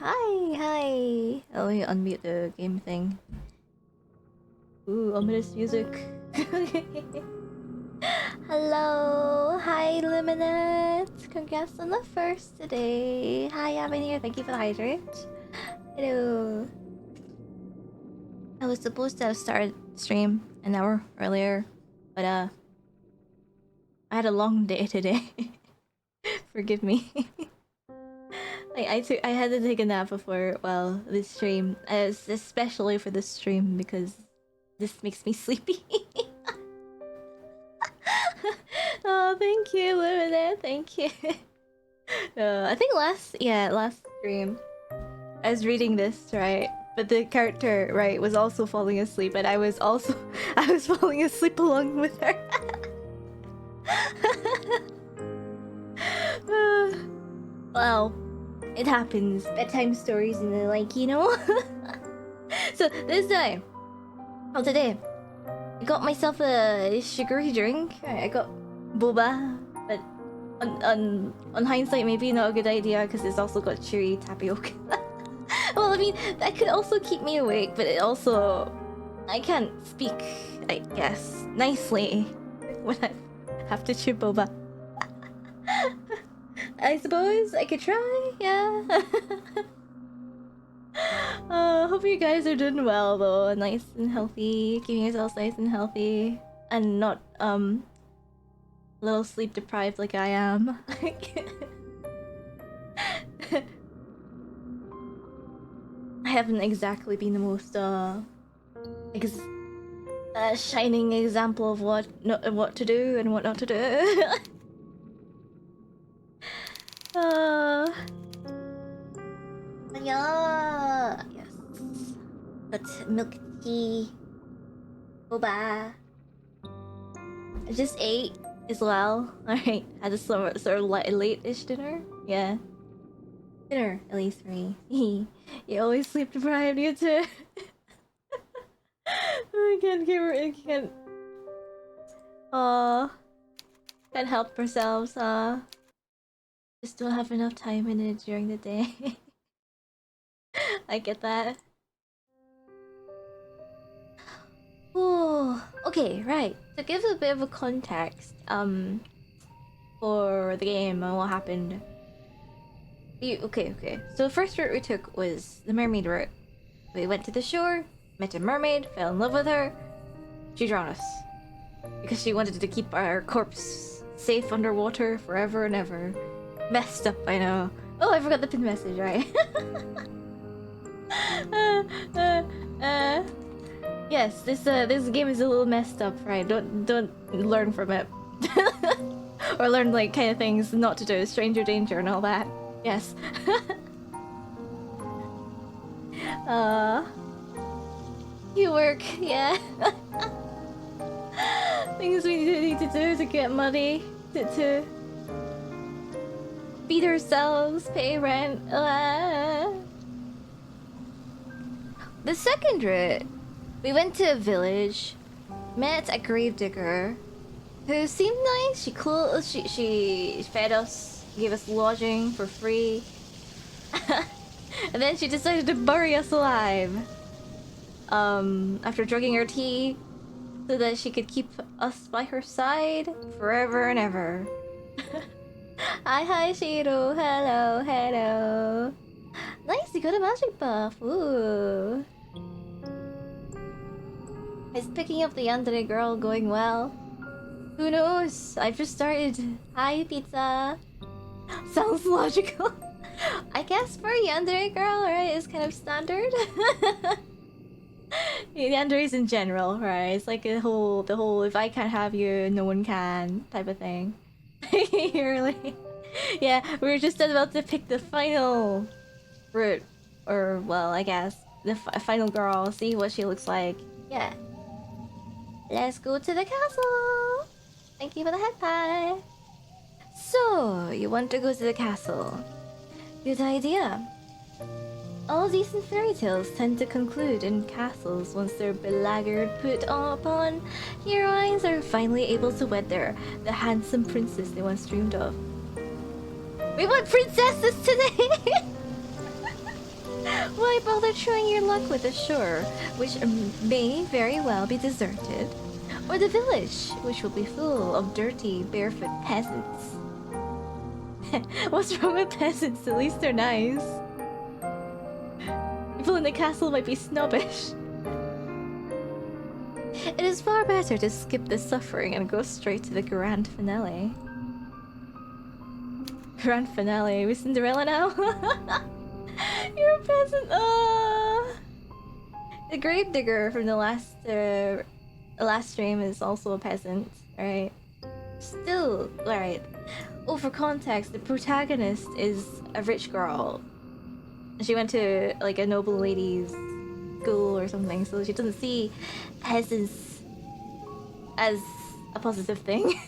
Hi, hi. Oh, you unmute the game thing. Ooh, ominous music. Hello, hi, Luminate. Congrats on the first today. Hi, Evan here. Thank you for the hydrate. Hello. I was supposed to have started stream an hour earlier, but I had a long day today. Forgive me. I had to take a nap before this stream, especially for this stream because this makes me sleepy. Oh, thank you, Lumina. Thank you. I think last stream I was reading this, right, but the character, right, was also falling asleep, and I was falling asleep along with her. Well, it happens. Bedtime stories and the like, you know. So this time, today, I got myself a sugary drink. I got boba, but on hindsight, maybe not a good idea because it's also got chewy tapioca. Well, I mean, that could also keep me awake, but it also, I can't speak, I guess, nicely when I have to chew boba. I suppose I could try, yeah. Hope you guys are doing well though, nice and healthy, keeping yourselves nice and healthy, and not a little sleep deprived like I am. I haven't exactly been the most shining example of what to do and what not to do. Yeah, yes. But milk tea, boba. I just ate as well. Alright, had a sort of late-ish dinner. Yeah, dinner at least for me. You always sleep deprived, you too. I can't. Oh, can't help ourselves. Just don't have enough time in it during the day. I get that. Oh, okay, right. To give a bit of a context, for the game and what happened. Okay. So the first route we took was the mermaid route. We went to the shore, met a mermaid, fell in love with her. She drowned us because she wanted to keep our corpse safe underwater forever and ever. Messed up, I know. Oh, I forgot the pin message, right? Yes, this game is a little messed up, right? Don't learn from it. Or learn like kind of things not to do, stranger danger and all that. Yes. uh You work, yeah. Things we need to do to get money to feed ourselves, pay rent. The second route, we went to a village, met a gravedigger who seemed nice. She fed us, gave us lodging for free. And then she decided to bury us alive. After drugging our tea so that she could keep us by her side forever and ever. Hi, Shiro. Hello. Nice, you got a magic buff. Ooh. Is picking up the yandere girl going well? Who knows? I've just started. Hi, pizza. Sounds logical. I guess for a yandere girl, right, is kind of standard. Yanderes in general, right? It's like the whole if I can't have you, no one can type of thing. Really? Yeah, we were just about to pick the final route, or well, I guess the final girl. See what she looks like. Yeah. Let's go to the castle. Thank you for the head pie. So you want to go to the castle? Good idea. All decent fairy tales tend to conclude in castles once their belaggard put upon heroines are finally able to wed the handsome princess they once dreamed of. We want princesses today! Why bother trying your luck with the shore, which may very well be deserted? Or the village, which will be full of dirty, barefoot peasants? What's wrong with peasants? At least they're nice. People in the castle might be snobbish. It is far better to skip the suffering and go straight to the grand finale. Grand finale? Are we Cinderella now? You're a peasant. The gravedigger from the last stream is also a peasant, right? Still, right. Oh, for context, the protagonist is a rich girl. She went to like a noble lady's school or something, so she doesn't see peasants as a positive thing.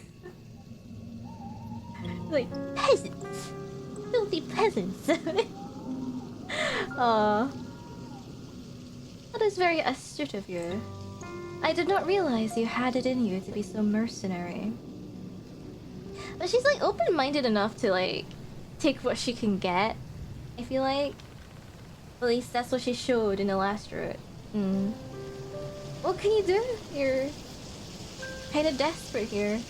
Like, peasants! Filthy peasants! That is very astute of you. I did not realize you had it in you to be so mercenary. But she's like open-minded enough to like take what she can get, I feel like. At least that's what she showed in the last route. What can you do? You're kind of desperate here.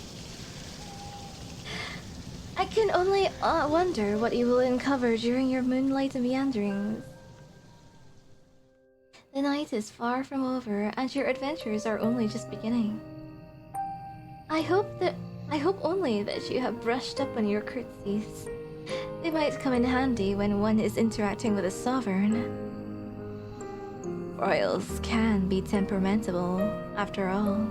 I can only wonder what you will uncover during your moonlight meanderings. The night is far from over, and your adventures are only just beginning. I hope only that you have brushed up on your curtsies. They might come in handy when one is interacting with a sovereign. Royals can be temperamental, after all.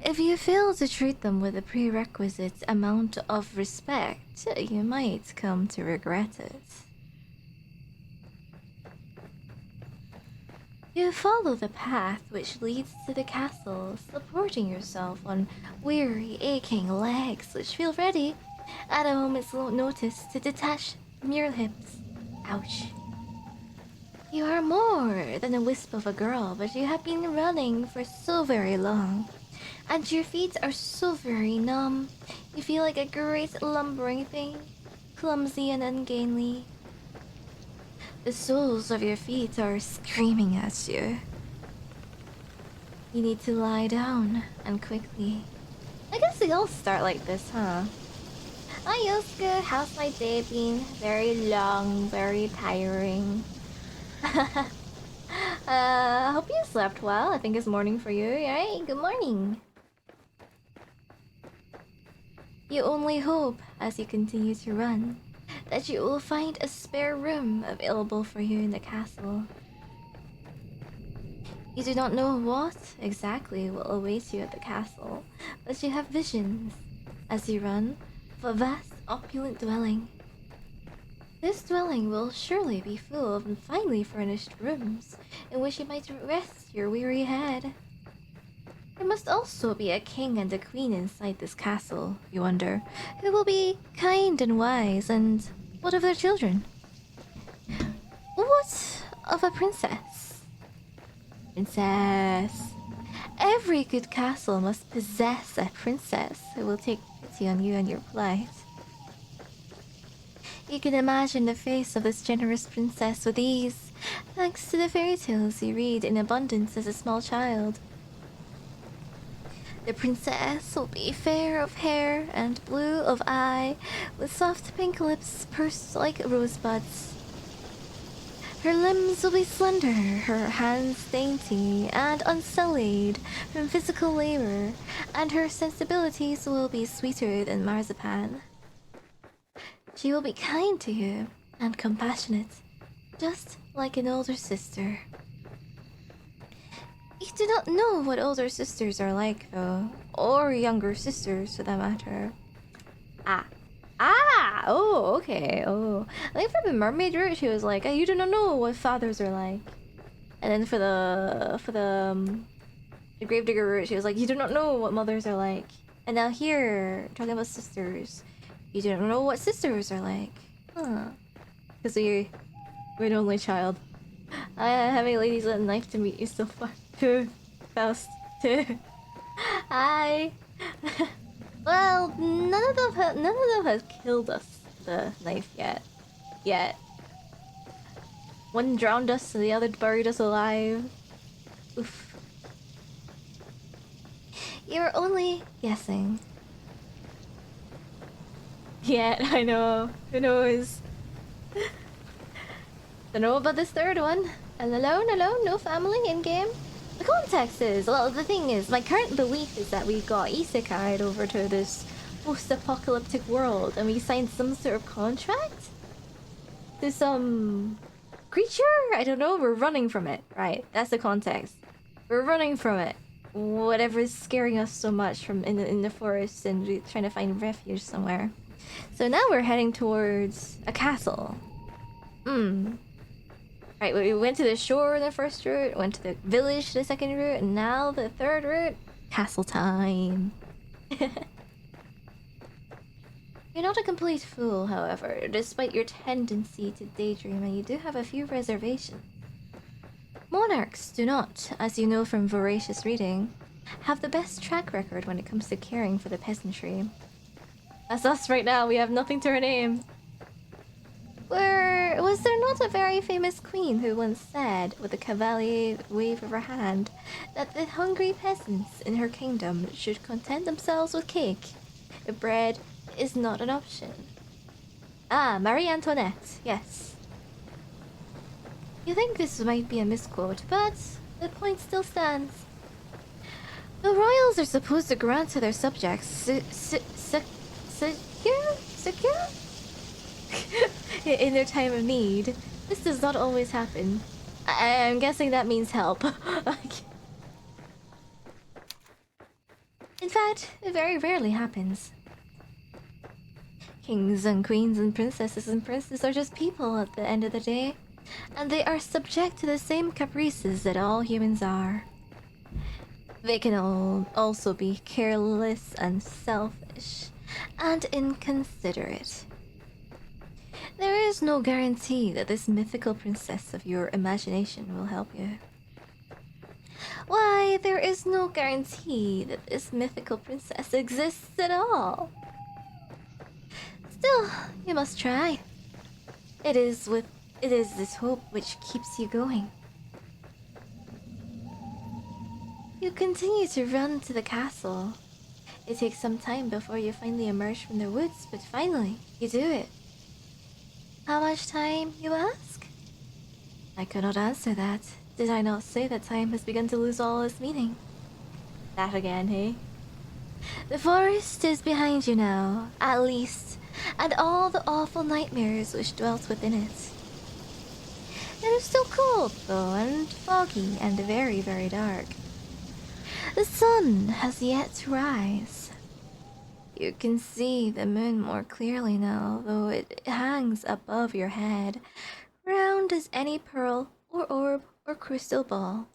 If you fail to treat them with the prerequisite amount of respect, you might come to regret it. You follow the path which leads to the castle, supporting yourself on weary, aching legs which feel ready, at a moment's notice, to detach from your hips. Ouch. You are more than a wisp of a girl, but you have been running for so very long. And your feet are so very numb. You feel like a great lumbering thing, clumsy and ungainly. The soles of your feet are screaming at you. You need to lie down, and quickly. I guess they all start like this, huh? Hi Yosuke, how's my day been? Very long, very tiring. Hope you slept well. I think it's morning for you, right? Good morning. You only hope, as you continue to run, that you will find a spare room available for you in the castle. You do not know what exactly will await you at the castle, but you have visions, as you run, of a vast, opulent dwelling. This dwelling will surely be full of finely furnished rooms, in which you might rest your weary head. There must also be a king and a queen inside this castle, you wonder, who will be kind and wise, and what of their children? What of a princess? Princess. Every good castle must possess a princess who will take pity on you and your plight. You can imagine the face of this generous princess with ease, thanks to the fairy tales you read in abundance as a small child. The princess will be fair of hair and blue of eye, with soft pink lips pursed like rosebuds. Her limbs will be slender, her hands dainty and unsullied from physical labor, and her sensibilities will be sweeter than marzipan. She will be kind to you and compassionate, just like an older sister. You do not know what older sisters are like, though, or younger sisters, for that matter. Oh, okay, oh. I think for the mermaid route, she was like, you do not know what fathers are like. And then for the gravedigger route, she was like, you do not know what mothers are like. And now here, talking about sisters, you do not know what sisters are like. Huh. Because we're an only child. Having ladies with a knife to meet you so far. Too fast. Too. Hi. Well, none of them has killed us with the knife yet. One drowned us and the other buried us alive. Oof. You're only guessing. Yeah, I know. Who knows? Don't know about this third one. And alone, no family in game. The context is, well, the thing is, my current belief is that we got isekai'd over to this post-apocalyptic world and we signed some sort of contract to some creature? I don't know, we're running from it, right? That's the context. We're running from it. Whatever is scaring us so much from in the forest and we're trying to find refuge somewhere. So now we're heading towards a castle. Right, we went to the shore in the first route, went to the village the second route, and now the third route, castle time. You're not a complete fool, however, despite your tendency to daydream, and you do have a few reservations. Monarchs do not, as you know from voracious reading, have the best track record when it comes to caring for the peasantry. That's us right now, we have nothing to our name. Was there not a very famous queen who once said, with a cavalier wave of her hand, that the hungry peasants in her kingdom should content themselves with cake? If bread is not an option. Ah, Marie Antoinette, yes. You think this might be a misquote, but the point still stands. The royals are supposed to grant to their subjects secure? In their time of need. This does not always happen. I'm guessing that means help. In fact, it very rarely happens. Kings and queens and princesses and princes are just people at the end of the day, and they are subject to the same caprices that all humans are. They can also be careless and selfish and inconsiderate. There is no guarantee that this mythical princess of your imagination will help you. Why, there is no guarantee that this mythical princess exists at all. Still, you must try. It is this hope which keeps you going. You continue to run to the castle. It takes some time before you finally emerge from the woods, but finally, you do it. How much time, you ask? I cannot answer that. Did I not say that time has begun to lose all its meaning? That again, hey? The forest is behind you now, at least, and all the awful nightmares which dwelt within it. It is still cold, though, and foggy, and very, very dark. The sun has yet to rise. You can see the moon more clearly now, though it hangs above your head, round as any pearl or orb or crystal ball.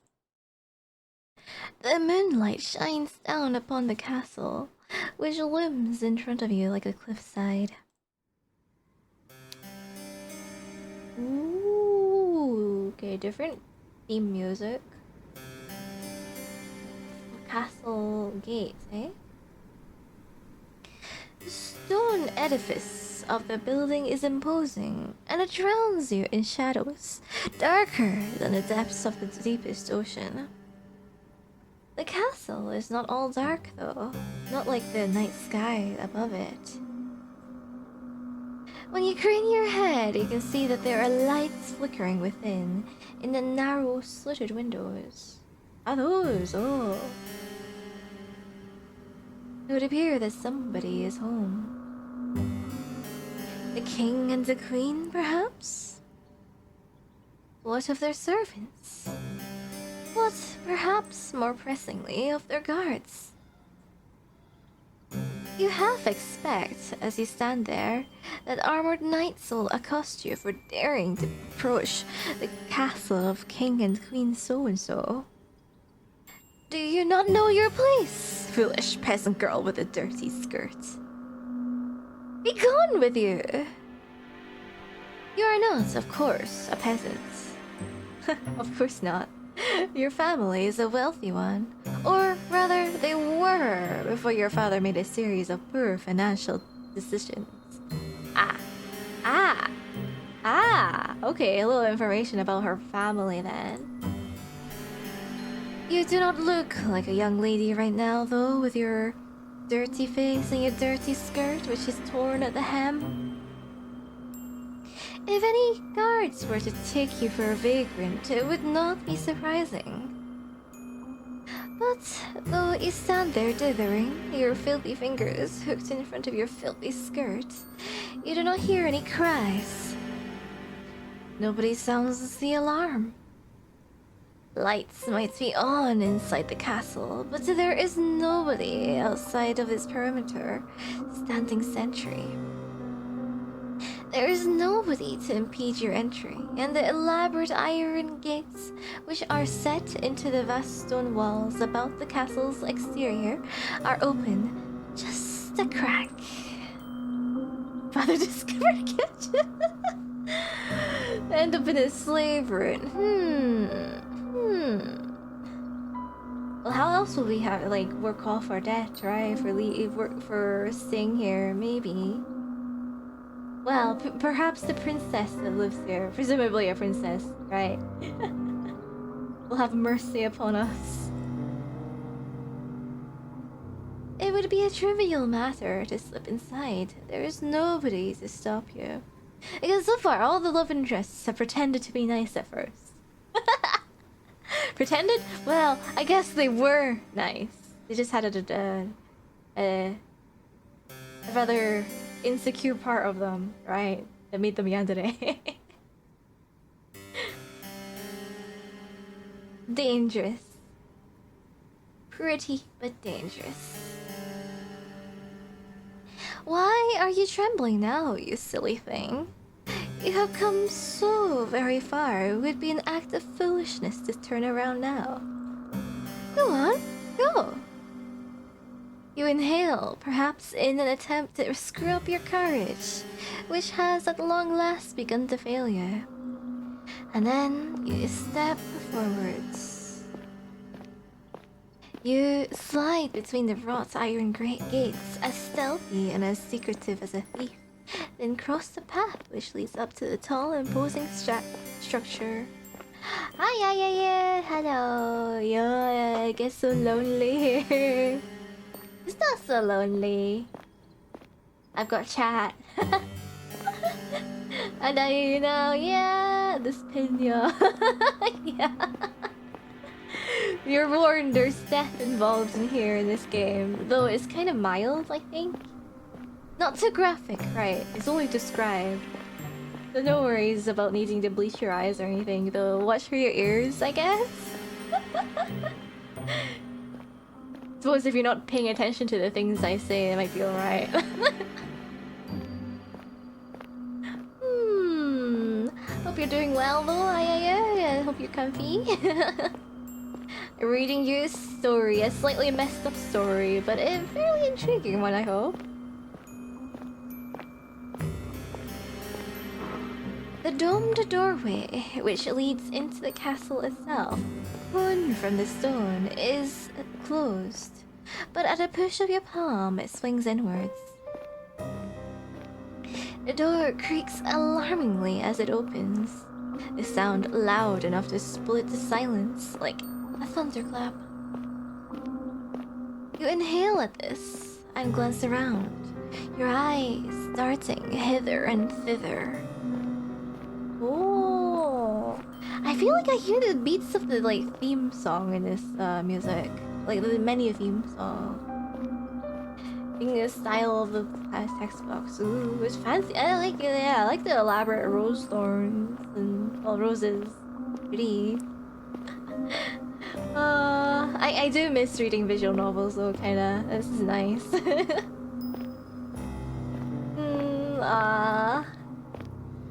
The moonlight shines down upon the castle, which looms in front of you like a cliffside. Ooh, okay, different theme music. Castle gate, eh? The stone edifice of the building is imposing, and it drowns you in shadows, darker than the depths of the deepest ocean. The castle is not all dark, though, not like the night sky above it. When you crane your head, you can see that there are lights flickering within, in the narrow, slitted windows. Are those? Oh. It would appear that somebody is home. The king and the queen, perhaps? What of their servants? What, perhaps more pressingly, of their guards? You half expect, as you stand there, that armored knights will accost you for daring to approach the castle of King and Queen so-and-so. Do you not know your place, foolish peasant girl with a dirty skirt? Be gone with you! You are not, of course, a peasant. Of course not. Your family is a wealthy one. Or rather, they were before your father made a series of poor financial decisions. Ah! Okay, a little information about her family then. You do not look like a young lady right now, though, with your dirty face and your dirty skirt, which is torn at the hem. If any guards were to take you for a vagrant, it would not be surprising. But though you stand there dithering, your filthy fingers hooked in front of your filthy skirt, you do not hear any cries. Nobody sounds the alarm. Lights might be on inside the castle, but there is nobody outside of its perimeter standing sentry. There is nobody to impede your entry, and the elaborate iron gates, which are set into the vast stone walls about the castle's exterior, are open just a crack. Father discovered a kitchen. End up in a slave room. Well, how else will we have work off our debt, right? For staying here, maybe. Well, perhaps the princess that lives here, presumably a princess, right? will have mercy upon us. It would be a trivial matter to slip inside. There is nobody to stop you. Because so far, all the love interests have pretended to be nice at first. Pretended? Well, I guess they were nice. They just had a rather insecure part of them, right? That made them yandere. Dangerous. Pretty, but dangerous. Why are you trembling now, you silly thing? You have come so very far. It would be an act of foolishness to turn around now. Go on, go. You inhale, perhaps in an attempt to screw up your courage, which has at long last begun to fail you. And then you step forwards. You slide between the wrought iron gates, as stealthy and as secretive as a thief, then cross the path which leads up to the tall, imposing structure. Hi, yeah, hello. Yeah, I get so lonely here. It's not so lonely. I've got chat. And yeah, this pina. Yeah. You're warned there's death involved in here in this game. Though it's kind of mild, I think. Not too graphic, right? It's only described. So no worries about needing to bleach your eyes or anything, though watch for your ears, I guess? Suppose if you're not paying attention to the things I say, it might be alright. Hope you're doing well though, I hope you're comfy. Reading you a story, a slightly messed up story, but a fairly intriguing one, I hope. The domed doorway, which leads into the castle itself, hewn from the stone, is closed, but at a push of your palm, it swings inwards. The door creaks alarmingly as it opens, the sound loud enough to split the silence like a thunderclap. You inhale at this and glance around, your eyes darting hither and thither. Oh, I feel like I hear the beats of the theme song in this music, like the menu theme song. In the style of the text box. Ooh, it's fancy. I like it. Yeah, I like the elaborate rose thorns and roses. Pretty. I do miss reading visual novels though. Kinda. This is nice.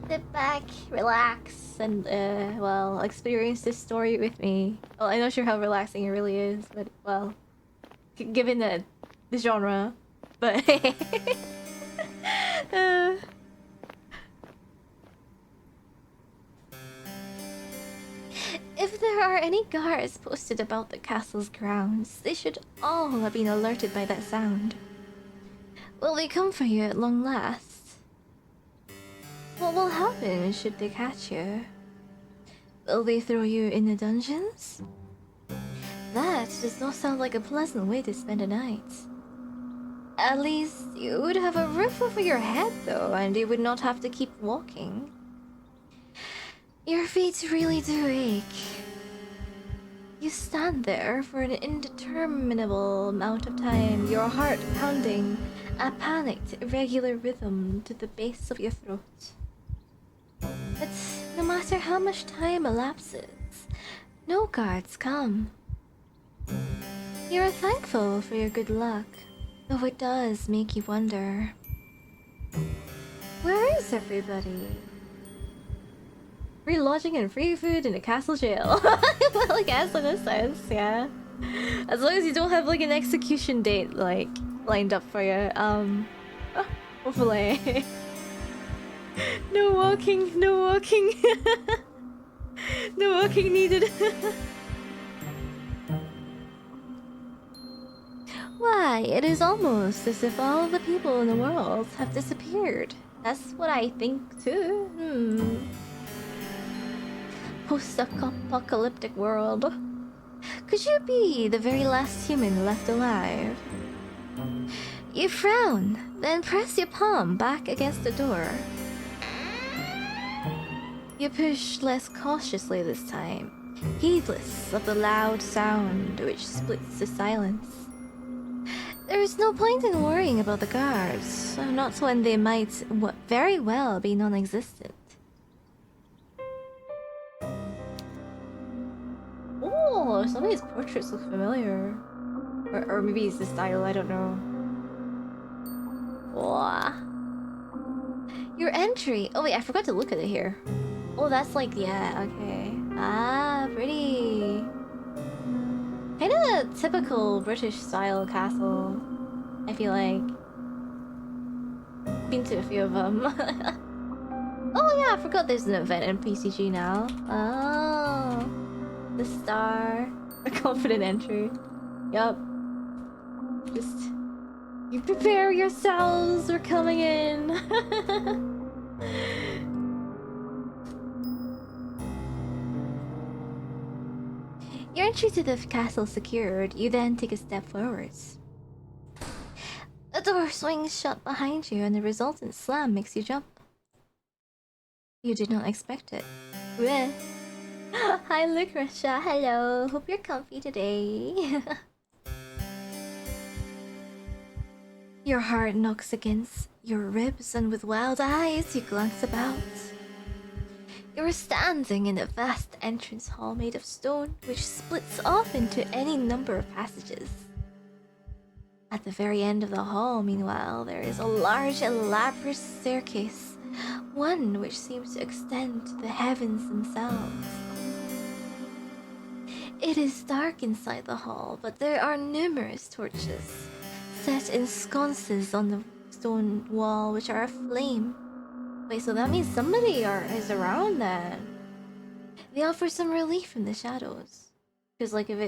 Sit back, relax, and well, experience this story with me. Well, I'm not sure how relaxing it really is, but well, given the genre. But if there are any guards posted about the castle's grounds, they should all have been alerted by that sound. Will they come for you at long last? What will happen should they catch you? Will they throw you in the dungeons? That does not sound like a pleasant way to spend a night. At least you would have a roof over your head though, and you would not have to keep walking. Your feet really do ache. You stand there for an indeterminable amount of time, your heart pounding a panicked, irregular rhythm to the base of your throat. But no matter how much time elapses, no guards come. You are thankful for your good luck, though it does make you wonder. Where is everybody? Free lodging and free food in a castle jail. Well, I guess in a sense, yeah. As long as you don't have like an execution date like lined up for you. Hopefully. No walking, no walking. No walking needed. Why, it is almost as if all the people in the world have disappeared. That's what I think too. Post-apocalyptic world. Could you be the very last human left alive? You frown, then press your palm back against the door. You push less cautiously this time, heedless of the loud sound which splits the silence. There is no point in worrying about the guards, not when they might very well be non-existent. Oh, some of these portraits look familiar. Or maybe it's the style, I don't know. Wow. Your entry. Oh wait, I forgot to look at it here. Oh, that's like, yeah, okay. Ah, pretty. Kinda typical British style castle, I feel like. Been to a few of them. Oh yeah, I forgot there's an event in PCG now. Oh. The star. A confident entry. Yup. Just... You prepare yourselves, we're coming in. Your entry to the castle secured, you then take a step forwards. The door swings shut behind you and the resultant slam makes you jump. You did not expect it. Bleh. Hi Lucretia, hello. Hope you're comfy today. Your heart knocks against your ribs and with wild eyes you glance about. You are standing in a vast entrance hall made of stone which splits off into any number of passages. At the very end of the hall, meanwhile, there is a large elaborate staircase, one which seems to extend to the heavens themselves. It is dark inside the hall, but there are numerous torches set in sconces on the stone wall which are aflame. Wait, so that means somebody is around then. They offer some relief from the shadows. Because like if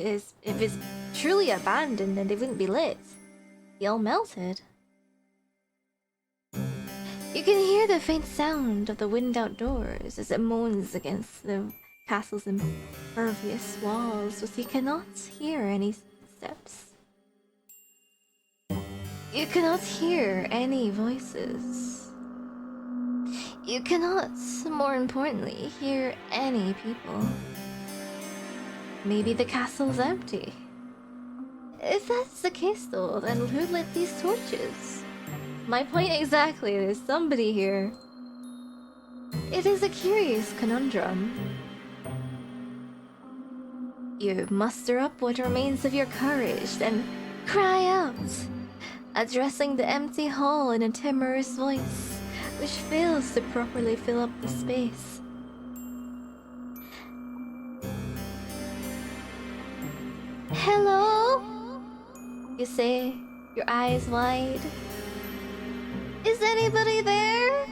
it's truly abandoned then they wouldn't be lit. They all melted. You can hear the faint sound of the wind outdoors as it moans against the castle's impervious walls, but you cannot hear any steps. You cannot hear any voices. You cannot, more importantly, hear any people. Maybe the castle's empty. If that's the case though, then who lit these torches? My point exactly, there's somebody here. It is a curious conundrum. You muster up what remains of your courage, then cry out, addressing the empty hall in a timorous voice, which fails to properly fill up the space. Hello? You say, your eyes wide. Is anybody there?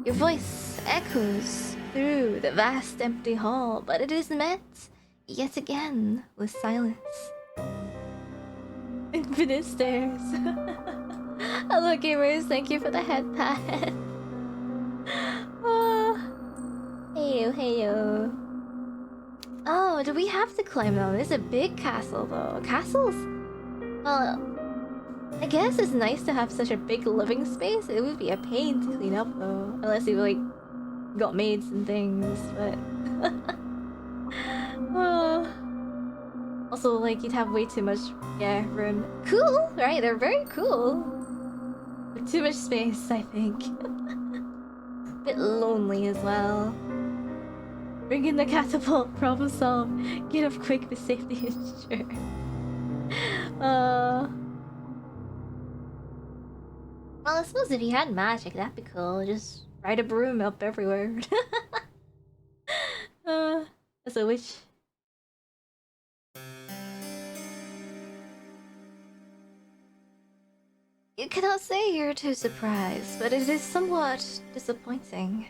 Your voice echoes through the vast empty hall, but it is met, yet again, with silence. Infinite stairs. Hello gamers, thank you for the head pat. Heyo, heyo. Oh, do we have to climb though? It's a big castle though. Castles? Well, I guess it's nice to have such a big living space. It would be a pain to clean up though. Unless you like got maids and things, but also like you'd have way too much room. Cool, right? They're very cool. But too much space, I think. Bit lonely as well. Bring in the catapult, problem solved. Get up quick with safety ensured. Well, I suppose if you had magic, that'd be cool. Just ride a broom up everywhere. As a witch. You cannot say you're too surprised, but it is somewhat disappointing.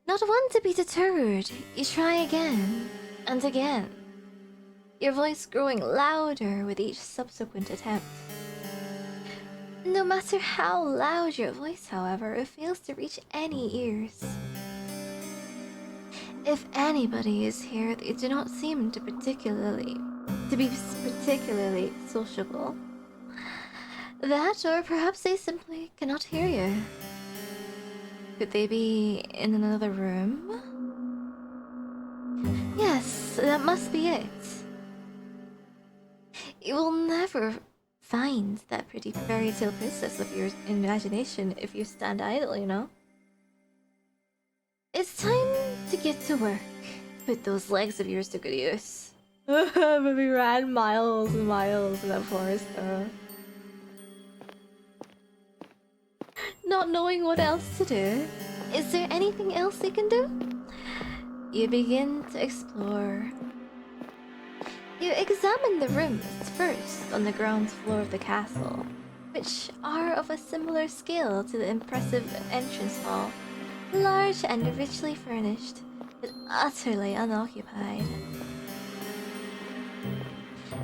Not one to be deterred, you try again and again, your voice growing louder with each subsequent attempt. No matter how loud your voice, however, it fails to reach any ears. If anybody is here, they do not seem to be particularly sociable. That, or perhaps they simply cannot hear you. Could they be in another room? Yes, that must be it. You will never find that pretty fairy tale princess of your imagination if you stand idle, you know? It's time to get to work. Put those legs of yours to good use. But we ran miles and miles in that forest, though. Not knowing what else to do. Is there anything else you can do? You begin to explore. You examine the rooms first on the ground floor of the castle, which are of a similar scale to the impressive entrance hall, large and richly furnished, but utterly unoccupied.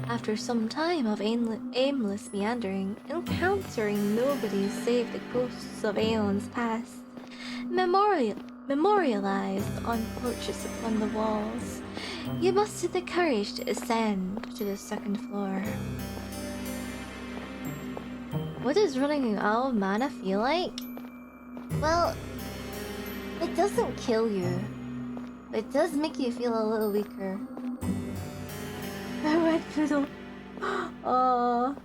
After some time of aimless meandering, encountering nobody save the ghosts of aeons past, memorialized on portraits upon the walls, you muster the courage to ascend to the second floor. What does running out of mana feel like? Well, it doesn't kill you, but it does make you feel a little weaker. A red fiddle. Oh.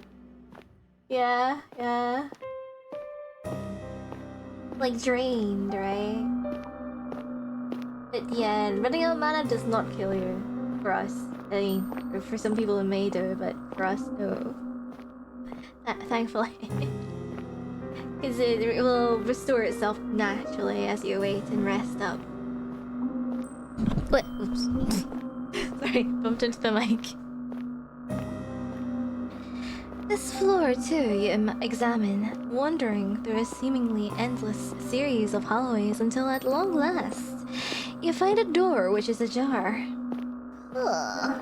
Yeah. Like drained, right? But yeah, running out of mana does not kill you. For us. I mean, for some people it may do, but for us, no. Thankfully. Because it will restore itself naturally as you wait and rest up. What? Oops. Sorry, bumped into the mic. This floor, too, you examine, wandering through a seemingly endless series of hallways until at long last, you find a door which is ajar. Ugh.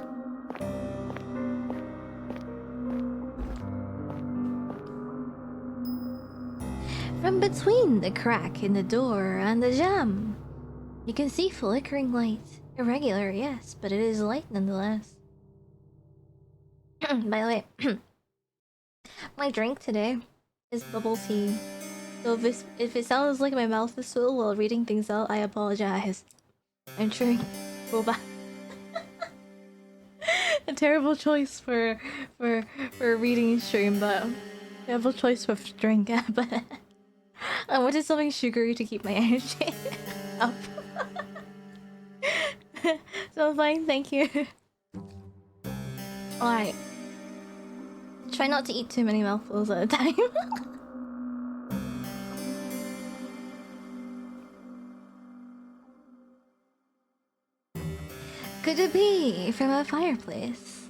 From between the crack in the door and the jamb, you can see flickering light. Irregular, yes, but it is light nonetheless. By the way, my drink today is bubble tea. So if it sounds like my mouth is full while reading things out, I apologize. I'm chewing boba. A terrible choice for a reading stream, but terrible choice for drink. But I wanted something sugary to keep my energy up. So fine, thank you. Alright. Try not to eat too many mouthfuls at a time. Could it be from a fireplace?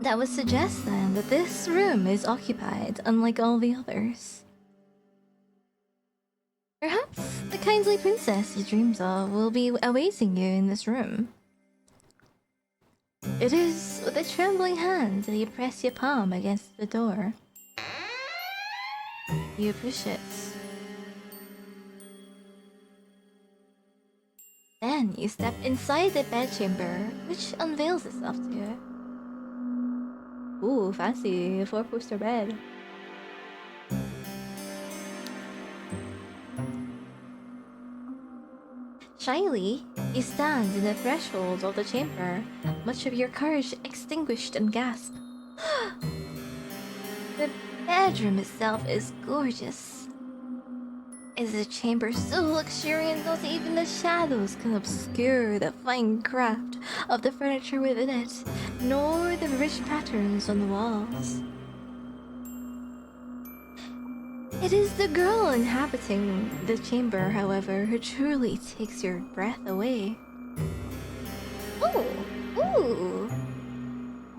That would suggest then that this room is occupied, unlike all the others. Perhaps the kindly princess you dreamed of will be awaiting you in this room. It is with a trembling hand that you press your palm against the door. You push it. Then you step inside the bedchamber, which unveils itself to you. Ooh, fancy 4-poster bed. Shyly, you stand in the threshold of the chamber, much of your courage extinguished, and gasp. The bedroom itself is gorgeous. Is a chamber so luxuriant not even the shadows can obscure the fine craft of the furniture within it, nor the rich patterns on the walls. It is the girl inhabiting the chamber, however, who truly takes your breath away. Ooh! Ooh!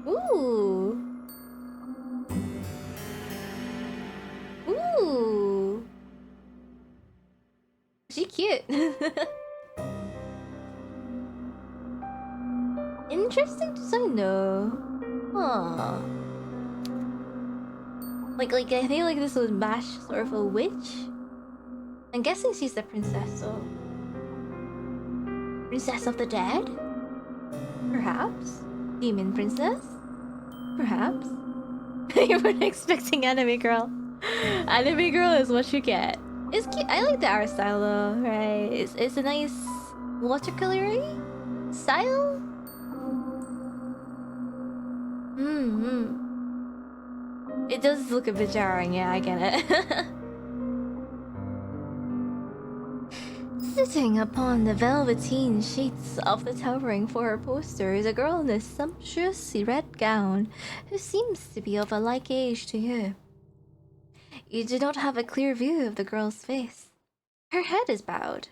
Ooh! Ooh! She cute. Interesting design though. Huh. Like I think like this would match sort of a witch. I'm guessing she's the princess, so princess of the dead? Perhaps? Demon princess? Perhaps? You weren't expecting anime girl. Anime girl is what you get. It's cute. I like the art style though, right? It's a nice watercolory style. It does look a bit jarring, yeah, I get it. Sitting upon the velveteen sheets of the towering 4-poster is a girl in a sumptuous red gown who seems to be of a like age to you. You do not have a clear view of the girl's face. Her head is bowed,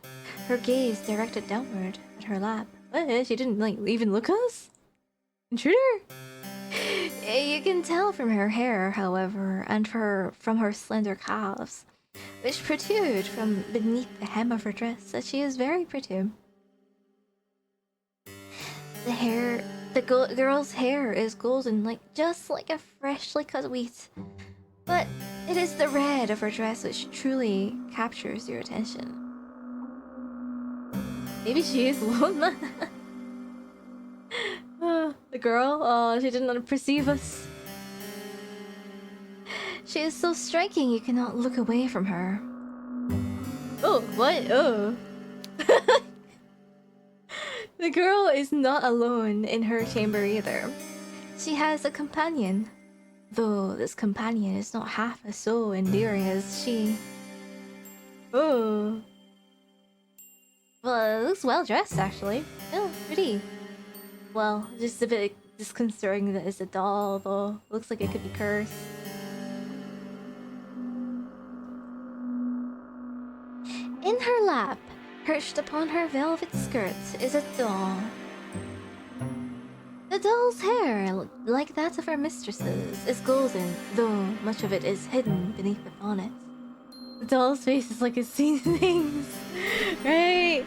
her gaze directed downward at her lap. What? She didn't like even look at us? Intruder? You can tell from her hair, however, and from her slender calves, which protrude from beneath the hem of her dress, that she is very pretty. The girl's hair is golden, just like a freshly cut wheat. But it is the red of her dress which truly captures your attention. Maybe she is Lona. The girl? Oh, she didn't perceive us. She is so striking you cannot look away from her. Oh, what? Oh. The girl is not alone in her chamber either. She has a companion. Though this companion is not half as so endearing as she. Oh. Well, it looks well dressed actually. Oh, pretty. Well, just a bit disconcerting that it's a doll, though. Looks like it could be cursed. In her lap, perched upon her velvet skirt, is a doll. The doll's hair, like that of her mistress's, is golden, though much of it is hidden beneath the bonnet. The doll's face is like it's seen things, right?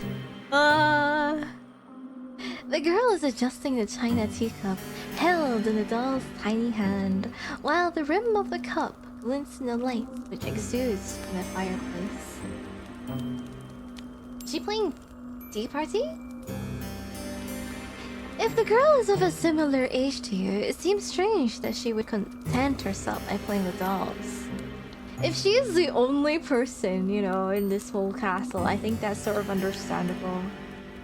The girl is adjusting the china teacup held in the doll's tiny hand, while the rim of the cup glints in the light which exudes from the fireplace. Is she playing tea party? If the girl is of a similar age to you, it seems strange that she would content herself by playing with dolls. If she is the only person, you know, in this whole castle, I think that's sort of understandable.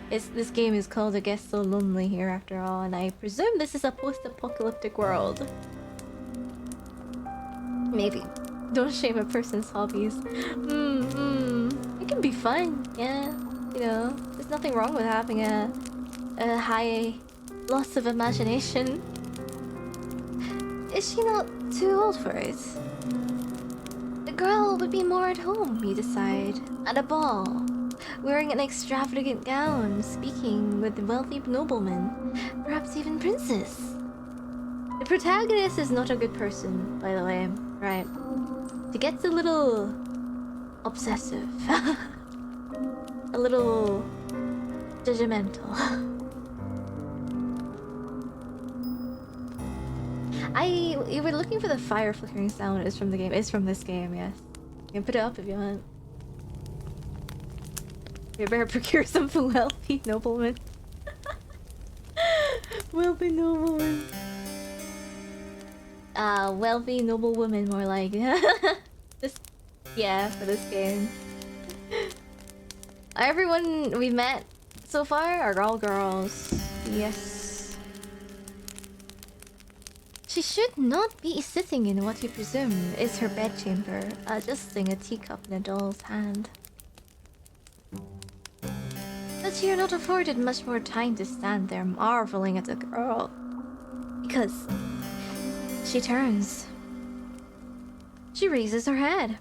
This game is called I Guess So Lonely here after all, and I presume this is a post-apocalyptic world. Maybe. Don't shame a person's hobbies. It can be fun, yeah. You know, there's nothing wrong with having a high loss of imagination. Is she not too old for it? The girl would be more at home, you decide, at a ball, wearing an extravagant gown, speaking with wealthy noblemen, perhaps even princes. The protagonist is not a good person, by the way, right? She gets a little obsessive, a little judgmental. You were looking for the fire flickering sound. It's from the game. It's from this game, yes. You can put it up if you want. We better procure some wealthy nobleman. Wealthy nobleman. Wealthy noblewoman, more like. Just, yeah, for this game. Everyone we met so far are all girls. Yes. She should not be sitting in what you presume is her bedchamber, adjusting a teacup in a doll's hand. But you're not afforded much more time to stand there marveling at the girl. Because she turns. She raises her head.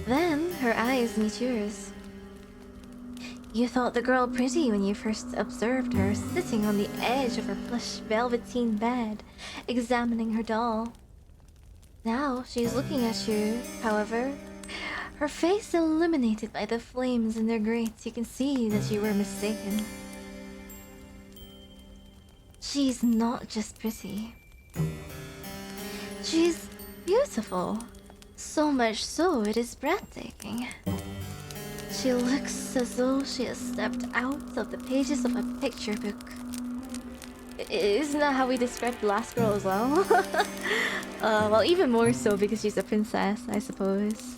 Then her eyes meet yours. You thought the girl pretty when you first observed her sitting on the edge of her plush velveteen bed, examining her doll. Now she's looking at you, however, her face illuminated by the flames in their grates. You can see that you were mistaken. She's not just pretty. She's beautiful. So much so, it is breathtaking. She looks as though she has stepped out of the pages of a picture book. Isn't that how we described the last girl as well? Well, even more so because she's a princess, I suppose.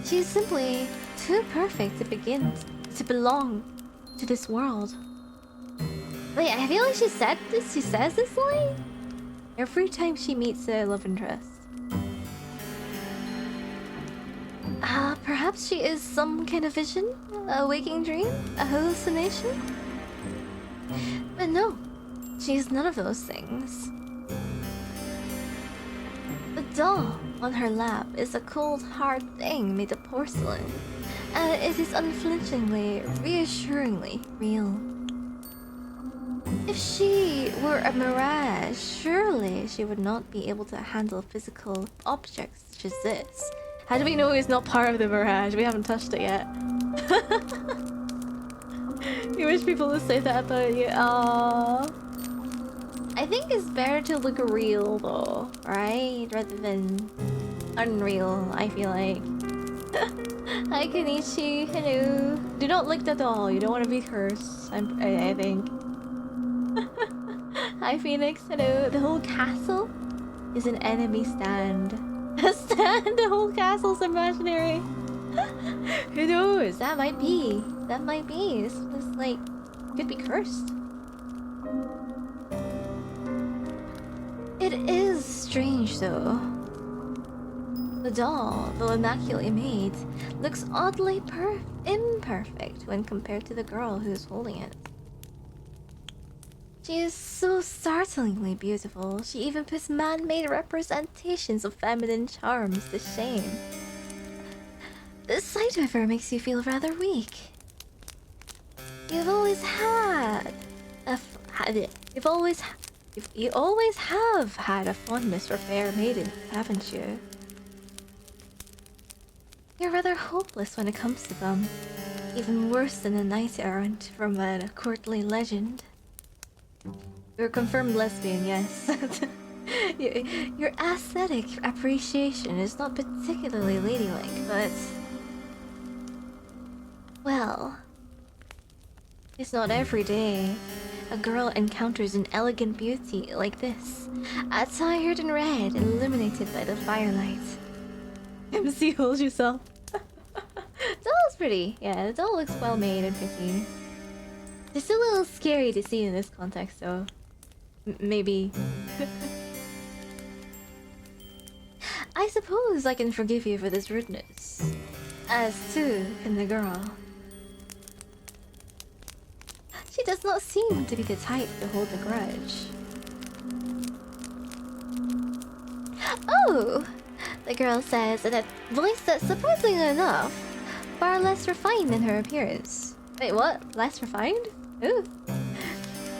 She's simply too perfect to belong to this world. Wait, I feel like she says this line every time she meets a love interest. Perhaps she is some kind of vision? A waking dream? A hallucination? But no, she is none of those things. The doll on her lap is a cold, hard thing made of porcelain, and it is unflinchingly, reassuringly real. If she were a mirage, surely she would not be able to handle physical objects such as this. How do we know it's not part of the mirage? We haven't touched it yet. You wish people would say that about you. Aww. I think it's better to look real though, right? Rather than unreal, I feel like. Hi Kenichi, hello. Do not lick the doll, you don't want to be cursed, I think. Hi Phoenix, hello. The whole castle is an enemy stand. The whole castle's imaginary. Who knows? That might be. It's like, could be cursed. It is strange though. The doll, though immaculately made, looks oddly imperfect when compared to the girl who's holding it. She is so startlingly beautiful, she even puts man-made representations of feminine charms to shame. The sight of her makes you feel rather weak. You always have had a fondness for fair maidens, haven't you? You're rather hopeless when it comes to them, even worse than a knight-errant from a courtly legend. You're a confirmed lesbian, yes. Your aesthetic appreciation is not particularly ladylike, but... well... it's not every day a girl encounters an elegant beauty like this, attired in red, illuminated by the firelight. MC, hold yourself. Doll's pretty. Yeah, the doll looks well made and pretty. It's a little scary to see in this context, though. Maybe. I suppose I can forgive you for this rudeness. As too can the girl. She does not seem to be the type to hold a grudge. Oh! The girl says in a voice that's surprisingly enough far less refined than her appearance. Wait, what? Less refined? Ooh.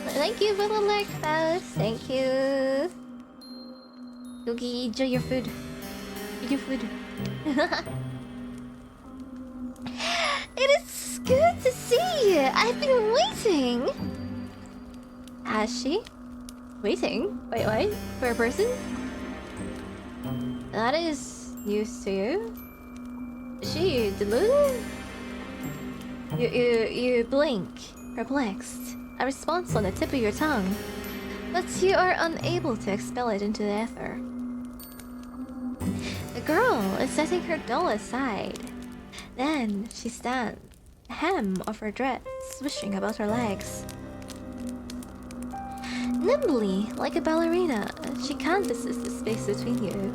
Thank you for the like, Faust. Thank you. Yogi, enjoy your food. Eat your food. It is good to see you. I've been waiting. Has she? Waiting? Wait, what? For a person? That is news to you. Is she deluded? You blink, perplexed, a response on the tip of your tongue, but you are unable to expel it into the ether. The girl is setting her doll aside. Then she stands, the hem of her dress swishing about her legs. Nimbly, like a ballerina, she canvasses the space between you.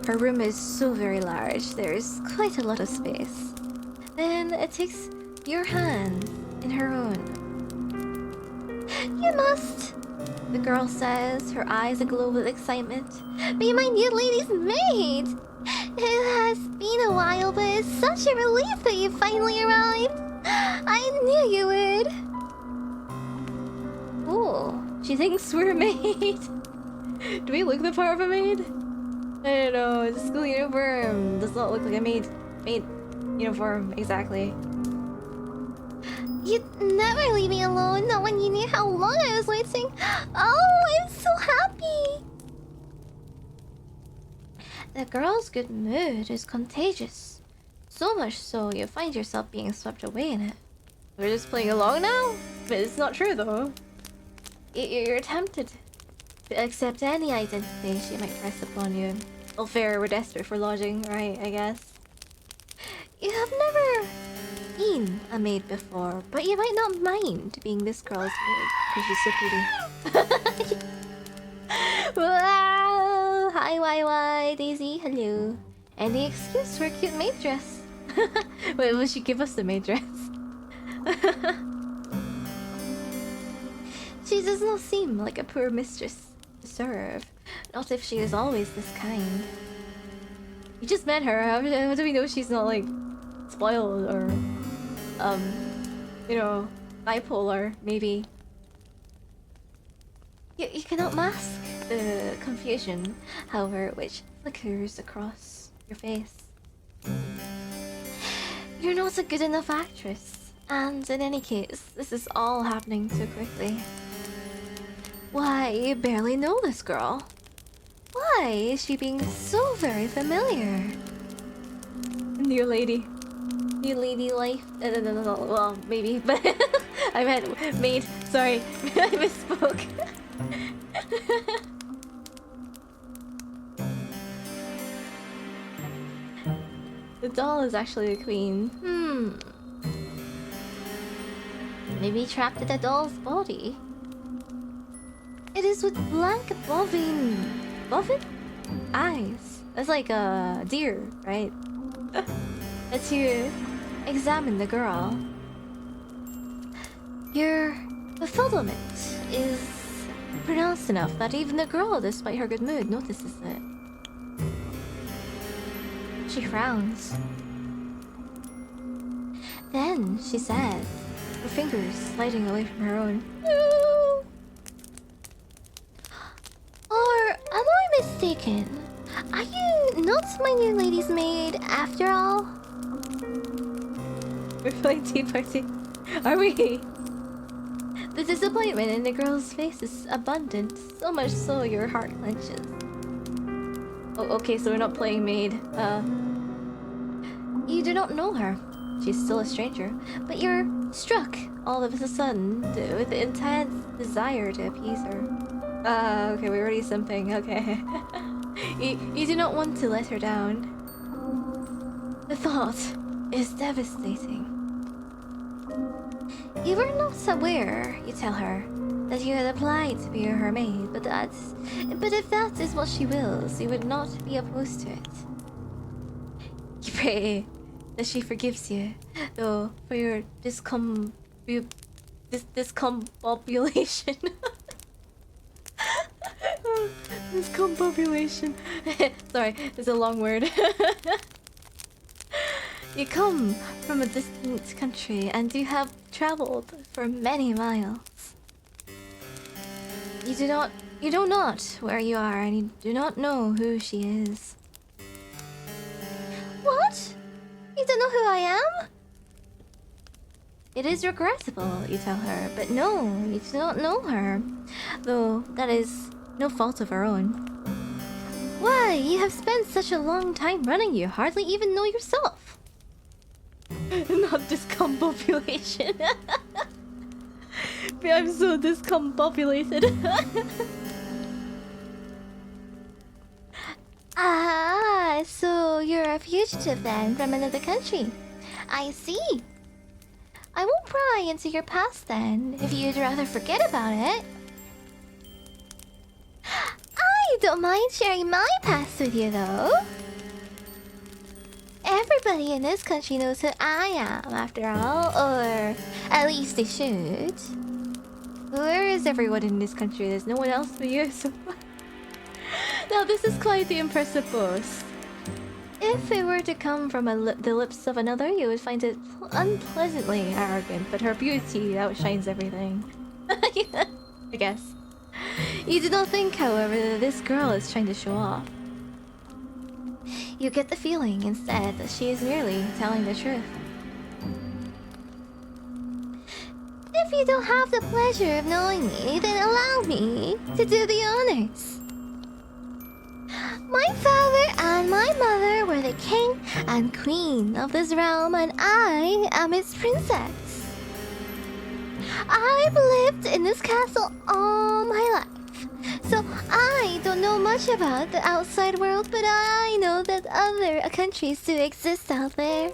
Her room is so very large, there is quite a lot of space. Then it takes your hand in her own. You must, the girl says, her eyes aglow with excitement, be my new lady's maid! It has been a while, but it's such a relief that you finally arrived! I knew you would! Oh, she thinks we're a maid! Do we look the part of a maid? I don't know, the school uniform does not look like a maid uniform, exactly. You'd never leave me alone, not when you knew how long I was waiting. Oh, I'm so happy! The girl's good mood is contagious. So much so, you find yourself being swept away in it. We're just playing along now? But it's not true though. You're tempted to accept any identity she might press upon you. Well, fair, we're desperate for lodging, right, I guess. You have never been a maid before, but you might not mind being this girl's maid because she's so pretty. Wow! Hi, YY, Daisy, hello. Any excuse for a cute maid dress? Wait, will she give us the maid dress? She does not seem like a poor mistress to serve. Not if she is always this kind. You just met her. How do we know she's not like spoiled or you know, bipolar, maybe? You cannot mask the confusion, however, which flickers across your face. You're not a good enough actress, and in any case, this is all happening too quickly. Why, you barely know this girl. Why is she being so very familiar? New lady. New lady life. No, well, maybe, but I meant maid. Sorry, I misspoke. The doll is actually a queen. Maybe trapped in the doll's body. It is with blank bovine eyes. That's like a deer, right? As you examine the girl, your befuddlement is pronounced enough that even the girl, despite her good mood, notices it. She frowns. Then she says, her fingers sliding away from her own, "No." Or am I mistaken? Are you not my new lady's maid after all? We're playing tea party. Are we? The disappointment in the girl's face is abundant, so much so your heart clenches. Oh, okay, so we're not playing maid. You do not know her. She's still a stranger, but you're struck all of a sudden with the intense desire to appease her. Okay, we're already simping, okay. You do not want to let her down. The thought is devastating. You were not aware, you tell her, that you had applied to be her maid, but if that is what she wills, you would not be opposed to it. You pray that she forgives you, though, for your discombobulation. Discombobulation. Sorry, it's a long word. You come from a distant country and you have traveled for many miles. You know not where you are, and you do not know who she is. What? You don't know who I am? It is regrettable, you tell her, but no, you do not know her. Though that is no fault of her own. Why, you have spent such a long time running, you hardly even know yourself. Not discombobulation. I'm so discombobulated. Ah, so you're a fugitive then from another country. I see. I won't pry into your past then, if you'd rather forget about it. I don't mind sharing my past with you though. Everybody in this country knows who I am, after all, or at least they should. Where is everyone in this country? There's no one else but you, so... Now this is quite the impressive boast. If it were to come from the lips of another, you would find it unpleasantly arrogant, but her beauty outshines everything. I guess. You do not think, however, that this girl is trying to show off. You get the feeling, instead, that she is merely telling the truth. If you don't have the pleasure of knowing me, then allow me to do the honors. My father and my mother were the king and queen of this realm, and I am its princess. I've lived in this castle all my life, so I don't know much about the outside world, but I know that other countries do exist out there.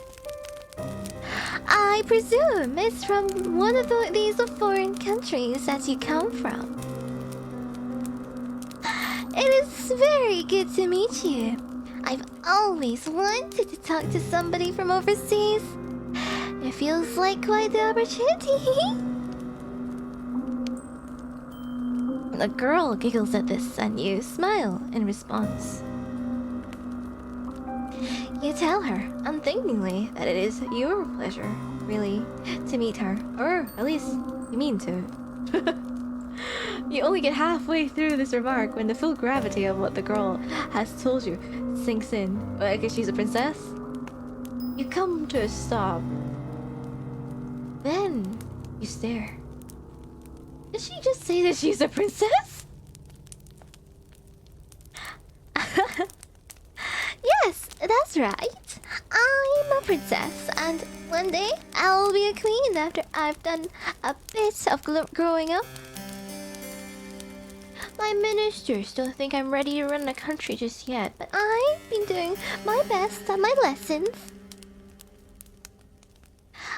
I presume it's from one of these foreign countries that you come from. It is very good to meet you. I've always wanted to talk to somebody from overseas. It feels like quite the opportunity. The girl giggles at this and you smile in response. You tell her, unthinkingly, that it is your pleasure, really, to meet her. Or at least, you mean to. You only get halfway through this remark when the full gravity of what the girl has told you sinks in. Because she's a princess? You come to a stop. Then, you stare. Did she just say that she's a princess? Yes, that's right. I'm a princess, and one day I'll be a queen after I've done a bit of growing up. My ministers don't think I'm ready to run the country just yet, but I've been doing my best at my lessons.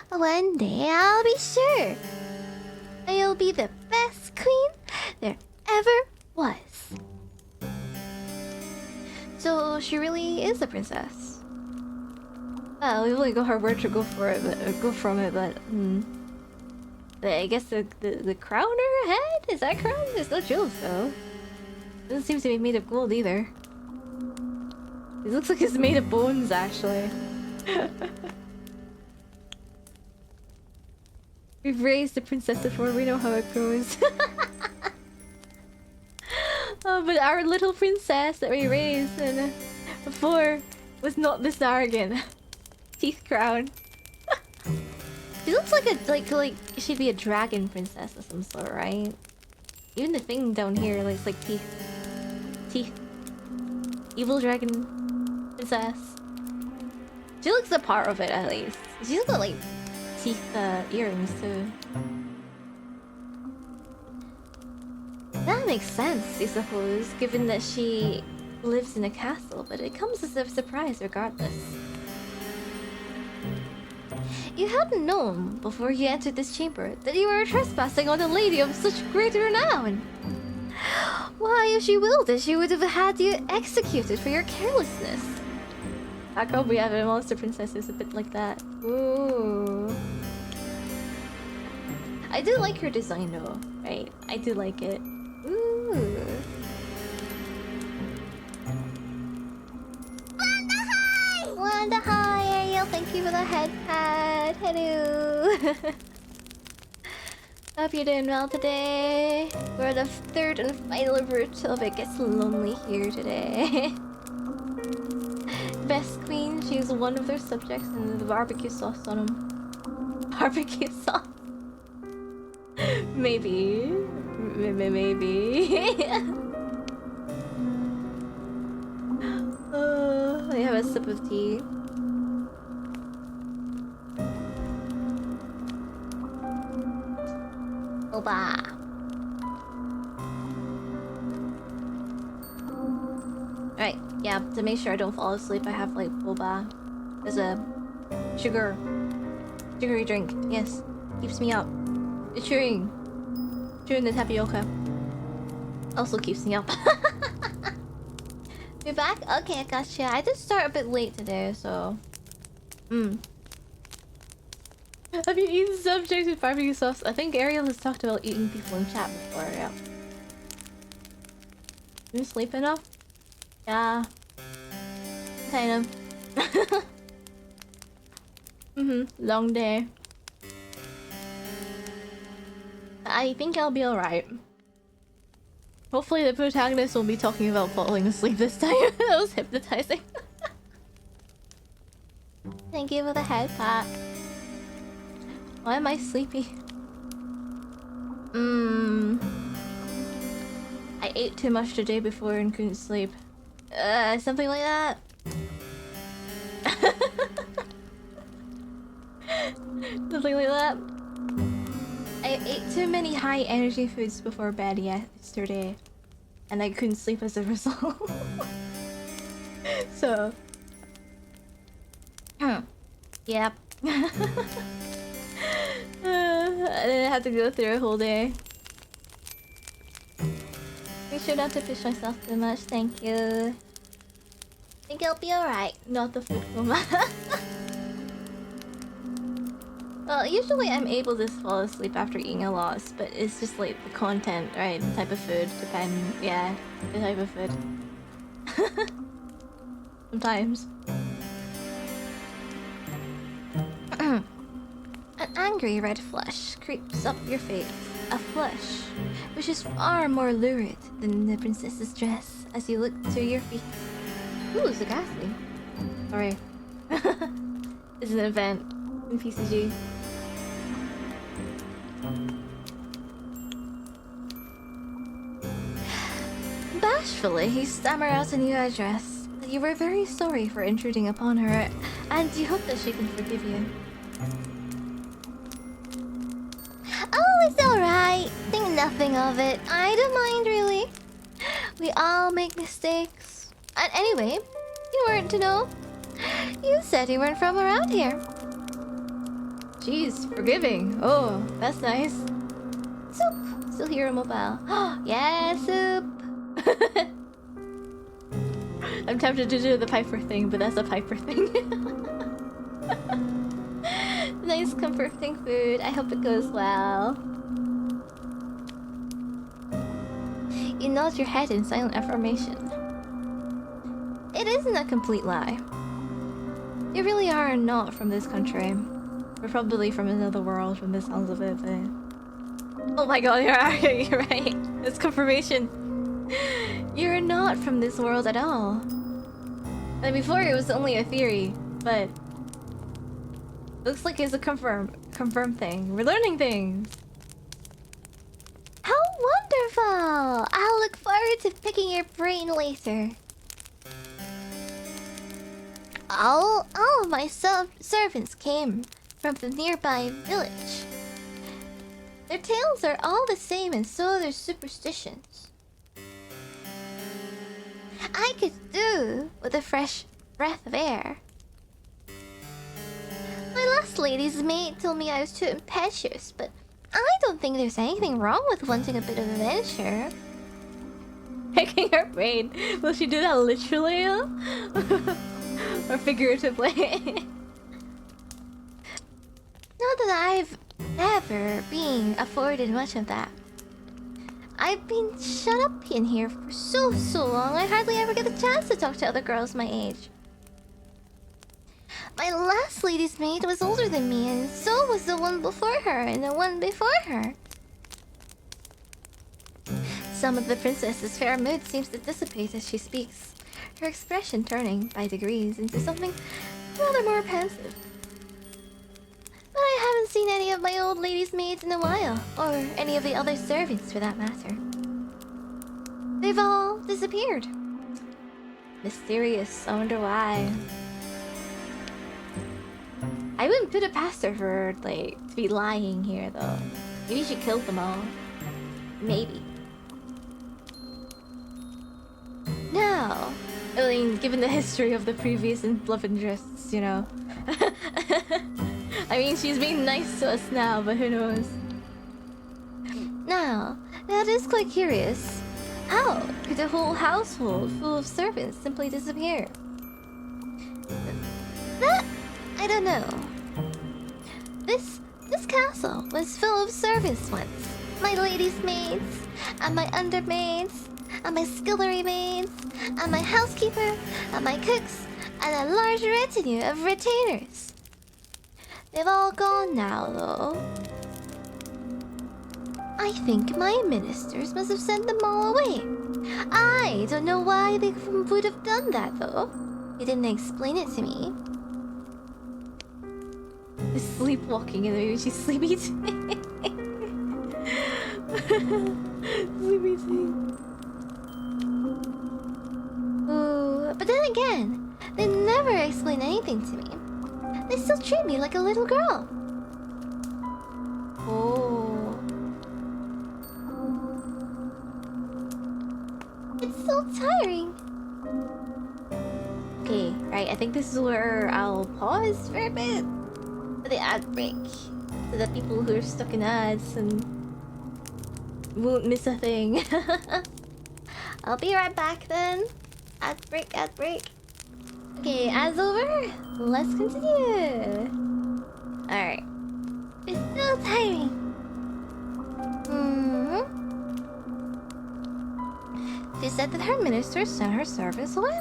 One day I'll be sure I'll be the best queen there ever was. So she really is a princess. Well, we've only got her word to go for it, but go from it. But I guess the crown on her head, is that crown? It's no jewels though. Doesn't seem to be made of gold either. It looks like it's made of bones actually. We've raised the princess before, we know how it goes. Oh, but our little princess that we raised and before was not this arrogant. Teeth crown. She looks like like she'd be a dragon princess of some sort, right? Even the thing down here looks like teeth. Teeth. Evil dragon princess. She looks a part of it at least. She's got like teeth earrings too. That makes sense, I suppose, given that she lives in a castle, but it comes as a surprise regardless. You hadn't known, before you entered this chamber, that you were trespassing on a lady of such great renown. Why, if she willed it, she would have had you executed for your carelessness. How come we have a monster princess who's a bit like that? Ooh. I do like her design though, right? I do like it. Ooh. Wanda, hi! Wanda, hi! Ariel, thank you for the head pad. Hello. Hope you're doing well today. We're at the third and final route of It Gets Lonely here today. Best queen, she's one of their subjects, and the barbecue sauce on them. Barbecue sauce. Maybe. Maybe. I have a sip of tea. Boba. Right, yeah, to make sure I don't fall asleep, I have like boba. There's a sugary drink. Yes, keeps me up. It's chewing the tapioca. Also keeps me up. You're back? Okay, I gotcha. I did start a bit late today, so... Have you eaten subjects with barbecue sauce? I think Ariel has talked about eating people in chat before, yeah. You sleep enough? Yeah. Kind of. Long day. I think I'll be alright. Hopefully the protagonist will be talking about falling asleep this time. That was hypnotizing. Thank you for the head pat. Why am I sleepy? I ate too much the day before and couldn't sleep. Something like that. Something like that. I ate too many high energy foods before bed yesterday, and I couldn't sleep as a result. So, yep. I didn't have to go through a whole day. Make sure not to push myself too much, thank you. Think I'll be alright. Not the food coma. Well, usually I'm able to fall asleep after eating a lot, but it's just like the content, right? The type of food, yeah, the type of food. Sometimes. An angry red flush creeps up your face. A flush which is far more lurid than the princess's dress as you look to your feet. Ooh, Zagasti. Sorry. It's an event in PCG. Bashfully, you stammer out a new address. You were very sorry for intruding upon her, and you hope that she can forgive you. Oh, it's alright. Think nothing of it. I don't mind, really. We all make mistakes. And anyway, you weren't to know. You said you weren't from around here. Jeez, forgiving. Oh, that's nice. Soup. Still hear a mobile. Yeah, soup. I'm tempted to do the Piper thing, but that's a Piper thing. Nice, comforting food. I hope it goes well. You nod your head in silent affirmation. It isn't a complete lie. You really are not from this country. We're probably from another world from the sounds of it, but... Oh my god, you're right. It's confirmation. You're not from this world at all. Like before it was only a theory, but... Looks like it's a confirmed thing. We're learning things! How wonderful! I'll look forward to picking your brain later. All of my servants came from the nearby village. Their tales are all the same, and so are their superstitions. I could do with a fresh breath of air. My last lady's maid told me I was too impetuous, but I don't think there's anything wrong with wanting a bit of adventure. Picking her brain. Will she do that literally? Or figuratively? Not that I've ever been afforded much of that. I've been shut up in here for so long, I hardly ever get a chance to talk to other girls my age. My last lady's maid was older than me, and so was the one before her, and the one before her. Some of the princess's fair mood seems to dissipate as she speaks, her expression turning, by degrees, into something rather more pensive. But I haven't seen any of my old lady's maids in a while, or any of the other servants for that matter. They've all disappeared. Mysterious, I wonder why. I wouldn't put it past her for, like, to be lying here, though. Maybe she killed them all. Maybe. No. I mean, given the history of the previous love interests, you know. I mean, she's being nice to us now, but who knows? Now, that is quite curious. How could a whole household full of servants simply disappear? That I don't know. This castle was full of servants once. My lady's maids, and my undermaids, and my scullery maids, and my housekeeper, and my cooks, and a large retinue of retainers. They've all gone now, though. I think my ministers must have sent them all away. I don't know why they would have done that, though. They didn't explain it to me. The sleepwalking and maybe she's sleepy too. Sleepy too. Ooh, but then again, they never explain anything to me. They still treat me like a little girl. Oh. It's so tiring. Okay, right, I think this is where I'll pause for a bit. For the ad break. So that people who are stuck in ads and won't miss a thing. I'll be right back then. Ad break, ad break. Okay, ads over. Let's continue. Alright. It's still tiring. She said that her ministers sent her servants away.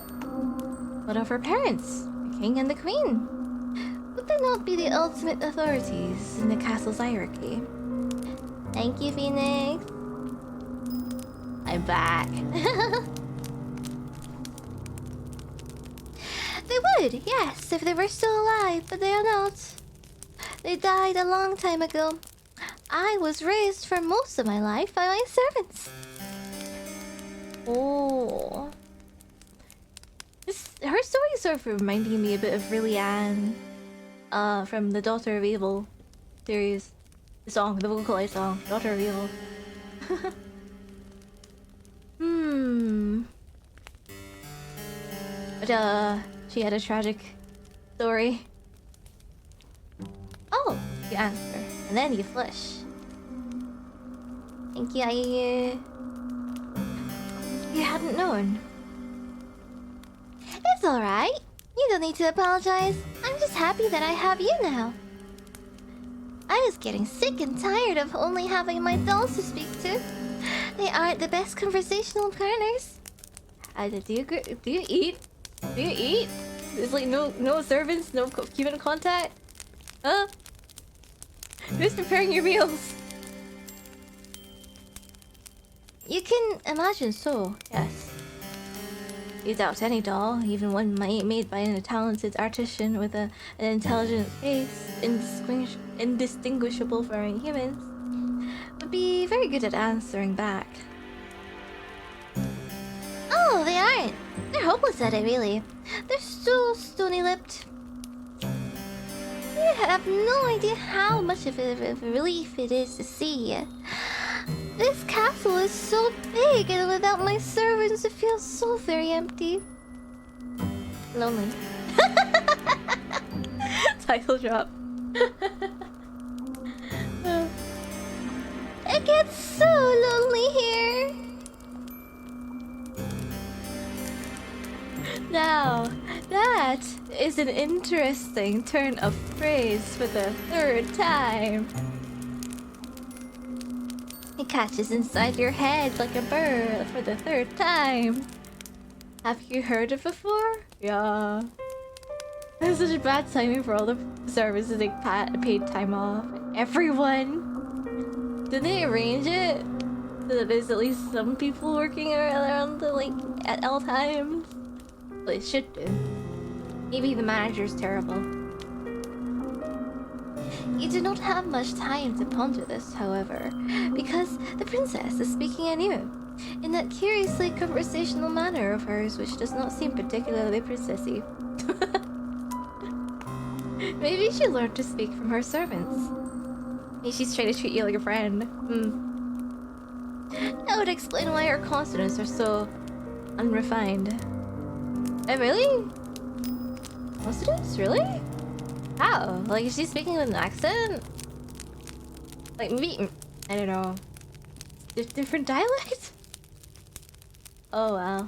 What of her parents, the king and the queen? Would they not be the ultimate authorities in the castle's hierarchy? Thank you, Phoenix. I'm back. They would, yes, if they were still alive, but they are not. They died a long time ago. I was raised for most of my life by my servants. Oh. Her story is sort of reminding me a bit of Really Anne from the Daughter of Evil series. The song, the vocalized song, Daughter of Evil. But she had a tragic story. Oh, you answer. And then you flush. Thank you, you hadn't known. It's alright. You don't need to apologize. I'm just happy that I have you now. I was getting sick and tired of only having my dolls to speak to. They aren't the best conversational partners. Do you eat? Do you eat? There's like no servants, no human contact? Huh? Who's preparing your meals? You can imagine so, yes. You doubt any doll, even one made by a talented artisan with an intelligent face, indistinguishable from humans, would be very good at answering back. Oh, they aren't. They're hopeless at it, really. They're so stony-lipped. You have no idea how much of a relief it is to see. This castle is so big, and without my servants, it feels so very empty. Lonely. Title drop. It gets so lonely here. Now, that is an interesting turn of phrase for the third time. It catches inside your head like a bird for the third time. Have you heard it before? Yeah. That's such a bad timing for all the servants to take paid time off. Everyone. Did they arrange it so that there's at least some people working around the, like at all times? Well, it should do. Maybe the manager's terrible. You do not have much time to ponder this, however, because the princess is speaking anew, in that curiously conversational manner of hers which does not seem particularly princessy. Maybe she learned to speak from her servants. Maybe she's trying to treat you like a friend. That would explain why her consonants are so unrefined. Really? Consonants? Really? How? Like, is she speaking with an accent? Like, maybe... I don't know. Different dialect? Oh, wow.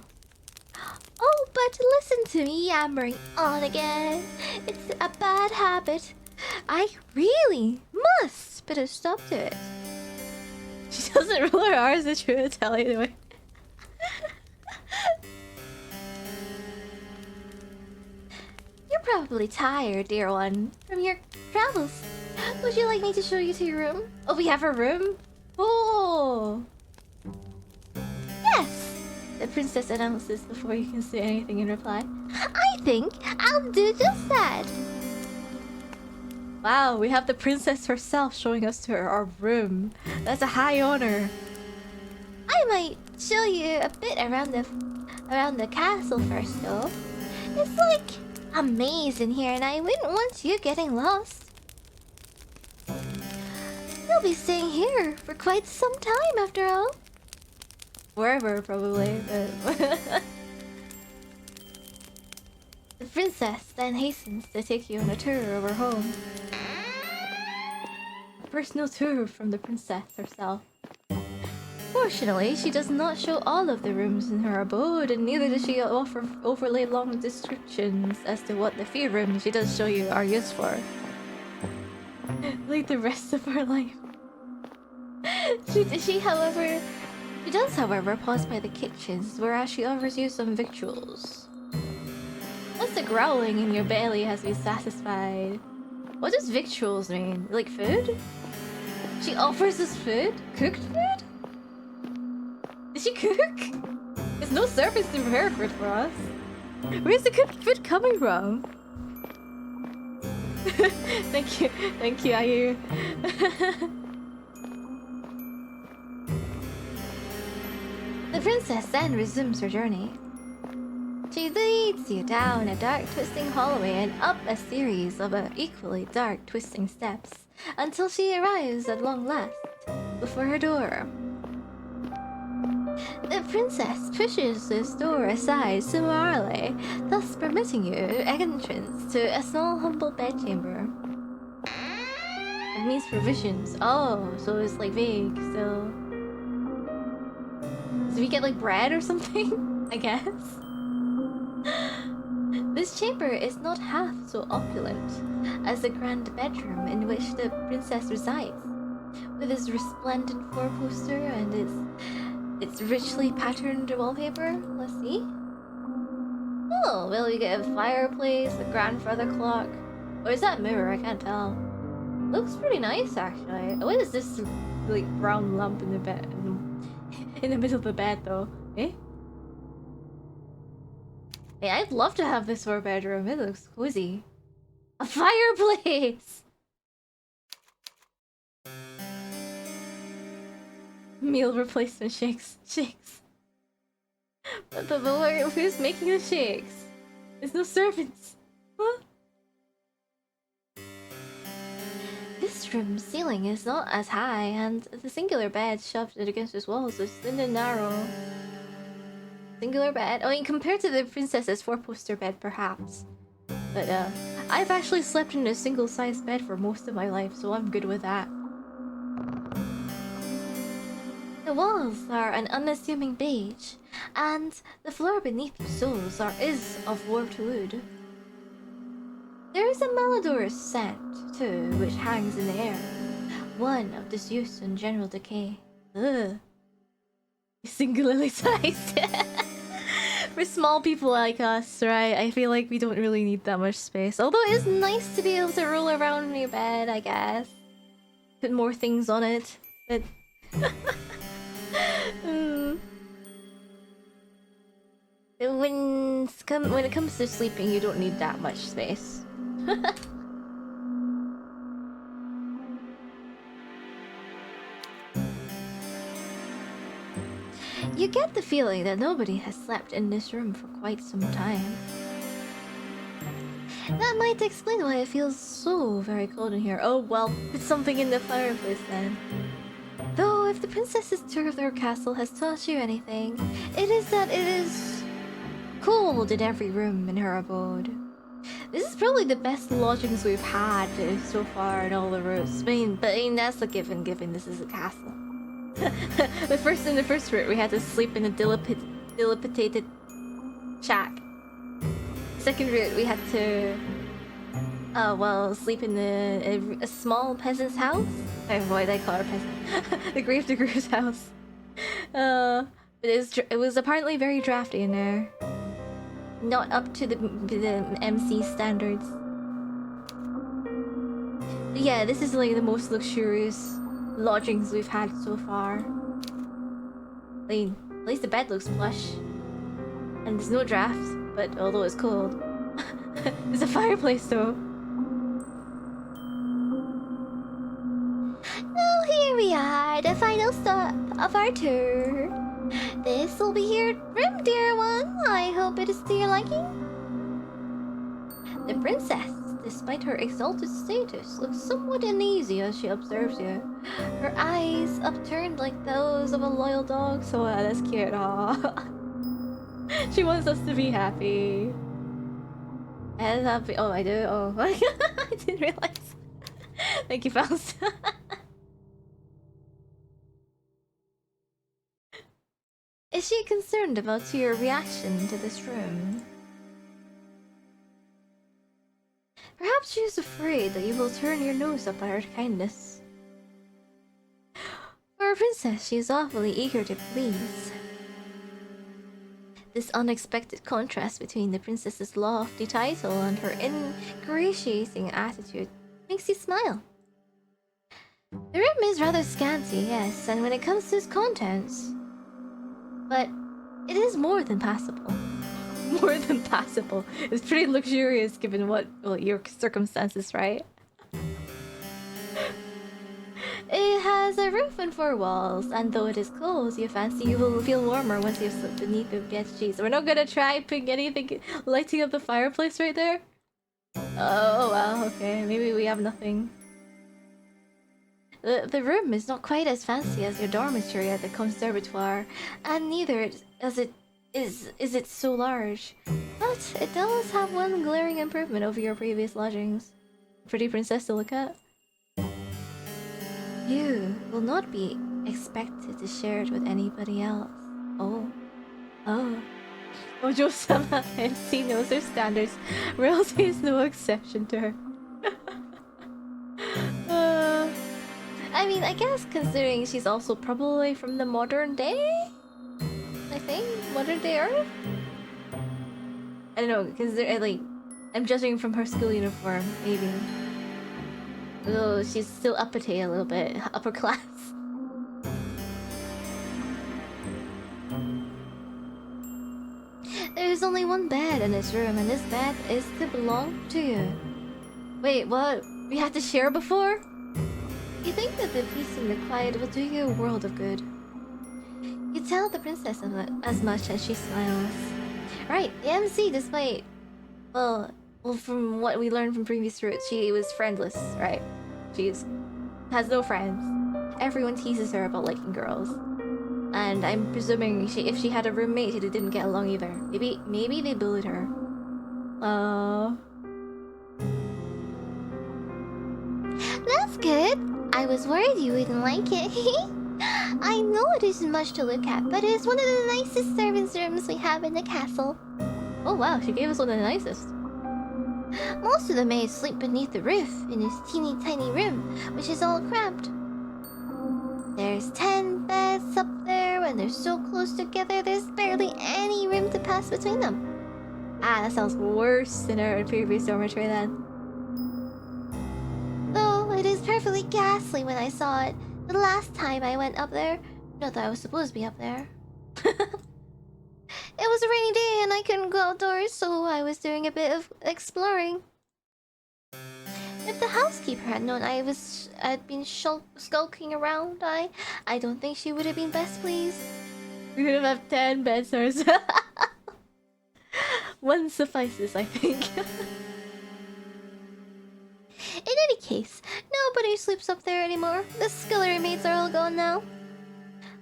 Oh, but listen to me yammering on again. It's a bad habit. I really must put a stop to it. She doesn't roll her R's in true Italian way. You're probably tired, dear one, from your travels. Would you like me to show you to your room? Oh, we have a room? Oh! Yes! The princess announces before you can say anything in reply. I think I'll do just that. Wow, we have the princess herself showing us to our room. That's a high honor. I might show you a bit around the castle first, though. It's like a maze in here, and I wouldn't want you getting lost. You'll be staying here for quite some time, after all. Forever, probably, but... The princess then hastens to take you on a tour of her home. A personal tour from the princess herself. Fortunately, she does not show all of the rooms in her abode, and neither does she overlay long descriptions as to what the few rooms she does show you are used for. Like the rest of her life. She does, however, pause by the kitchens, whereas she offers you some victuals. Once the growling in your belly has been satisfied. What does victuals mean? Like food? She offers us food? Cooked food? Did she cook? There's no service to prepare food for us. Where's the cooked food coming from? Thank you, Ayu. The princess then resumes her journey. She leads you down a dark twisting hallway and up a series of equally dark twisting steps until she arrives at long last before her door. The princess pushes this door aside summarily, thus permitting you entrance to a small humble bedchamber. It means provisions. Oh, so it's like vague, so... Do we get like bread or something? I guess. This chamber is not half so opulent as the grand bedroom in which the princess resides, with its resplendent four-poster and its richly patterned wallpaper. Let's see. Oh, well, we get a fireplace, a grandfather clock. Or is that a mirror? I can't tell. Looks pretty nice, actually. What is this like brown lump in the bed? In the middle of the bed, though. Eh? Hey, I'd love to have this for a bedroom. It looks cozy. A fireplace! Meal replacement shakes. But who's making the shakes? There's no servants. Huh? This room's ceiling is not as high, and the singular bed shoved against its walls is thin and narrow. Singular bed? I mean, compared to the princess's four-poster bed, perhaps. But, I've actually slept in a single-sized bed for most of my life, so I'm good with that. The walls are an unassuming beige, and the floor beneath your soles is of warped wood. There is a malodorous scent, too, which hangs in the air, one of disuse and general decay. Ugh. Singularly sized. For small people like us, right? I feel like we don't really need that much space. Although it is nice to be able to roll around in your bed, I guess. Put more things on it, but... When it comes to sleeping, you don't need that much space. You get the feeling that nobody has slept in this room for quite some time. That might explain why it feels so very cold in here. Oh well, put something in the fireplace then. Though, if the princess's tour of their castle has taught you anything, it is that it is cold in every room in her abode. This is probably the best lodgings we've had so far in all the rooms. I mean that's a given this is a castle. In the first route, we had to sleep in a dilapidated shack. Second route, we had to, sleep in a small peasant's house. Why did I call her peasant? The grave digger's house. But it was apparently very drafty in there. Not up to the MC standards. Yeah, this is like the most luxurious lodgings we've had so far. I mean, at least the bed looks plush. And there's no draft, but although it's cold. There's a fireplace though. Now here we are, the final stop of our tour. This will be your room, dear one. I hope it is to your liking. The princess, despite her exalted status, looks somewhat uneasy as she observes you. Her eyes upturned like those of a loyal dog. So that's cute. Aww. She wants us to be happy. And happy. Oh, I do. Oh, I didn't realize. Thank you, Faust. Is she concerned about your reaction to this room? Perhaps she is afraid that you will turn your nose up at her kindness. For a princess, she is awfully eager to please. This unexpected contrast between the princess's lofty title and her ingratiating attitude makes you smile. The room is rather scanty, yes, and when it comes to its contents, but it is more than passable. More than passable. It's pretty luxurious given your circumstances, right? It has a roof and 4 walls, and though it is cold, you fancy you will feel warmer once you've slipped beneath the bed sheets. We're not gonna try putting anything, lighting up the fireplace right there? Oh well, okay, maybe we have nothing. The room is not quite as fancy as your dormitory at the conservatoire, and neither is it so large. But it does have one glaring improvement over your previous lodgings. Pretty princess to look at. You will not be expected to share it with anybody else. Oh. Ojo-sama and C knows their standards. Royalty is no exception to her. I mean, I guess considering she's also probably from the modern day? I think? Modern day Earth? I don't know, because I'm judging from her school uniform, maybe. Oh, she's still uppity a little bit. Upper class. There's only one bed in this room, and this bed is to belong to you. Wait, what? We had to share before? You think that the peace and the quiet will do you a world of good. You tell the princess as much as she smiles. Right, the MC, despite... Well, from what we learned from previous routes, she was friendless, right? She has no friends. Everyone teases her about liking girls. And I'm presuming if she had a roommate, she didn't get along either. Maybe they bullied her. That's good. I was worried you wouldn't like it. I know it isn't much to look at, but it's one of the nicest servants' rooms we have in the castle. Oh wow, she gave us one of the nicest. Most of the maids sleep beneath the roof in this teeny tiny room, which is all cramped. There's 10 beds up there, and they're so close together there's barely any room to pass between them. Ah, that sounds worse than our previous dormitory then. Though it is perfectly ghastly when I saw it the last time I went up there. Not that I was supposed to be up there. It was a rainy day and I couldn't go outdoors, so I was doing a bit of exploring. If the housekeeper had known I'd been skulking around, I don't think she would have been best pleased. We could have 10 beds ourselves. One suffices, I think. case, nobody sleeps up there anymore. The scullery maids are all gone now.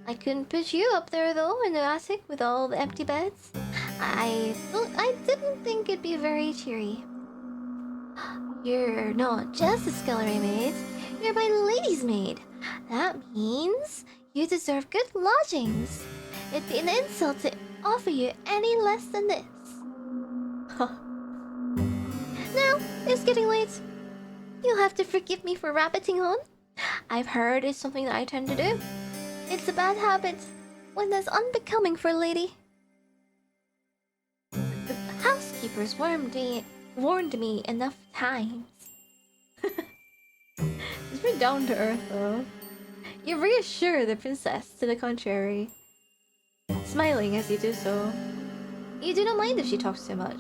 I couldn't put you up there though, in the attic with all the empty beds. I didn't think it'd be very cheery. You're not just a scullery maid, you're my lady's maid. That means you deserve good lodgings. It'd be an insult to offer you any less than this. Now, it's getting late. You'll have to forgive me for rabbiting on. I've heard it's something that I tend to do. It's a bad habit, one that's unbecoming for a lady. The housekeepers warned me enough times. It's very down to earth, though. You reassure the princess to the contrary, smiling as you do so. You do not mind if she talks too much.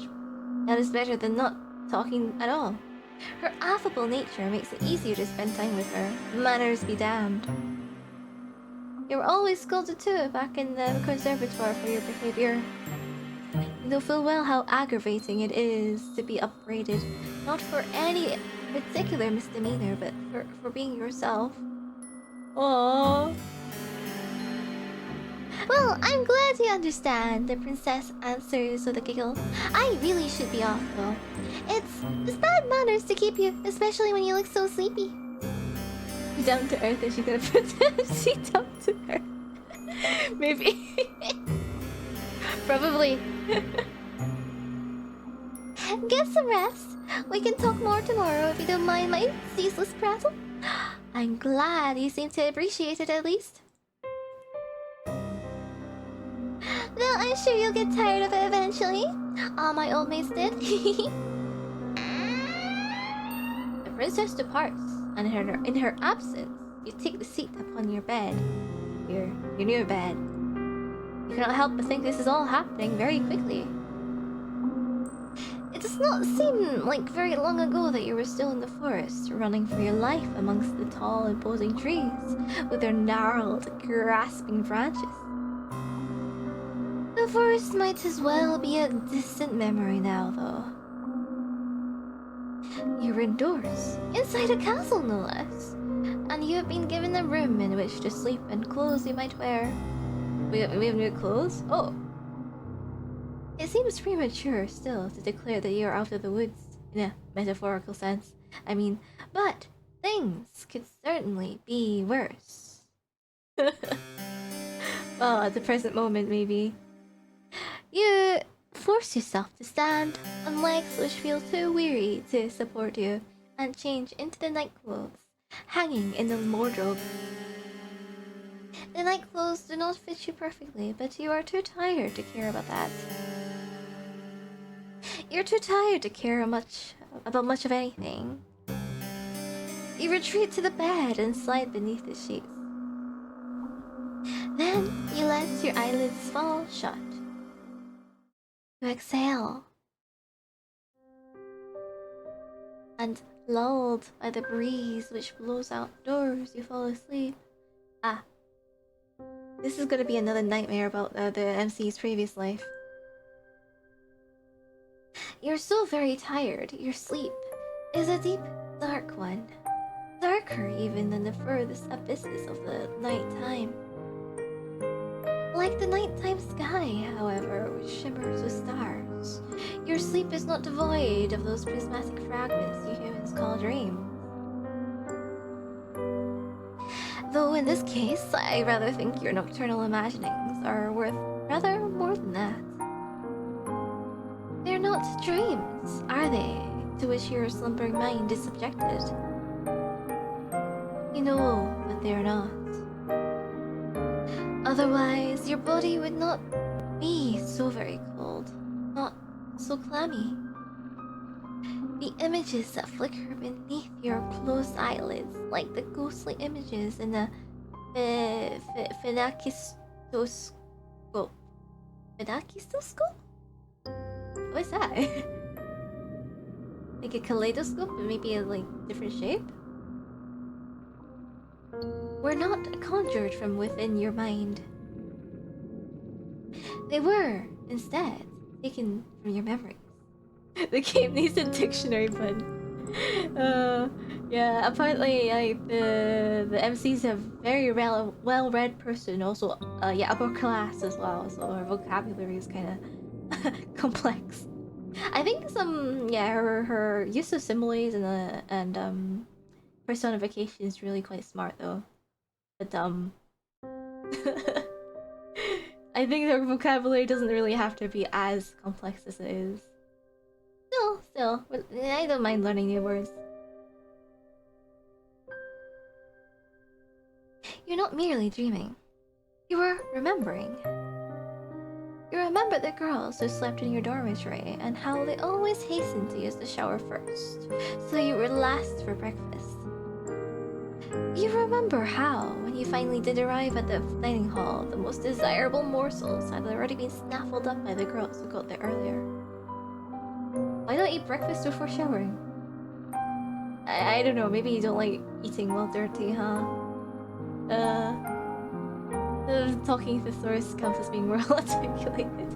That is better than not talking at all. Her affable nature makes it easier to spend time with her. Manners be damned. You were always scolded too back in the conservatoire for your behavior. You know full well how aggravating it is to be upbraided, not for any particular misdemeanor, but for being yourself. Aww. Well, I'm glad you understand, the princess answers with a giggle. I really should be off though. It's bad manners to keep you, especially when you look so sleepy. Down to earth, is she gonna put the seat down to her? Maybe. Probably. Get some rest. We can talk more tomorrow if you don't mind my ceaseless prattle. I'm glad you seem to appreciate it at least. Though I'm sure you'll get tired of it eventually. All my old mates did. The princess departs, and in her absence, you take the seat upon your bed. Your new bed. You cannot help but think this is all happening very quickly. It does not seem like very long ago that you were still in the forest, running for your life amongst the tall, imposing trees with their gnarled, grasping branches. The forest might as well be a distant memory now, though. You're indoors, inside a castle no less, and you have been given a room in which to sleep and clothes you might wear. We have new clothes? Oh. It seems premature still to declare that you're out of the woods, in a metaphorical sense. I mean, but things could certainly be worse. Well, at the present moment, maybe. You force yourself to stand on legs which feel too weary to support you, and change into the night clothes, hanging in the wardrobe. The night clothes do not fit you perfectly, but you are too tired to care about that. You're too tired to care about much of anything. You retreat to the bed and slide beneath the sheets. Then you let your eyelids fall shut. You exhale. And lulled by the breeze which blows outdoors, you fall asleep. Ah. This is gonna be another nightmare about the MC's previous life. You're so very tired, your sleep is a deep, dark one. Darker even than the furthest abysses of the nighttime. Like the nighttime sky, however, which shimmers with stars, your sleep is not devoid of those prismatic fragments you humans call dreams. Though in this case, I rather think your nocturnal imaginings are worth rather more than that. They're not dreams, are they, to which your slumbering mind is subjected? You know that they are not. Otherwise, your body would not be so very cold, not so clammy. The images that flicker beneath your closed eyelids, like the ghostly images in the phenakistoscope. Phenakistoscope? What's that? Like a kaleidoscope, but maybe a different shape? Were not conjured from within your mind. They were, instead, taken from your memories. The game needs a dictionary button. Yeah, apparently like the MC's a very well-read person, also yeah, upper class as well, so her vocabulary is kind of complex. I think some yeah, her use of similes and personification is really quite smart though. But I think their vocabulary doesn't really have to be as complex as it is. Still, I don't mind learning new words. You're not merely dreaming. You were remembering. You remember the girls who slept in your dormitory and how they always hastened to use the shower first, so you were last for breakfast. You remember how, when you finally did arrive at the dining hall, the most desirable morsels had already been snaffled up by the girls who got there earlier. Why not eat breakfast before showering? I don't know, maybe you don't like eating while dirty, huh? Talking thesaurus counts as being well articulated.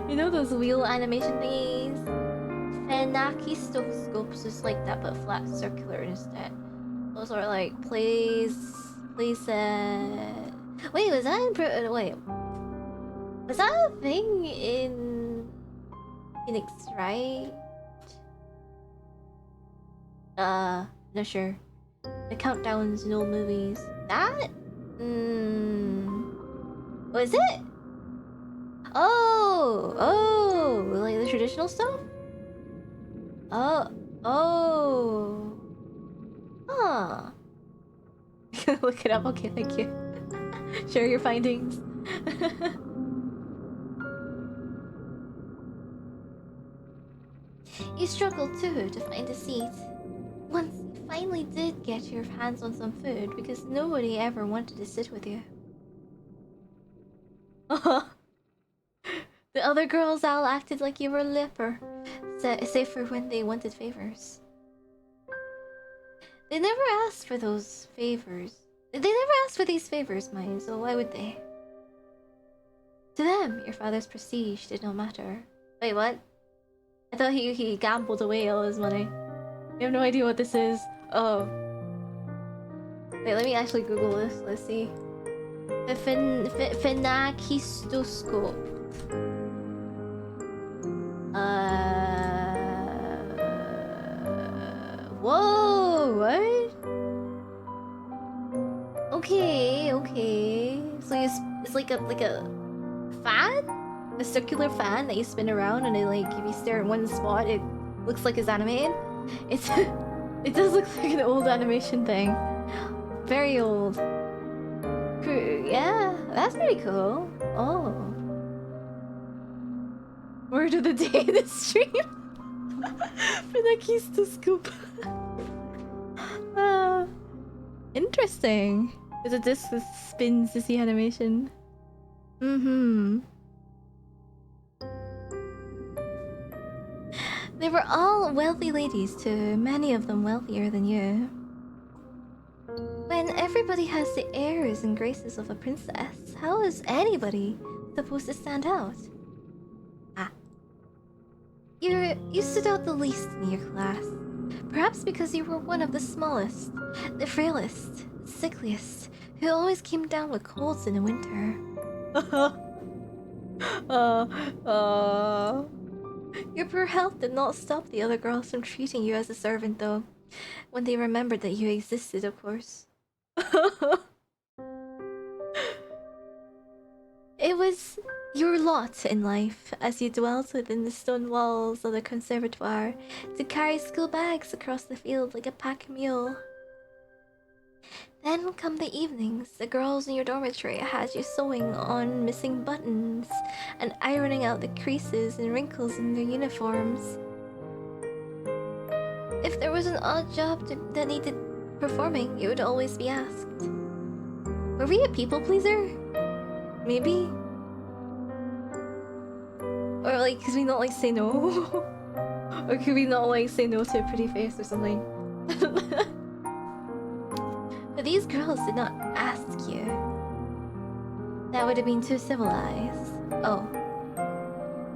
You know those wheel animation thingies? Phenakistoscopes is like that, but flat circular instead. Those are like wait, was that in wait, was that a thing in Phoenix, right? Not sure. The countdowns in old movies. That? Was it? Oh, like the traditional stuff? Oh. Huh. Look it up. Okay, thank you. Share your findings. You struggled too to find a seat. Once you finally did get your hands on some food because nobody ever wanted to sit with you. The other girls all acted like you were a leper, save for when they wanted favors. They never asked for those favors. They never asked for these favors, mine, so why would they? To them, your father's prestige did not matter. Wait, what? I thought he gambled away all his money. You have no idea what this is. Oh. Wait, let me actually Google this. Let's see. The phenakistoscope. Whoa, what? Okay. So it's like a fan? A circular fan that you spin around and it like if you stare at one spot it looks like it's animated. It does look like an old animation thing. Very old. Yeah, that's pretty cool. Oh. Word of the day in the stream. For the keys to scoop. Interesting. There's a disc that spins to see animation. They were all wealthy ladies too, many of them wealthier than you. When everybody has the airs and graces of a princess, how is anybody supposed to stand out? You stood out the least in your class. Perhaps because you were one of the smallest, the frailest, sickliest, who always came down with colds in the winter. Your poor health did not stop the other girls from treating you as a servant, though. When they remembered that you existed, of course. It was your lot in life, as you dwelt within the stone walls of the conservatoire, to carry school bags across the field like a pack mule. Then come the evenings, the girls in your dormitory had you sewing on missing buttons and ironing out the creases and wrinkles in their uniforms. If there was an odd job that needed performing, you would always be asked. Were we a people pleaser? Maybe? Or like, could we not like say no? Or could we not like say no to a pretty face or something? But these girls did not ask you. That would have been too civilized. Oh.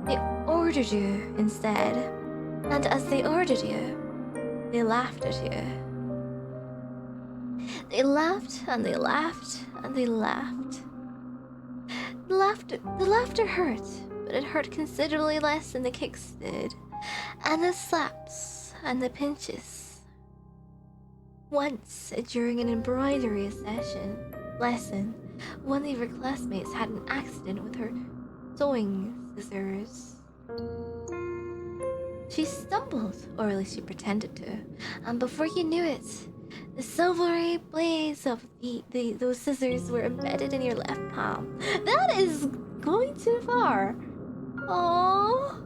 They ordered you instead. And as they ordered you, they laughed at you. They laughed and they laughed and they laughed. The laughter hurt, but it hurt considerably less than the kicks did, and the slaps and the pinches. Once, during an embroidery lesson, one of your classmates had an accident with her sewing scissors. She stumbled, or at least she pretended to, and before you knew it, the silvery blades of those scissors were embedded in your left palm. That is going too far. Aww.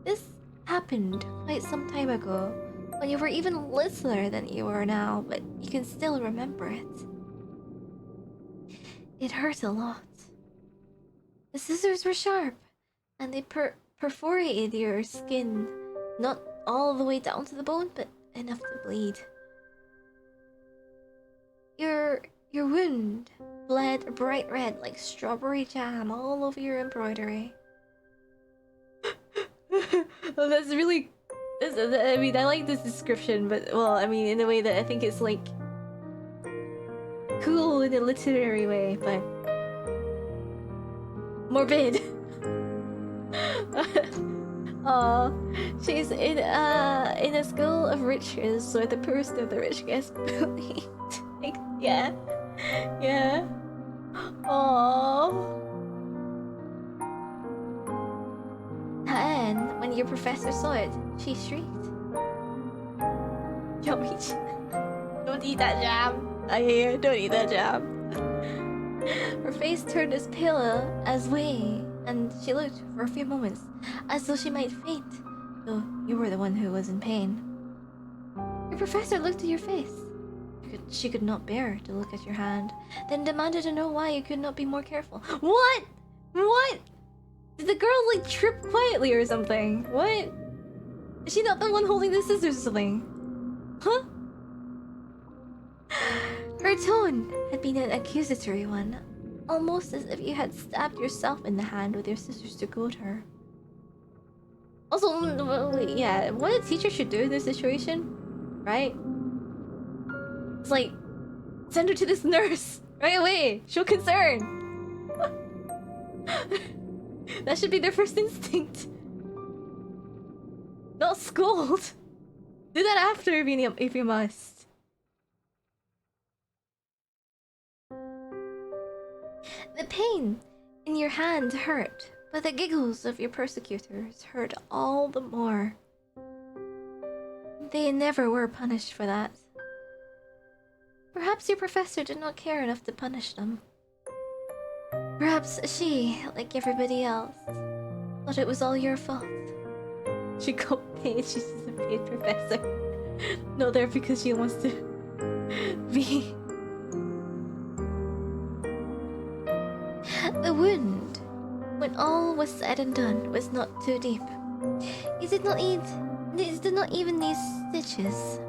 This happened quite some time ago, when you were even littler than you are now, but you can still remember it. It hurt a lot. The scissors were sharp, and they perforated your skin, not all the way down to the bone, but enough to bleed. Your wound bled bright red like strawberry jam all over your embroidery. Oh, that's really... I mean, I like this description, but, well, I mean, in a way that I think it's, like, cool in a literary way, but... morbid. She's in a school of riches where the person of the rich gets bullied. Like, yeah. Yeah. Aww. And when your professor saw it, she shrieked. Don't eat that jam. I hear, don't eat that jam. Her face turned as pale as way, and she looked for a few moments as though she might faint, though you were the one who was in pain. Your professor looked at your face. She could not bear to look at your hand, then demanded to know why you could not be more careful. What? What? Did the girl, like, trip quietly or something? What? Is she not the one holding the scissors or something? Huh? Her tone had been an accusatory one, almost as if you had stabbed yourself in the hand with your scissors to goad her. Also, yeah, what a teacher should do in this situation, right? It's like, send her to this nurse right away. Show concern. That should be their first instinct. Not scold. Do that after if you must. The pain in your hand hurt, but the giggles of your persecutors hurt all the more. They never were punished for that. Perhaps your professor did not care enough to punish them. Perhaps she, like everybody else, thought it was all your fault. She got paid. She's just a paid professor. Not there because she wants to be. The wound, when all was said and done, was not too deep. It did not even need stitches.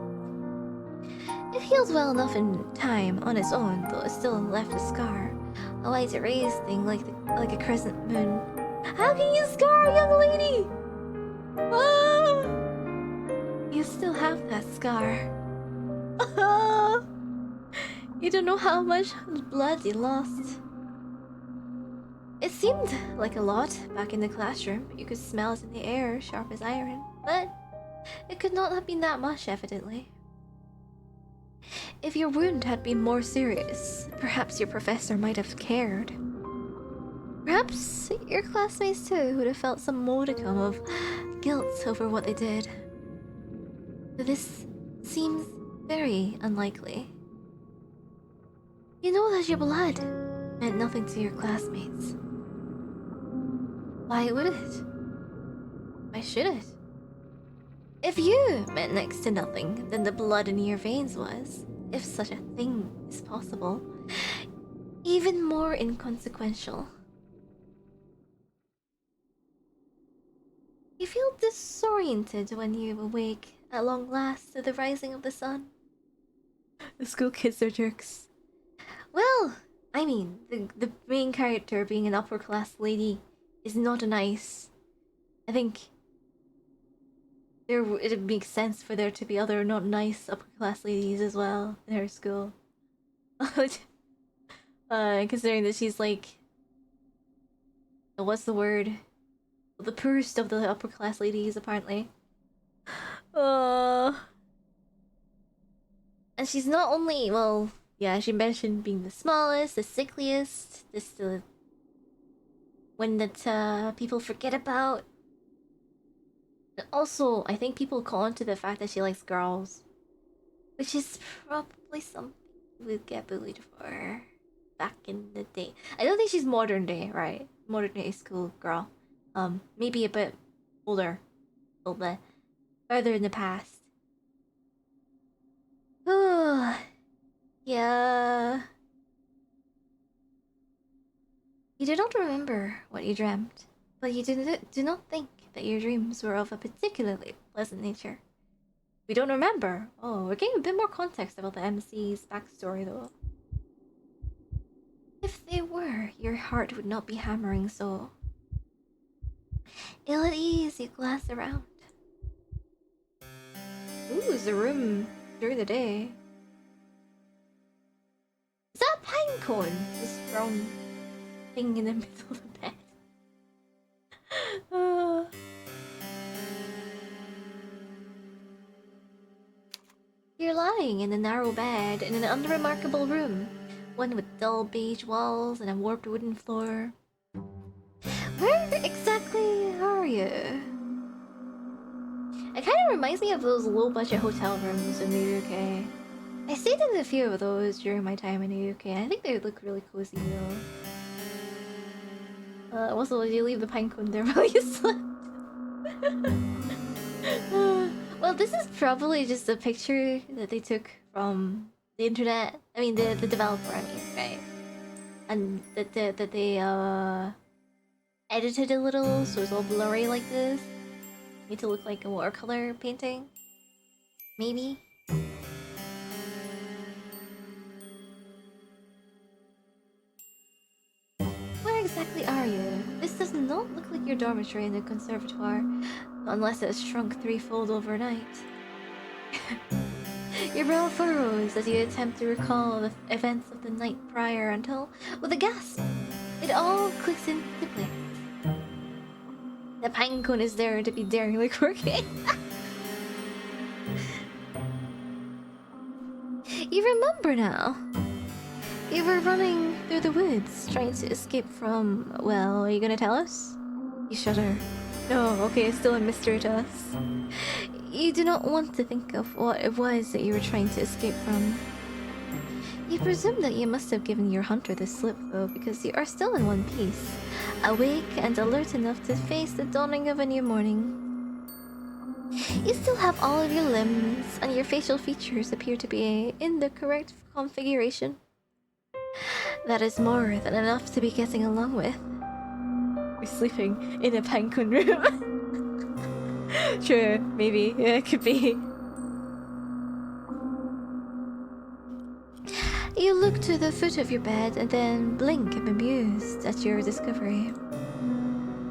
It healed well enough in time on its own, though it still left a scar, a white erased thing like a crescent moon. How can you scar a young lady? Ah! You still have that scar. Ah! You don't know how much blood you lost. It seemed like a lot back in the classroom. You could smell it in the air, sharp as iron, but it could not have been that much, evidently. If your wound had been more serious, perhaps your professor might have cared. Perhaps your classmates too would have felt some modicum of guilt over what they did. But this seems very unlikely. You know that your blood meant nothing to your classmates. Why would it? Why should it? If you meant next to nothing, then the blood in your veins was, if such a thing is possible, even more inconsequential. You feel disoriented when you awake at long last to the rising of the sun. The school kids are jerks. Well, I mean, the main character being an upper class lady is not nice. I think it makes sense for there to be other not nice upper class ladies as well in her school. Considering that she's like, what's the word? The poorest of the upper class ladies, apparently. Uh, and she's not only, well, yeah, she mentioned being the smallest, the sickliest, the one that people forget about. And also, I think people call into the fact that she likes girls, which is probably something we would get bullied for back in the day. I don't think she's modern day, right? Modern day school girl. Maybe a bit older, a little bit further in the past. Oh, yeah. You do not remember what you dreamt, but you do not think that your dreams were of a particularly pleasant nature. We don't remember. Oh, we're getting a bit more context about the MC's backstory, though. If they were, your heart would not be hammering so. Ill at ease, you glance around. Ooh, is the room during the day? Is that a pine cone? This brown thing in the middle of the bed. You're lying in a narrow bed in an unremarkable room, one with dull beige walls and a warped wooden floor. Where exactly are you? It kind of reminds me of those low-budget hotel rooms in the UK. I stayed in a few of those during my time in the UK. I think they look really cozy though. Also, you leave the pinecone there while you slept. Well, this is probably just a picture that they took from the internet. I mean, the developer, I mean, right? And that they edited a little, so it's all blurry like this. Made to look like a watercolor painting. Maybe. Where exactly are you? This does not look like your dormitory in the conservatoire, unless it has shrunk threefold overnight. Your brow furrows as you attempt to recall the events of the night prior until, with a gasp, it all clicks into place. The pinecone is there to be daringly quirky. You remember now. You were running through the woods, trying to escape from... Well, are you gonna tell us? You shudder. No, okay, it's still a mystery to us. You do not want to think of what it was that you were trying to escape from. You presume that you must have given your hunter the slip, though, because you are still in one piece, awake and alert enough to face the dawning of a new morning. You still have all of your limbs, and your facial features appear to be in the correct configuration. That is more than enough to be getting along with. We're sleeping in a pinecone room. Sure, maybe. Yeah, it could be. You look to the foot of your bed and then blink bemused at your discovery.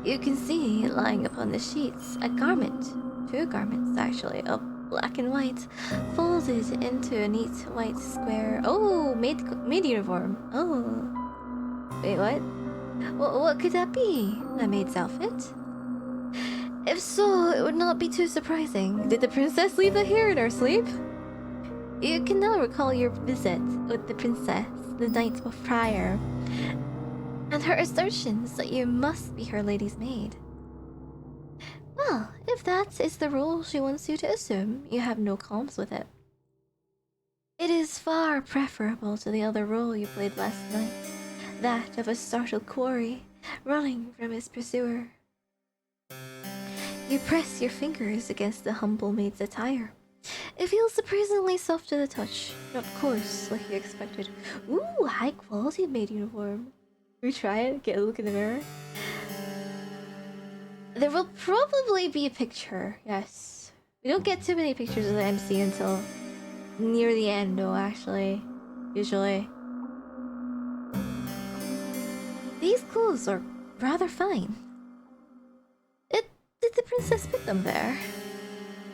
You can see lying upon the sheets a garment, two garments actually, of black and white, folded into a neat white square. Oh, maid uniform. Oh. Wait, what? What could that be? A maid's outfit? If so, it would not be too surprising. Did the princess leave that here in her sleep? You can now recall your visit with the princess the night prior, and her assertions that you must be her lady's maid. Well, if that is the role she wants you to assume, you have no qualms with it. It is far preferable to the other role you played last night, that of a startled quarry running from his pursuer. You press your fingers against the humble maid's attire. It feels surprisingly soft to the touch, not coarse like you expected. Ooh, high quality maid uniform. Can we try it? Get a look in the mirror? There will probably be a picture, yes. We don't get too many pictures of the MC until near the end, though, actually. Usually. These clothes are rather fine. Did the princess put them there?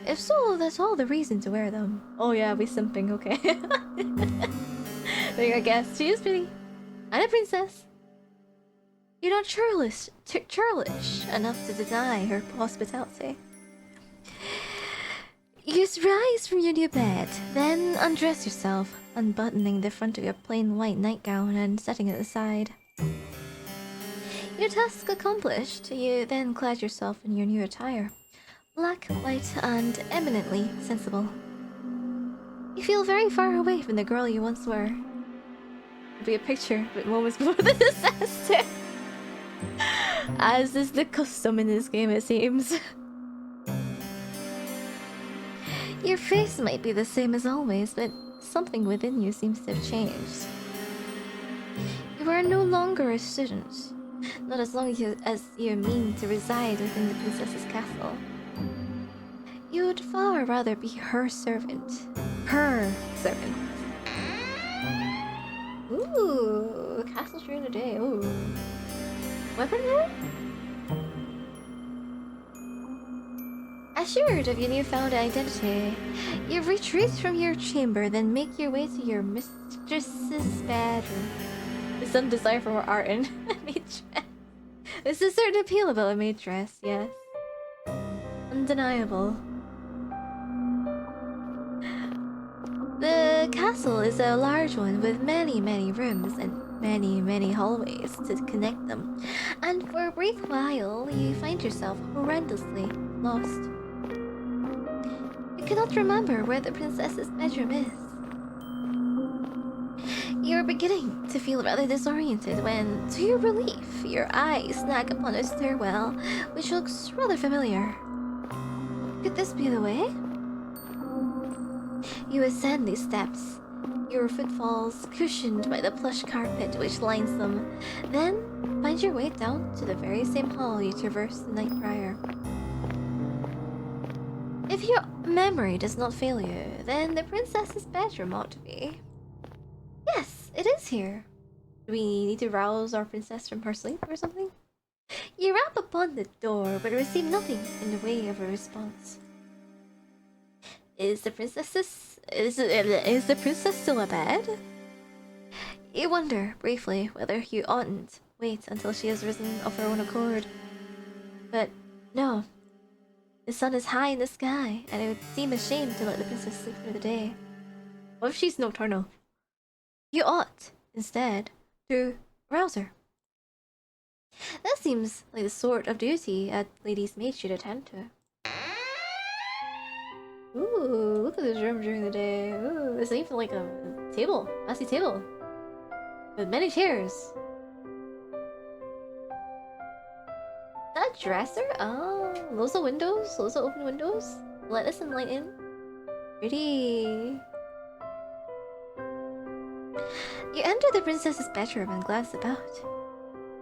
If so, that's all the reason to wear them. Oh yeah, we simping, okay. There, I guess. She is pretty. And a princess. You're not churlish enough to deny her hospitality. You rise from your new bed, then undress yourself, unbuttoning the front of your plain white nightgown and setting it aside. Your task accomplished, you then clad yourself in your new attire. Black, white, and eminently sensible. You feel very far away from the girl you once were. It'll be a picture with moments before the disaster. As is the custom in this game, it seems. Your face might be the same as always, but something within you seems to have changed. You are no longer a student, not as long as you mean to reside within the princess's castle. You would far rather be her servant. Her servant. Ooh, castles during the day. Ooh. Weapon room? Assured of your newfound identity, you retreat from your chamber, then make your way to your mistress's bedroom. There's some desire for more art in maid dress. There's a certain appeal about a maid dress, yes. Undeniable. The castle is a large one with many, many rooms and many, many hallways to connect them. And for a brief while, you find yourself horrendously lost. You cannot remember where the princess's bedroom is. You're beginning to feel rather disoriented when, to your relief, your eyes snag upon a stairwell which looks rather familiar. Could this be the way? You ascend these steps, your footfalls cushioned by the plush carpet which lines them, then find your way down to the very same hall you traversed the night prior. If your memory does not fail you, then the princess's bedroom ought to be. Yes, it is here. Do we need to rouse our princess from her sleep or something? You rap upon the door, but receive nothing in the way of a response. Is the princess still abed? You wonder briefly whether you oughtn't wait until she has risen of her own accord. But no. The sun is high in the sky, and it would seem a shame to let the princess sleep through the day. What if she's nocturnal? You ought, instead, to rouse her. That seems like the sort of duty a lady's maid should attend to. Ooh, look at this room during the day. Ooh, it's even like a table, messy table. With many chairs. That dresser? Oh, lots of windows, lots of open windows. Let the sunlight in. Pretty. You enter the princess's bedroom and glance about.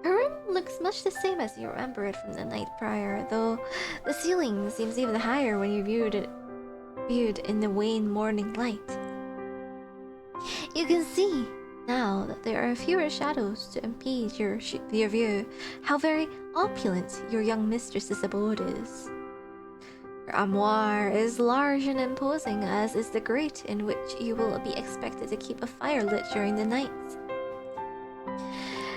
Her room looks much the same as you remember it from the night prior, though the ceiling seems even higher when you viewed in the wan morning light. You can see now that there are fewer shadows to impede your view how very opulent your young mistress's abode is. Her armoire is large and imposing, as is the grate in which you will be expected to keep a fire lit during the night.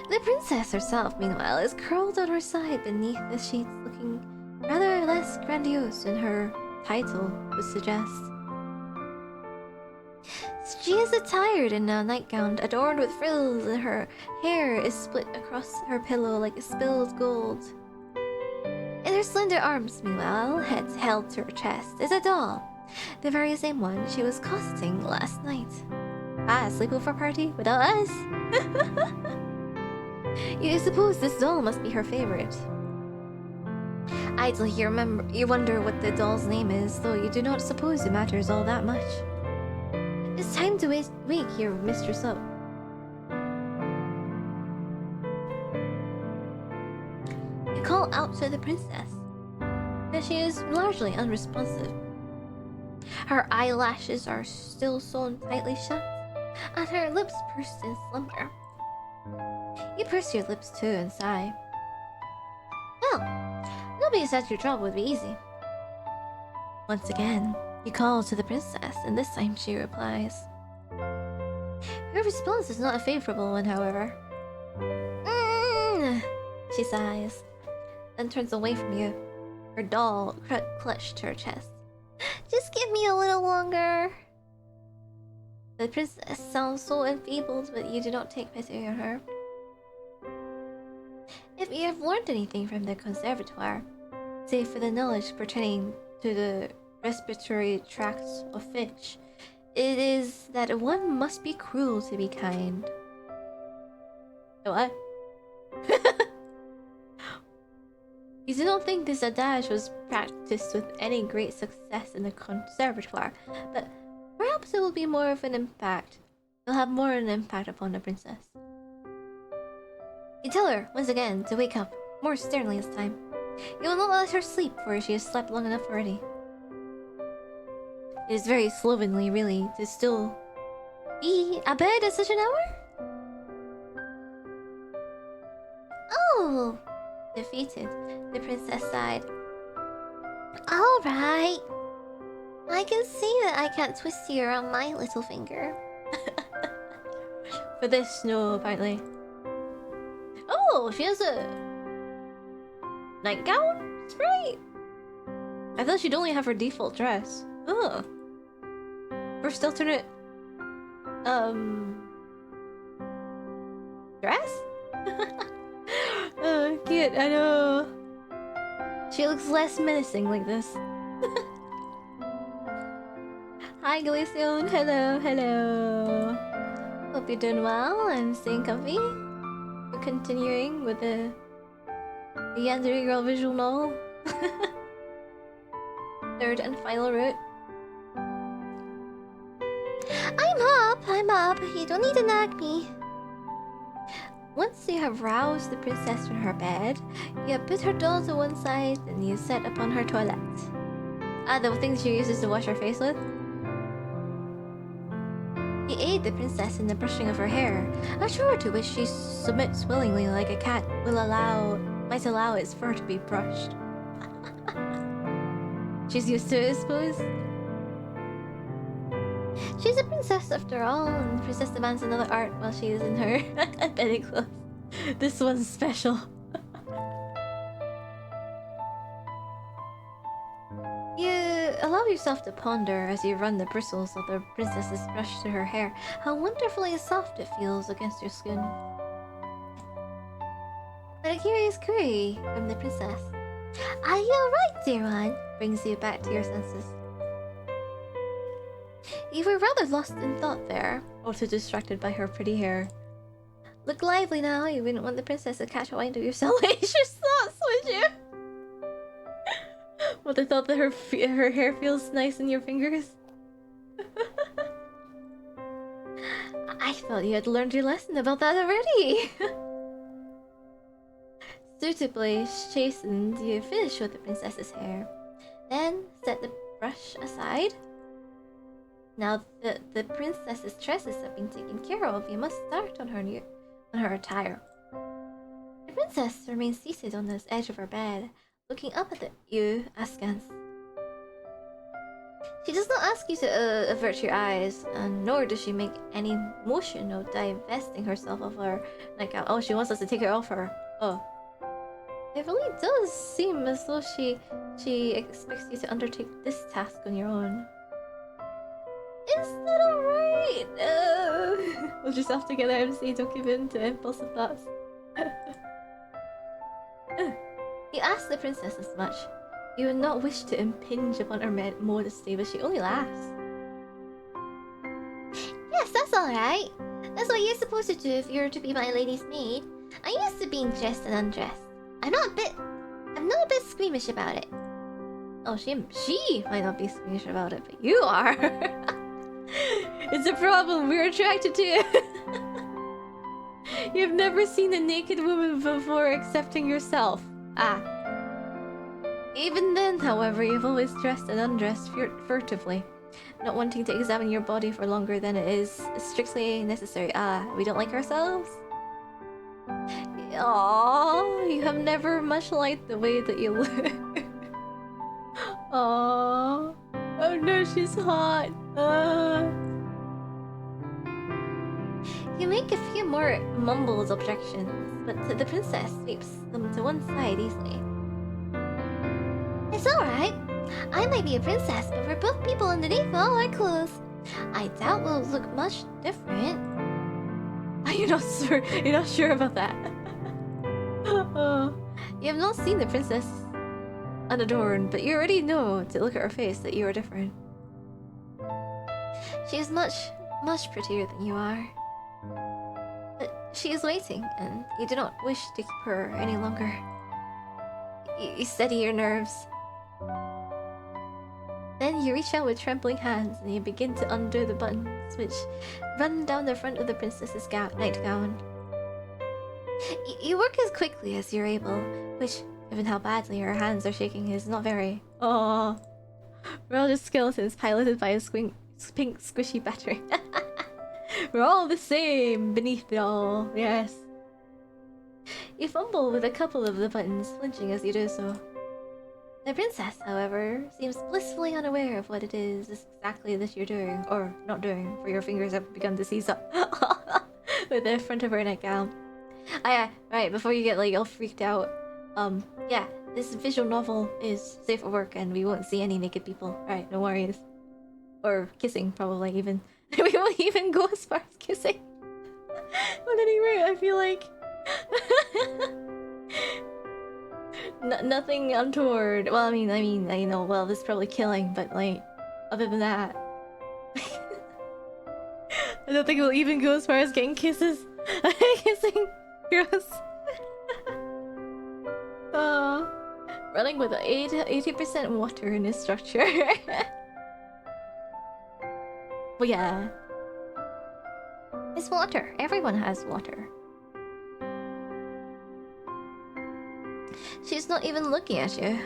The princess herself, meanwhile, is curled on her side beneath the sheets, looking rather less grandiose than her title would suggest. She is attired in a nightgown adorned with frills, and her hair is split across her pillow like spilled gold. In her slender arms, meanwhile, held to her chest, is a doll, the very same one she was cosseting last night. Ah, sleepover party without us? You suppose this doll must be her favorite. Idly you wonder what the doll's name is, though you do not suppose it matters all that much. It's time to wake your mistress up. You call out to the princess, but she is largely unresponsive. Her eyelashes are still sewn tightly shut, and her lips pursed in slumber. You purse your lips too and sigh. Well, nobody said your job would be easy. Once again, you call to the princess, and this time she replies. Her response is not a favorable one, however. She sighs, then turns away from you. Her doll clutched to her chest. Just give me a little longer. The princess sounds so enfeebled, but you do not take pity on her. If you have learned anything from the conservatoire, save for the knowledge pertaining to the respiratory tracts of fish, it is that one must be cruel to be kind. What? You do not think this adage was practiced with any great success in the conservatoire, but perhaps it will be more of an impact. It will have more of an impact upon the princess. You tell her, once again, to wake up, more sternly this time. You will not let her sleep, for she has slept long enough already. It is very slovenly, really, to still be abed at such an hour? Oh! Defeated, the princess sighed. Alright. I can see that I can't twist you around my little finger. For this, no, apparently. Oh, she has a nightgown? Sprite? I thought she'd only have her default dress. Oh. First alternate... dress? Oh, cute, I know. She looks less menacing like this. Hi, Glaceon. Hello, hello. Hope you're doing well and staying comfy. We're continuing with the Yandere Girl visual novel. Third and final route. I'm up. You don't need to nag me. Once you have roused the princess from her bed, you have put her doll to one side and you set upon her toilet. Ah, the thing she uses to wash her face with? You aid the princess in the brushing of her hair, a chore to which she submits willingly like a cat might allow its fur to be brushed. She's used to it, I suppose. She's a princess after all, and princess demands another art while she is in her bedding clothes. This one's special. You allow yourself to ponder as you run the bristles of the princess's brush through her hair, how wonderfully soft it feels against your skin. But a curious query from the princess. Are you alright, dear one? Brings you back to your senses. You were rather lost in thought there. Also distracted by her pretty hair. Look lively now, you wouldn't want the princess to catch wind of your salacious thoughts, would you? Well, the thought that her hair feels nice in your fingers? I thought you had learned your lesson about that already. Suitably chastened, you finish with the princess's hair. Then set the brush aside. Now that the princess's tresses have been taken care of, you must start on her attire. The princess remains seated on the edge of her bed, looking up at you askance. She does not ask you to avert your eyes, and nor does she make any motion of divesting herself of her nightgown. Oh, she wants us to take it off her. Oh. It really does seem as though she expects you to undertake this task on your own. Is that alright? Hold yourself together, MC. Don't give in to impulsive thoughts. You ask the princess as much. You would not wish to impinge upon her modesty, but she only laughs. Yes, that's alright. That's what you're supposed to do if you're to be my lady's maid. I'm used to being dressed and undressed. I'm not a bit squeamish about it. Oh, she might not be squeamish about it, but you are. It's a problem. We're attracted to it. You've never seen a naked woman before excepting yourself. Ah. Even then, however, you've always dressed and undressed furtively, not wanting to examine your body for longer than it is strictly necessary. Ah, we don't like ourselves? Aww, you have never much liked the way that you look. Aww. she's hot. You make a few more mumbled objections, but the princess sweeps them to one side easily. It's alright. I might be a princess, but we're both people underneath all our clothes. I doubt we'll look much different. You're not sure. You're not sure about that. You have not seen the princess unadorned, but you already know to look at her face that you are different. She is much prettier than you are. But she is waiting, and you do not wish to keep her any longer. You steady your nerves. Then you reach out with trembling hands and you begin to undo the buttons which run down the front of the princess's nightgown. You work as quickly as you're able, which, given how badly her hands are shaking, is not very. Oh, we're all just skeletons piloted by a pink squishy battery. We're all the same beneath it all. Yes. You fumble with a couple of the buttons, flinching as you do so. The princess, however, seems blissfully unaware of what it is exactly that you're doing, or not doing, for your fingers have begun to seize up with the front of her nightgown. Right, before you get like all freaked out, yeah, this visual novel is safe for work and we won't see any naked people. Alright, no worries. Or kissing, probably even. We won't even go as far as kissing. But anyway, I feel like nothing untoward. Well, I mean, I know. Well, this is probably killing, but like, other than that, I don't think we'll even go as far as getting kisses. Kissing, gross. Running with 80% water in this structure. Well, yeah. It's water. Everyone has water. She's not even looking at you.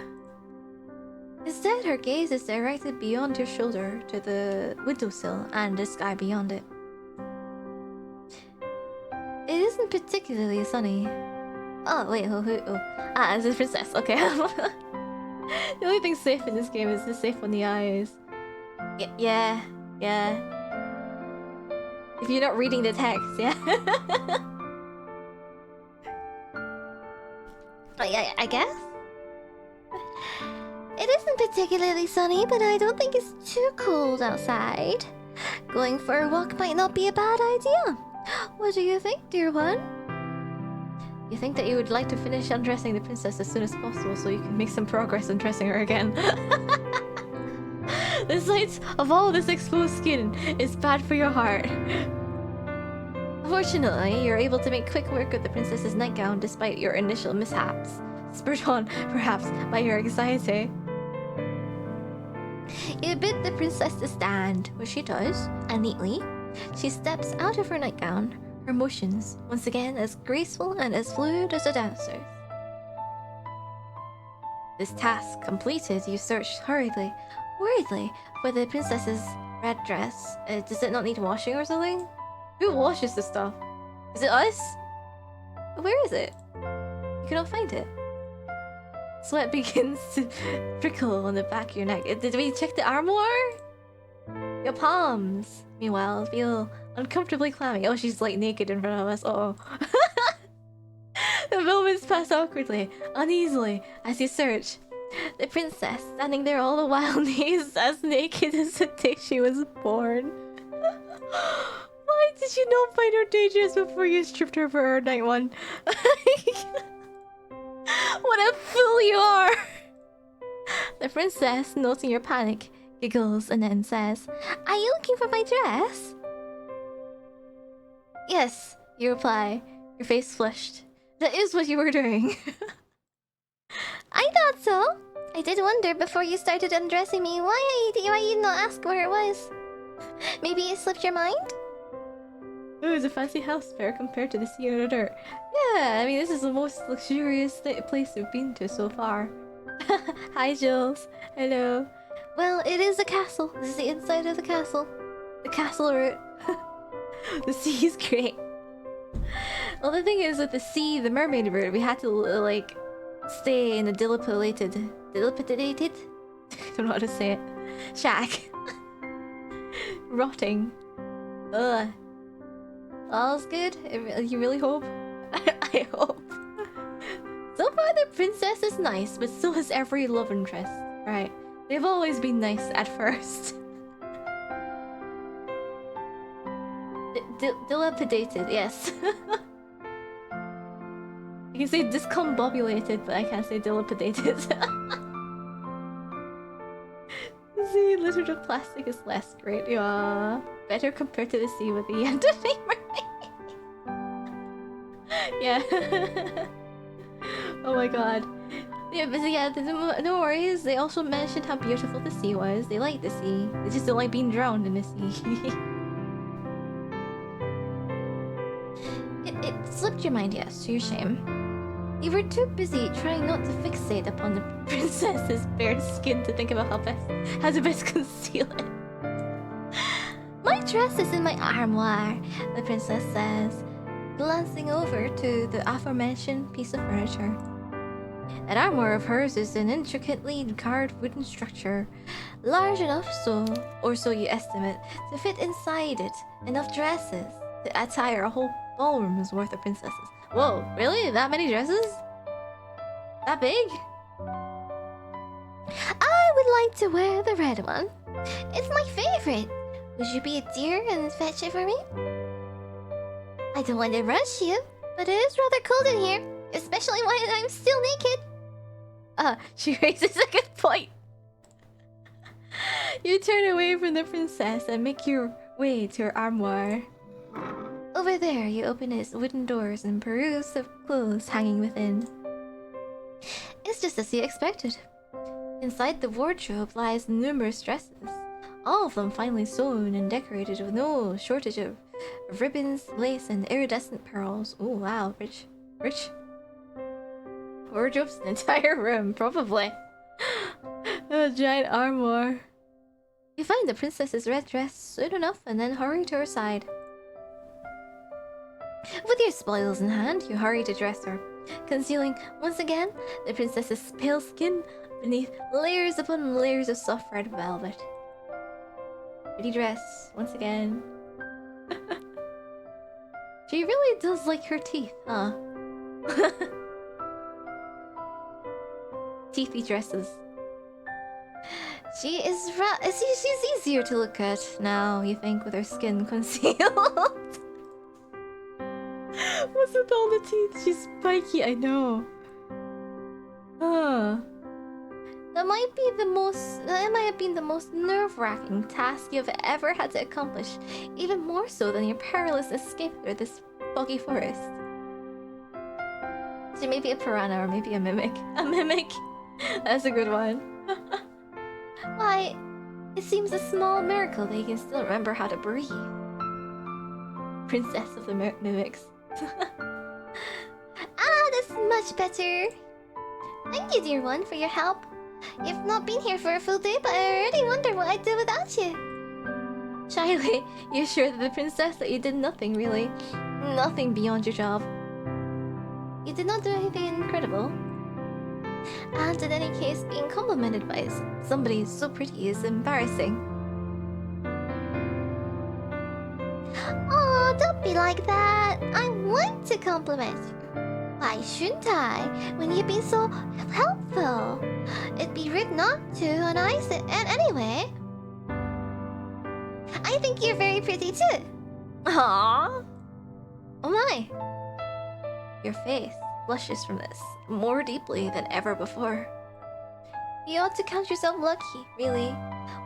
Instead, her gaze is directed beyond your shoulder to the windowsill and the sky beyond it. It isn't particularly sunny. Oh, wait, Ah, it's a princess, okay. The only thing safe in this game is the safe on the eyes. Yeah. If you're not reading the text, yeah. I guess? It isn't particularly sunny, but I don't think it's too cold outside. Going for a walk might not be a bad idea. What do you think, dear one? You think that you would like to finish undressing the princess as soon as possible so you can make some progress in dressing her again. The sight of all this exposed skin is bad for your heart. Fortunately, you're able to make quick work of the princess's nightgown despite your initial mishaps, spurred on, perhaps, by your anxiety. You bid the princess to stand, which she does, and neatly, she steps out of her nightgown, her motions, once again, as graceful and as fluid as a dancer's. This task completed, you search worriedly for the princess's red dress. Does it not need washing or something? Who washes this stuff? Is it us? Where is it? You cannot find it. Sweat begins to trickle on the back of your neck. Did we check the armoire? Your palms, meanwhile, feel uncomfortably clammy. Oh, she's like naked in front of us. Uh oh. The moments pass awkwardly, uneasily, as you search. The princess, standing there all the while, is as naked as the day she was born. Why did you not find her dangerous before you stripped her for her night one? What a fool you are! The princess, noting your panic, giggles and then says, "Are you looking for my dress?" "Yes," you reply, your face flushed. "That is what you were doing." "I thought so. I did wonder before you started undressing me why you not ask where it was. Maybe it slipped your mind?" It was a fancy house fair compared to the sea or the dirt. Yeah, I mean, this is the most luxurious place we've been to so far. Hi, Jules. Hello. Well, it is a castle. This is the inside of the castle. The castle route. The sea is great. Well, the thing is, with the sea, the mermaid route, we had to, like, stay in a dilapidated I don't know how to say it. Shack. Rotting. Ugh. All's good? You really hope? I hope. So far the princess is nice, but so is every love interest. Right. They've always been nice at first. Dilapidated, yes. I can say discombobulated, but I can't say dilapidated. See, littered with plastic is less great. Yeah, better compared to the sea with the yandere. Yeah. Oh my god. Yeah, but yeah, no worries. They also mentioned how beautiful the sea was. They like the sea. They just don't like being drowned in the sea. It slipped your mind, yes, to your shame. You were too busy trying not to fixate upon the princess's bare skin to think about how to best conceal it. My dress is in my armoire, the princess says, glancing over to the aforementioned piece of furniture. That armoire of hers is an intricately carved wooden structure, large enough or so you estimate, to fit inside it enough dresses to attire a whole ballroom's worth of princesses. Whoa, really? That many dresses? That big? I would like to wear the red one. It's my favorite. Would you be a dear and fetch it for me? I don't want to rush you, but it is rather cold in here, especially when I'm still naked. She raises a good point. You turn away from the princess and make your way to her armoire. Over there, you open its wooden doors and peruse the clothes hanging within. It's just as you expected. Inside the wardrobe lies numerous dresses, all of them finely sewn and decorated with no shortage of ribbons, lace, and iridescent pearls. Oh wow, rich. Rich. Wardrobe's an entire room, probably. A giant armoire. You find the princess's red dress soon enough and then hurry to her side. With your spoils in hand, you hurry to dress her, concealing, once again, the princess's pale skin beneath layers upon layers of soft red velvet. Pretty dress, once again. She really does like her teeth, huh? Teethy dresses. She's easier to look at now, you think, with her skin concealed. What's with all the teeth? She's spiky, I know. That might have been the most nerve-wracking task you've ever had to accomplish, even more so than your perilous escape through this foggy forest. She may be a piranha or maybe a mimic. A mimic! That's a good one. Why, it seems a small miracle that you can still remember how to breathe. Princess of the mimics. That's much better. Thank you, dear one, for your help. You've not been here for a full day, but I already wonder what I'd do without you. Shyly, you assured the princess that you did nothing, really. Nothing beyond your job. You did not do anything incredible. And in any case, being complimented by somebody so pretty is embarrassing. Oh, don't be like that. I want to compliment you. Why shouldn't I, when you've been so helpful? It'd be rude not to, and anyway, I think you're very pretty too. Aww. Oh my. Your face blushes from this more deeply than ever before. You ought to count yourself lucky, really.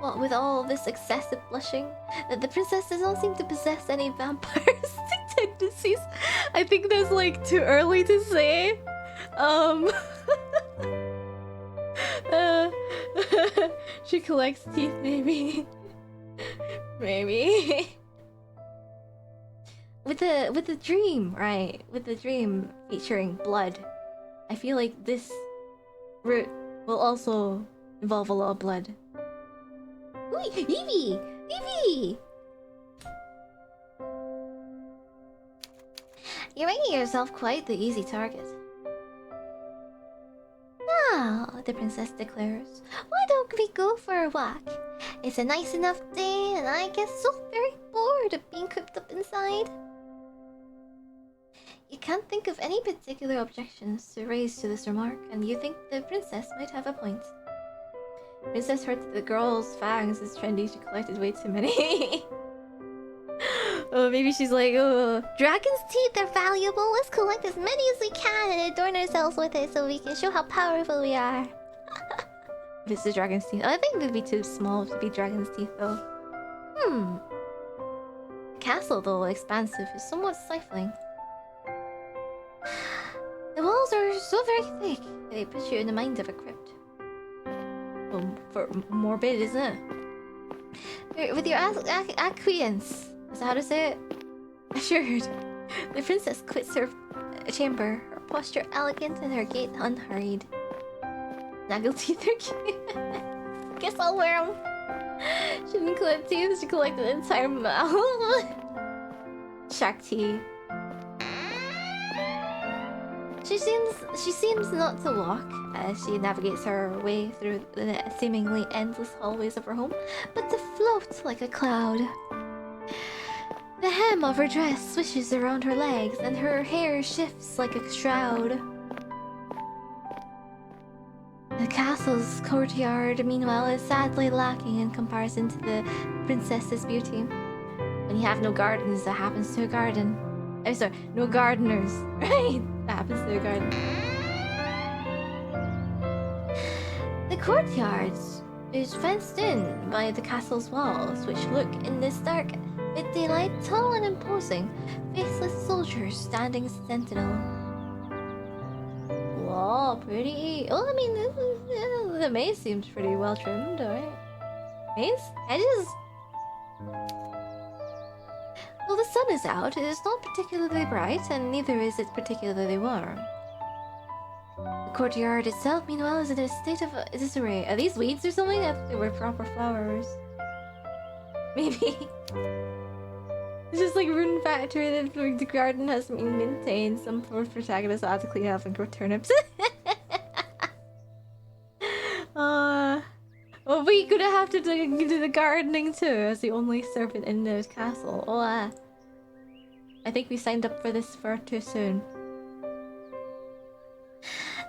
What with all this excessive blushing, that the princess does not seem to possess any vampiristic tendencies. I think that's like too early to say. She collects teeth, maybe. Maybe. With the dream, right? With the dream featuring blood, I feel like this route will also involve a lot of blood. Ooh, Evie! Evie! You're making yourself quite the easy target. Now, the princess declares, why don't we go for a walk? It's a nice enough day, and I get so very bored of being cooped up inside. You can't think of any particular objections to raise to this remark, and you think the princess might have a point. Princess heard that the girl's fangs is trendy. She collected way too many. Oh, maybe she's like, oh, Dragon's teeth are valuable. Let's collect as many as we can and adorn ourselves with it so we can show how powerful we are. this is dragon's teeth. I think they'd be too small to be dragon's teeth, though. Castle, though expansive, is somewhat stifling. The walls are so very thick. They put you in the mind of a crypt. Well, for morbid, isn't it? With your acquiescence. Is that how to say it? Assured. The princess quits her chamber, her posture elegant and her gait unhurried. Snaggle teeth are cute. Guess I'll wear them. She didn't collect teeth, she collected the entire mouth. Shark teeth. She seems not to walk as she navigates her way through the seemingly endless hallways of her home, but to float like a cloud. The hem of her dress swishes around her legs, and her hair shifts like a shroud. The castle's courtyard, meanwhile, is sadly lacking in comparison to the princess's beauty. When you have no gardens, that happens to a garden. I'm sorry, no gardeners, right? That happens to a garden. The courtyard is fenced in by the castle's walls, which look in this dark mid-daylight tall and imposing, faceless soldiers standing sentinel. Whoa, pretty. Oh, I mean, the maze seems pretty well trimmed, alright? Maze? Edges? Well, the sun is out. It is not particularly bright, and neither is it particularly warm. The courtyard itself, meanwhile, is in a state of disarray. Are these weeds or something? I thought they were proper flowers. Maybe. It's just like Rune Factory, the garden has been maintained. Some poor protagonist will have to clean up and grow turnips. Well, we gonna have to do the gardening too, as the only servant in the castle. Oh, I think we signed up for this far too soon.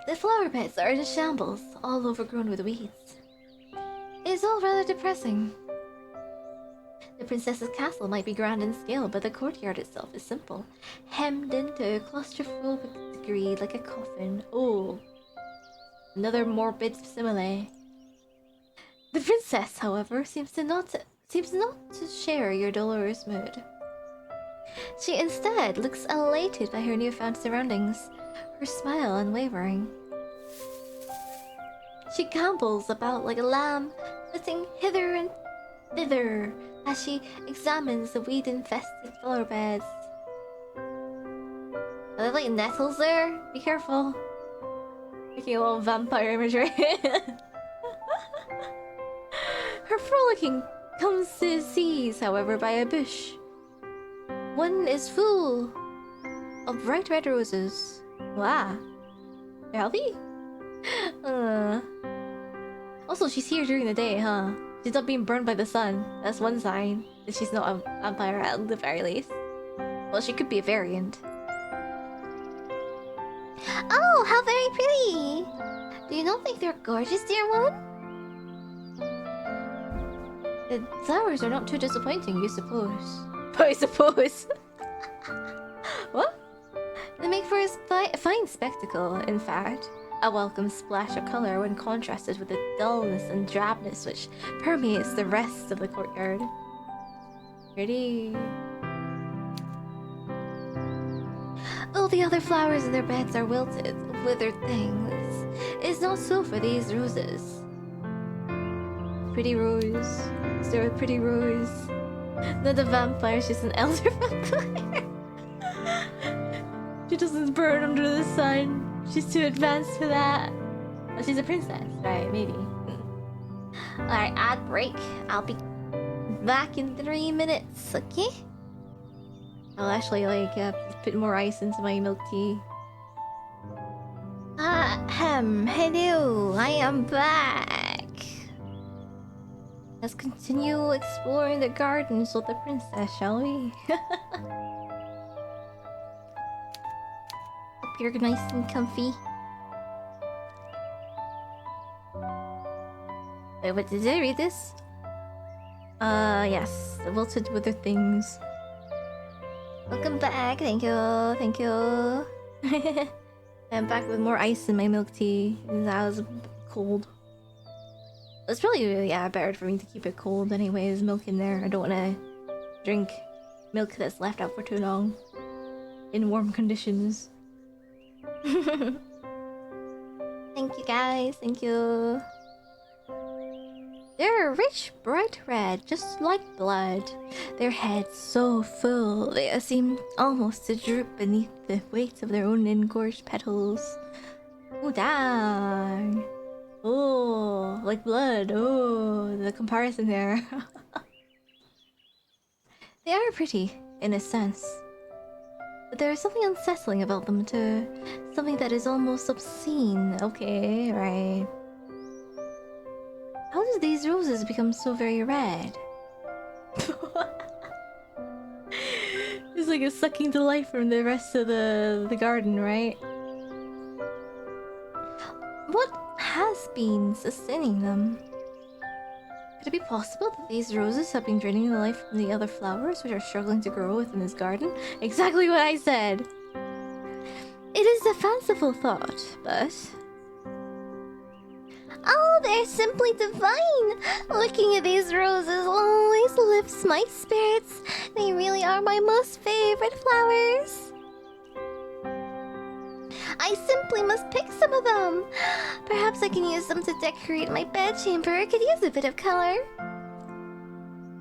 The flower beds are in shambles, all overgrown with weeds. It's all rather depressing. The princess's castle might be grand in scale, but the courtyard itself is simple, hemmed into a claustrophobic degree like a coffin. Oh, another morbid simile. The princess, however, seems not to share your dolorous mood. She instead looks elated by her newfound surroundings, her smile unwavering. She gambols about like a lamb, flitting hither and thither as she examines the weed-infested flower beds. Are there like nettles there? Be careful. Making a little vampire imagery. Her frolicking comes to seize, however, by a bush. One is full of bright red roses. Wow. Healthy? Also, she's here during the day, huh? She's not being burned by the sun. That's one sign that she's not a vampire at the very least. Well, she could be a variant. Oh, how very pretty! Do you not think they're gorgeous, dear one? The flowers are not too disappointing, you suppose. I suppose. What? They make for A fine spectacle, in fact. A welcome splash of color when contrasted with the dullness and drabness which permeates the rest of the courtyard. Pretty. all the other flowers in their beds are wilted, withered things. It's not so for these roses. Pretty rose. Is there a pretty rose? Not a vampire, she's an elder vampire. She doesn't burn under the sun. She's too advanced for that. Well, she's a princess, right? Maybe. Alright, ad break. I'll be back in 3 minutes, okay? I'll actually put more ice into my milk tea. Hello, I am back. Let's continue exploring the gardens with the princess, shall we? Hope you're nice and comfy. Wait, what, did I read this? Yes. The wilted wither things. Welcome back, thank you, thank you. I'm back with more ice in my milk tea. That was cold. It's probably, yeah, better for me to keep it cold anyways, milk in there. I don't want to drink milk that's left out for too long in warm conditions. Thank you guys, thank you. They're rich, bright red, just like blood. Their heads so full, they seem almost to droop beneath the weight of their own engorged petals. Oh, dang. Oh, like blood. Oh, the comparison there. They are pretty, in a sense. But there is something unsettling about them too. Something that is almost obscene. Okay, right. How did these roses become so very red? It's like it's sucking the life from the rest of the garden, right? What has been sustaining them? Could it be possible that these roses have been draining the life from the other flowers which are struggling to grow within this garden? Exactly what I said! It is a fanciful thought, but... Oh, they're simply divine! Looking at these roses always lifts my spirits. They really are my most favorite flowers. I simply must pick some of them. Perhaps I can use them to decorate my bedchamber. I could use a bit of color.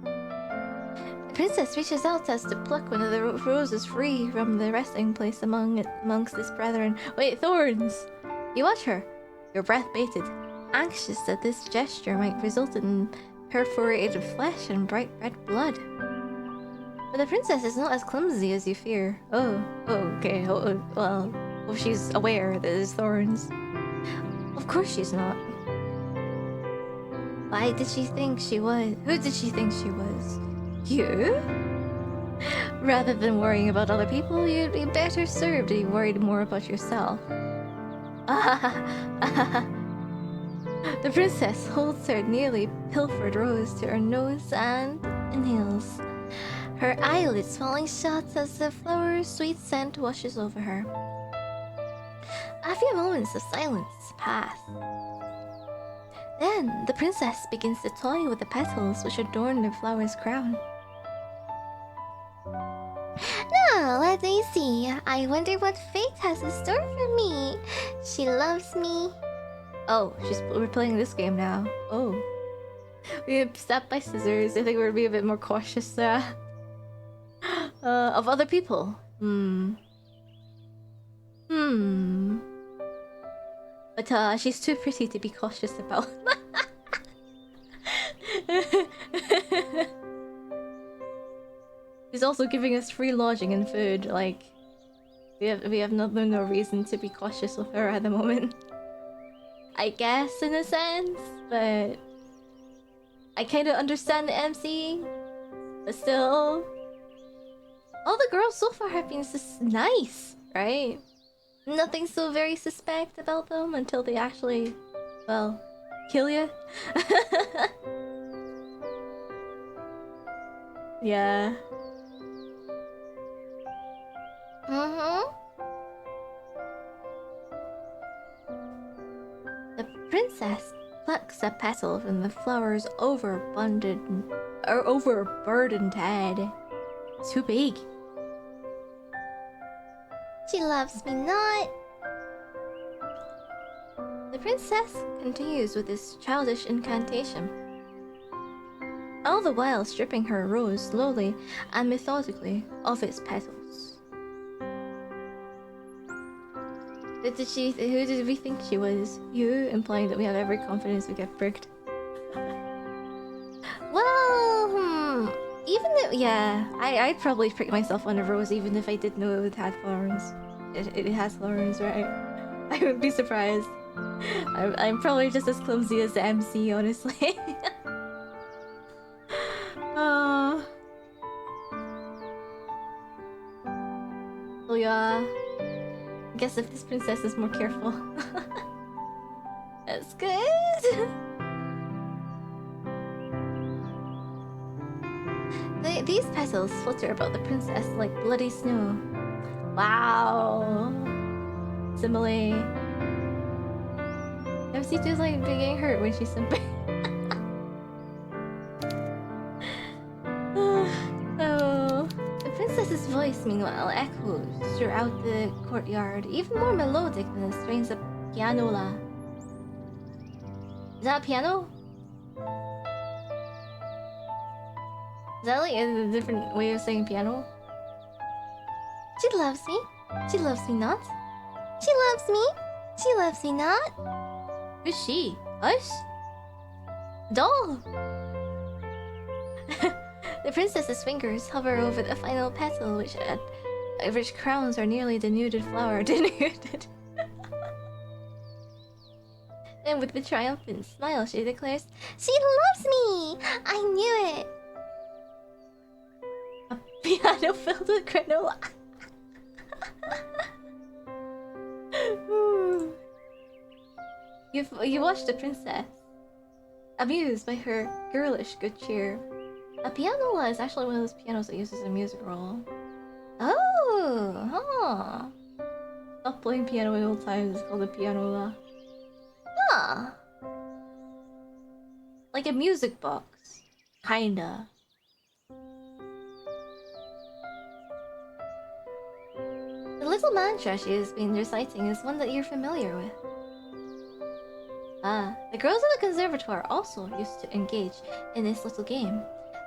The princess reaches out as to pluck one of the roses free from the resting place amongst his brethren. Wait, thorns! You watch her, your breath bated, anxious that this gesture might result in perforated flesh and bright red blood. But the princess is not as clumsy as you fear. Oh, okay. Well, she's aware that there's thorns. Of course she's not. Why did she think she was? Who did she think she was? You? Rather than worrying about other people, you'd be better served if you worried more about yourself. The princess holds her nearly pilfered rose to her nose and inhales. Her eyelids falling shut as the flower's sweet scent washes over her. A few moments of silence pass. Then the princess begins to toy with the petals which adorn the flower's crown. Now, let me see. I wonder what fate has in store for me. She loves me. Oh, we're playing this game now. Oh. We have step by scissors. I think we're being a bit more cautious of other people. But she's too pretty to be cautious about. She's also giving us free lodging and food. Like, we have no reason to be cautious with her at the moment. I guess in a sense, but I kind of understand the MC. But still, all the girls so far have been just nice, right? Nothing so very suspect about them until they actually, well, kill you. Yeah. The princess plucks a petal from the flower's overburdened head. Too big. She loves me not. The princess continues with this childish incantation, all the while stripping her rose slowly and methodically of its petals. Who did we think she was? You, implying that we have every confidence we get pricked. Well, even though, yeah, I'd probably prick myself on a rose even if I did know it had thorns. It has thorns, right? I wouldn't be surprised. I'm probably just as clumsy as the MC, honestly. yeah. Guess if this princess is more careful. That's good. These petals flutter about the princess like bloody snow. Wow. Simile. MC2's like getting hurt when she's simping. Oh. The princess's voice, meanwhile, echoes throughout the courtyard, even more melodic than the strains of pianola. Is that a piano? Is that like a different way of saying piano? She loves me. She loves me not. She loves me. She loves me not. Who's she? Us? Doll! The princess's fingers hover over the final petal, which crowns her nearly denuded flower. Denuded. And with a triumphant smile, she declares, She loves me! I knew it! "A piano filled with granola." You watched the princess, amused by her girlish good cheer. A pianola is actually one of those pianos that uses a music roll. Oh, huh. Stop playing piano in old times. It's called a pianola. Huh. Like a music box. Kinda. The little mantra she has been reciting is one that you're familiar with. The girls in the conservatoire also used to engage in this little game.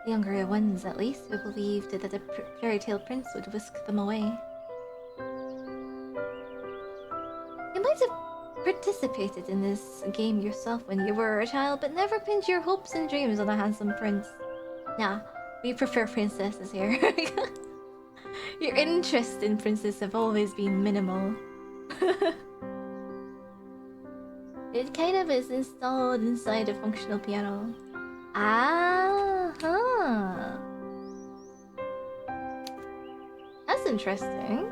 The younger ones, at least, who believed that the fairy tale prince would whisk them away. You might have participated in this game yourself when you were a child, but never pinned your hopes and dreams on a handsome prince. Nah, we prefer princesses here. Your interest in princes have always been minimal. It kind of is installed inside a functional piano. Ah, huh. That's interesting.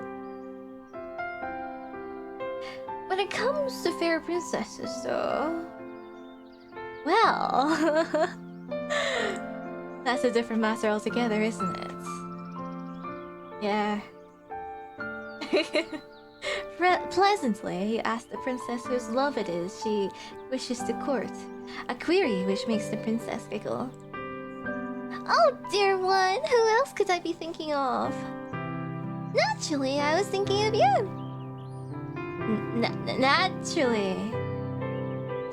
When it comes to fair princesses, though, well, that's a different matter altogether, isn't it? Yeah. Pleasantly, you ask the princess whose love it is she wishes to court. A query which makes the princess giggle. Oh, dear one, who else could I be thinking of? Naturally, I was thinking of you. Naturally.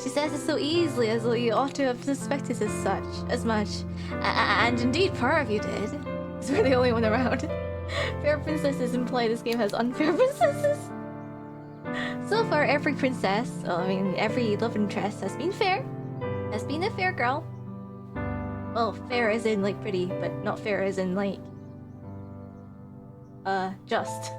She says it so easily, as though you ought to have suspected as much. And indeed, part of you did. Because we're the only one around. Fair princesses imply this game has unfair princesses. So far, every princess, every love interest has been fair. Has been a fair girl. Well, fair as in, like, pretty, but not fair as in, like... just.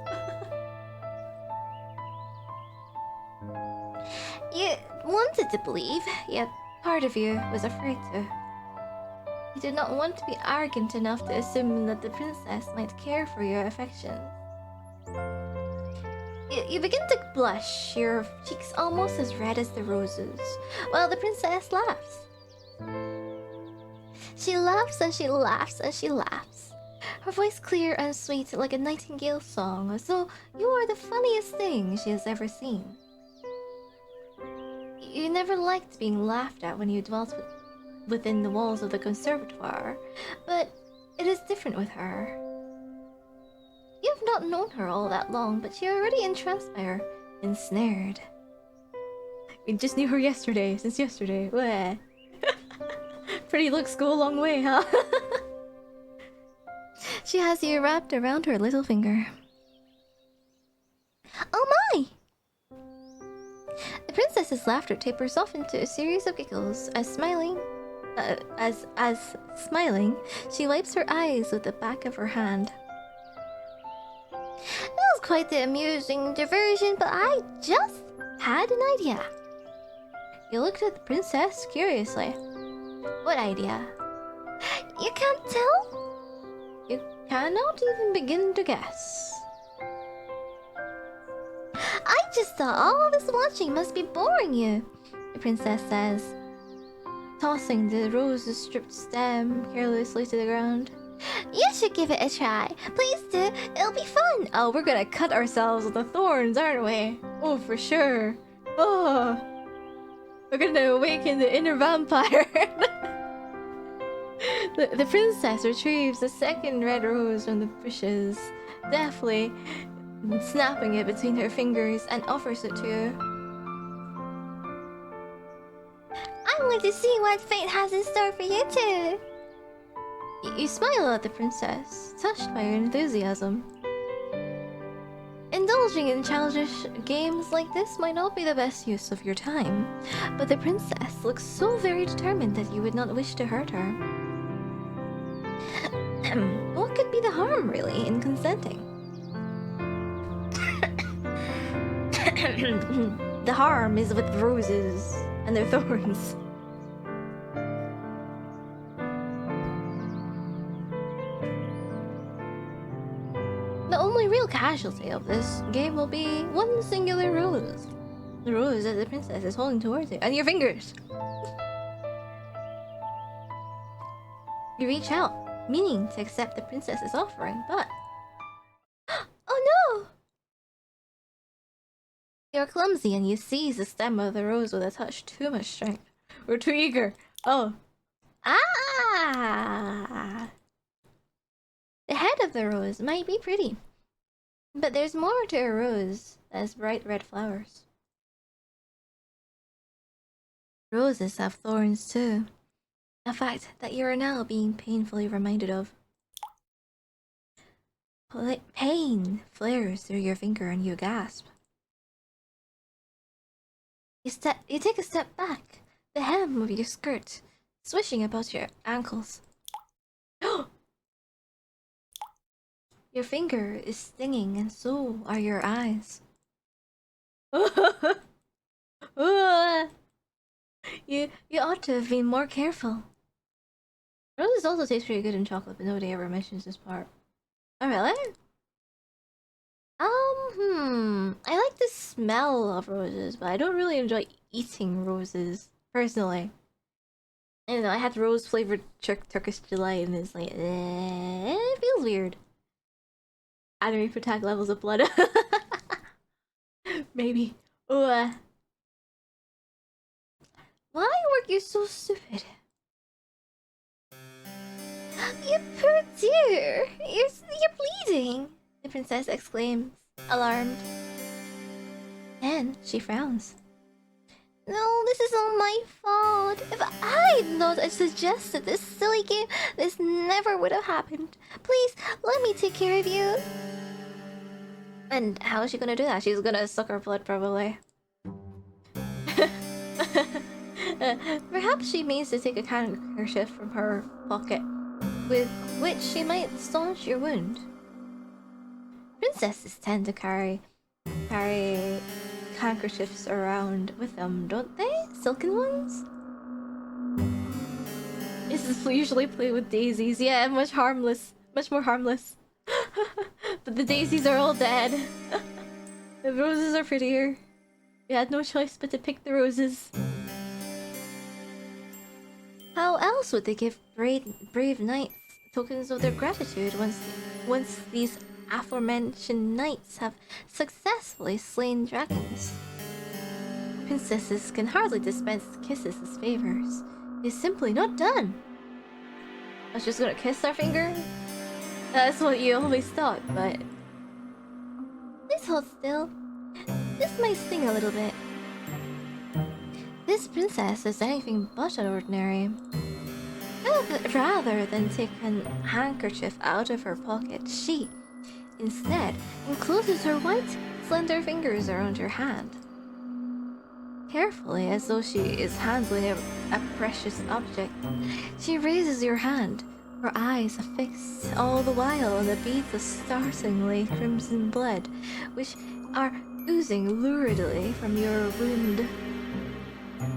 You wanted to believe, Yet, part of you was afraid to. You did not want to be arrogant enough to assume that the princess might care for your affections. You begin to blush, your cheeks almost as red as the roses, while the princess laughs. she laughs and she laughs and she laughs. Her voice clear and sweet like a nightingale song, as though you are the funniest thing she has ever seen. You never liked being laughed at when you dwelt within the walls of the conservatoire, but it is different with her. You have not known her all that long, but you're already entranced by her, ensnared. We just knew her yesterday, since yesterday. Wah. Pretty looks go a long way, huh? She has you wrapped around her little finger. Oh my! The princess's laughter tapers off into a series of giggles as smiling, she wipes her eyes with the back of her hand. That was quite the amusing diversion, but I just had an idea. You looked at the princess curiously. What idea? You can't tell? You cannot even begin to guess. I just thought all this watching must be boring you, the princess says, tossing the rose stripped stem carelessly to the ground. You should give it a try. Please do. It'll be fun. Oh, we're gonna cut ourselves with the thorns, aren't we? Oh, for sure. Oh, we're gonna awaken the inner vampire. The princess retrieves the second red rose from the bushes, deftly snapping it between her fingers, and offers it to you. I want to see what fate has in store for you too. You smile at the princess, touched by her enthusiasm. Indulging in childish games like this might not be the best use of your time, but the princess looks so very determined that you would not wish to hurt her. What could be the harm, really, in consenting? The harm is with roses and their thorns. The only real casualty of this game will be one singular rose. The rose that the princess is holding towards you. And your fingers! You reach out, meaning to accept the princess's offering, but... Oh no! You're clumsy and you seize the stem of the rose with a touch too much strength. We're too eager. Oh. Ah! The head of the rose might be pretty, but there's more to a rose than its bright red flowers. Roses have thorns too, a fact that you are now being painfully reminded of. Pain flares through your finger and you gasp. You take a step back, the hem of your skirt swishing about your ankles. Your finger is stinging, and so are your eyes. You ought to have been more careful. Roses also taste pretty good in chocolate, but nobody ever mentions this part. Oh, really? I like the smell of roses, but I don't really enjoy eating roses, personally. I don't know, I had rose-flavored Turkish delight, and it's like, it feels weird. Anime protect levels of blood. Maybe. Why were you so stupid? You poor dear! You're bleeding! The princess exclaims, alarmed. Then she frowns. No, this is all my fault. If I'd not suggested this silly game, this never would have happened. Please, let me take care of you. And how is she gonna do that? She's gonna suck her blood, probably. Perhaps she means to take a handkerchief from her pocket, with which she might staunch your wound. Princesses tend to carry handkerchiefs around with them, don't they? Silken ones? This is usually played with daisies. Yeah, much more harmless. But the daisies are all dead. The roses are prettier. We had no choice but to pick the roses. How else would they give brave knights tokens of their gratitude once these aforementioned knights have successfully slain dragons? Princesses can hardly dispense kisses as favors. It's simply not done. I was just gonna kiss our finger? That's what you always thought, but... Please hold still. This might sting a little bit. This princess is anything but ordinary. Rather than take a handkerchief out of her pocket, she, instead, encloses her white, slender fingers around your hand. Carefully, as though she is handling a precious object, she raises your hand, her eyes affixed all the while on the beads of startlingly crimson blood, which are oozing luridly from your wound.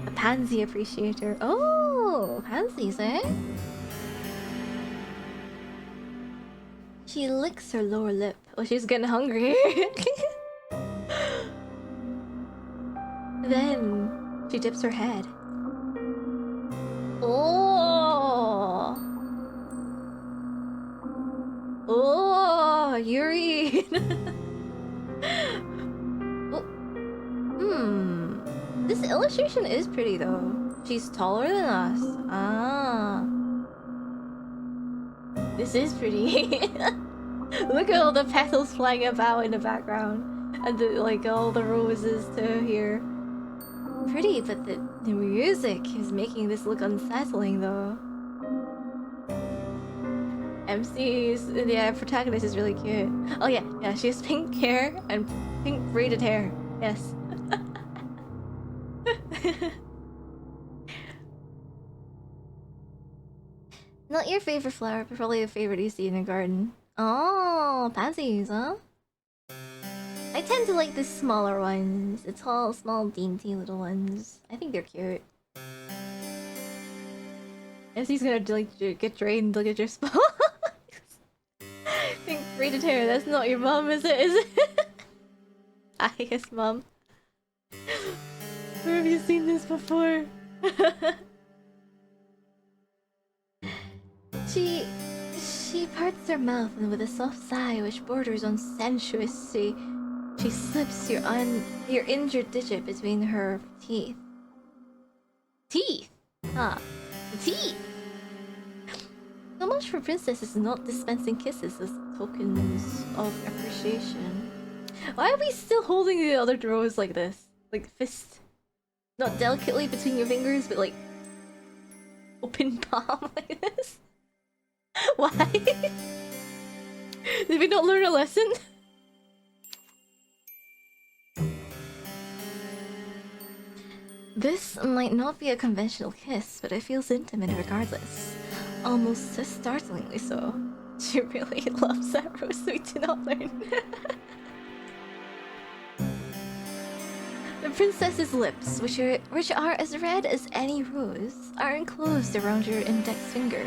A pansy appreciator. Oh, pansies, eh? She licks her lower lip. Oh, she's getting hungry. Then she dips her head. Oh! Oh, Yuri! Oh. This illustration is pretty though. She's taller than us. Ah. This is pretty. Look at all the petals flying about in the background. And like all the roses to here. Pretty, but the music is making this look unsettling though. MC's, yeah, protagonist is really cute. Oh yeah, she has pink hair and pink braided hair. Yes. Not your favorite flower, but probably a favorite you see in a garden. Oh, pansies, huh? I tend to like the smaller ones. The tall, small, dainty little ones. I think they're cute. MC's gonna like get drained, look at your spot. Pink braided hair, that's not your mom, is it? Is it? I guess mom. Where have you seen this before? She parts her mouth and with a soft sigh which borders on sensuously, she slips your injured digit between her teeth. Teeth? Ah, teeth! So much for princesses not dispensing kisses as tokens of appreciation. Why are we still holding the other drawers like this? Like fist. Not delicately between your fingers, but like open palm like this? Why? Did we not learn a lesson? This might not be a conventional kiss, but it feels intimate regardless. Almost startlingly so. She really loves that rose we did not learn. The princess's lips, which are as red as any rose, are enclosed around your index finger.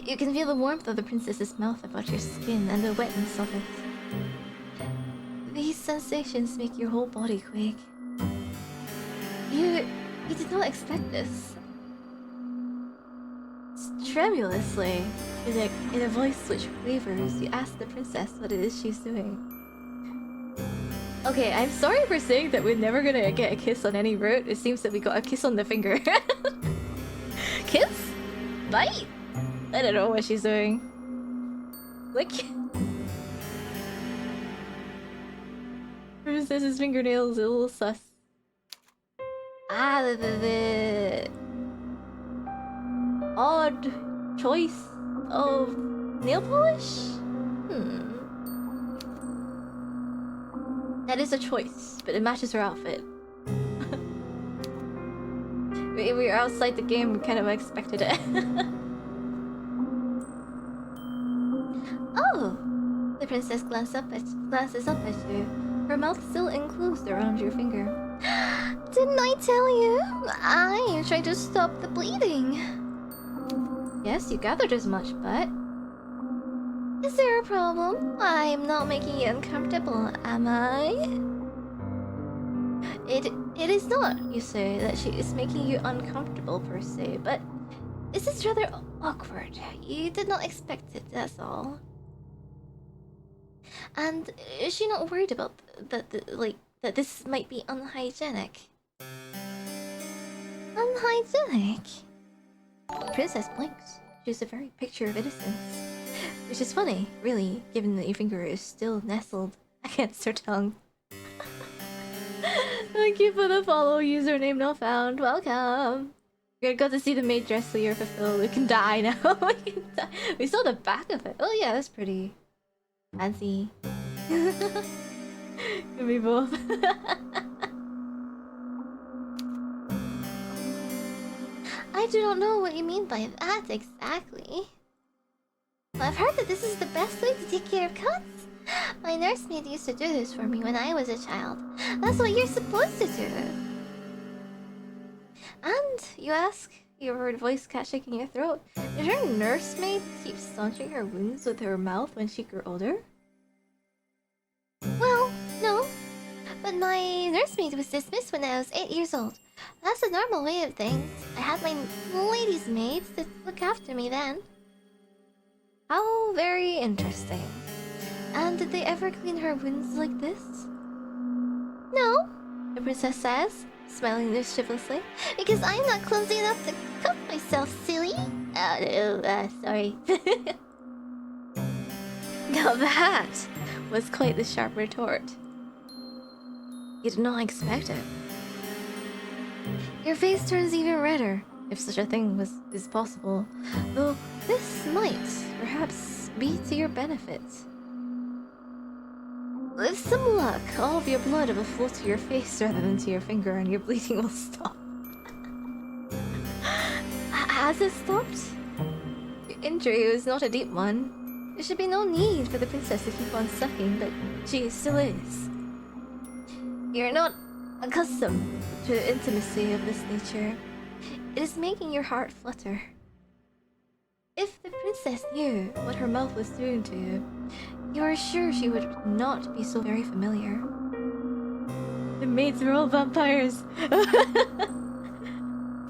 You can feel the warmth of the princess's mouth about your skin and the wetness of it. These sensations make your whole body quake. You did not expect this. Tremulously, in a voice which quavers, you ask the princess what it is she's doing. Okay, I'm sorry for saying that we're never gonna get a kiss on any route. It seems that we got a kiss on the finger. Kiss? Bite? I don't know what she's doing. Lick? Princess's fingernails a little sus. Ah, the odd choice of nail polish? That is a choice, but it matches her outfit. We were outside the game, we kind of expected it. Oh! The princess glances up at you, her mouth still enclosed around your finger. Didn't I tell you? I am trying to stop the bleeding. Yes, you gathered as much, but... Is there a problem? I am not making you uncomfortable, am I? It is not, you say, that she is making you uncomfortable per se, but this is rather awkward. You did not expect it, that's all. And is she not worried about that this might be unhygienic? Unhygienic? The princess blinks. She's a very picture of innocence. Which is funny, really, given that your finger is still nestled against her tongue. Thank you for the follow, username not found. Welcome. We got to see the maid dress so you're fulfilled. We can die now. We can die. We saw the back of it. Oh yeah, that's pretty fancy. Could be both. I do not know what you mean by that exactly. I've heard that this is the best way to take care of cuts. My nursemaid used to do this for me when I was a child. That's what you're supposed to do. And, you ask, your voice catching in your throat, did her nursemaid keep staunching her wounds with her mouth when she grew older? Well, no. But my nursemaid was dismissed when I was 8 years old. That's a normal way of things. I had my ladies' maids to look after me then. How very interesting. And did they ever clean her wounds like this? No, the princess says, smiling mischievously. Because I'm not clumsy enough to cut myself, silly. Sorry. Now that was quite the sharp retort. You did not expect it. Your face turns even redder, if such a thing is possible. Though this might, perhaps, be to your benefit. With some luck, all of your blood will flow to your face rather than to your finger, and your bleeding will stop. Has it stopped? Your injury was not a deep one. There should be no need for the princess to keep on sucking, but she still is. You're not accustomed to the intimacy of this nature. It is making your heart flutter. If the princess knew what her mouth was doing to you, you are sure she would not be so very familiar. The maids are all vampires.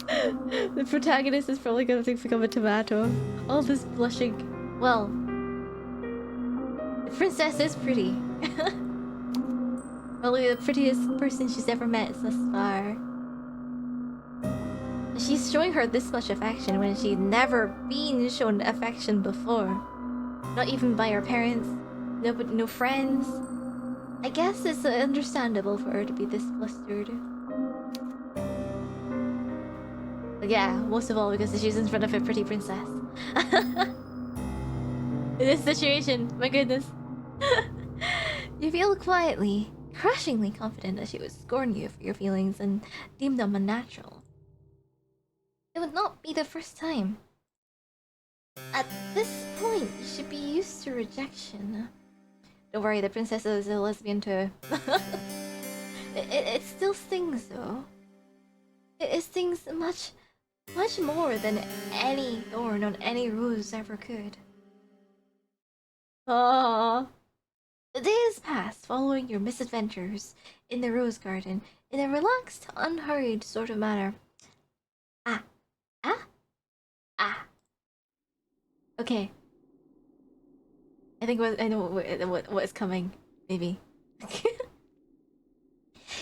The protagonist is probably going to become a tomato. All this blushing. Well, the princess is pretty. Probably the prettiest person she's ever met thus far. She's showing her this much affection when she'd never been shown affection before. Not even by her parents. No friends. I guess it's understandable for her to be this flustered. But yeah, most of all because she's in front of a pretty princess. In this situation, my goodness. You feel quietly, crushingly confident that she would scorn you for your feelings and deem them unnatural. It would not be the first time. At this point, you should be used to rejection. Don't worry, the princess is a lesbian too. It still stings though. It stings much more than any thorn on any rose ever could. Aww. The days passed following your misadventures in the rose garden in a relaxed, unhurried sort of manner. Okay. I think I know what is coming. Maybe.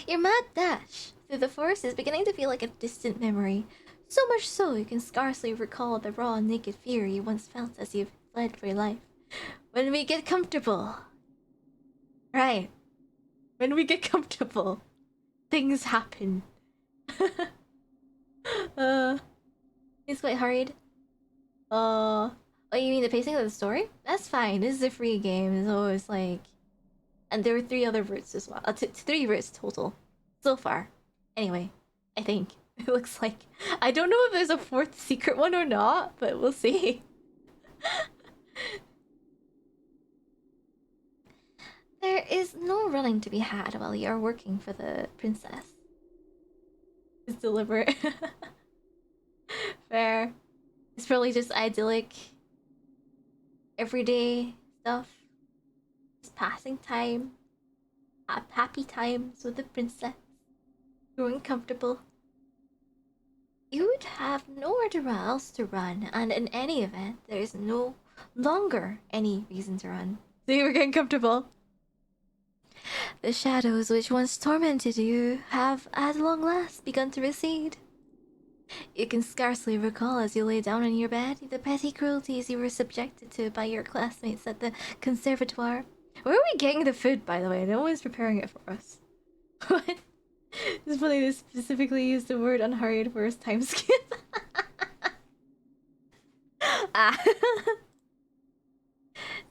Your mad dash through the forest is beginning to feel like a distant memory. So much so you can scarcely recall the raw, naked fear you once felt as you fled for your life. When we get comfortable. Right. When we get comfortable, things happen. It's quite hurried. Oh, you mean the pacing of the story? That's fine. This is a free game. It's always like... And there were 3 other routes as well. 3 routes total. So far. Anyway, I think. It looks like... I don't know if there's a 4th secret one or not, but we'll see. There is no running to be had while you are working for the princess. It's deliberate. Fair. It's probably just idyllic, everyday stuff. Just passing time. Happy times with the princess. Growing comfortable. You would have nowhere else to run, and in any event, there is no longer any reason to run. So you were getting comfortable. The shadows which once tormented you have at long last begun to recede. You can scarcely recall as you lay down in your bed the petty cruelties you were subjected to by your classmates at the conservatoire. Where are we getting the food, by the way? No one's preparing it for us. What? It's funny they specifically used the word unhurried for his time skip.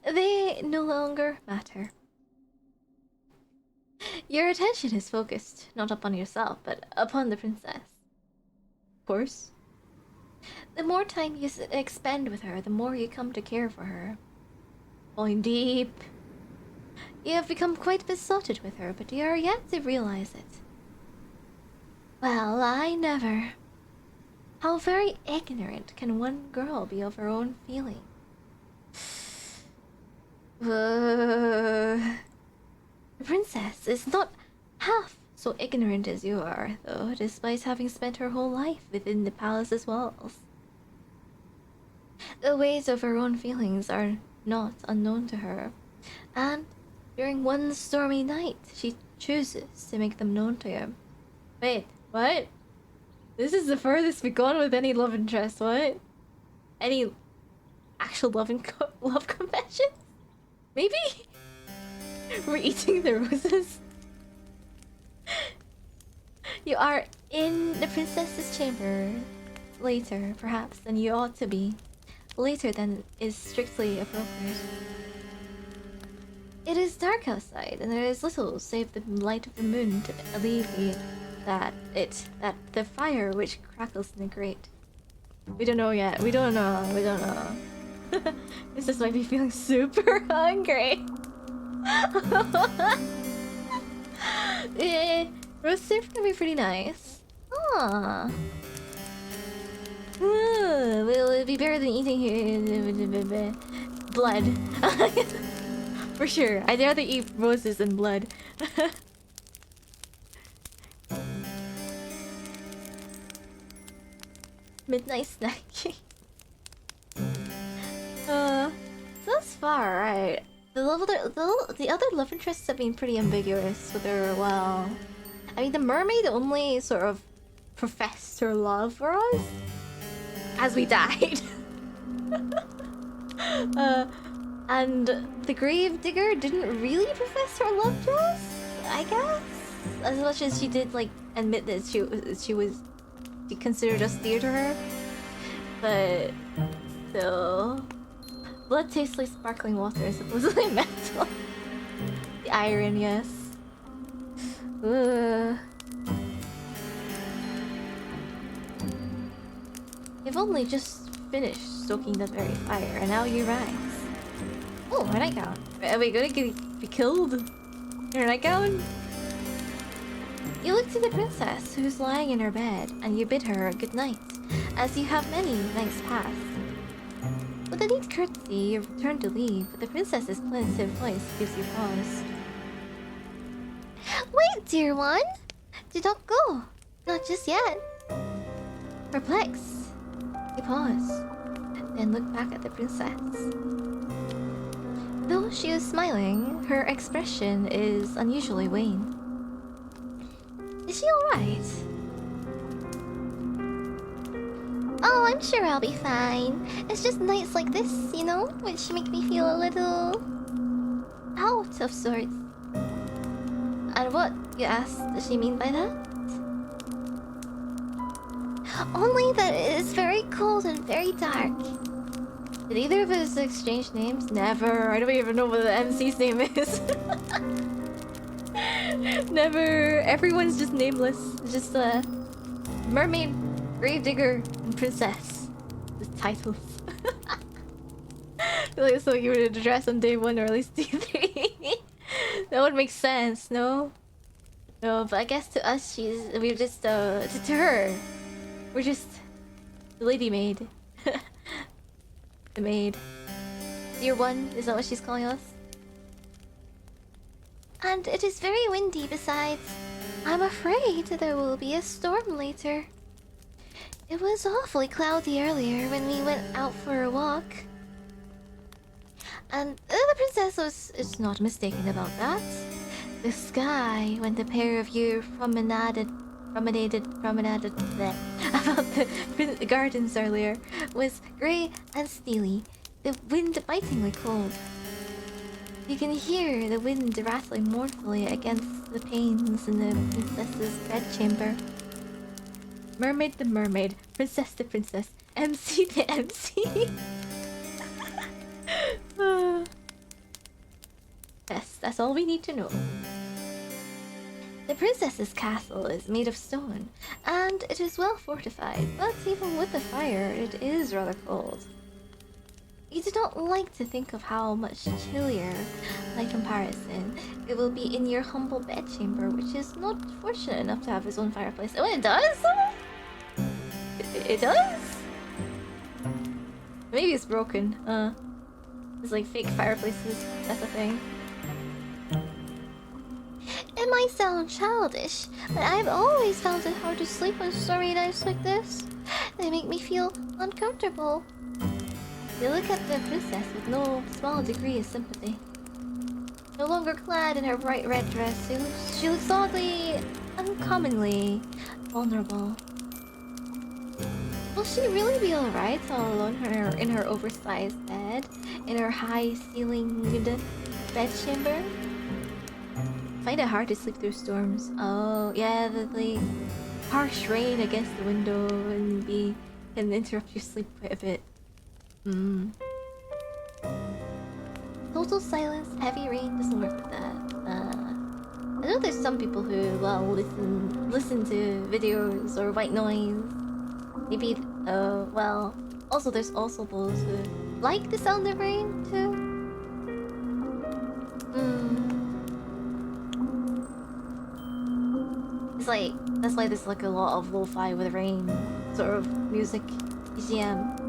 They no longer matter. Your attention is focused not upon yourself, but upon the princess. Of course. The more time you expend with her, the more you come to care for her. Falling deep. You have become quite besotted with her, but you are yet to realize it. Well, I never. How very ignorant can one girl be of her own feeling? The princess is not Half so ignorant as you are, though, despite having spent her whole life within the palace's walls. The ways of her own feelings are not unknown to her, and during one stormy night, she chooses to make them known to you. Wait, what? This is the furthest we've gone with any love interest, what? Any actual love confession? Maybe? We're eating the roses? You are in the princess's chamber later, perhaps, than you ought to be. Later than is strictly appropriate. It is dark outside, and there is little save the light of the moon to alleviate that the fire which crackles in the grate. We don't know yet. We don't know. This might be feeling super hungry. Roast soup can be pretty nice. Ah. Will it be better than eating blood? For sure. I'd rather eat roses than blood. Midnight snacking. Thus far, right? The other love interests have been pretty ambiguous with her. Well, I mean, the mermaid only sort of professed her love for us as we died. And the grave digger didn't really profess her love to us, I guess, as much as she did like admit that she considered us dear to her. But still, blood tastes like sparkling water, supposedly mental. The iron, yes. You've only just finished stoking that very fire, and now you rise. Oh, her nightgown. Are we gonna be killed in her nightgown? You look to the princess, who's lying in her bed, and you bid her good night, as you have many nights past. With a neat courtesy, you turn to leave, but the princess's plaintive voice gives you pause. Wait, dear one! Do not go. Not just yet. Perplexed, you pause, then look back at the princess. Though she is smiling, her expression is unusually wan. Is she alright? Oh, I'm sure I'll be fine. It's just nights like this, you know, which make me feel a little out of sorts. And what, you ask, does she mean by that? Only that it is very cold and very dark. Did either of us exchange names? Never. I don't even know what the MC's name is. Never. Everyone's just nameless. Just mermaid, gravedigger, and princess. The titles. I feel like it's something you would address on day 1 or at least day 3. That would make sense, no? No, but I guess to us, we're just to her, we're just the lady maid. The maid. Dear one, is that what she's calling us? And it is very windy besides. I'm afraid there will be a storm later. It was awfully cloudy earlier when we went out for a walk. And the princess is not mistaken about that. The sky, when the pair of you promenaded there about the gardens earlier, was grey and steely, the wind bitingly cold. You can hear the wind rattling mournfully against the panes in the princess's bedchamber. Mermaid the mermaid, princess the princess, MC the MC. Yes, that's all we need to know. The princess's castle is made of stone, and it is well fortified, but even with the fire, it is rather cold. You do not like to think of how much chillier, by comparison, it will be in your humble bedchamber, which is not fortunate enough to have its own fireplace. Oh, it does? It does? Maybe it's broken. It's like fake fireplaces, that's a thing. It It might sound childish, but I've always found it hard to sleep on stormy nights like this. They make me feel uncomfortable. You look at the princess with no small degree of sympathy. No longer clad in her bright red dress, she looks oddly, uncommonly vulnerable. Will she really be alright all alone in her oversized bed? In her high-ceilinged bedchamber? Find it hard to sleep through storms. Oh, yeah, the harsh rain against the window can interrupt your sleep quite a bit. Total silence, heavy rain doesn't work with that. I know there's some people who, well, listen to videos or white noise. Maybe, well, also there's also those who like the sound of rain too. It's like, that's why there's like a lot of lo-fi with rain sort of music, BGM.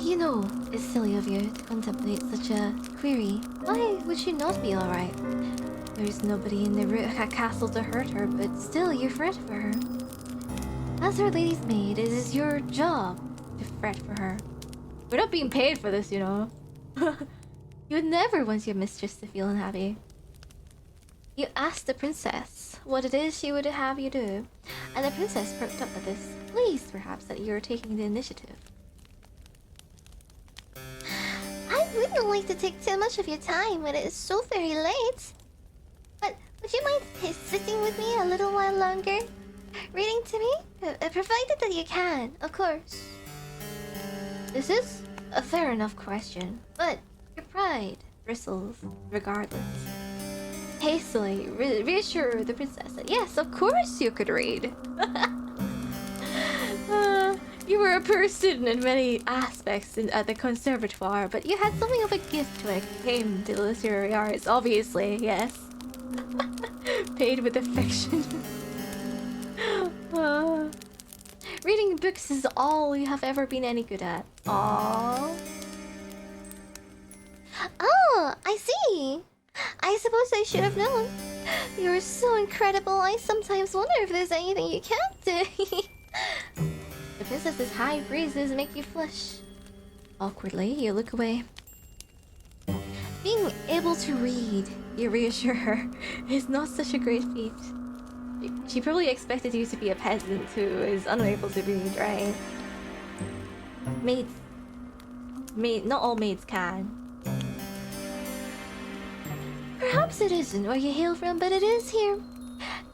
You know, it's silly of you to contemplate such a query. Why would she not be alright? There's nobody in the castle to hurt her, but still you fret for her. As her lady's maid, it is your job to fret for her. We're not being paid for this, you know. You would never want your mistress to feel unhappy. You asked the princess what it is she would have you do, and the princess perked up at this, pleased perhaps that you are taking the initiative. I wouldn't like to take too much of your time when it is so very late. But would you mind sitting with me a little while longer? Reading to me? Provided that you can, of course. This is a fair enough question, but your pride bristles regardless. Hastily reassure the princess that yes, of course you could read. You were a person in many aspects at the conservatoire, but you had something of a gift when it came to literary arts, obviously, yes. Paid with affection. Reading books is all you have ever been any good at. Aww. Oh, I see. I suppose I should have known. You're so incredible, I sometimes wonder if there's anything you can't do. The princess's high breezes make you flush. Awkwardly, you look away. Being able to read, you reassure her, is not such a great feat. She probably expected you to be a peasant who is unable to read, right? Not all maids can. Perhaps it isn't where you hail from, but it is here.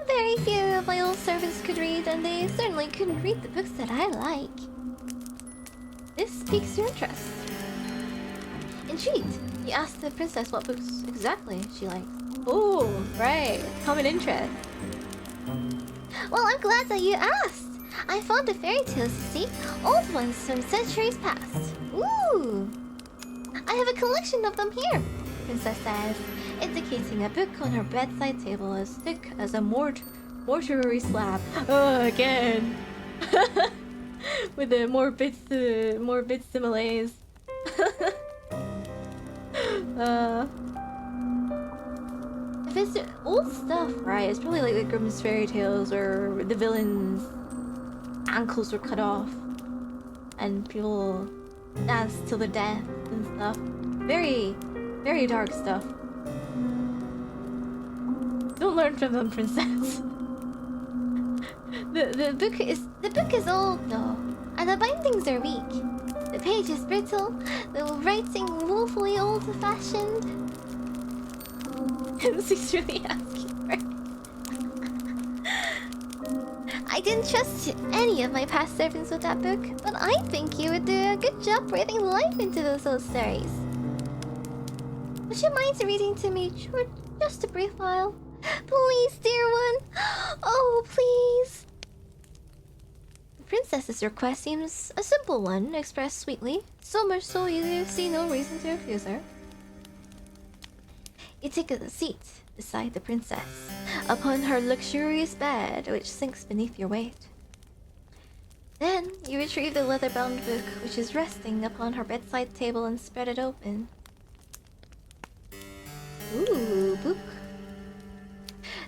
Very few of my old servants could read, and they certainly couldn't read the books that I like. This piques your interest. Intrigued, you ask the princess what books exactly she likes. Oh, right. Common interest. Well, I'm glad that you asked. I'm fond of fairy tales, you see. Old ones from centuries past. Ooh! I have a collection of them here, the princess says, indicating a book on her bedside table as thick as a mortuary slab. Oh, again. With the morbid similes. If it's old stuff, right? It's probably like the Grimm's fairy tales where the villain's ankles were cut off and people dance till their death and stuff. Very, very dark stuff. Don't learn from them, princess. The book is old though, and the bindings are weak. The page is brittle, the writing woefully old-fashioned. She's really asking for it. I didn't trust any of my past servants with that book, but I think you would do a good job breathing life into those old stories. Would you mind reading to me for just a brief while? Please, dear one. Oh, please. The princess's request seems a simple one, expressed sweetly, so much so you see no reason to refuse her. You take a seat beside the princess, upon her luxurious bed, which sinks beneath your weight. Then you retrieve the leather-bound book, which is resting upon her bedside table, and spread it open. Ooh, book.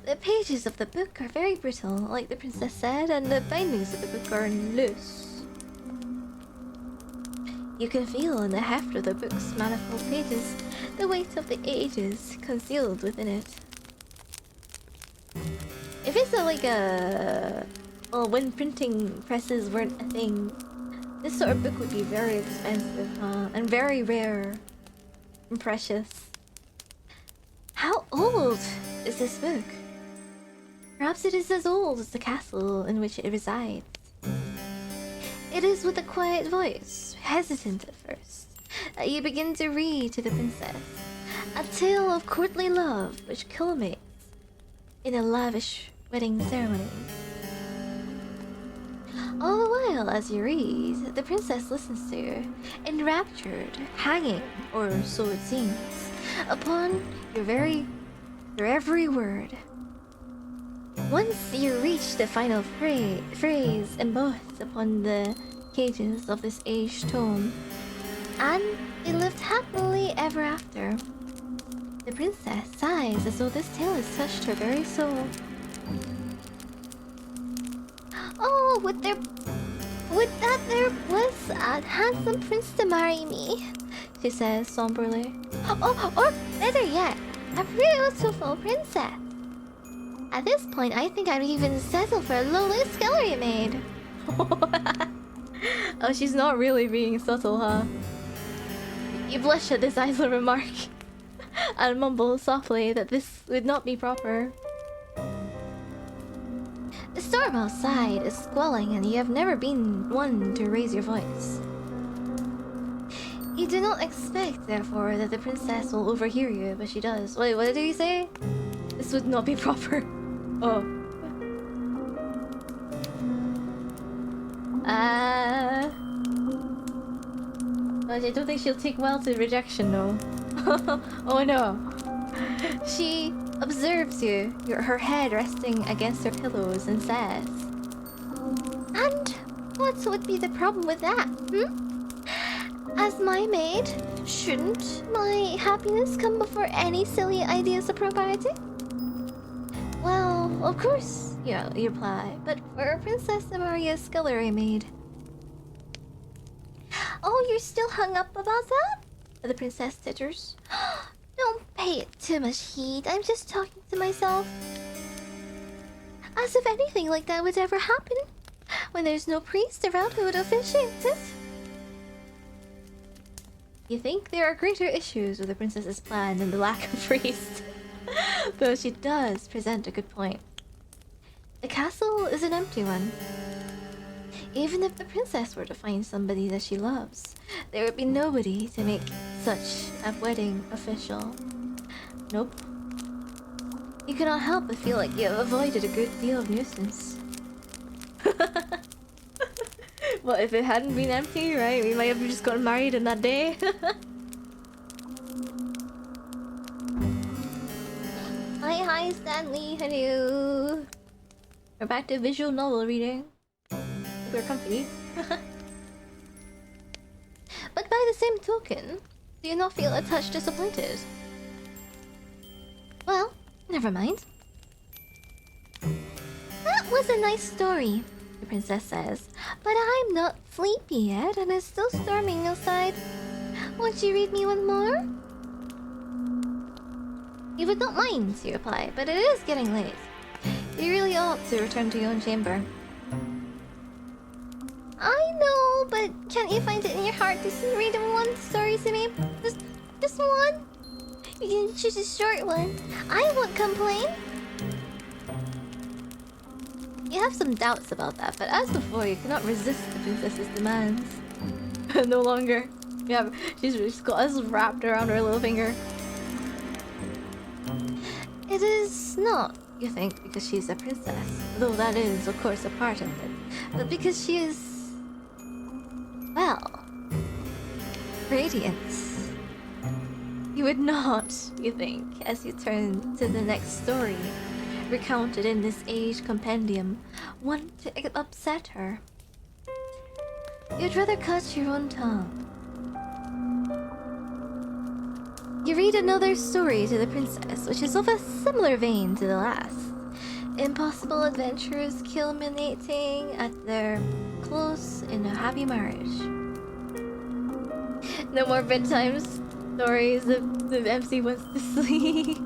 The pages of the book are very brittle, like the princess said, and the bindings of the book are loose. You can feel in the heft of the book's manifold pages the weight of the ages concealed within it. If it's well, when printing presses weren't a thing, this sort of book would be very expensive, huh? And very rare and precious. How old is this book? Perhaps it is as old as the castle in which it resides. It is with a quiet voice, hesitant at first, that you begin to read to the princess a tale of courtly love which culminates in a lavish wedding ceremony. All the while, as you read, the princess listens to you, enraptured, hanging, or so it seems, upon your every word. Once you reach the final phrase embossed upon the pages of this aged tome, and they lived happily ever after. The princess sighs as though this tale has touched her very soul. Oh, would that there was a handsome prince to marry me, she says somberly. Oh, or better yet, a beautiful princess. At this point, I think I'd even settle for a lowly scullery maid. Oh, she's not really being subtle, huh? You blush at this idle remark and mumble softly that this would not be proper. The storm outside is squalling, and you have never been one to raise your voice. You do not expect, therefore, that the princess will overhear you, but she does. Wait, what did he say? This would not be proper. Oh. I don't think she'll take well to rejection, though. Oh no. She observes you, her head resting against her pillows, and says, "And what would be the problem with that, As my maid, shouldn't my happiness come before any silly ideas of propriety?" "Well, of course," you reply, "but for a princess to marry a scullery maid." "Oh, you're still hung up about that?" the princess titters. "Don't pay it too much heed. I'm just talking to myself. As if anything like that would ever happen when there's no priest around who would officiate it." You think there are greater issues with the princess's plan than the lack of priest? Though she does present a good point. The castle is an empty one. Even if the princess were to find somebody that she loves, there would be nobody to make such a wedding official. Nope. You cannot help but feel like you have avoided a good deal of nuisance. Well, if it hadn't been empty, right? We might have just gotten married in that day. Hi, Stanley. Hello. We're back to visual novel reading. We're comfy. But by the same token, do you not feel a touch disappointed? Well, never mind. That was a nice story, the princess says, but I'm not sleepy yet and it's still storming outside. Won't you read me one more? You would not mind, you reply, but it is getting late. You really ought to return to your own chamber. I know, but can't you find it in your heart to read one story to me? Just one? You can choose a short one. I won't complain. You have some doubts about that, but as before, you cannot resist the princess's demands. No longer. Yeah, she's got us wrapped around her little finger. It is not, you think, because she's a princess, though that is, of course, a part of it, but because she is, well, radiant. You would not, you think, as you turn to the next story, recounted in this age compendium, want to upset her. you'd rather cut your own tongue. You read another story to the princess, which is of a similar vein to the last. Impossible adventures culminating at their close in a happy marriage. No more bedtime stories if the MC wants to sleep.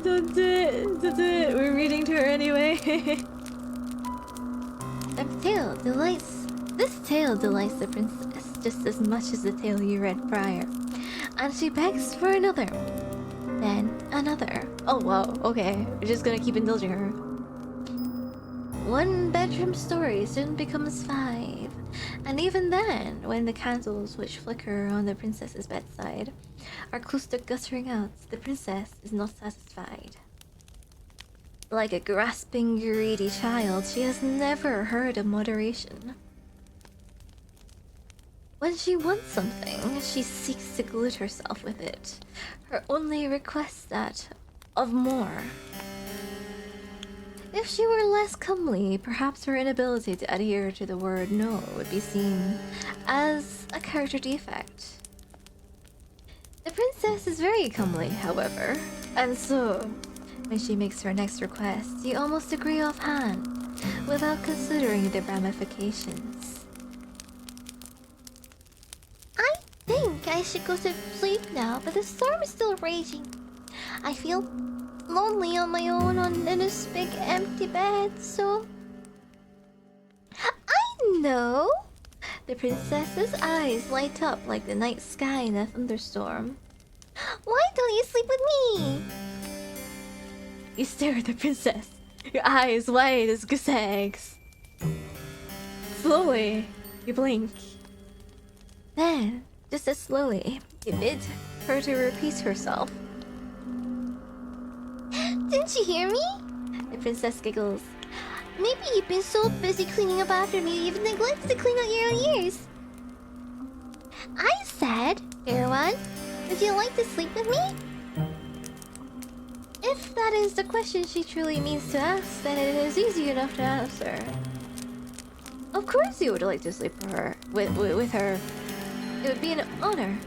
Don't do it. Don't do it. We're reading to her anyway. This tale delights the princess just as much as the tale you read prior. And she begs for another. Then another. Oh wow, okay. We're just gonna keep indulging her. One bedroom story soon becomes 5. And even then, when the candles which flicker on the princess's bedside are close to guttering out, the princess is not satisfied. Like a grasping, greedy child, she has never heard of moderation. When she wants something, she seeks to glut herself with it. Her only request that of more. If she were less comely, perhaps her inability to adhere to the word no would be seen as a character defect. The princess is very comely, however, and so, when she makes her next request, you almost agree offhand, without considering the ramifications. I think I should go to sleep now, but the storm is still raging. I feel lonely on my own in this big empty bed, so... I know! The princess's eyes light up like the night sky in a thunderstorm. Why don't you sleep with me? You stare at the princess, your eyes wide as goose eggs. Slowly, you blink. Then, just as slowly, you bid her to repeat herself. Didn't you hear me? The princess giggles. Maybe you've been so busy cleaning up after me you've neglected to clean out your own ears. I said, fair one, would you like to sleep with me? If that is the question she truly means to ask, then it is easy enough to answer. Of course you would like to sleep with her. With her. It would be an honor.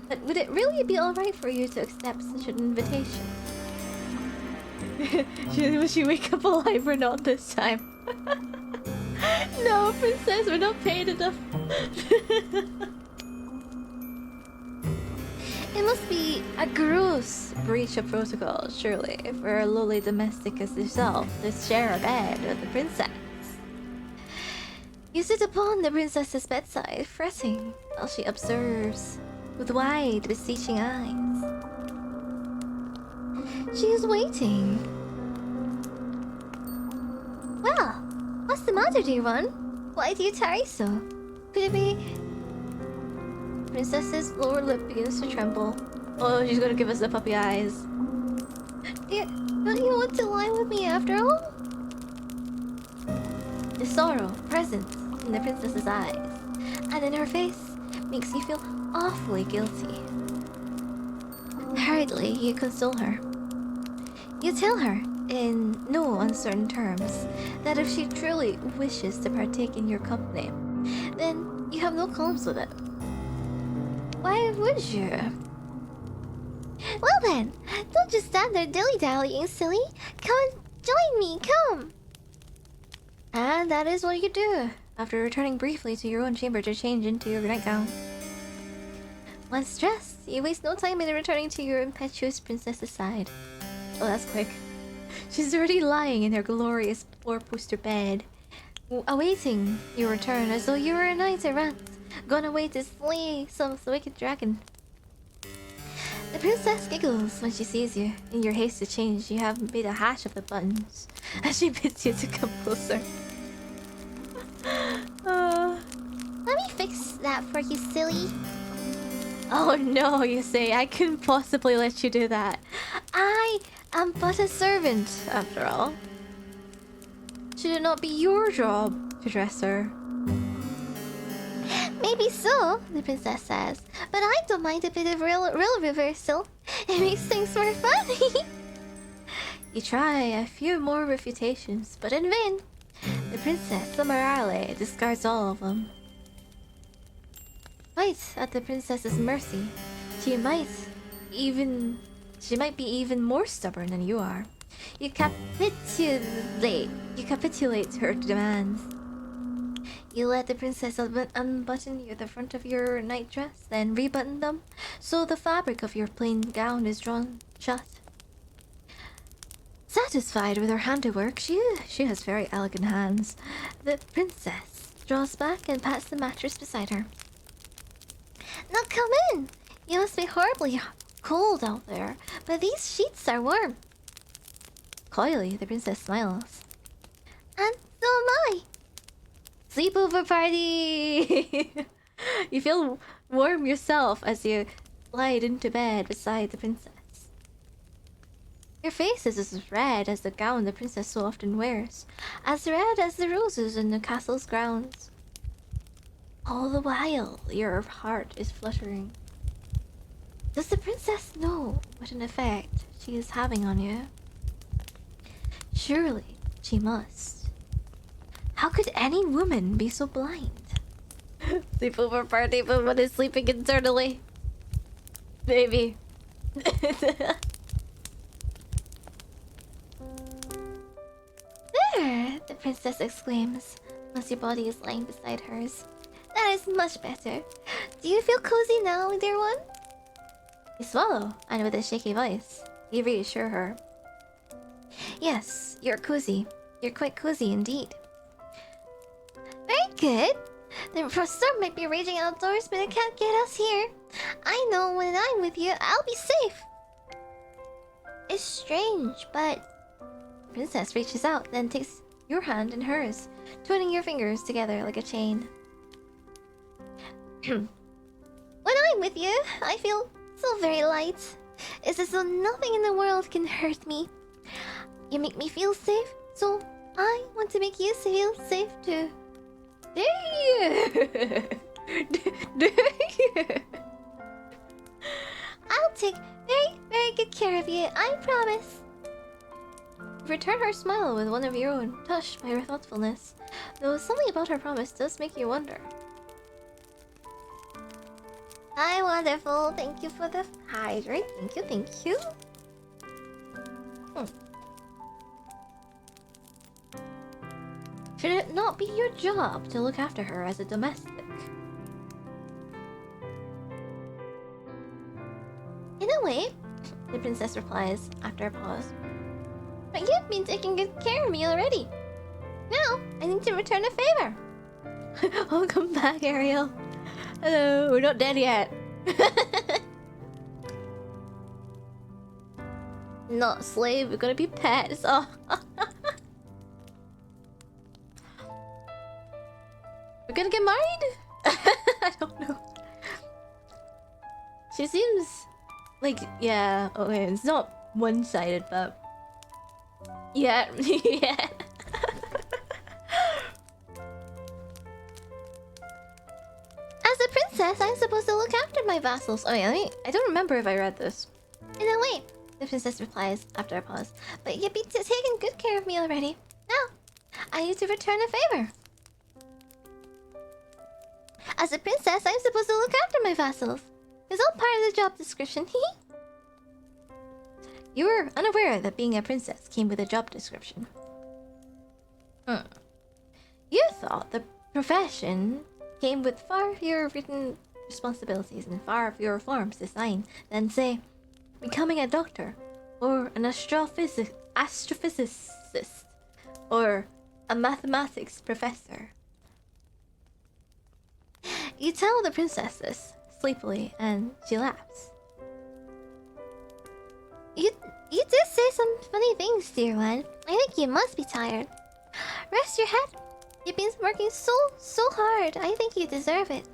But would it really be alright for you to accept such an invitation? Will she wake up alive or not this time? No, princess, we're not paid enough. It must be a gross breach of protocol, surely, for a lowly domestic as yourself to share a bed with the princess. You sit upon the princess's bedside, fretting, while she observes with wide, beseeching eyes. She is waiting. Well, what's the matter, dear one? Why do you tarry so? Could it be... Princess's lower lip begins to tremble. Oh, she's gonna give us the puppy eyes. Don't you want to lie with me after all? The sorrow present in the princess's eyes and in her face makes you feel awfully guilty. Hurriedly, you console her. You tell her, in no uncertain terms, that if she truly wishes to partake in your company, then you have no qualms with it. Why would you? Well then, don't just stand there dilly-dallying, silly. Come and join me, come! And that is what you do, after returning briefly to your own chamber to change into your nightgown. Once dressed, you waste no time in returning to your impetuous princess's side. Oh, that's quick. She's already lying in her glorious four-poster bed, awaiting your return as though you were a knight errant, gone away to slay some wicked dragon. The princess giggles when she sees you. In your haste to change, you have made a hash of the buttons, as she bids you to come closer. Let me fix that for you, silly. Oh no, you say. I couldn't possibly let you do that. I am but a servant, after all. Should it not be your job to dress her? Maybe so, the princess says, but I don't mind a bit of real reversal. It makes things more fun. You try a few more refutations, but in vain. The princess, Samarale, discards all of them. Fight at the princess's mercy. She might be even more stubborn than you are. You capitulate. You capitulate to her demands. You let the princess unbutton the front of your nightdress, then rebutton them, so the fabric of your plain gown is drawn shut. Satisfied with her handiwork, she has very elegant hands. The princess draws back and pats the mattress beside her. Now come in! You must be horribly cold out there, but these sheets are warm. Coyly, the princess smiles. And so am I! Sleepover party! You feel warm yourself as you glide into bed beside the princess. Your face is as red as the gown the princess so often wears, as red as the roses in the castle's grounds. All the while, your heart is fluttering. Does the princess know what an effect she is having on you? Surely she must. How could any woman be so blind? Sleepover party, but one is sleeping internally. Baby. There! The princess exclaims, once your body is lying beside hers. That is much better. Do you feel cozy now, dear one? You swallow, and with a shaky voice, you reassure her. Yes, you're cozy. You're quite cozy indeed. Very good. The storm might be raging outdoors, but it can't get us here. I know when I'm with you, I'll be safe. It's strange, but... The princess reaches out, then takes your hand in hers, twining your fingers together like a chain. When I'm with you, I feel so very light. It's as though nothing in the world can hurt me. You make me feel safe, so I want to make you feel safe too. Do you? Do you? I'll take very, very good care of you, I promise. Return her smile with one of your own, touched by her thoughtfulness, though something about her promise does make you wonder. Hi, wonderful. Thank you for the hydrate. Thank you, thank you. Should it not be your job to look after her as a domestic? In a way, the princess replies after a pause. But you've been taking good care of me already. Now, I need to return a favor. Welcome back, Ariel. Hello, we're not dead yet. Not slave, we're gonna be pets. Oh. We're gonna get married? I don't know. She seems like, yeah, okay, it's not one-sided, but yeah, yeah. As a princess, I'm supposed to look after my vassals. Oh yeah, I don't remember if I read this. In a way, the princess replies after a pause. But you've been taking good care of me already. Now, I need to return a favor. As a princess, I'm supposed to look after my vassals. It's all part of the job description. You were unaware that being a princess came with a job description. You thought the profession came with far fewer written responsibilities and far fewer forms to sign than, say, becoming a doctor, or an astrophysicist, or a mathematics professor. You tell the princess this sleepily, and she laughs. You did say some funny things, dear one. I think you must be tired. Rest your head. You've been working so hard. I think you deserve it.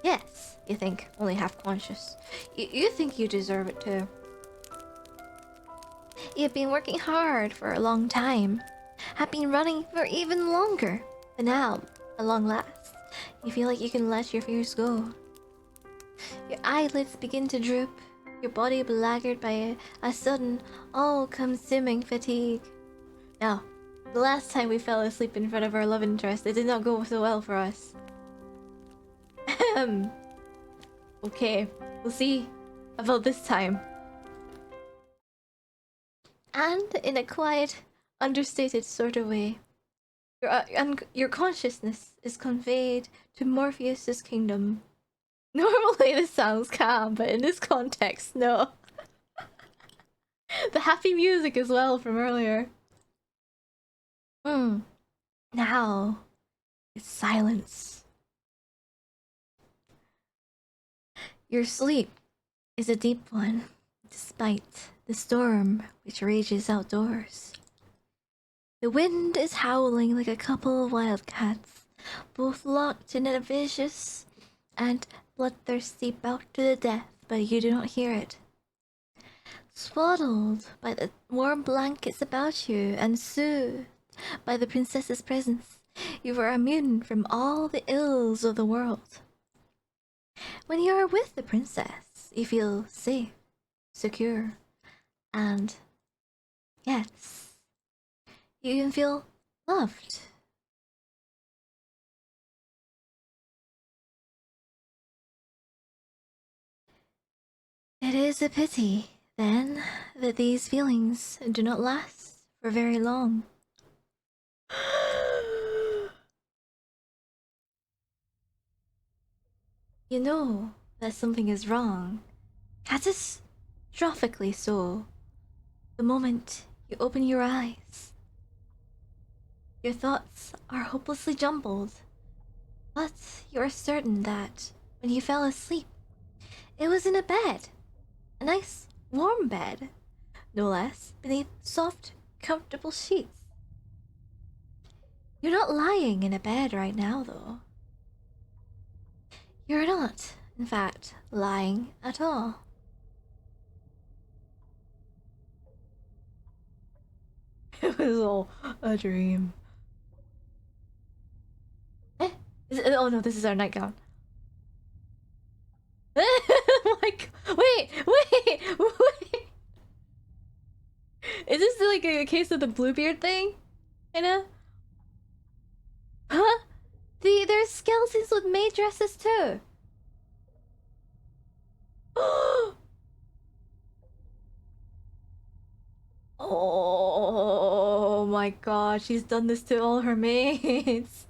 Yes, you think, only half conscious. You think you deserve it too. You've been working hard for a long time. Have been running for even longer. But now, at long last, you feel like you can let your fears go. Your eyelids begin to droop. Your body belagged by a sudden, all-consuming fatigue. Now, The last time we fell asleep in front of our love interest, it did not go so well for us. Okay, we'll see about this time. And in a quiet, understated sort of way, your consciousness is conveyed to Morpheus's kingdom. Normally this sounds calm, but in this context, no. The happy music as well from earlier. Now, it's silence. Your sleep is a deep one, despite the storm which rages outdoors. The wind is howling like a couple of wildcats, both locked in a vicious and bloodthirsty bout to the death, but you do not hear it. Swaddled by the warm blankets about you and soothed by the princess's presence, you are immune from all the ills of the world. When you are with the princess, you feel safe, secure, and yes, you even feel loved. It is a pity, then, that these feelings do not last for very long. You know that something is wrong, catastrophically so, the moment you open your eyes. Your thoughts are hopelessly jumbled, but you are certain that when you fell asleep, it was in a bed, a nice warm bed, no less, beneath soft, comfortable sheets. You're not lying in a bed right now, though. You're not, in fact, lying at all. It was all a dream. Oh no, this is our nightgown. Like, wait! Is this like a case of the Bluebeard thing? Kinda? Huh? There's skeletons with maid dresses too. Oh my god, she's done this to all her maids.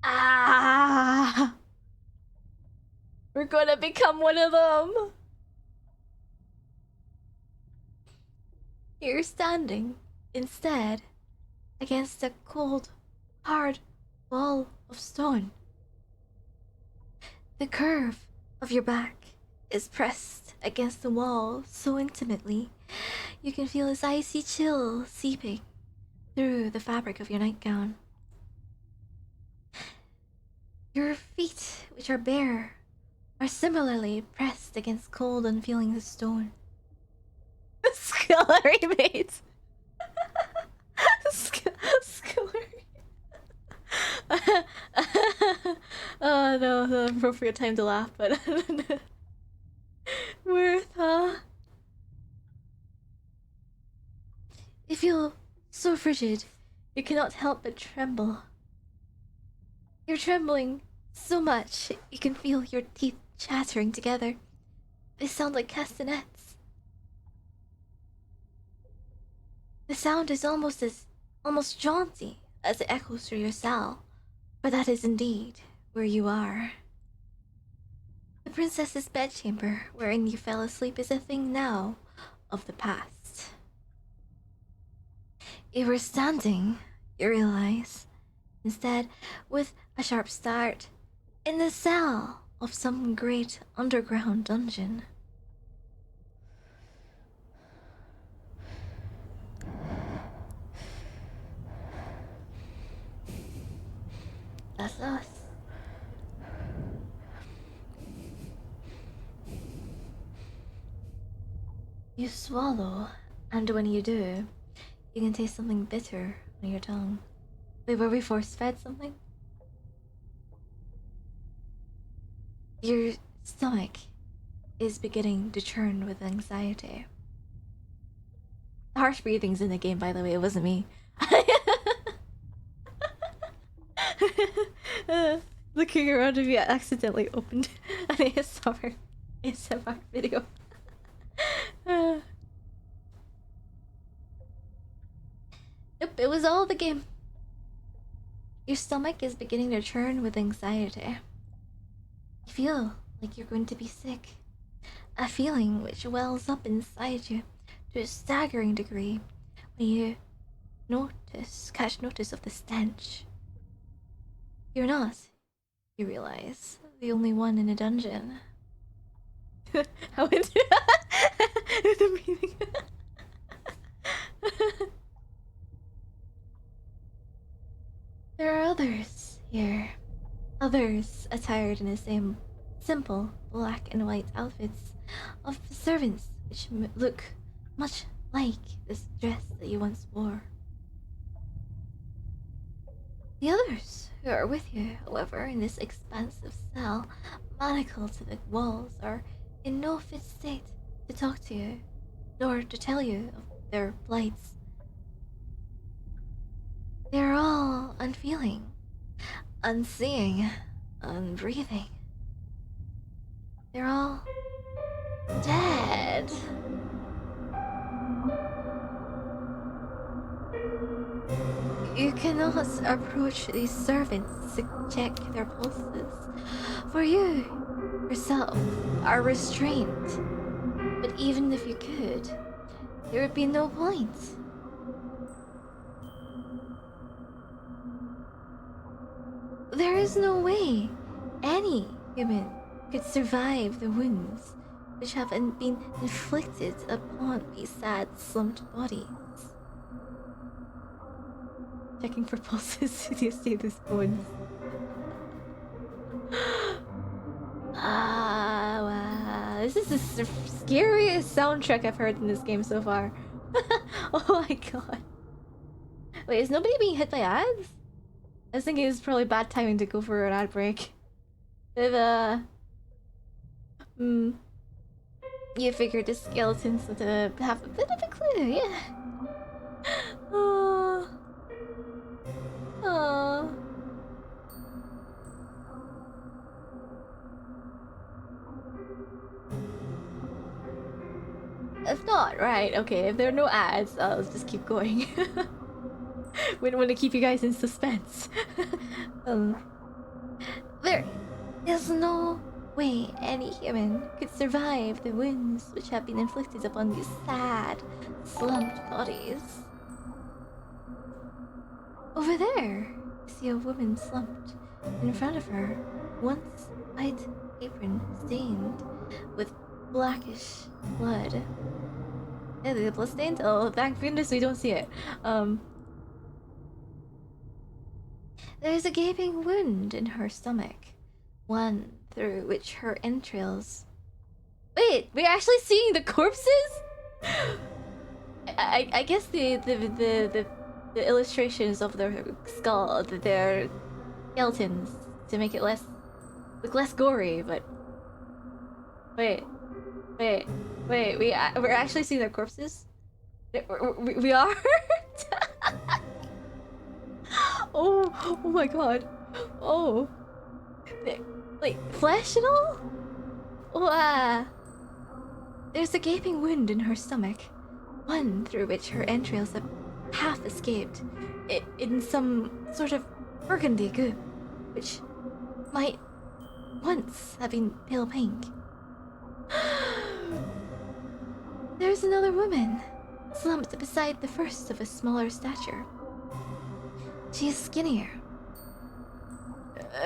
Ah! We're gonna become one of them. You're standing, instead, against a cold, hard wall of stone. The curve of your back is pressed against the wall so intimately you can feel its icy chill seeping through the fabric of your nightgown. Your feet, which are bare, are similarly pressed against cold, unfeeling stone. Scullery mates! Scullery. Oh no, the appropriate time to laugh, but worth, huh? You feel so frigid, you cannot help but tremble. You're trembling so much, you can feel your teeth chattering together. They sound like castanets. The sound is almost jaunty as it echoes through your cell, for that is indeed where you are. The princess's bedchamber wherein you fell asleep is a thing now of the past. You were standing, you realize, instead, with a sharp start, in the cell of some great underground dungeon. That's us. You swallow, and when you do, you can taste something bitter on your tongue. Wait, were we force-fed something? Your stomach is beginning to churn with anxiety. Harsh breathing's in the game, by the way. It wasn't me. Looking around if you accidentally opened an ASMR video. Nope, it was all the game. Your stomach is beginning to churn with anxiety. You feel like you're going to be sick. A feeling which wells up inside you to a staggering degree when you catch notice of the stench. You're not, you realize, the only one in a dungeon. How into the breathing. There are others here. Others attired in the same simple black and white outfits of servants which look much like this dress that you once wore. The others who are with you, however, in this expansive cell, manacled to the walls, are in no fit state to talk to you, nor to tell you of their plights. They're all unfeeling, unseeing, unbreathing. They're all dead. You cannot approach these servants to check their pulses, for you yourself are restrained. But even if you could, there would be no point. There is no way any human could survive the wounds which have been inflicted upon these sad, slumped bodies. Checking for pulses to see this bones. Wow. This is the scariest soundtrack I've heard in this game so far. Oh my god. Wait, is nobody being hit by ads? I was thinking it's probably bad timing to go for an ad break. If, you figured the skeletons would have a bit of a clue, yeah. Oh. Oh. If not, right, okay, if there are no ads, I'll just keep going. We don't want to keep you guys in suspense. There is no way any human could survive the wounds which have been inflicted upon these sad, slumped bodies. Over there, you see a woman slumped. In front of her, once white apron stained with blackish blood. Yeah, the blood stained? Oh, thank goodness we don't see it. There's a gaping wound in her stomach, one through which her entrails. Wait, we're actually seeing the corpses? I guess the illustrations of their skull, their skeletons, to make it look less gory, but wait, we're actually seeing their corpses? We are? Oh my god. Oh. Like, flesh and all? Wow. There's a gaping wound in her stomach, one through which her entrails have half escaped, in some sort of burgundy goop, which might once have been pale pink. There's another woman, slumped beside the first of a smaller stature. She is skinnier.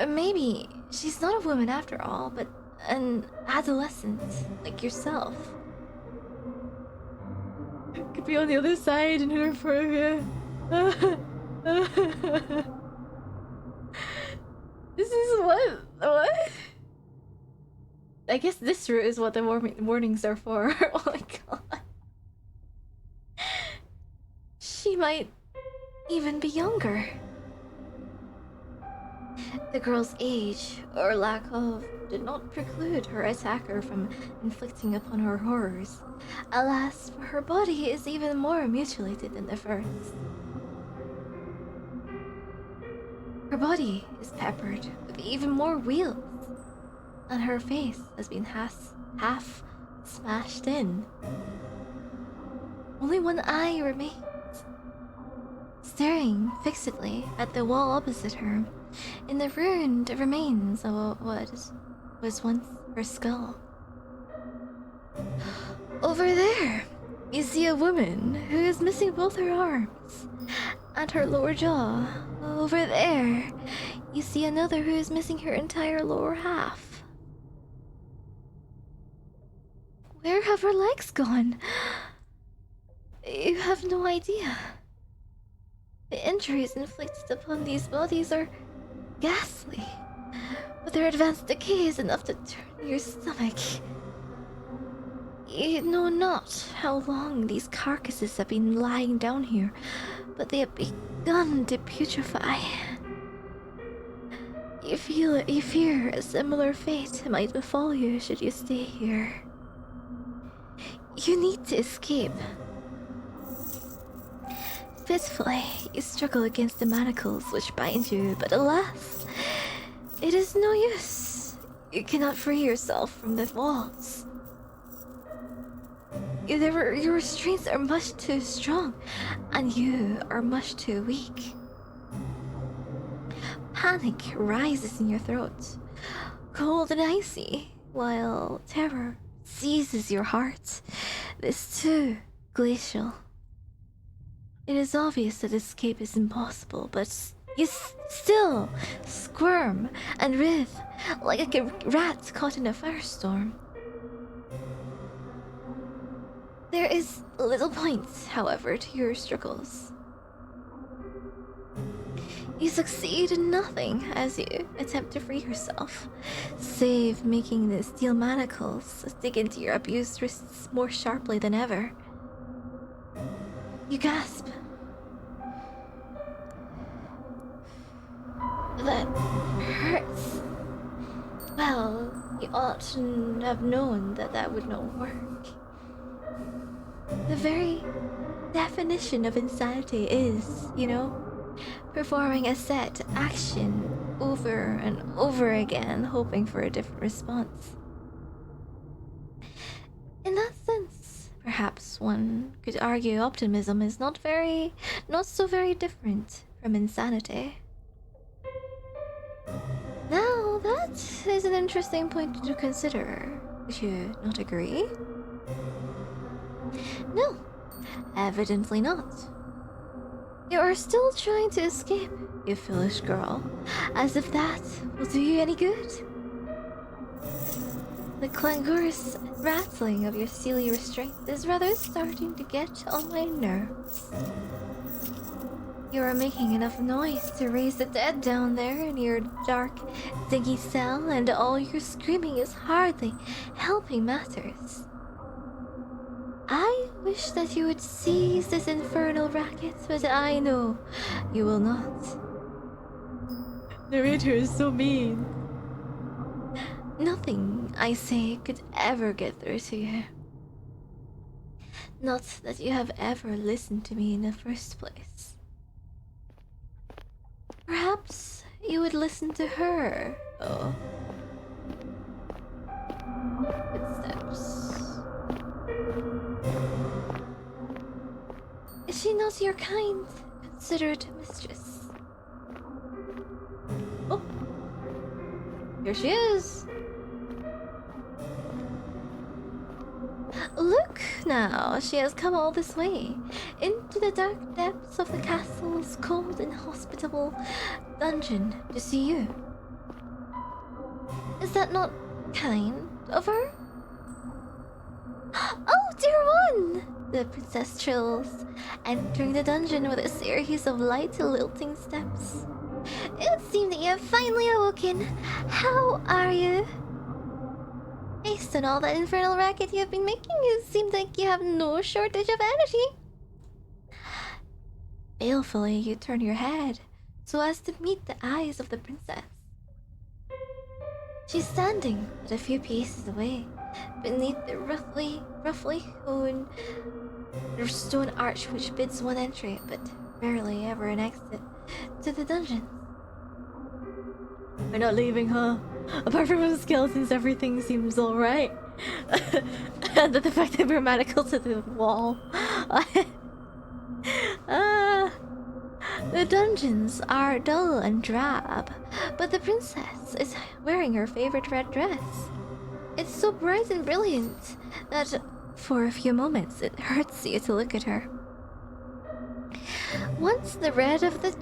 Maybe she's not a woman after all, but an adolescent like yourself. Could be on the other side and in front of you. This is what? I guess this route is what the warnings are for. Oh my god. She might even be younger. The girl's age, or lack of, did not preclude her attacker from inflicting upon her horrors. Alas, for her body is even more mutilated than the first. Her body is peppered with even more wheals, and her face has been half smashed in. Only one eye remains, staring fixedly at the wall opposite her, in the ruined remains of what was once her skull. Over there, you see a woman who is missing both her arms and her lower jaw. Over there, you see another who is missing her entire lower half. Where have her legs gone? You have no idea. The injuries inflicted upon these bodies are ghastly, but their advanced decay is enough to turn your stomach. You know not how long these carcasses have been lying down here, but they have begun to putrefy. You fear a similar fate might befall you should you stay here. You need to escape. Fitfully, you struggle against the manacles which bind you, but alas, it is no use. You cannot free yourself from the walls. Your restraints are much too strong, and you are much too weak. Panic rises in your throat, cold and icy, while terror seizes your heart. This too glacial. It is obvious that escape is impossible, but you still squirm and writhe like a rat caught in a firestorm. There is little point, however, to your struggles. You succeed in nothing as you attempt to free yourself, save making the steel manacles dig into your abused wrists more sharply than ever. You gasp. That hurts. Well, you ought to have known that that would not work. The very definition of insanity is, performing a set action over and over again, hoping for a different response. In that sense, perhaps one could argue optimism is not so very different from insanity. Now, that is an interesting point to consider. Would you not agree? No, evidently not. You are still trying to escape, you foolish girl, as if that will do you any good. The clangorous rattling of your steely restraint is rather starting to get on my nerves. You are making enough noise to raise the dead down there in your dark, dingy cell, and all your screaming is hardly helping matters. I wish that you would cease this infernal racket, but I know you will not. Narrator is so mean. Nothing I say could ever get through to you. Not that you have ever listened to me in the first place. Perhaps you would listen to her. Oh. Footsteps. Is she not your kind, considerate mistress? Oh, here she is. Look now, she has come all this way, into the dark depths of the castle's cold and hospitable dungeon to see you. Is that not kind of her? Oh, dear one! The princess trills, entering the dungeon with a series of light, lilting steps. It seems that you have finally awoken. How are you? Based on all that infernal racket you have been making, it seems like you have no shortage of energy. Balefully, you turn your head so as to meet the eyes of the princess. She's standing but a few paces away, beneath the roughly hewn stone arch which bids one entry, but rarely ever an exit, to the dungeon. We're not leaving, huh? Apart from the skeletons, everything seems alright. And the fact that we're manacled to the wall. The dungeons are dull and drab, but the princess is wearing her favorite red dress. It's so bright and brilliant that for a few moments it hurts you to look at her. Once the red of the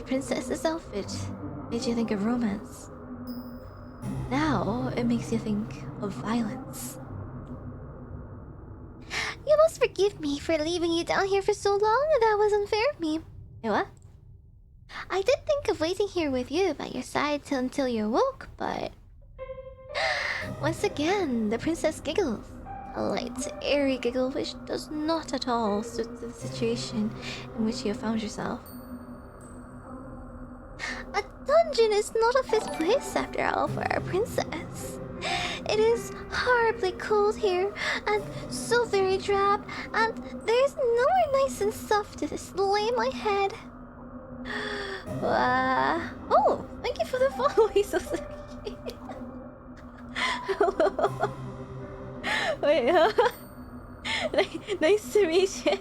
princess's outfit made you think of romance. Now it makes you think of violence. You must forgive me for leaving you down here for so long. That was unfair of me. What? I did think of waiting here with you by your side until you awoke, but... Once again, the princess giggles. A light, airy giggle which does not at all suit the situation in which you have found yourself. A dungeon is not a fit place, after all, for a princess. It is horribly cold here, and so very drab, and there's nowhere nice and soft to lay my head. Oh, thank you for the follow. He's so sweet. Hello. Wait, nice to meet you.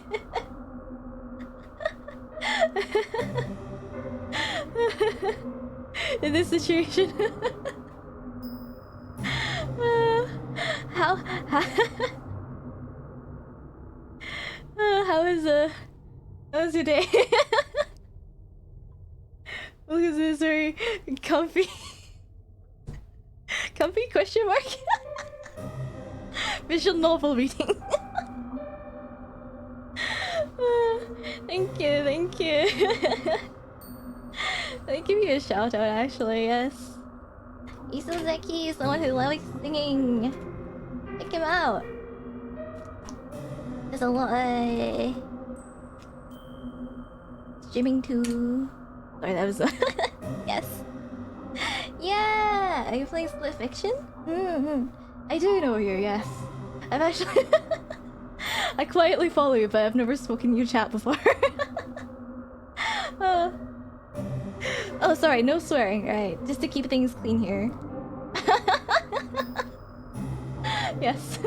In this situation. How was your day? Look at this very comfy question mark. Visual novel reading. Thank you. I'll give you a shout out actually, yes. Isozaki is the one who likes singing. Check him out. There's a lot streaming too. Sorry, that was Yes. Yeah! Are you playing Split Fiction? I do know you, yes. I've actually I quietly follow you, but I've never spoken in your chat before. Oh, sorry, no swearing, right? Just to keep things clean here. Yes.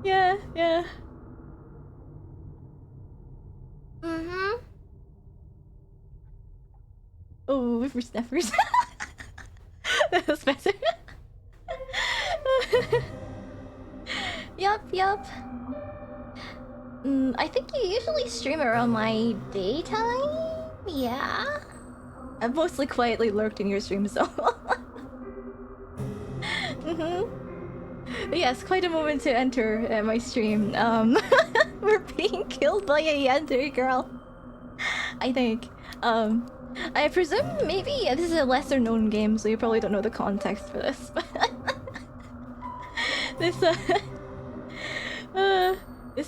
Yeah. Oh, whippersnappers. That was better. Yup. I think you usually stream around my daytime? Yeah? I've mostly quietly lurked in your stream, so... But yes, quite a moment to enter my stream. We're being killed by a yandere girl. I think. I presume maybe this is a lesser known game, so you probably don't know the context for this. This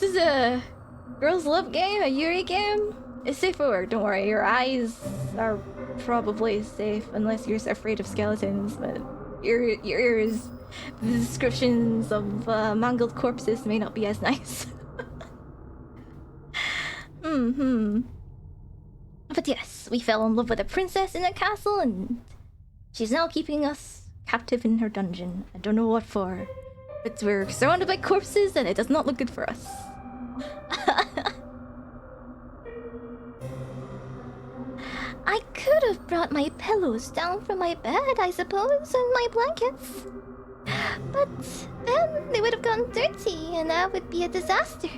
is a girls' love game, a Yuri game. It's safe for work, don't worry. Your eyes are probably safe unless you're afraid of skeletons, but your ears, the descriptions of mangled corpses may not be as nice. But yes, we fell in love with a princess in a castle, and she's now keeping us captive in her dungeon. I don't know what for, but we're surrounded by corpses, and it does not look good for us. I could have brought my pillows down from my bed, I suppose, and my blankets. But then they would have gotten dirty, and that would be a disaster.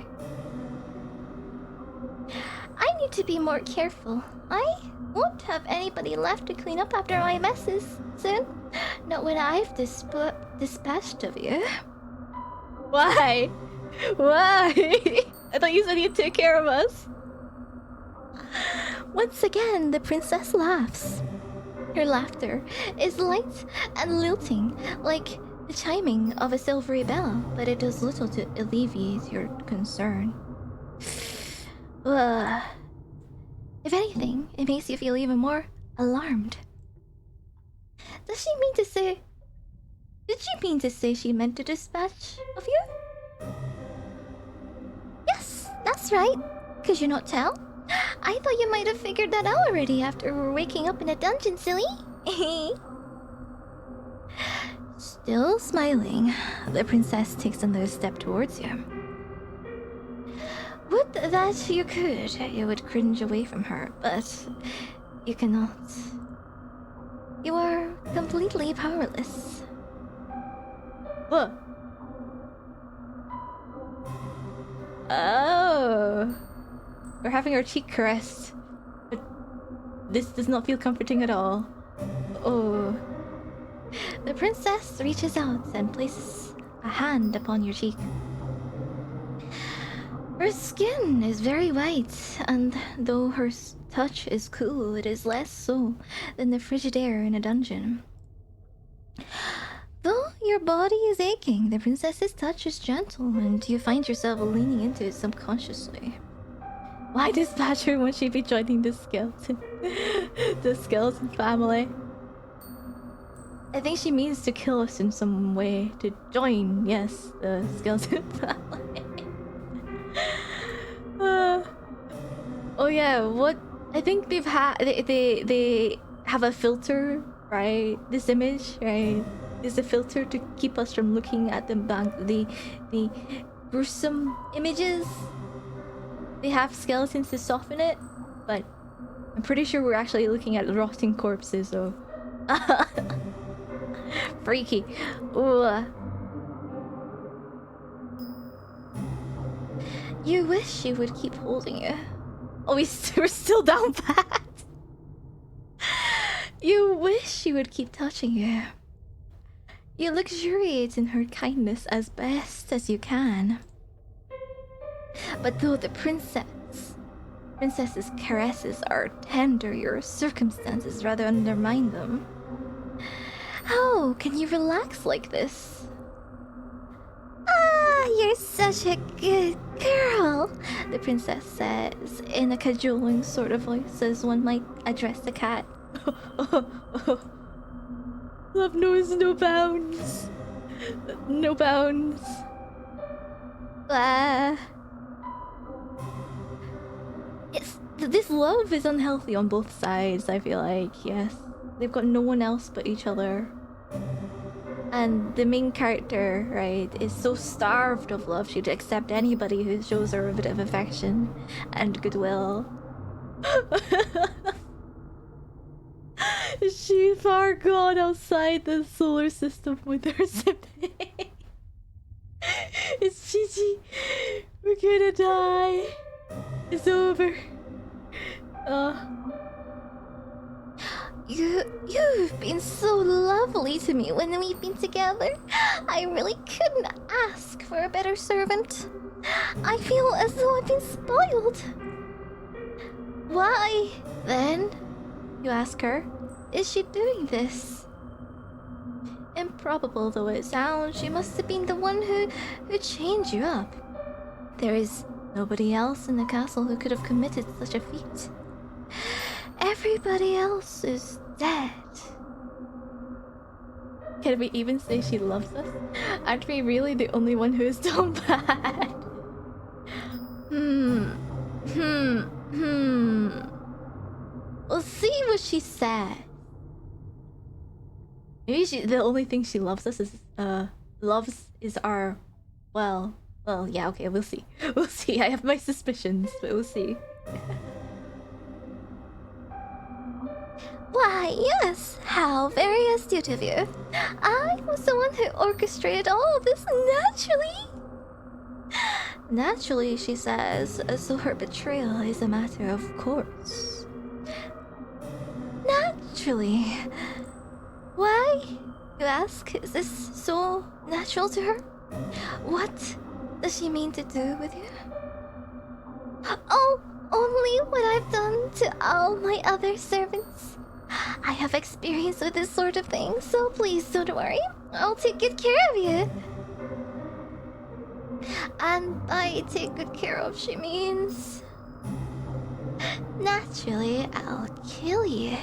I need to be more careful. I won't have anybody left to clean up after my messes soon. Not when I've dispatched of you. Why? I thought you said you'd take care of us. Once again, the princess laughs. Her laughter is light and lilting, like the chiming of a silvery bell, but it does little to alleviate your concern. If anything, it makes you feel even more alarmed. Does she mean to say... Did she mean to say she meant to dispatch of you? Yes, that's right. Could you not tell? I thought you might have figured that out already after waking up in a dungeon, silly. Still smiling, the princess takes another step towards you. Would that you could, you would cringe away from her, but you cannot. You are completely powerless. What? Oh. We're having our cheek caressed. But this does not feel comforting at all. Oh. The princess reaches out and places a hand upon your cheek. Her skin is very white, and though her touch is cool, it is less so than the frigid air in a dungeon. Though your body is aching, the princess's touch is gentle, and you find yourself leaning into it subconsciously. Why dispatch her when she be joining the skeleton? The skeleton family. I think she means to kill us in some way. To join, yes, the skeleton family. Oh yeah, what? I think they've had... They have a filter, right? This image, right? Is a filter to keep us from looking at the gruesome images. They have skeletons to soften it, but I'm pretty sure we're actually looking at rotting corpses, so... Freaky. Ooh. You wish she would keep holding you. Oh, we're still down bad. You wish she would keep touching you. You luxuriate in her kindness as best as you can. But though the princess's caresses are tender, your circumstances rather undermine them. How can you relax like this? Ah, you're such a good girl, the princess says in a cajoling sort of voice, as one might address a cat. Love knows no bounds. No bounds. This love is unhealthy on both sides, I feel like, yes. They've got no one else but each other. And the main character, right, is so starved of love, she'd accept anybody who shows her a bit of affection and goodwill. She's far gone outside the solar system with her sibling. It's Gigi. We're gonna die. It's over. You've been so lovely to me when we've been together. I really couldn't ask for a better servant. I feel as though I've been spoiled. Why, then, you ask her, is she doing this? Improbable though it sounds, she must have been the one who chained you up. There is nobody else in the castle who could have committed such a feat. Everybody else is dead. Can we even say she loves us? Aren't we really the only one who is done bad? We'll see what she said. Maybe the only thing she loves us is loves is our well yeah, okay, we'll see. We'll see. I have my suspicions, but we'll see. Why, yes, how very astute of you. I was the one who orchestrated all of this naturally. Naturally, she says, as though her betrayal is a matter of course. Naturally. Why, you ask, is this so natural to her? What does she mean to do with you? Oh, only what I've done to all my other servants. I have experience with this sort of thing, so please don't worry. I'll take good care of you. And by take good care of, she means... naturally, I'll kill you.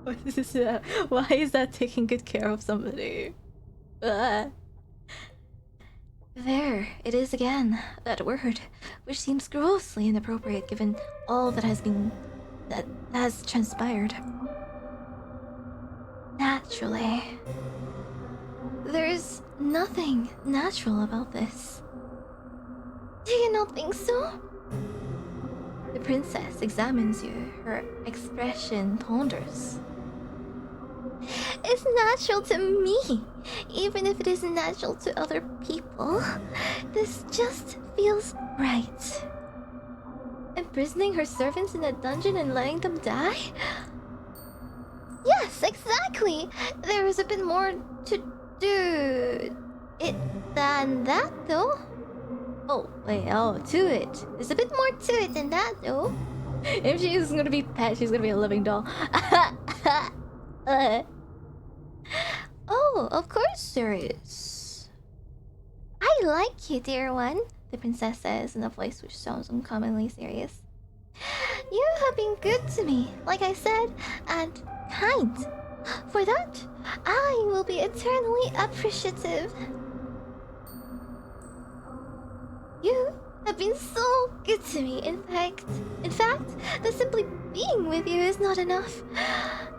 What is this? Why is that taking good care of somebody? Uh. There, it is again. That word, which seems grossly inappropriate given all that has transpired. Naturally. There's nothing natural about this. Do you not think so? The princess examines you, her expression ponders. It's natural to me, even if it isn't natural to other people. This just feels right. Imprisoning her servants in a dungeon and letting them die? Yes, exactly! There is a bit more to do it than that, though. Oh, wait, to it. There's a bit more to it than that, though. If she's gonna be pet, she's gonna be a living doll. Oh, of course there is. I like you, dear one, the princess says in a voice which sounds uncommonly serious. You have been good to me, like I said, and kind. For that, I will be eternally appreciative. You have been so good to me, in fact, that simply being with you is not enough.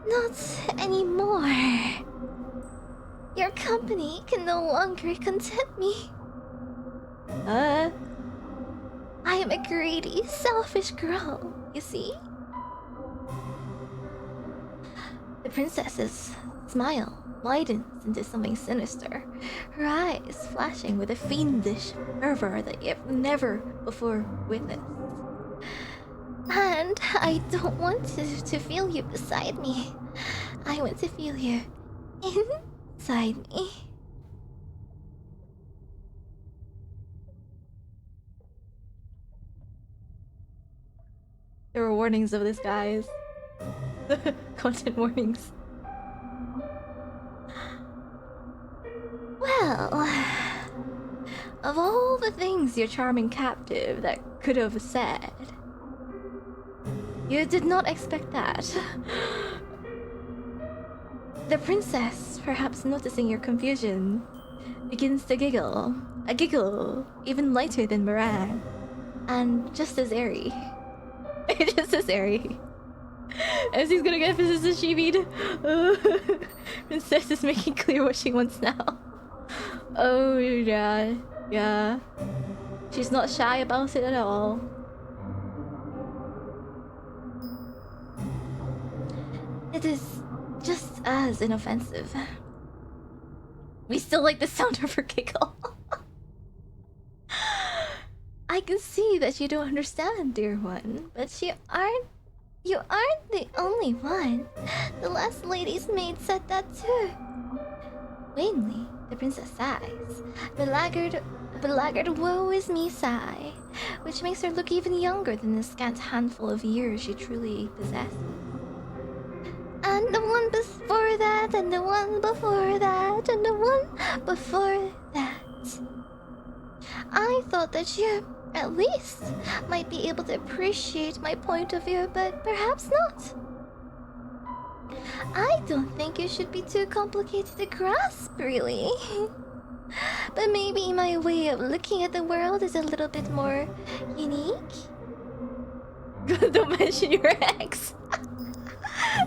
Not anymore. Your company can no longer content me. I am a greedy, selfish girl, you see? The princess's smile widens into something sinister, her eyes flashing with a fiendish fervor that you have never before witnessed. And I don't want to feel you beside me. I want to feel you inside me. There were warnings of this, guys. Content warnings. Well, of all the things your charming captive that could have said, you did not expect that. The princess, perhaps noticing your confusion, begins to giggle. A giggle even lighter than meringue, and just as airy. Just as airy. As he's gonna get sashimi'd. Princess is making clear what she wants now. Oh yeah, yeah. She's not shy about it at all. It is just as inoffensive. We still like the sound of her giggle. I can see that you don't understand, dear one, but you aren't the only one. The last lady's maid said that too. Vainly, the princess sighs. Belaggard woe is me sigh, which makes her look even younger than the scant handful of years she truly possesses. And the one before that, and the one before that, and the one before that. I thought that you, at least, might be able to appreciate my point of view, but perhaps not. I don't think it should be too complicated to grasp, really. But maybe my way of looking at the world is a little bit more unique. Don't mention your ex.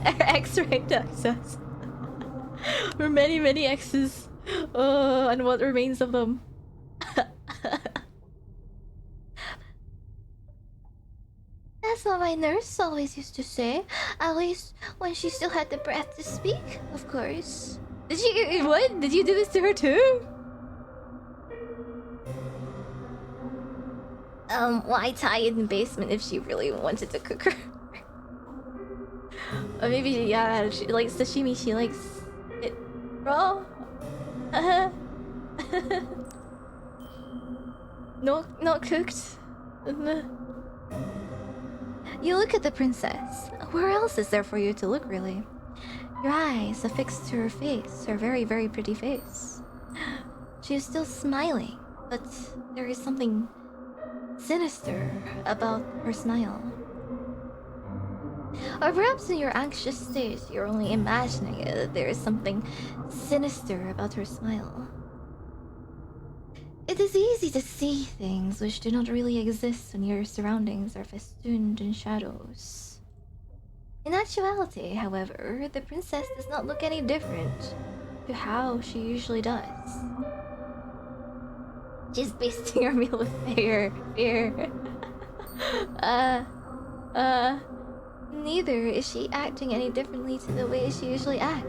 Our ex raped us. Or many, many exes. Oh, and what remains of them. That's what my nurse always used to say. At least when she still had the breath to speak, of course. Did you what? Did you do this to her too? Why tie in the basement if she really wanted to cook her? Or maybe yeah, she likes sashimi. She likes it raw. No, not cooked. You look at the princess. Where else is there for you to look, really? Your eyes affixed to her face, her very, very pretty face. She is still smiling, but there is something sinister about her smile. Or perhaps in your anxious state, you're only imagining it, that there is something sinister about her smile. It is easy to see things which do not really exist when your surroundings are festooned in shadows. In actuality, however, the princess does not look any different to how she usually does. She's basting her meal with fear. Neither is she acting any differently to the way she usually acts.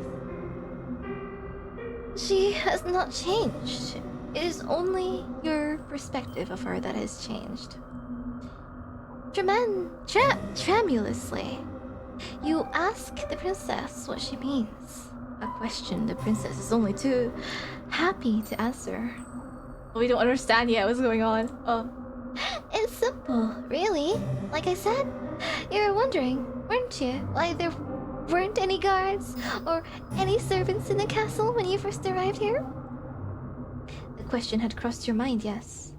She has not changed. It is only your perspective of her that has changed. Tremulously, you ask the princess what she means. A question the princess is only too happy to answer. We don't understand yet what's going on. It's simple, really. Like I said, you were wondering, weren't you, why there weren't any guards or any servants in the castle when you first arrived here? The question had crossed your mind, yes.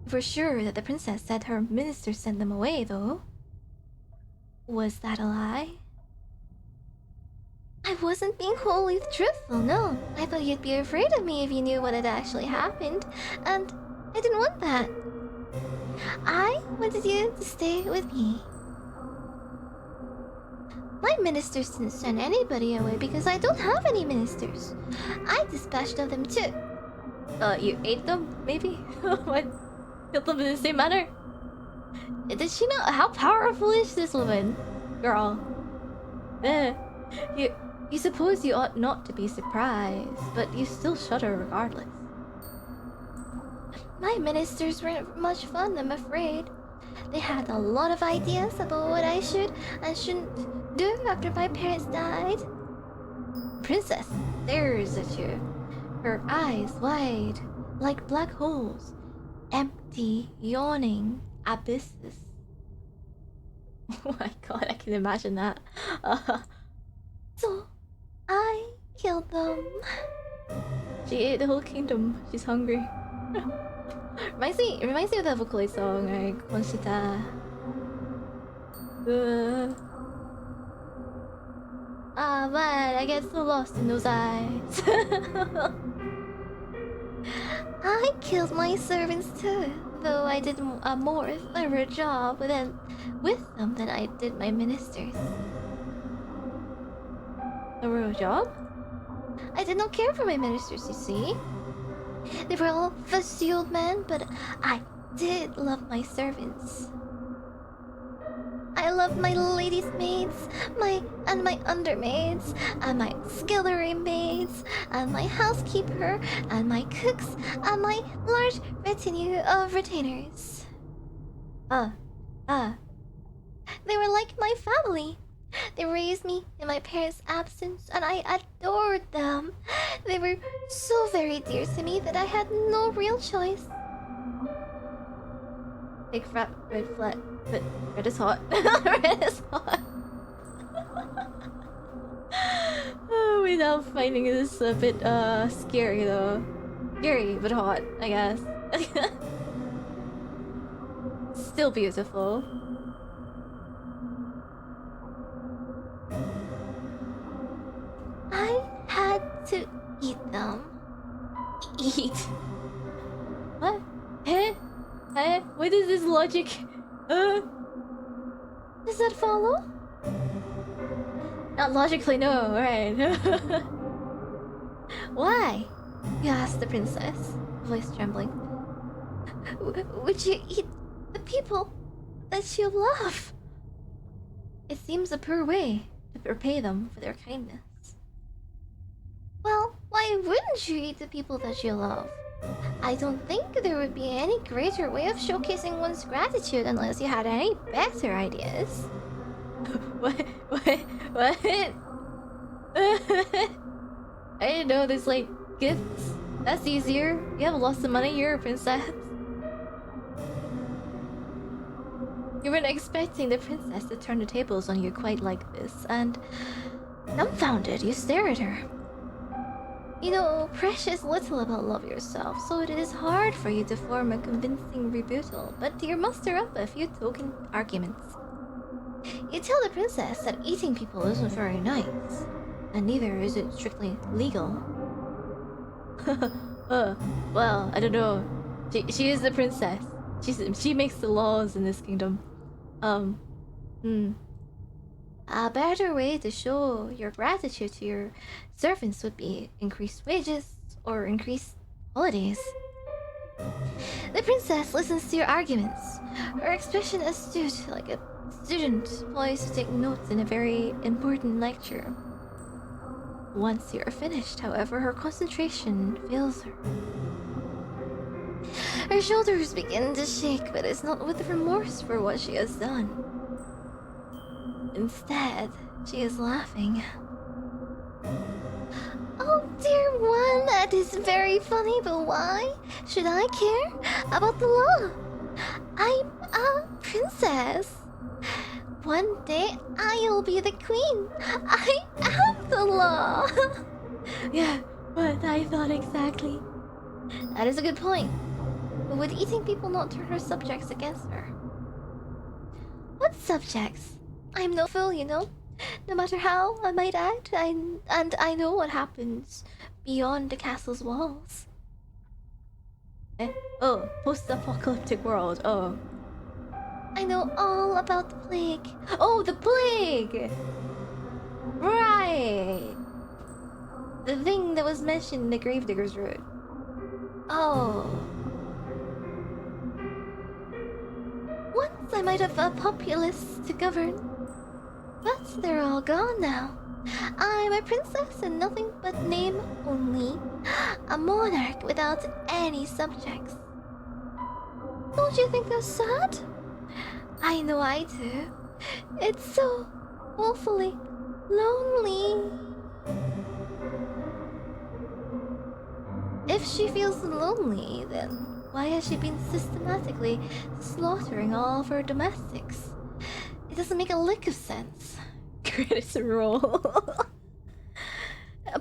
You were sure that the princess said her minister sent them away, though. Was that a lie? I wasn't being wholly truthful, no. I thought you'd be afraid of me if you knew what had actually happened, and I didn't want that. I wanted you to stay with me. My ministers didn't send anybody away because I don't have any ministers. I dispatched of them too. You ate them, maybe? What? Killed them in the same manner? Did she know? How powerful is this woman? Girl. You suppose you ought not to be surprised, but you still shudder regardless. My ministers weren't much fun, I'm afraid. They had a lot of ideas about what I should and shouldn't do after my parents died. Princess stares at you, her eyes wide, like black holes, empty, yawning abysses. Oh my god, I can imagine that. So, I killed them. She ate the whole kingdom. She's hungry. reminds me of that Vocaloid song, like Conchita. Man, I get so lost in those eyes. I killed my servants too, though I did a more thorough job with them than I did my ministers. A real job? I did not care for my ministers, you see. They were all fussy old men, but I did love my servants. I loved my ladies' maids, my undermaids, and my scullery maids, and my housekeeper, and my cooks, and my large retinue of retainers. They were like my family. They raised me in my parents' absence, and I adored them. They were so very dear to me that I had no real choice. Big fat red flat, but red is hot. Red is hot. We now finding this a bit scary though. Scary but hot, I guess. Still beautiful. I had to eat them. Eat? What? Eh? Eh? What is this logic? Does that follow? Not logically, no, right? Why? You asked the princess, voice trembling. Would you eat the people that you love? It seems a poor way to repay them for their kindness. Well, why wouldn't you eat the people that you love? I don't think there would be any greater way of showcasing one's gratitude unless you had any better ideas. What? I didn't know there's like gifts. That's easier. You have lots of money, you're a princess. You weren't expecting the princess to turn the tables on you quite like this, and dumbfounded, you stare at her. You know precious little about love yourself, so it is hard for you to form a convincing rebuttal, but you muster up a few token arguments. You tell the princess that eating people isn't very nice, and neither is it strictly legal. Well, I don't know. She is the princess. She makes the laws in this kingdom. Hmm. A better way to show your gratitude to your servants would be increased wages or increased holidays. The princess listens to your arguments. Her expression astute, like a student poised to take notes in a very important lecture. Once you are finished, however, her concentration fails her. Her shoulders begin to shake, but it's not with remorse for what she has done. Instead, she is laughing. Oh, dear one, that is very funny, but why should I care about the law? I'm a princess. One day I'll be the queen. I am the law. Yeah, what I thought exactly. That is a good point. But would eating people not turn her subjects against her? What subjects? I'm no fool, you know. No matter how I might act, I know what happens beyond the castle's walls. Oh, post-apocalyptic world. Oh. I know all about the plague. Oh, the plague! Right! The thing that was mentioned in the Gravedigger's Road. Oh. Once I might have a populace to govern. But they're all gone now. I'm a princess and nothing but name only. A monarch without any subjects. Don't you think that's sad? I know I do. It's so awfully lonely. If she feels lonely, then why has she been systematically slaughtering all of her domestics? It doesn't make a lick of sense. Credits roll.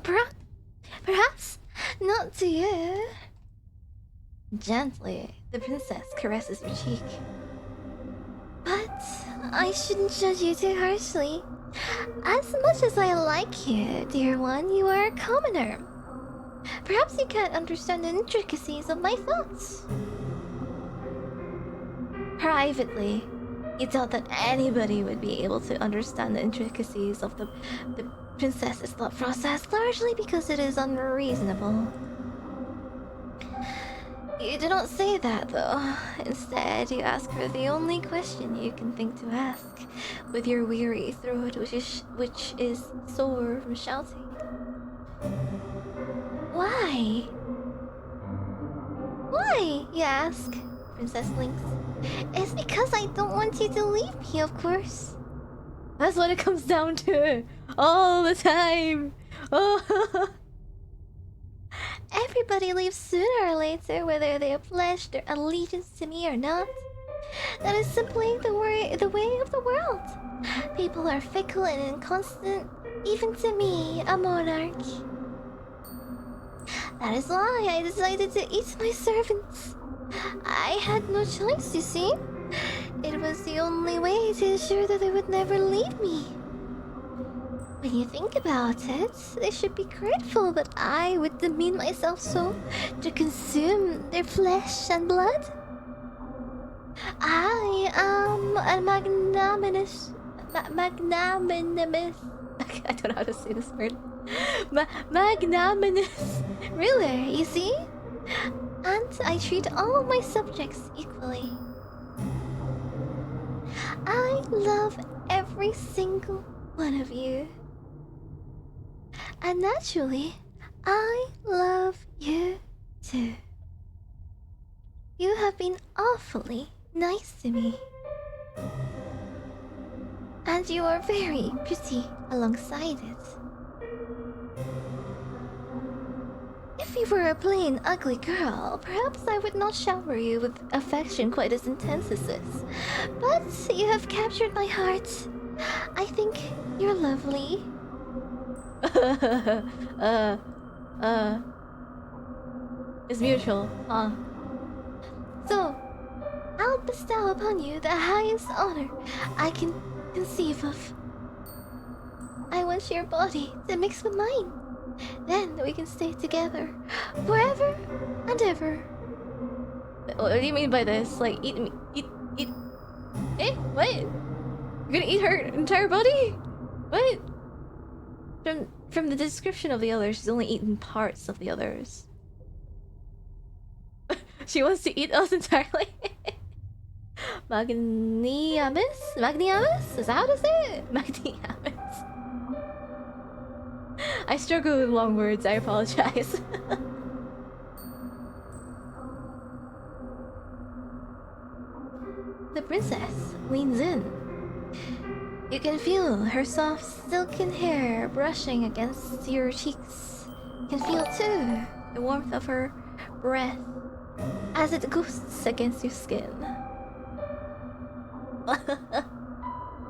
Perhaps not to you. Gently, the princess caresses your cheek. But I shouldn't judge you too harshly. As much as I like you, dear one, you are a commoner. Perhaps you can't understand the intricacies of my thoughts. Privately, you thought that anybody would be able to understand the intricacies of the princess's thought process, largely because it is unreasonable. You do not say that, though. Instead, you ask her the only question you can think to ask, with your weary throat, which is sore from shouting. Why? Why, you ask, Princess Lynx. It's because I don't want you to leave me, of course. That's what it comes down to. All the time. Oh. Everybody leaves sooner or later, whether they have pledged their allegiance to me or not. That is simply the way of the world. People are fickle and inconstant, even to me, a monarch. That is why I decided to eat my servants. I had no choice, you see. It was the only way to ensure that they would never leave me. When you think about it, they should be grateful that I would demean myself so to consume their flesh and blood. I am a magnanimous. I don't know how to say this word. Magnanimous ruler, you see? And I treat all my subjects equally. I love every single one of you. And naturally, I love you too. You have been awfully nice to me. And you are very pretty alongside it. If you were a plain ugly girl, perhaps I would not shower you with affection quite as intense as this. But you have captured my heart. I think you're lovely. It's mutual, huh? So, I'll bestow upon you the highest honor I can conceive of. I want your body to mix with mine. Then we can stay together forever and ever. What do you mean by this? Like, eat me, eat. Eh? What? You're gonna eat her entire body? What? From the description of the others, she's only eaten parts of the others. She wants to eat us entirely. Magniamus? Magniamus? Is that how to say it? Magniamus. I struggle with long words, I apologize. The princess leans in. You can feel her soft silken hair brushing against your cheeks. You can feel too the warmth of her breath as it ghosts against your skin.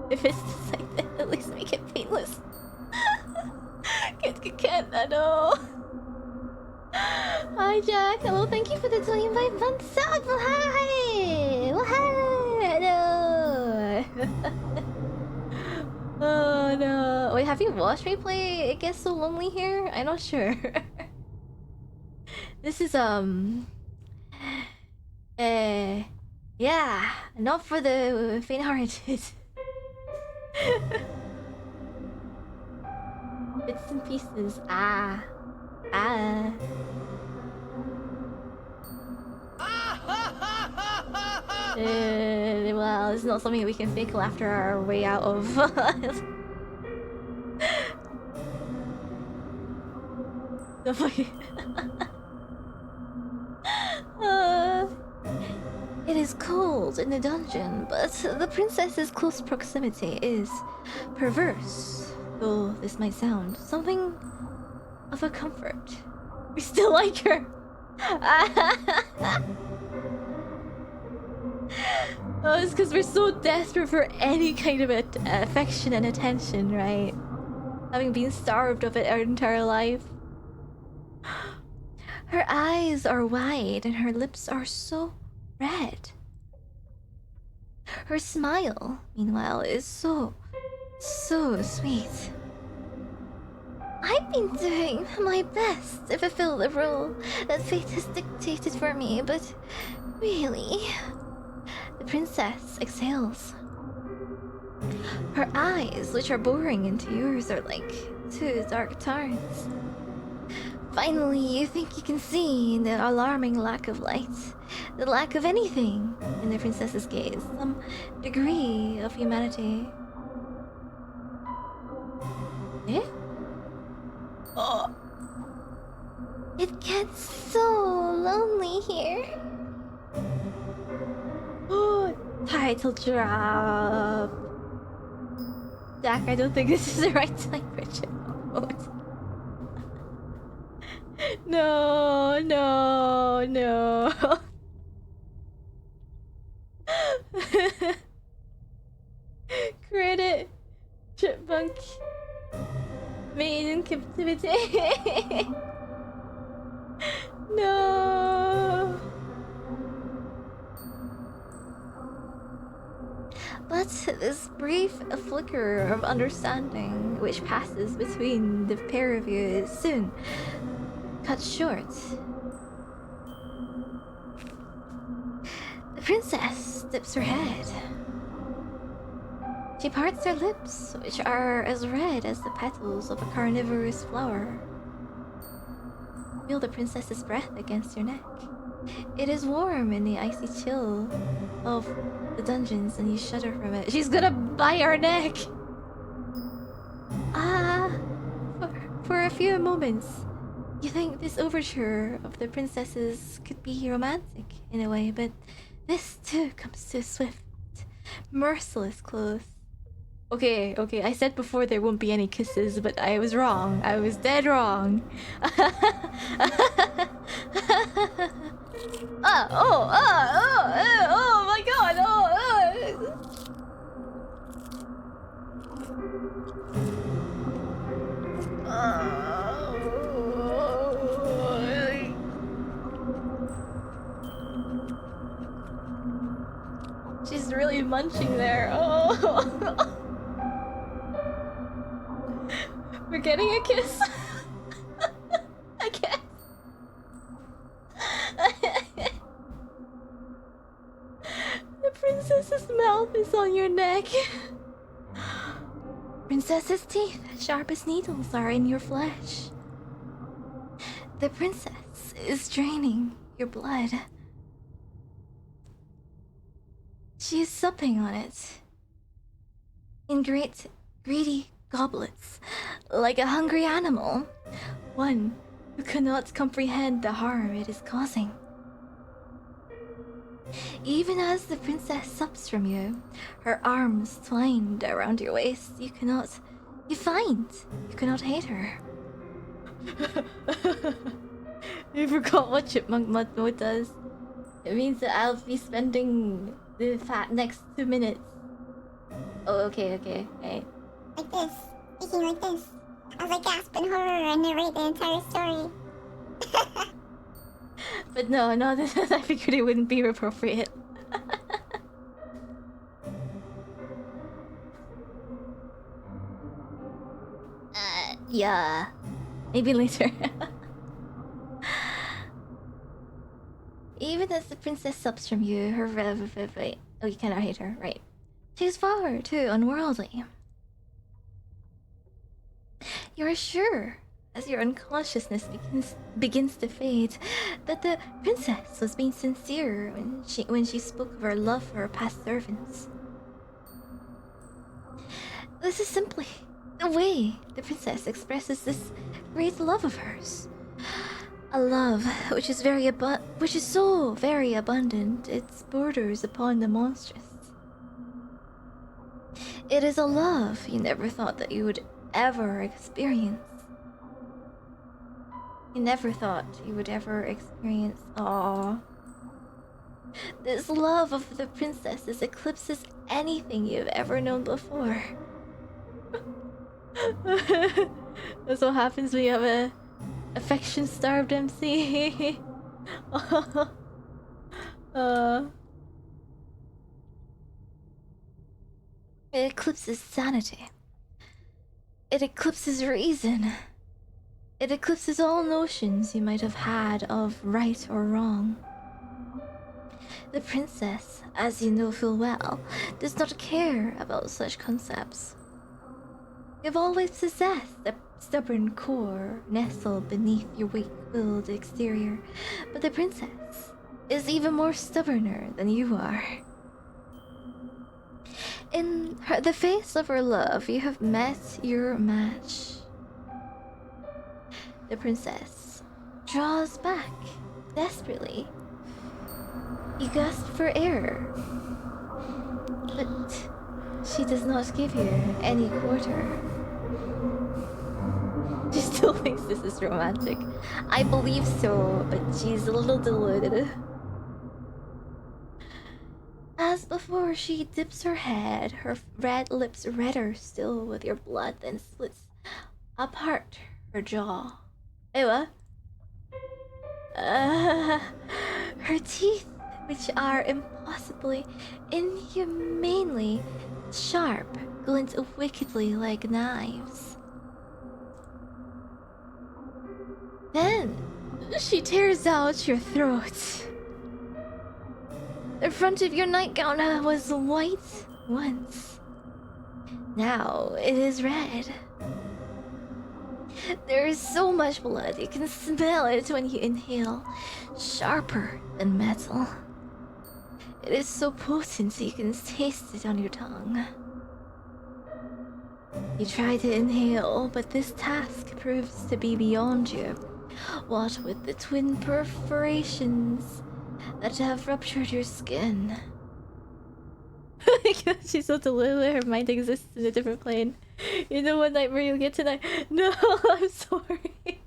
If it's just like that, at least make it painless. Can't at all. Hi Jack, hello, thank you for the 25 months sub. Hi! Well, hi! Hello! Oh no. Wait, have you watched me play It Gets So Lonely Here? I'm not sure. This is yeah, not for the faint-hearted. Bits and pieces. Ah. Well, it's not something we can fake laughter our way out of. The fuck- It is cold in the dungeon, but the princess's close proximity is perverse. Though this might sound something of a comfort. We still like her. Oh, it's because we're so desperate for any kind of affection and attention, right? Having been starved of it our entire life. Her eyes are wide and her lips are so red. Her smile, meanwhile, is so sweet. I've been doing my best to fulfill the role that fate has dictated for me, but really... The princess exhales. Her eyes, which are boring into yours, are like two dark tarns. Finally, you think you can see the alarming lack of light, the lack of anything in the princess's gaze, some degree of humanity. Eh? Oh. It gets so lonely here. Oh, title drop. Jack, I don't think this is the right time for it. No. Credit. Chipmunk. Made in captivity. No. But this brief flicker of understanding which passes between the pair of you is soon cut short. The princess dips her head. She parts her lips, which are as red as the petals of a carnivorous flower. Feel the princess's breath against your neck. It is warm in the icy chill of the dungeons, and you shudder from it. She's gonna bite our neck! For a few moments, you think this overture of the princess's could be romantic in a way, but this too comes to a swift, merciless close. Okay, I said before there won't be any kisses, but I was wrong. I was dead wrong. Oh my god, She's really munching there. Oh. We're getting a kiss. I guess. The princess's mouth is on your neck. Princess's teeth, sharp as needles, are in your flesh. The princess is draining your blood. She is supping on it in great, greedy goblets, like a hungry animal, one who cannot comprehend the harm it is causing. Even as the princess sups from you, her arms twined around your waist, you cannot hate her. I forgot what chipmunk mode does. It means that I'll be spending the next 2 minutes. Oh, okay. Like this. Speaking like this. As I gasp in horror and narrate the entire story. But no, I figured it wouldn't be appropriate. Yeah. Maybe later. Even as the princess sups from you, her wait. Oh, you cannot hate her, right? She's far too unworldly. You're sure, as your unconsciousness begins to fade, that the princess was being sincere when she spoke of her love for her past servants. This is simply the way the princess expresses this great love of hers. A love which is so very abundant, it borders upon the monstrous. It is a love you never thought that you would ever experience. You never thought you would ever experience. Aww. This love of the princesses eclipses anything you've ever known before. That's what happens when you have a affection-starved MC. It eclipses sanity. It eclipses reason. It eclipses all notions you might have had of right or wrong. The princess, as you know full well, does not care about such concepts. You've always possessed a stubborn core nestled beneath your weak-willed exterior, but the princess is even more stubborner than you are. In the face of her love, you have met your match. The princess draws back desperately. You gasp for air, but she does not give you any quarter. She still thinks this is romantic. I believe so, but she's a little deluded. As before, she dips her head, her red lips redder still with your blood, then slits apart her jaw. Hey, what? Her teeth, which are impossibly, inhumanely sharp, glint wickedly like knives. Then she tears out your throat. The front of your nightgown was white once. Now it is red. There is so much blood, you can smell it when you inhale. Sharper than metal. It is so potent you can taste it on your tongue. You try to inhale, but this task proves to be beyond you. What with the twin perforations that have ruptured your skin. She's so deluded, her mind exists in a different plane. You know what nightmare you'll get tonight? No, I'm sorry.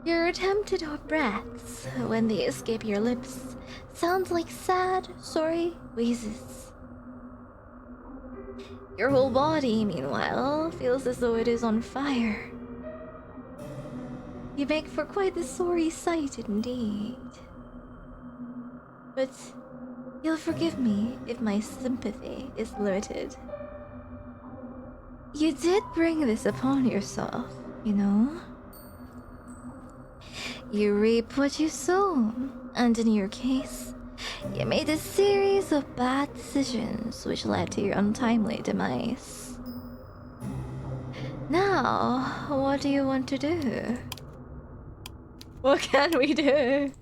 Your attempted breaths, when they escape your lips, sound like sad, sorry wheezes. Your whole body, meanwhile, feels as though it is on fire. You make for quite the sorry sight indeed. But You'll forgive me if my sympathy is limited. You did bring this upon yourself, you know? You reap what you sow, and in your case, you made a series of bad decisions which led to your untimely demise. Now, what do you want to do? What can we do?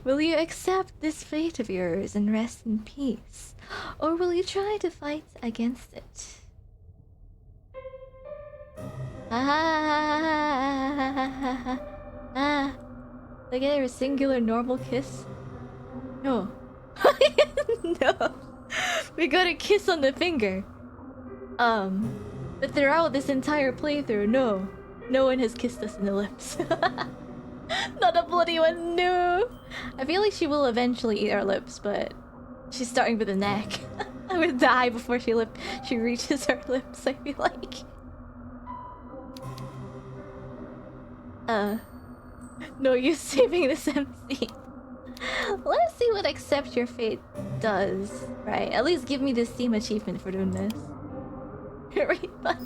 Will you accept this fate of yours and rest in peace? Or will you try to fight against it? Look at her singular normal kiss. No. No. We got a kiss on the finger. But throughout this entire playthrough, no. No one has kissed us in the lips. Not a bloody one, no. I feel like she will eventually eat our lips, but she's starting with the neck. I would die before she reaches her lips, I feel like. No use saving this MC. Let's see what accept your fate does. Right, at least give me this Steam achievement for doing this. Right, but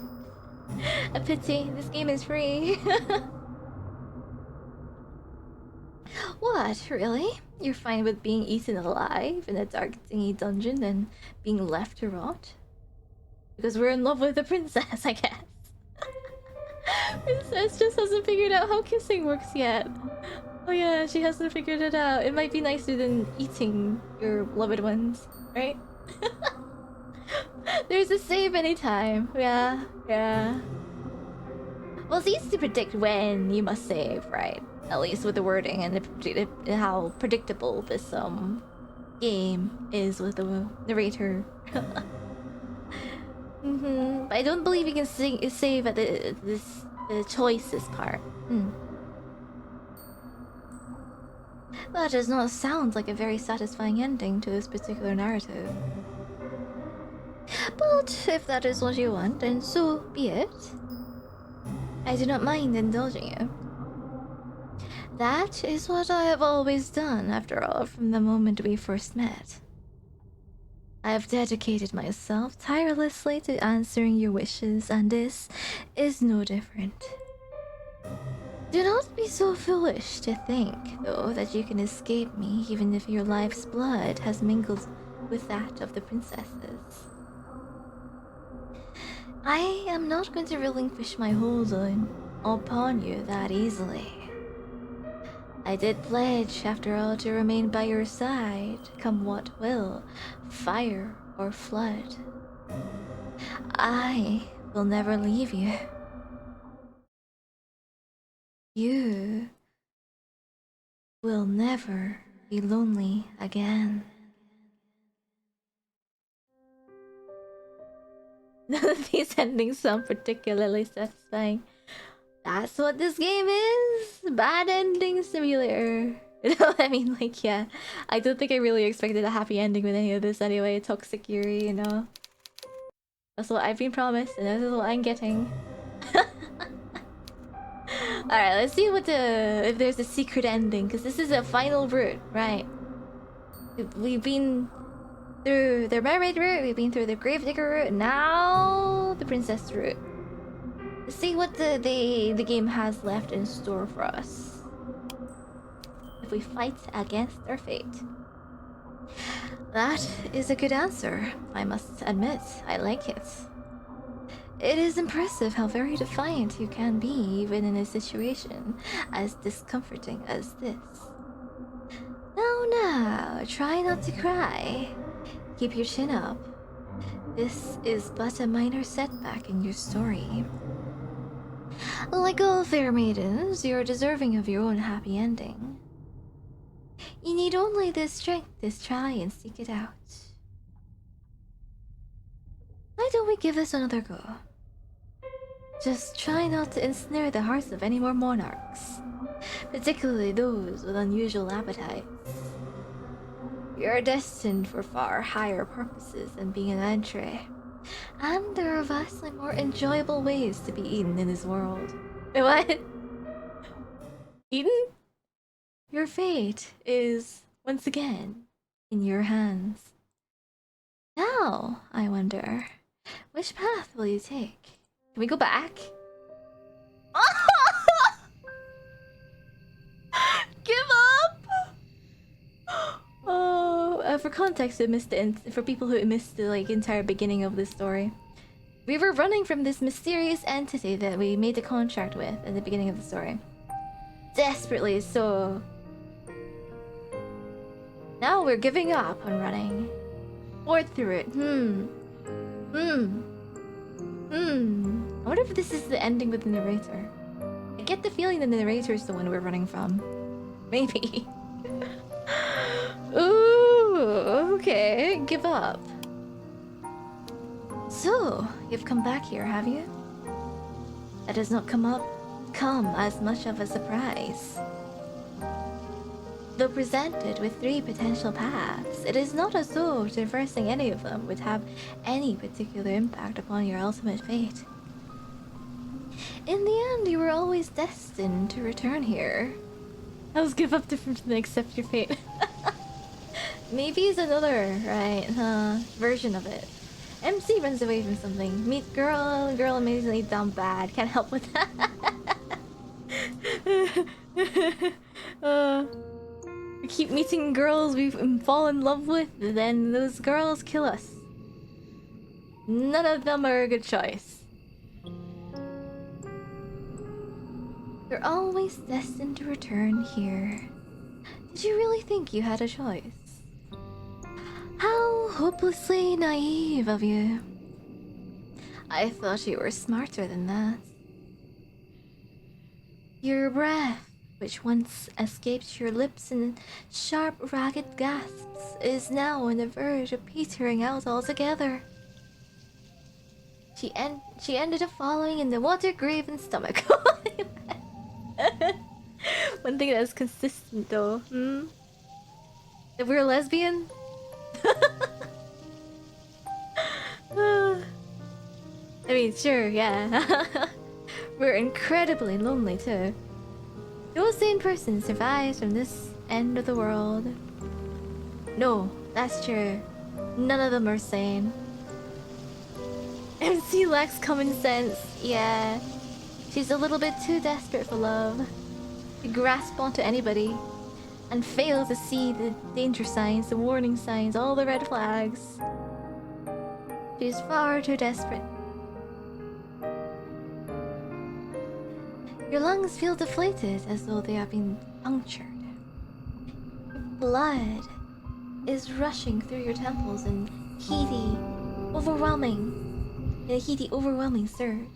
a pity, this game is free. What, really? You're fine with being eaten alive in a dark dingy dungeon than being left to rot? Because we're in love with the princess, I guess. Princess just hasn't figured out how kissing works yet. Oh yeah, she hasn't figured it out. It might be nicer than eating your loved ones, right? There's a save anytime. Yeah, yeah. Well, it's easy to predict when you must save, right? At least with the wording and how predictable this game is with the narrator. But I don't believe you can save at the choices part. That does not sound like a very satisfying ending to this particular narrative. But if that is what you want, then so be it. I do not mind indulging you. That is what I have always done, after all, from the moment we first met. I have dedicated myself tirelessly to answering your wishes, and this is no different. Do not be so foolish to think, though, that you can escape me even if your life's blood has mingled with that of the princesses. I am not going to relinquish my hold upon you that easily. I did pledge, after all, to remain by your side, come what will, fire or flood. I will never leave you. You will never be lonely again. None of these endings sound particularly satisfying. That's what this game is! Bad ending simulator. You know what I mean? Like, yeah. I don't think I really expected a happy ending with any of this anyway. Toxic Yuri, you know? That's what I've been promised, and this is what I'm getting. Alright, let's see what if there's a secret ending, because this is a final route, right? We've been through the mermaid route, we've been through the gravedigger route, and now the princess route. Let's see what the game has left in store for us if we fight against our fate. That is a good answer, I must admit. I like it. It is impressive how very defiant you can be even in a situation as discomforting as this. Now, try not to cry. Keep your chin up. This is but a minor setback in your story. Like all fair maidens, you're deserving of your own happy ending. You need only the strength to try and seek it out. Why don't we give this another go? Just try not to ensnare the hearts of any more monarchs, particularly those with unusual appetites. We are destined for far higher purposes than being an entree, and there are vastly more enjoyable ways to be eaten in this world. What? Eaten? Your fate is, once again, in your hands. Now, I wonder, which path will you take? Can we go back? Give up! Oh, for context, we missed for people who missed the like entire beginning of this story. We were running from this mysterious entity that we made a contract with at the beginning of the story. Desperately so. Now we're giving up on running. Forward through it. I wonder if this is the ending with the narrator. I get the feeling the narrator is the one we're running from. Maybe. Ooh, okay. Give up. So, you've come back here, have you? That does not come as much of a surprise. Though presented with 3 potential paths, it is not as though traversing any of them would have any particular impact upon your ultimate fate. In the end, you were always destined to return here. How's give up different than accept your fate? Maybe it's another, version of it. MC runs away from something. Meet girl amazingly dumb bad. Can't help with that. We keep meeting girls we fall in love with, then those girls kill us. None of them are a good choice. You're always destined to return here. Did you really think you had a choice? How hopelessly naive of you. I thought you were smarter than that. Your breath, which once escaped your lips in sharp, ragged gasps, is now on the verge of petering out altogether. She ended up following in the water-graven stomach. One thing that's consistent, though. If we're lesbian. I mean, sure, yeah. We're incredibly lonely too. No sane person survives from this end of the world. No, that's true. None of them are sane. MC lacks common sense. Yeah. She's a little bit too desperate for love to grasp onto anybody and fail to see the danger signs, the warning signs, all the red flags. She's far too desperate. Your lungs feel deflated as though they have been punctured. Your blood is rushing through your temples in a heady, overwhelming surge.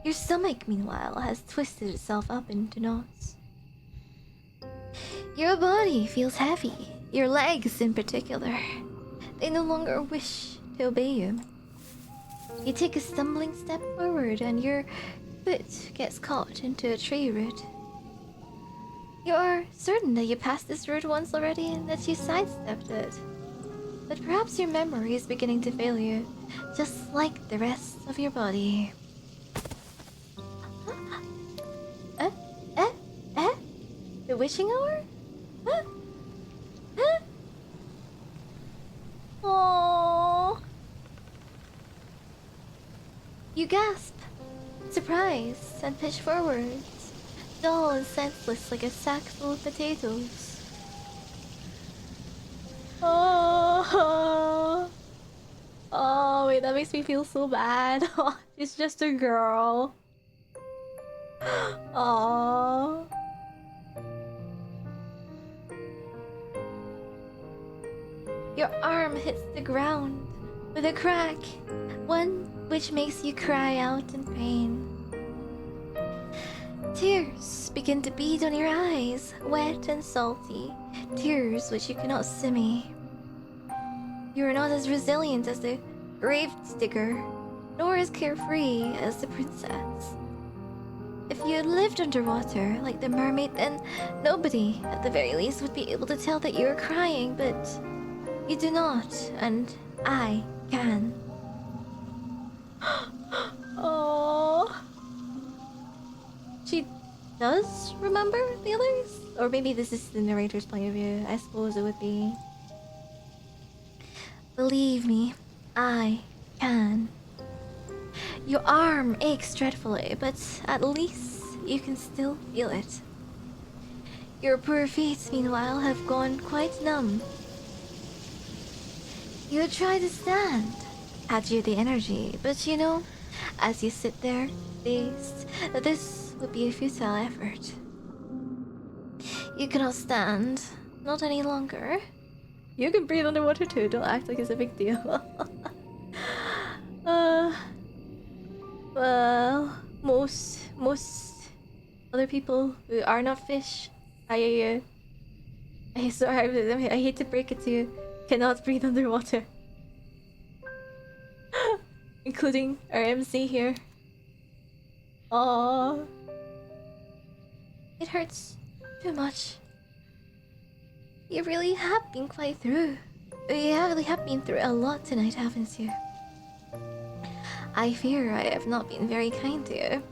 Your stomach, meanwhile, has twisted itself up into knots. Your body feels heavy, your legs in particular. They no longer wish to obey you. You take a stumbling step forward and your foot gets caught into a tree root. You are certain that you passed this root once already and that you sidestepped it. But perhaps your memory is beginning to fail you, just like the rest of your body. The wishing hour? Aww. You gasp, surprised, and pitch forwards, dull and senseless like a sack full of potatoes. Oh, wait, that makes me feel so bad. She's just a girl. Aww. Your arm hits the ground with a crack, one which makes you cry out in pain. Tears begin to bead on your eyes, wet and salty, tears which you cannot simmy. You are not as resilient as the grave digger, nor as carefree as the princess. If you had lived underwater like the mermaid, then nobody, at the very least, would be able to tell that you were crying, but you do not, and I can. Oh, she does remember the others? Or maybe this is the narrator's point of view. I suppose it would be. Believe me, I can. Your arm aches dreadfully, but at least you can still feel it. Your poor feet, meanwhile, have gone quite numb. You try to stand, had you the energy, but you know, as you sit there, dazed, that this would be a futile effort. You cannot stand, not any longer. You can breathe underwater too, don't act like it's a big deal. Well, most other people who are not fish, I hate to break it to you, cannot breathe underwater. Including our MC here. Aww. It hurts too much. You really have been quite through. You really have been through a lot tonight, haven't you? I fear I have not been very kind to you.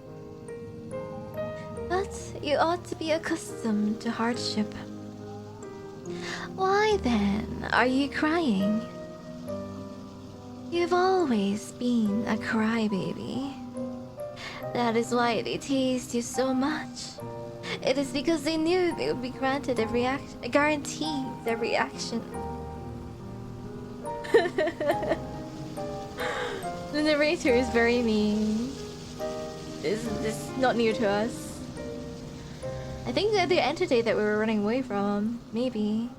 But you ought to be accustomed to hardship. Why then are you crying? You've always been a crybaby. That is why they teased you so much. It is because they knew they would be granted guaranteed a reaction. The narrator is very mean. Is not new to us. I think they're the entity that we were running away from. Maybe.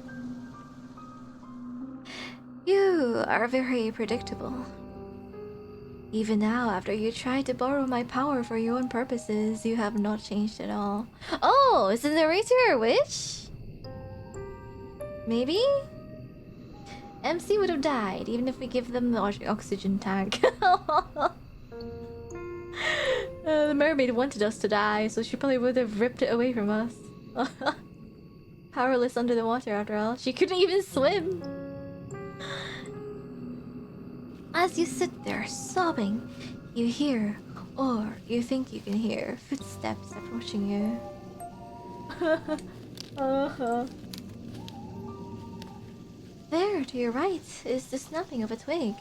You are very predictable. Even now, after you tried to borrow my power for your own purposes, you have not changed at all. Oh, is the narrator a witch? Maybe? MC would have died even if we give them the oxygen tank. The mermaid wanted us to die, so she probably would have ripped it away from us. Powerless under the water after all. She couldn't even swim. As you sit there sobbing, you hear, or you think you can hear, footsteps approaching you. There, to your right, is the snapping of a twig.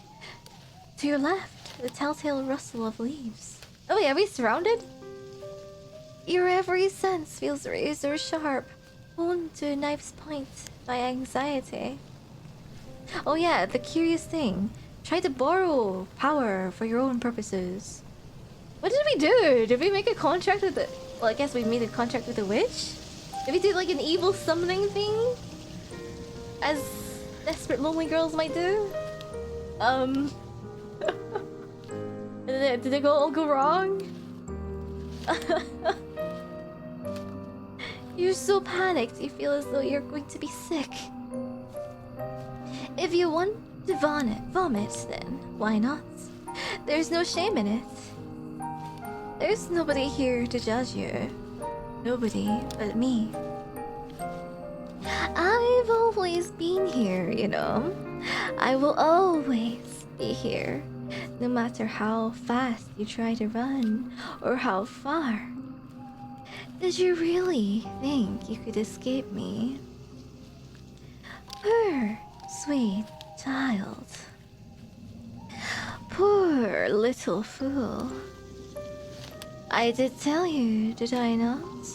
To your left, the telltale rustle of leaves. Oh wait, are we surrounded? Your every sense feels razor sharp, honed to a knife's point by anxiety. Oh yeah, the curious thing. Try to borrow power for your own purposes. What did we do? Did we make a contract with the... Well, I guess we made a contract with the witch? Did we do like an evil summoning thing? As desperate lonely girls might do? Did it all go wrong? You're so panicked you feel as though you're going to be sick. If you want to vomit, then why not? There's no shame in it. There's nobody here to judge you. Nobody but me. I've always been here, you know. I will always be here, no matter how fast you try to run or how far. Did you really think you could escape me? Poor, sweet child. Poor little fool. I did tell you, did I not?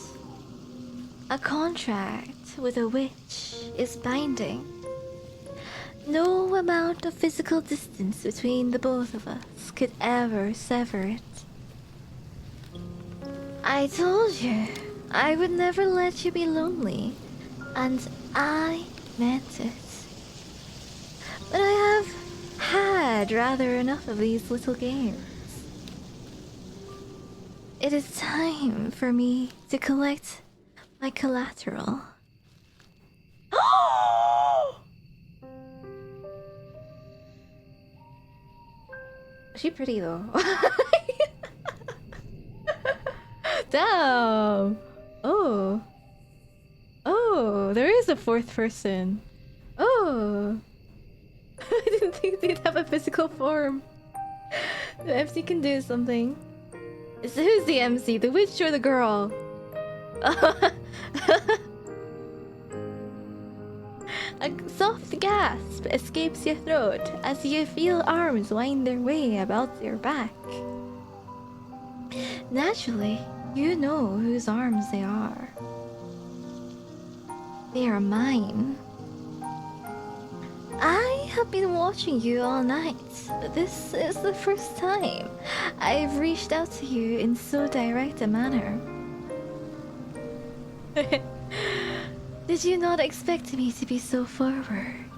A contract with a witch is binding. No amount of physical distance between the both of us could ever sever it. I told you I would never let you be lonely, and I meant it. But I have had rather enough of these little games. It is time for me to collect my collateral. Is she pretty though? Damn! Oh. Oh, there is a fourth person. Oh. I didn't think they'd have a physical form. The MC can do something. So who's the MC? The witch or the girl? I A soft gasp escapes your throat as you feel arms wind their way about your back. Naturally, you know whose arms they are. They are mine. I have been watching you all night, but this is the first time I've reached out to you in so direct a manner. Did you not expect me to be so forward?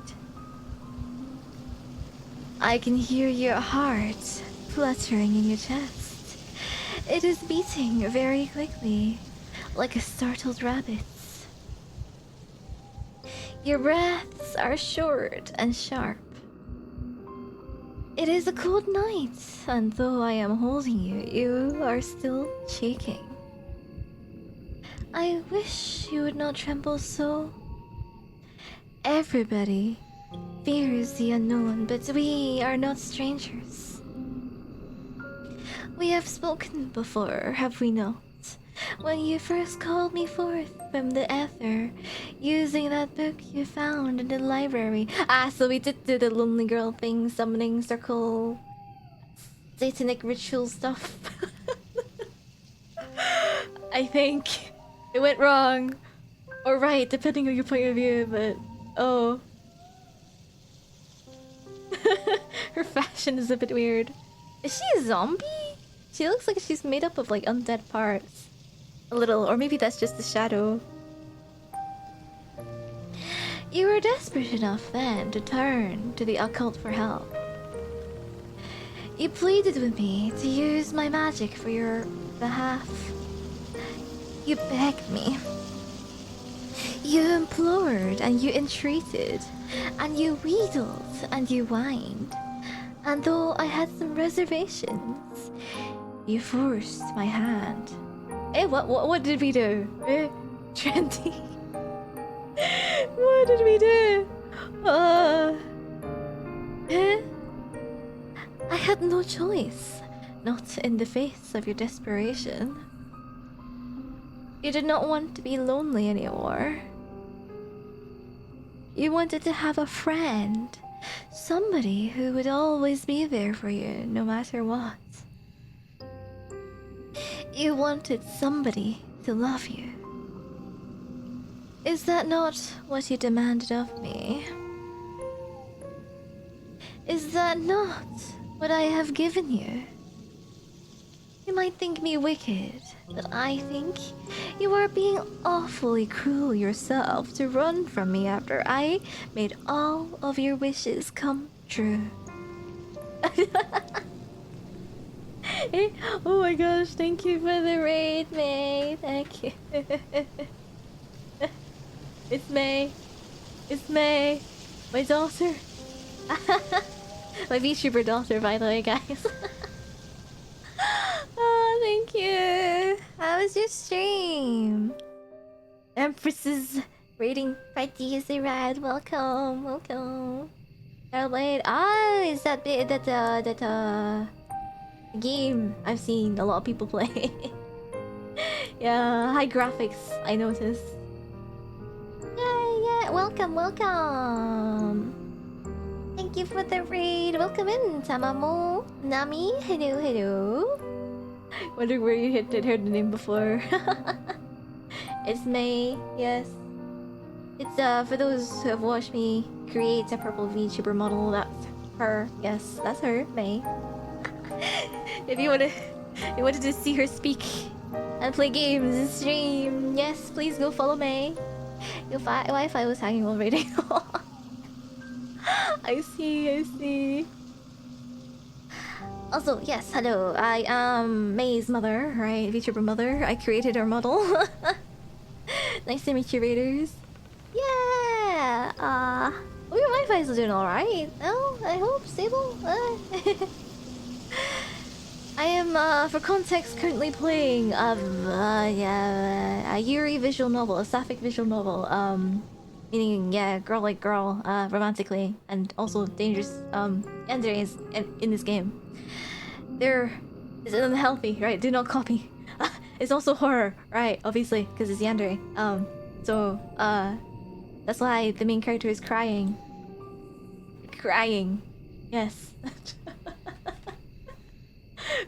I can hear your heart fluttering in your chest. It is beating very quickly, like a startled rabbit's. Your breaths are short and sharp. It is a cold night, and though I am holding you, you are still shaking. I wish you would not tremble so. Everybody fears the unknown, but we are not strangers. We have spoken before, have we not? When you first called me forth from the ether, using that book you found in the library. Ah, so we did do the lonely girl thing, summoning circle, satanic ritual stuff. I think it went wrong or right, depending on your point of view, but oh. Her fashion is a bit weird. Is she a zombie? She looks like she's made up of like undead parts. A little, or maybe that's just the shadow. You were desperate enough then to turn to the occult for help. You pleaded with me to use my magic for your behalf. You begged me. You implored and you entreated, and you wheedled and you whined. And though I had some reservations, you forced my hand. Eh, what did we do? Eh, Trendy. What did we do? Eh? I had no choice, not in the face of your desperation. You did not want to be lonely anymore. You wanted to have a friend, somebody who would always be there for you, no matter what. You wanted somebody to love you. Is that not what you demanded of me? Is that not what I have given you? You might think me wicked, but I think you are being awfully cruel yourself to run from me after I made all of your wishes come true. Oh my gosh, thank you for the raid, May. Thank you. It's May. It's May. My daughter. My VTuber daughter, by the way, guys. Oh, thank you. How was your stream? Empress's rating party is arrived. Welcome, welcome. Starlight. Ah, is that game I've seen a lot of people play. Yeah, high graphics, I noticed. Yeah, welcome, welcome. Thank you for the raid. Welcome in, Tamamo. Nami, hello, hello. Wonder where you heard the name before. It's May, yes. It's for those who have watched me create a purple VTuber model, that's her. Yes, that's her, May. If you wanted to see her speak and play games and stream, yes, please go follow May. Your Wi-Fi was hanging already. I see. Also, yes, hello. I am May's mother, right? VTuber mother. I created her model. Nice to meet you, Raiders. Yeah. Your Wi-Fi is doing all right. Oh, I hope stable. I am, for context, currently playing a Yuri visual novel, a sapphic visual novel. Meaning, yeah, girl like girl, romantically, and also dangerous, yanderes in this game. It's unhealthy, right? Do not copy. It's also horror, right? Obviously, because it's yandere. That's why the main character is crying. Crying. Yes.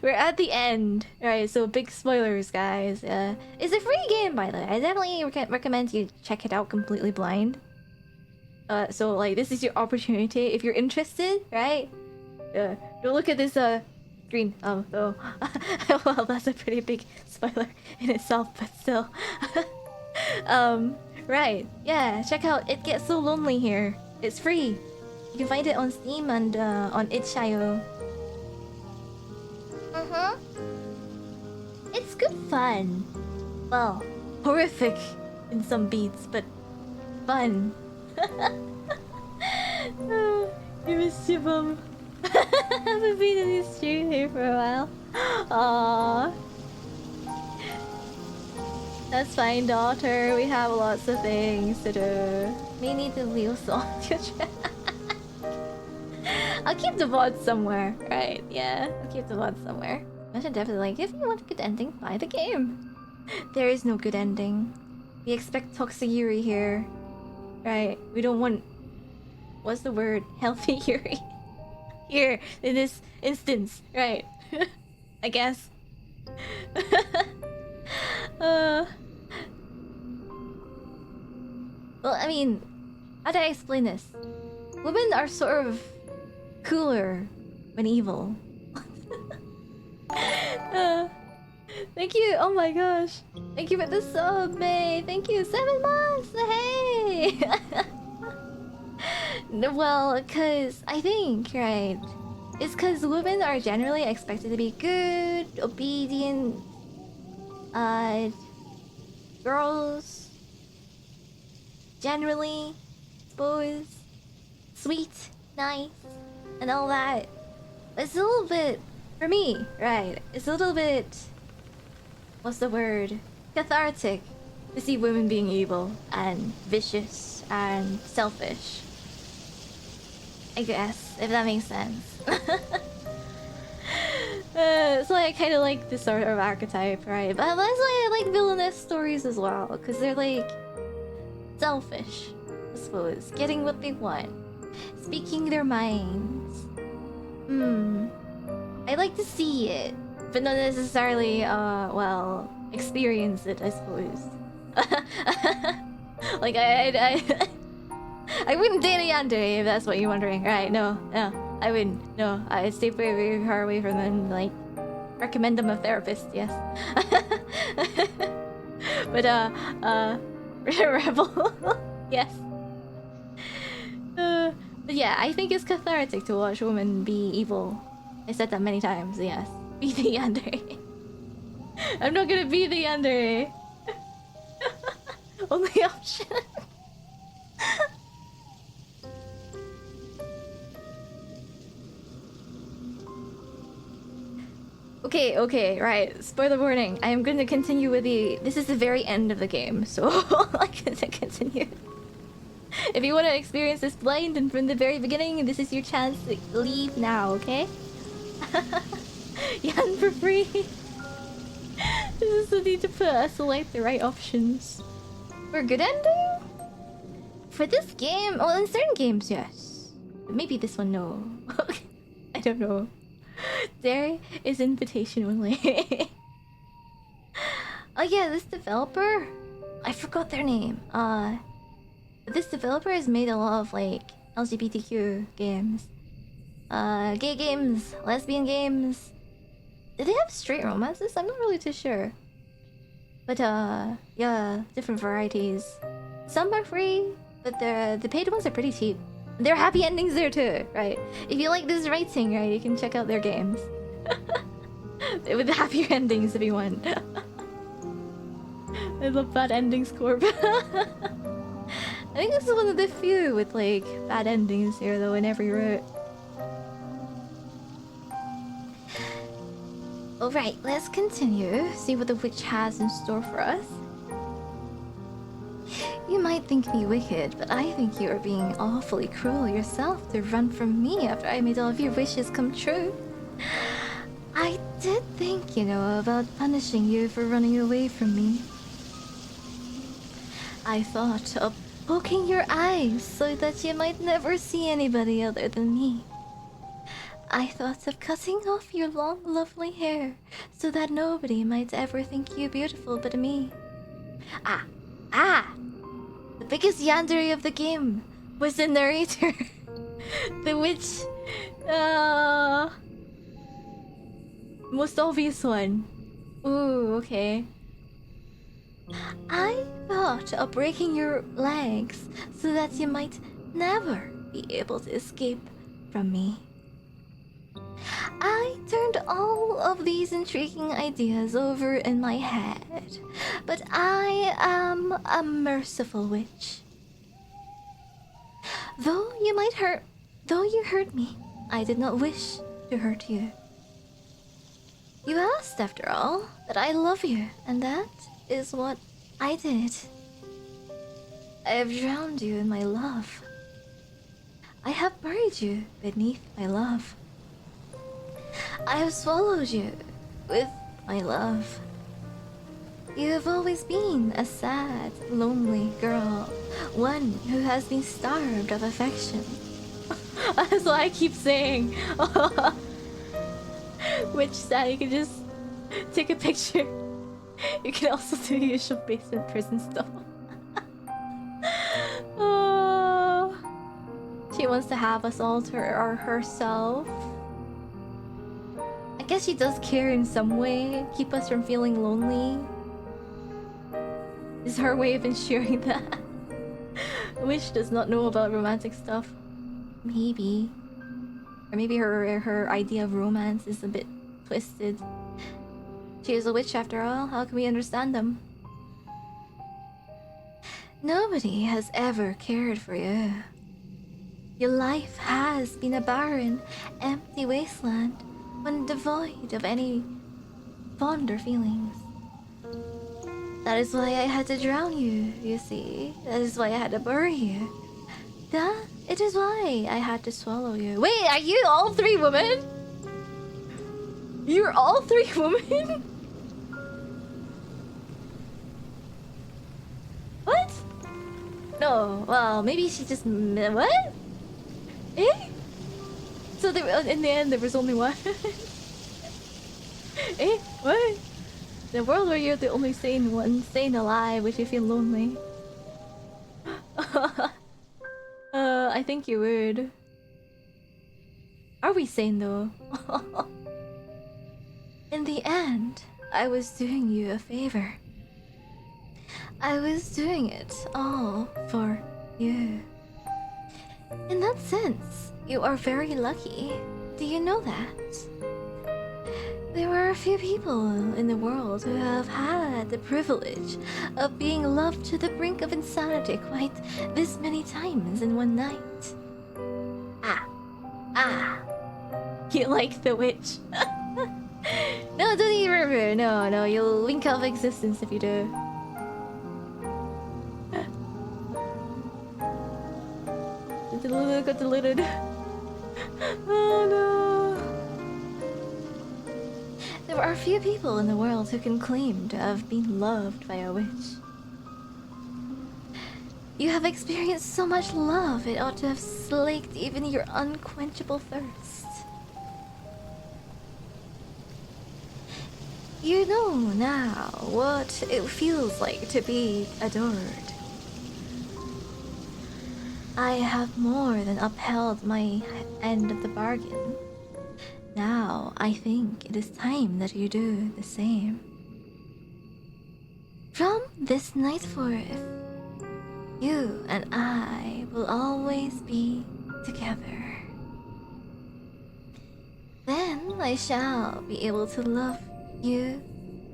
We're at the end. Alright, so big spoilers, guys. It's a free game, by the way. I definitely recommend you check it out completely blind. So, like, this is your opportunity. If you're interested, right? Don't look at this, screen. Oh, well, that's a pretty big spoiler in itself, but still. Right. Yeah, check out It Gets So Lonely here. It's free. You can find it on Steam and on itch.io. It's good fun. Well, horrific in some beats, but fun. You missed your bum. I haven't been in this stream here for a while. Aww. That's fine, daughter. We have lots of things to do. We need the wheels on your track. I'll keep the VOD somewhere, right? Yeah, I'll keep the VOD somewhere. I should definitely, like, if you want a good ending, buy the game. There is no good ending. We expect toxic Yuri here. Right? We don't want... What's the word? Healthy Yuri. Here, in this instance, right? I guess. Well, I mean, how do I explain this? Women are sort of cooler when evil. Thank you. Oh my gosh. Thank you for the sub, May. Thank you. 7 months. Hey. Well, cause I think, right? It's cause women are generally expected to be good, obedient, girls. Generally, suppose, sweet, nice, and all that. It's a little bit, for me, right? It's a little bit, what's the word? Cathartic to see women being evil and vicious and selfish. I guess, if that makes sense. So I kind of like this sort of archetype, right? But that's why I like villainous stories as well, because they're like selfish, I suppose, getting what they want, speaking their minds. I like to see it, but not necessarily, well, experience it, I suppose. Like, I wouldn't date a yandere if that's what you're wondering. Right, no, I wouldn't. No, I'd stay very, very far away from them, like, recommend them a therapist, yes. But, rebel, yes. But yeah, I think it's cathartic to watch women be evil. I said that many times, yes. Be the yandere. I'm not gonna be the yandere. Only option. Okay, right. Spoiler warning. I am going to continue with the... This is the very end of the game, so I'm going to continue. If you want to experience this blind and from the very beginning, this is your chance to leave now, okay? Yan for free. This is the need to select the right options. For a good ending? For this game? Well, in certain games, yes. But maybe this one, no. I don't know. There is invitation only. Oh yeah, this developer, I forgot their name. This developer has made a lot of like LGBTQ games, gay games, lesbian games. Did they have straight romances? I'm not really too sure. But yeah, different varieties. Some are free, but the paid ones are pretty cheap. There are happy endings there too, right? If you like this writing, right, you can check out their games. With the happier endings if you want. I love bad endings, Corp. I think this is one of the few with like bad endings here though in every route. Alright, let's continue. See what the witch has in store for us. You might think me wicked, but I think you are being awfully cruel yourself to run from me after I made all of your wishes come true. I did think, you know, about punishing you for running away from me. I thought poking your eyes so that you might never see anybody other than me. I thought of cutting off your long, lovely hair so that nobody might ever think you beautiful but me. The biggest yandere of the game was the narrator. The witch, most obvious one. Ooh, okay. I thought of breaking your legs so that you might never be able to escape from me. I turned all of these intriguing ideas over in my head, but I am a merciful witch. Though you hurt me, I did not wish to hurt you. You asked, after all, that I love you, and that is what I did. I have drowned you in my love. I have buried you beneath my love. I have swallowed you with my love. You have always been a sad, lonely girl, one who has been starved of affection. That's what I keep saying. Which sad, you can just take a picture. You can also do usual basement prison stuff. Oh, she wants to have us all to herself. I guess she does care in some way, keep us from feeling lonely. Is her way of ensuring that. Witch does not know about romantic stuff. Maybe. Or maybe her idea of romance is a bit twisted. She is a witch after all, how can we understand them? Nobody has ever cared for you. Your life has been a barren, empty wasteland, one devoid of any fonder feelings. That is why I had to drown you, you see. That is why I had to bury you. It is why I had to swallow you. Wait, are you all three women? You're all three women? What? No, well, maybe she just... What? Eh? So there, in the end, there was only one? Eh? What? The world where you're the only sane one, sane alive, which you feel lonely. I think you would. Are we sane though? In the end, I was doing you a favor. I was doing it all for you. In that sense, you are very lucky. Do you know that? There are a few people in the world who have had the privilege of being loved to the brink of insanity quite this many times in one night. You like the witch. No, don't even remember. No, you'll wink out of existence if you do. Got deleted. Oh no. There are few people in the world who can claim to have been loved by a witch. You have experienced so much love, it ought to have slaked even your unquenchable thirst. You know now what it feels like to be adored. I have more than upheld my end of the bargain. Now, I think it is time that you do the same. From this night forth, you and I will always be together. Then I shall be able to love you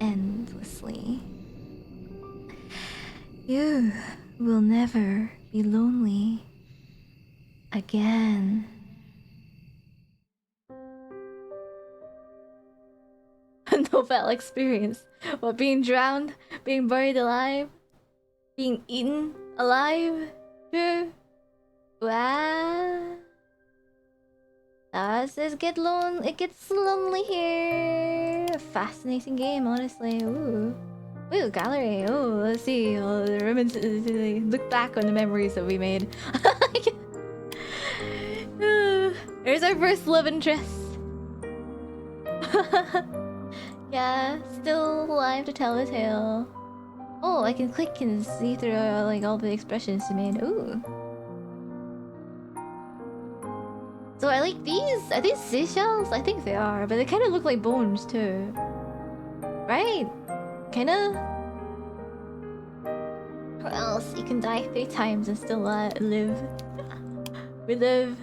endlessly. You will never be lonely again. Novel experience. What, being drowned, being buried alive, being eaten alive? Wow. It gets lonely here. A fascinating game, honestly. Ooh. Ooh, gallery. Oh, let's see. Look back on the memories that we made. There's our first love interest. Yeah, still alive to tell the tale. Oh, I can click and see through like all the expressions she made. Ooh. So I like these. Are these seashells? I think they are, but they kind of look like bones too. Right? Kinda. Or else you can die 3 times and still live. We live.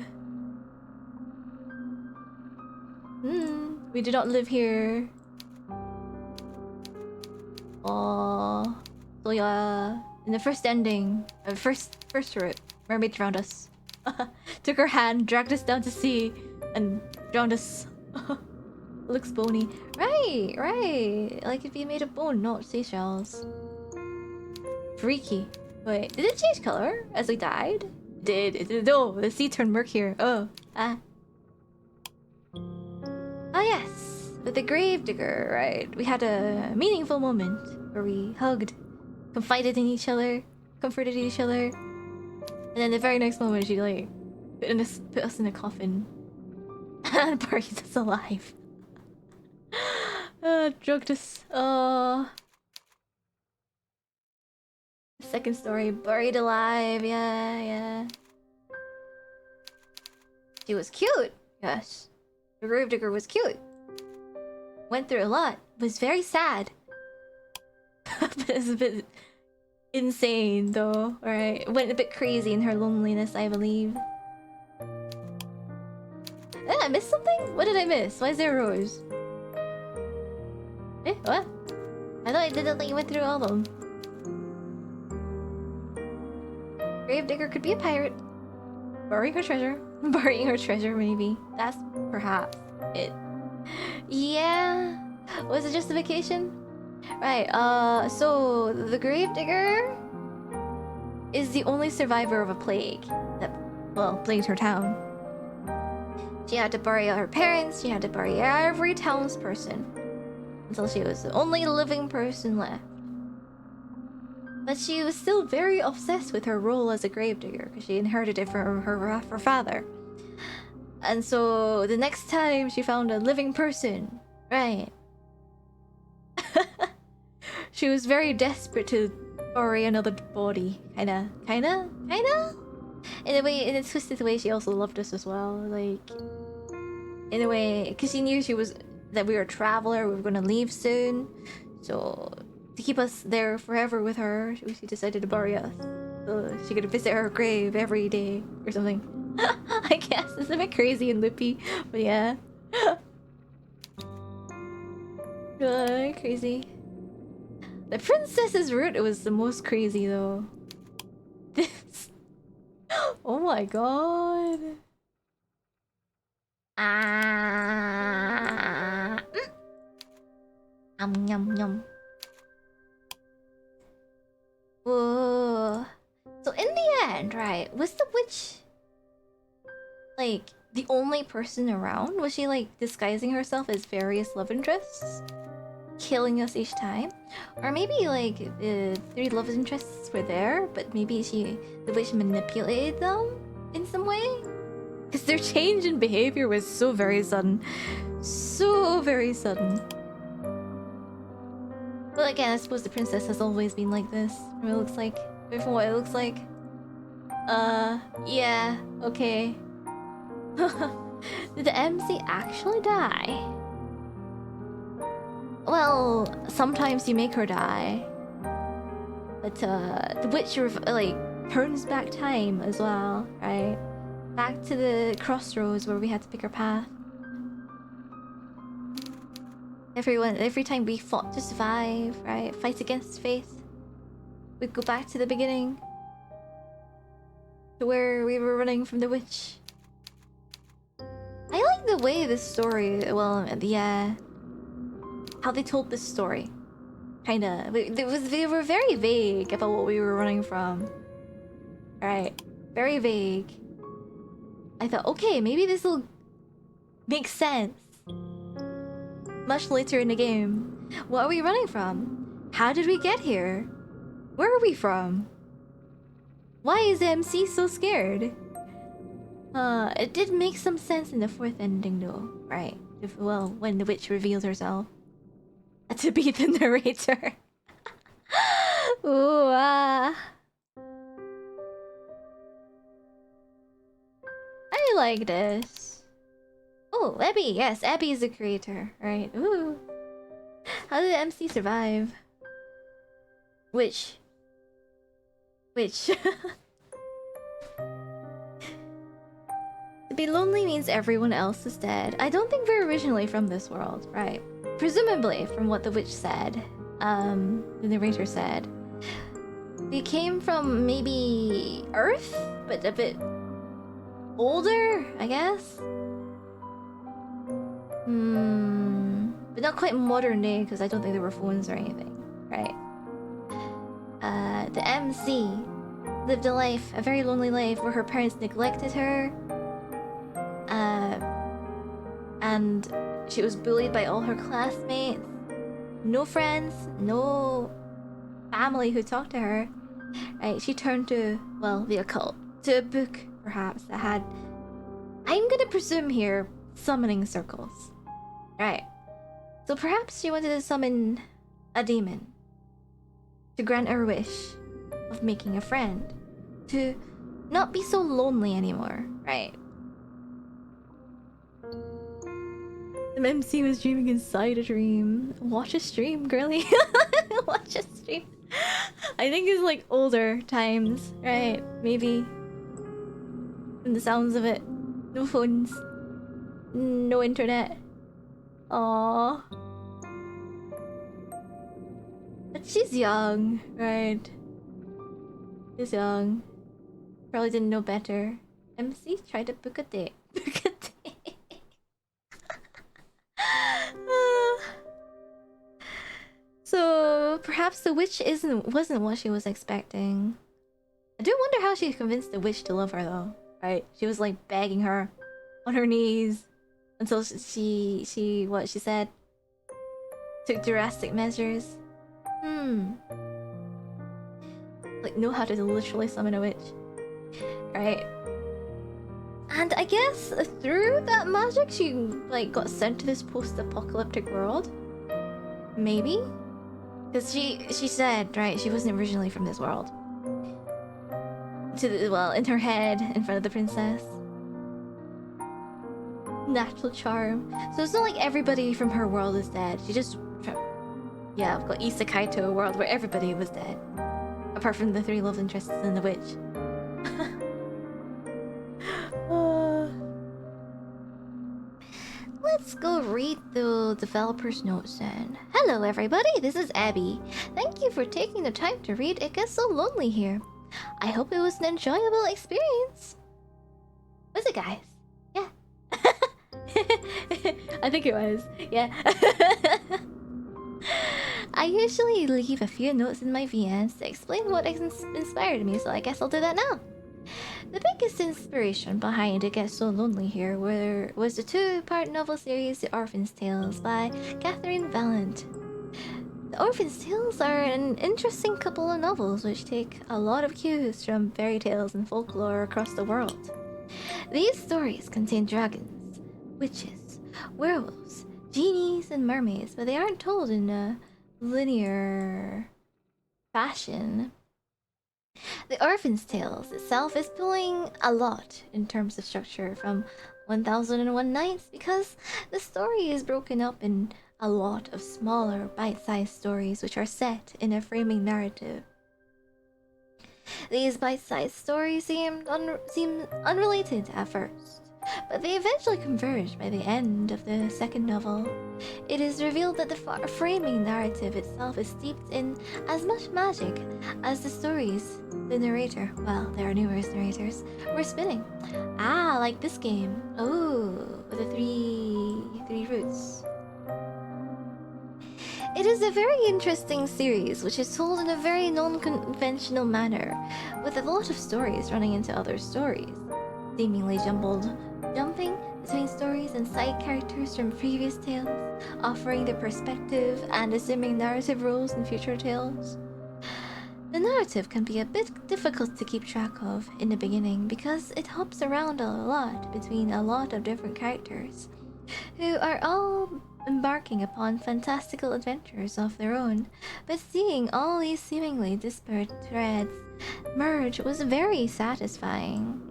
We do not live here. Oh, so yeah. In the first ending, first route, mermaid drowned us. Took her hand, dragged us down to sea, and drowned us. Looks bony. Right, right. Like it'd be made of bone, not seashells. Freaky. Wait, did it change color as we died? Did. No, the sea turned murkier. Oh, ah. Ah, yes. With the gravedigger, right? We had a meaningful moment where we hugged, confided in each other, comforted each other. And then the very next moment, she like put us in a coffin and buried us alive. Drugged us. Oh. Second story, buried alive. Yeah, yeah. She was cute. Yes. The gravedigger was cute. Went through a lot. Was very sad. But it's a bit insane though, right? Went a bit crazy in her loneliness, I believe. Eh, I missed something? What did I miss? Why is there a rose? Eh, what? I thought I didn't think you went through all of them. Gravedigger could be a pirate. Burying her treasure. Burying her treasure, maybe. That's perhaps it. Yeah. Was it justification? Right, so the gravedigger is the only survivor of a plague that, well, plagued her town. She had to bury her parents, she had to bury every townsperson until she was the only living person left. But she was still very obsessed with her role as a gravedigger because she inherited it from her father. And so the next time she found a living person, right? She was very desperate to bury another body. Kinda. In a twisted way, she also loved us as well. Like, in a way, because she knew that we were a traveler, we were gonna leave soon. So, to keep us there forever with her, she decided to bury us. So she could visit her grave every day or something. I guess it's a bit crazy and loopy, but yeah. Crazy. The princess's route was the most crazy though. This. Oh my god. Yum yum. Whoa. So in the end, right, was the witch like the only person around? Was she like disguising herself as various love interests? Killing us each time? Or maybe like the 3 love interests were there, but maybe the witch manipulated them in some way? Because their change in behavior was so very sudden. So very sudden. But again, I suppose the princess has always been like this. From what it looks like. From what it looks like. Yeah, okay. Did the MC actually die? Well, sometimes you make her die. But the witch like turns back time as well, right? Back to the crossroads where we had to pick our path. Every time we fought to survive, right? Fight against fate. We'd go back to the beginning. To where we were running from the witch. I like the way this story, well, yeah. How they told this story. Kinda. They were very vague about what we were running from. Right. Very vague. I thought, okay, maybe this will make sense. Much later in the game. What are we running from? How did we get here? Where are we from? Why is MC so scared? It did make some sense in the fourth ending though, right? Well, when the witch revealed herself to be the narrator. Ooh, I like this. Oh, Abby, yes, Abby is the creator, right? Ooh. How did MC survive? Which? To be lonely means everyone else is dead. I don't think we're originally from this world, right? Presumably, from what the witch said, the narrator said, we came from maybe Earth, but a bit older, I guess. But not quite modern day, because I don't think there were phones or anything, right? The MC lived a life, a very lonely life, where her parents neglected her. And she was bullied by all her classmates. No friends, no family who talked to her. Right? She turned to, well, the occult. To a book, perhaps, that had, I'm gonna presume here, summoning circles. Right. So perhaps she wanted to summon a demon. To grant her wish of making a friend. To not be so lonely anymore, right? The MC was dreaming inside a dream. Watch a stream, girly. Watch a stream. I think it's like older times, right? Maybe. From the sounds of it. No phones. No internet. Aww. But she's young, right? She's young. Probably didn't know better. MC tried to book a date. Book a date. So perhaps the witch wasn't what she was expecting. I do wonder how she convinced the witch to love her though, right? She was like begging her on her knees until she said? Took drastic measures. Like know how to literally summon a witch. Right? And I guess through that magic she like got sent to this post-apocalyptic world. Maybe? Because she said, right, she wasn't originally from this world. Well, in her head, in front of the princess. Natural charm. So it's not like everybody from her world is dead. She just... Yeah, I've got isekai to a world where everybody was dead. Apart from the three love interests and the witch. Let's go read the developer's notes then. Hello everybody, this is Abby. Thank you for taking the time to read It Gets So Lonely Here. I hope it was an enjoyable experience. Was it, guys? Yeah. I think it was. Yeah. I usually leave a few notes in my VNs to explain what inspired me, so I guess I'll do that now. The biggest inspiration behind It Gets So Lonely Here was the two-part novel series The Orphan's Tales by Catherine Vallant. The Orphan's Tales are an interesting couple of novels which take a lot of cues from fairy tales and folklore across the world. These stories contain dragons, witches, werewolves, genies, and mermaids, but they aren't told in a linear fashion. The Orphan's Tales itself is pulling a lot in terms of structure from 1001 Nights because the story is broken up in a lot of smaller bite-sized stories which are set in a framing narrative. These bite-sized stories seem unrelated at first, but they eventually converge by the end of the second novel. It is revealed that the framing narrative itself is steeped in as much magic as the stories the narrator, well, there are numerous narrators, were spinning. Ah, like this game. Oh, with the three roots. It is a very interesting series, which is told in a very non-conventional manner, with a lot of stories running into other stories, seemingly jumbled jumping between stories and side characters from previous tales, offering the perspective and assuming narrative roles in future tales. The narrative can be a bit difficult to keep track of in the beginning because it hops around a lot between a lot of different characters who are all embarking upon fantastical adventures of their own. But seeing all these seemingly disparate threads merge was very satisfying.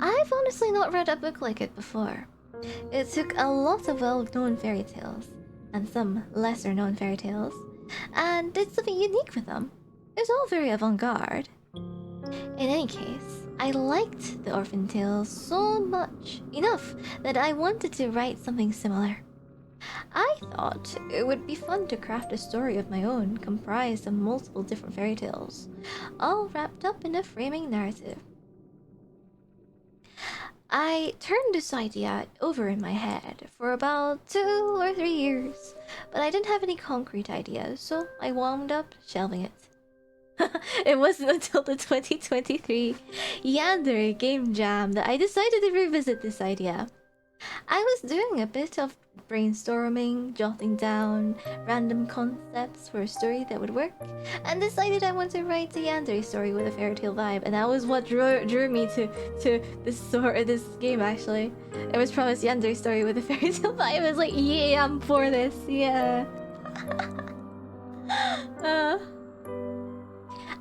I've honestly not read a book like it before. It took a lot of well-known fairy tales and some lesser-known fairy tales and did something unique with them. It was all very avant-garde. In any case, I liked the orphan tales so much, enough that I wanted to write something similar. I thought it would be fun to craft a story of my own comprised of multiple different fairy tales, all wrapped up in a framing narrative. I turned this idea over in my head for about 2 or 3 years, but I didn't have any concrete ideas, so I wound up shelving it. It wasn't until the 2023 Yandere Game Jam that I decided to revisit this idea. I was doing a bit of brainstorming, jotting down random concepts for a story that would work, and decided I wanted to write a yandere story with a fairy tale vibe, and that was what drew me to this game. Actually, it was promised yandere story with a fairy tale vibe. I was like, yeah, I'm for this. Yeah.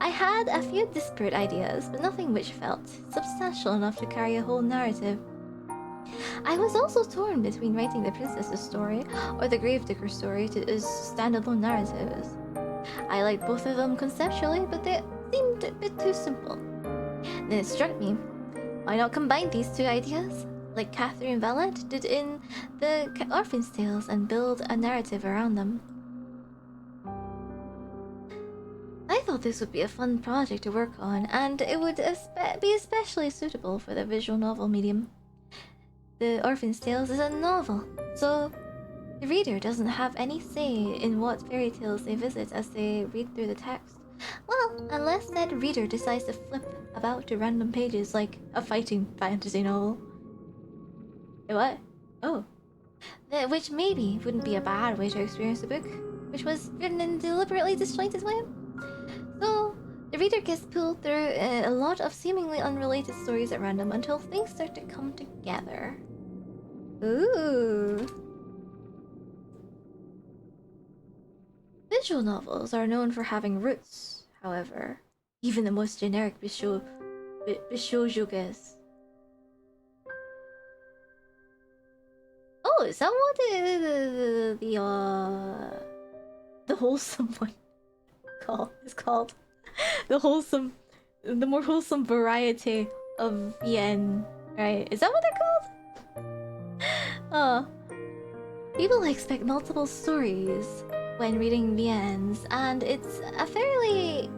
I had a few disparate ideas, but nothing which felt substantial enough to carry a whole narrative. I was also torn between writing the princess's story or the gravedigger story as standalone narratives. I liked both of them conceptually, but they seemed a bit too simple. Then it struck me, why not combine these two ideas, like Catherine Valette did in the Orphan's Tales, and build a narrative around them? I thought this would be a fun project to work on, and it would be especially suitable for the visual novel medium. The Orphan's Tales is a novel, so the reader doesn't have any say in what fairy tales they visit as they read through the text. Well, unless that reader decides to flip about to random pages like a fighting fantasy novel. What? Oh. Which maybe wouldn't be a bad way to experience the book, which was written in a deliberately disjointed way. So, the reader gets pulled through a lot of seemingly unrelated stories at random until things start to come together. Ooh. Visual novels are known for having roots, however. Even the most generic bishoujugas. Oh, is that what the wholesome one is called? The more wholesome variety of yen, right? Is that what they're called? People expect multiple stories when reading VNs, and it's a fairly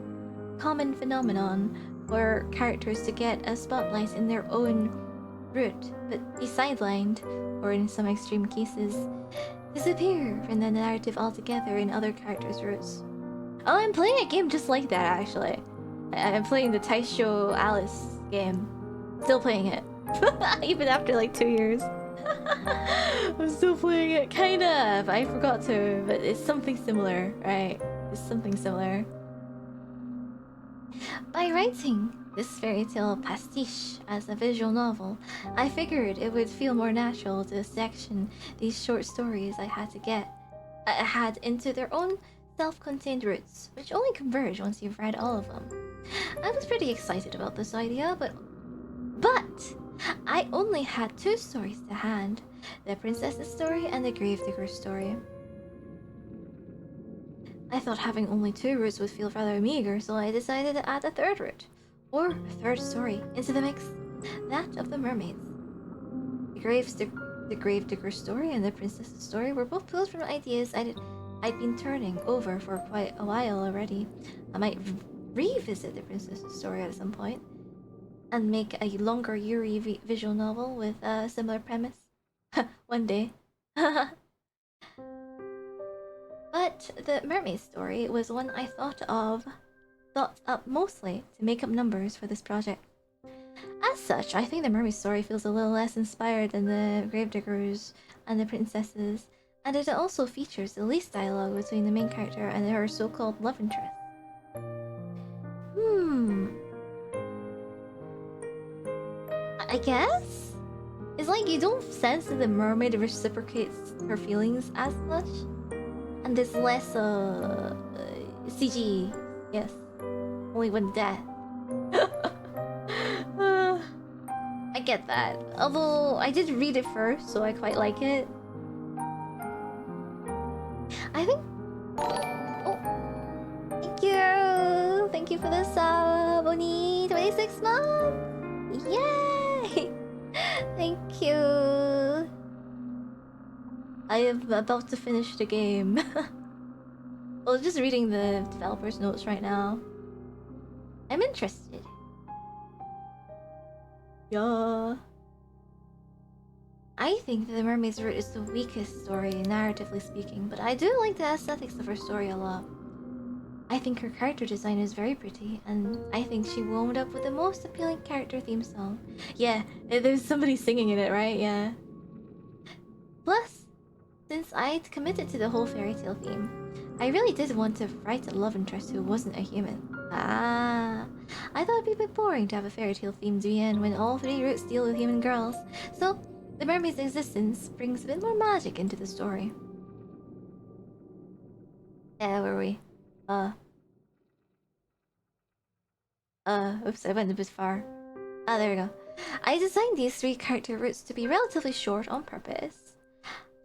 common phenomenon for characters to get a spotlight in their own route, but be sidelined, or in some extreme cases, disappear from the narrative altogether in other characters' routes. Oh, I'm playing a game just like that, actually. I'm playing the Taisho Alice game. Still playing it. Even after like 2 years. I'm still playing it, kind of. I forgot to, but it's something similar, right? It's something similar. By writing this fairy tale pastiche as a visual novel, I figured it would feel more natural to section these short stories I had into their own self-contained routes, which only converge once you've read all of them. I was pretty excited about this idea, but I only had 2 stories to hand, the princess's story and the gravedigger story. I thought having only 2 routes would feel rather meager, so I decided to add a 3rd route, or a 3rd story, into the mix, that of the mermaids. The gravedigger story and the princess's story were both pulled from ideas I'd been turning over for quite a while already. I might revisit the princess's story at some point, and make a longer Yuri visual novel with a similar premise. One day. But the mermaid story was one I thought up mostly to make up numbers for this project. I As such, I think the mermaid story feels a little less inspired than the gravediggers and the princesses, and it also features the least dialogue between the main character and her so-called love interest. I guess? It's like you don't sense that the mermaid reciprocates her feelings as much, and there's less CG. Yes, only when dead. I get that. Although I did read it first, so I quite like it. I think. Oh, thank you. Thank you for the sub, Oni. 26 months. Yay! Thank you. I am about to finish the game. Well, just reading the developer's notes right now. I'm interested. Yeah. I think that The Mermaid's Route is the weakest story, narratively speaking, but I do like the aesthetics of her story a lot. I think her character design is very pretty, and I think she wound up with the most appealing character theme song. Yeah, there's somebody singing in it, right? Yeah. Plus, since I'd committed to the whole fairy tale theme, I really did want to write a love interest who wasn't a human. I thought it'd be a bit boring to have a fairy tale themed VN when all 3 routes deal with human girls, so the mermaid's existence brings a bit more magic into the story. Where were we? Oops, I went a bit far. There we go. I designed these 3 character routes to be relatively short on purpose.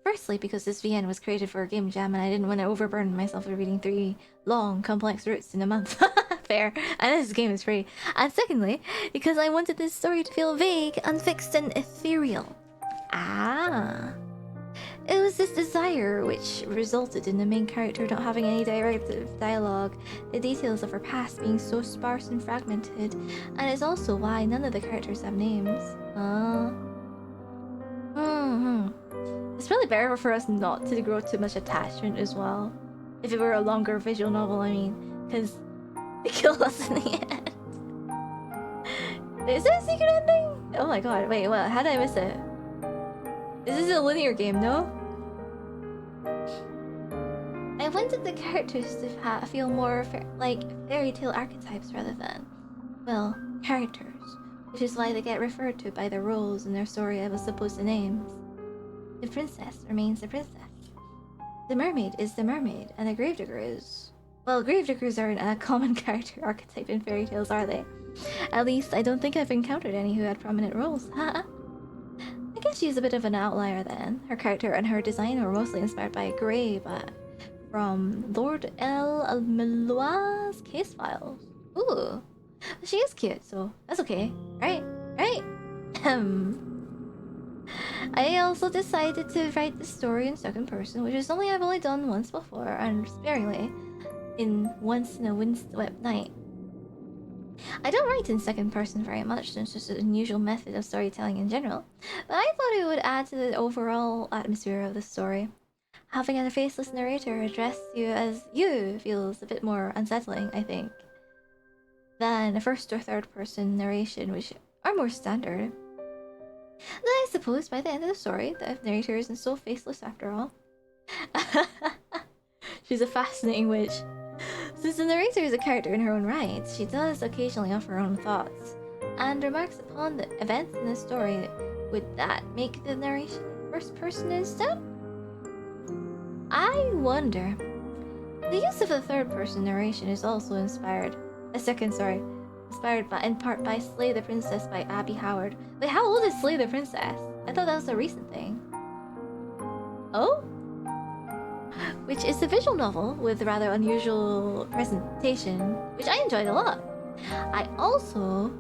Firstly, because this VN was created for a game jam and I didn't want to overburden myself with reading 3 long, complex routes in a month. Fair. And this game is free. And secondly, because I wanted this story to feel vague, unfixed, and ethereal. It was this desire which resulted in the main character not having any direct dialogue, the details of her past being so sparse and fragmented, and it's also why none of the characters have names. It's really better for us not to grow too much attachment as well. If it were a longer visual novel, I mean, because they kill us in the end. Is there a secret ending? Oh my god, wait, what? How did I miss it? This is a linear game, no? I wanted the characters to feel more like fairy tale archetypes rather than, well, characters, which is why they get referred to by their roles in their story as opposed to names. The princess remains the princess. The mermaid is the mermaid, and the gravedigger is... Well, gravediggers aren't a common character archetype in fairy tales, are they? At least, I don't think I've encountered any who had prominent roles. I guess she's a bit of an outlier then. Her character and her design were mostly inspired by Grey, but from Lord El Meloa's case files. Ooh, she is cute, so that's okay, right? Right? I also decided to write the story in second person, which is something I've only done once before, and sparingly, in Once in a Windswept Night. I don't write in second person very much, since it's an unusual method of storytelling in general, but I thought it would add to the overall atmosphere of the story. Having a faceless narrator address you as you feels a bit more unsettling, I think, than a first or third person narration, which are more standard. Then I suppose by the end of the story, the narrator isn't so faceless after all. She's a fascinating witch. Since the narrator is a character in her own right, she does occasionally offer her own thoughts, and remarks upon the events in the story. Would that make the narration first person instead? I wonder. The use of the third person narration is also inspired by, in part by Slay the Princess by Abby Howard. Wait, how old is Slay the Princess? I thought that was a recent thing. Oh? Which is a visual novel with rather unusual presentation, which I enjoyed a lot. I also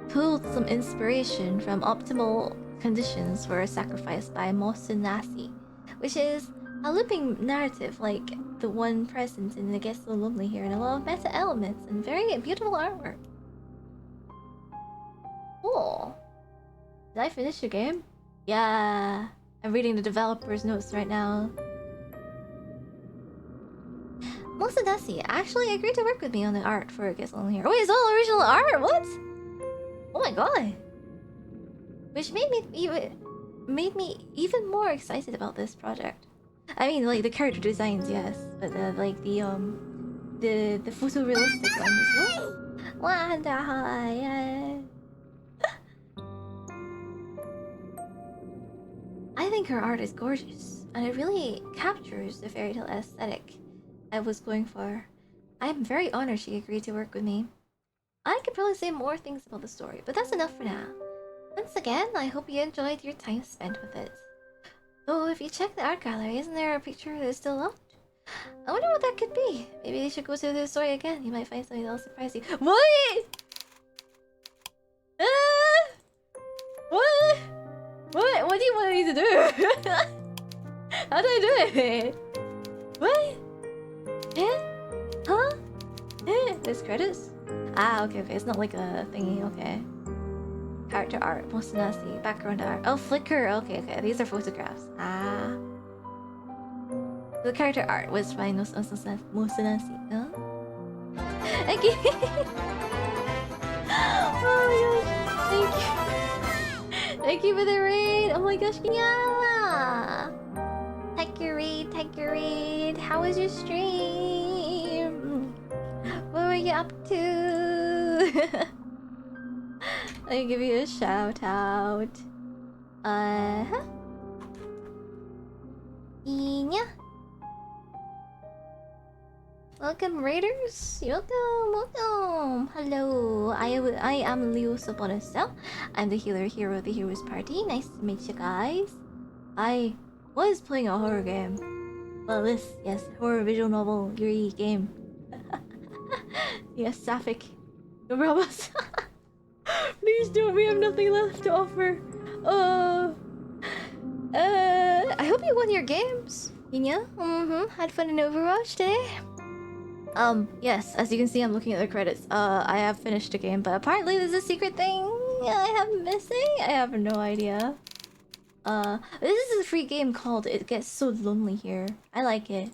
pulled some inspiration from Optimal Conditions for a Sacrifice by Mohsen Nasi, which is a looping narrative like the one present in The Guest So Lonely here, and a lot of meta elements and very beautiful artwork. Cool. Did I finish the game? Yeah. I'm reading the developer's notes right now. Mosadasi actually agreed to work with me on the art for It Gets Lonely here. Wait, it's all original art? What? Oh my god! Which made me even more excited about this project. I mean, like the character designs, yes, but like the photorealistic ones as well. Wanda, yeah. I think her art is gorgeous, and it really captures the fairy tale aesthetic I was going for. I am very honored she agreed to work with me. I could probably say more things about the story, but that's enough for now. Once again, I hope you enjoyed your time spent with it. Though if you check the art gallery, isn't there a picture that's still locked? I wonder what that could be. Maybe you should go to the story again. You might find something that'll surprise you. What? What? What do you want me to do? How do I do it? What? Eh? Huh? Eh? There's credits? Ah, okay. It's not like a thingy, okay. Character art, Mosanasi, background art. Oh, Flickr, okay. These are photographs. Ah. The character art was by Mosanasi. Huh? Thank you. Oh my gosh. Thank you. Thank you for the raid. Oh my gosh, Kinyala. Take your raid. How was your stream? What were you up to? Let me give you a shout out. Yeah. Welcome, Raiders. Welcome. Hello. I am Leo Sabonistel. I'm the healer hero of the Heroes Party. Nice to meet you guys. I was playing a horror game. Well, yes, horror visual novel Yuri game. Yes, Sapphic. No problems. Please don't. We have nothing left to offer. I hope you won your games. Yinya? Had fun in Overwatch today? Yes, as you can see, I'm looking at the credits. I have finished a game, but apparently there's a secret thing I have missing. I have no idea. This is a free game called It Gets So Lonely Here. I like it.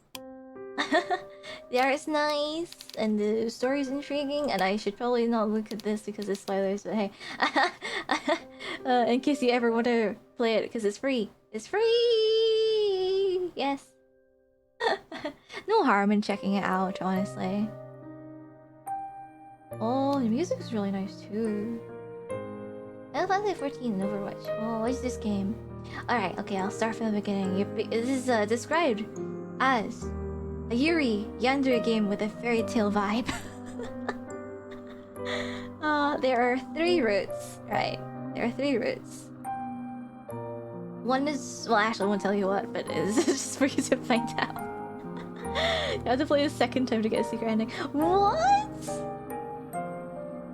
The art is nice, and the story is intriguing, and I should probably not look at this because it's spoilers, but hey. In case you ever want to play it, because it's free. It's free! Yes. No harm in checking it out, honestly. Oh, the music is really nice too. Final Fantasy 14 in Overwatch. Oh, what is this game? Alright, okay, I'll start from the beginning. This is described as a Yuri yandere game with a fairy tale vibe. There are 3 routes, right? There are 3 routes. One is, well, actually, I won't tell you what, but it's just for you to find out. You have to play a second time to get a secret ending. What?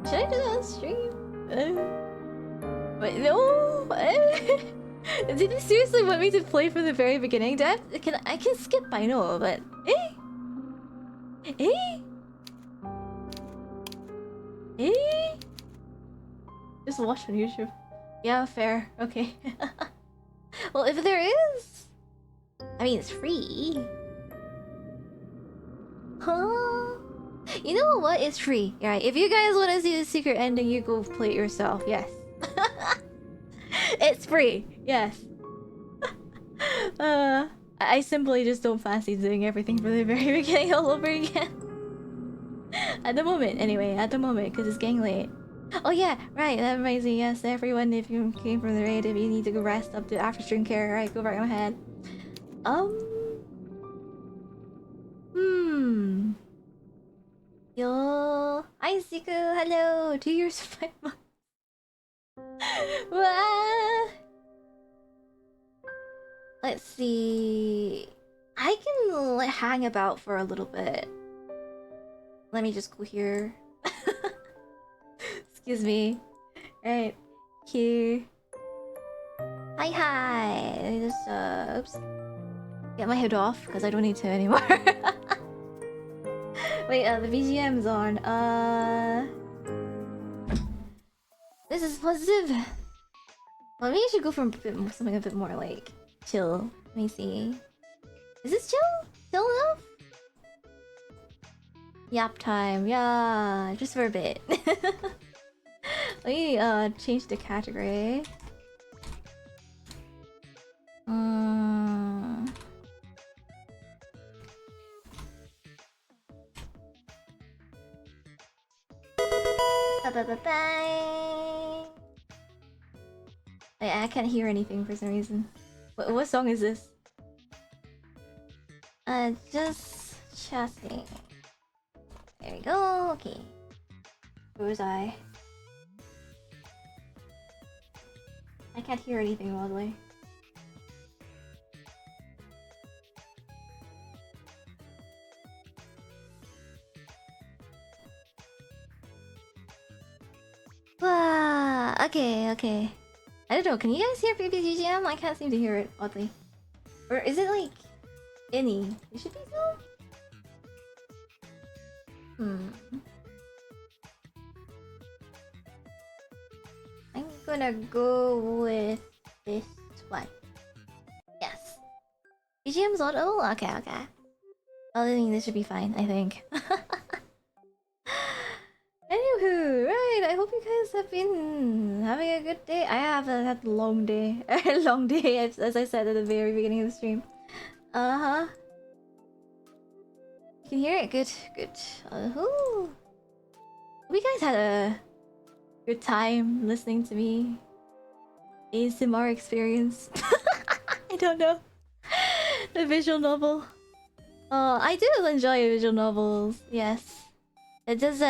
Should I do that on stream? Wait, no. Did you seriously want me to play from the very beginning? I can skip, I know, but just watch on YouTube. Yeah, fair. Okay. Well, if there is, I mean, it's free. Huh? You know what? It's free. Right? If you guys want to see the secret ending, you go play it yourself. Yes. It's free. Yes. I simply just don't fancy doing everything from the very beginning all over again. At the moment, anyway. At the moment, because it's getting late. Oh yeah, right. That reminds me. Yes, everyone, if you came from the raid, if you need to go rest up to after stream care, right? Go right ahead. Yo. Hi, Siku. Hello. 2 years, 5 months. Wah. Let's see. I can hang about for a little bit. Let me just go here. Excuse me. Right. Here. Hi. Let me just, oops. Get my hood off, because I don't need to anymore. Wait, the BGM's on. This is positive. Well, maybe I should go for something a bit more, like, chill. Let me see. Is this chill? Chill enough? Yap time. Yeah, just for a bit. Let me change the category. Bye. I can't hear anything for some reason. What song is this? Just chatting. There we go. Okay. Where was I? I can't hear anything, oddly. Okay. I don't know, can you guys hear BBGGM? I can't seem to hear it, oddly. Or is it like... any? It should be so? I'm gonna go with this one. Yes. BGM's audible? Okay. Well, I think this should be fine, I think. Anywho, right, I hope you guys have been having a good day. I have had a long day. A long day, as I said at the very beginning of the stream. You can hear it? Good. Hope you guys had a good time listening to me. ASMR experience. I don't know. The visual novel. I do enjoy visual novels, yes. It does,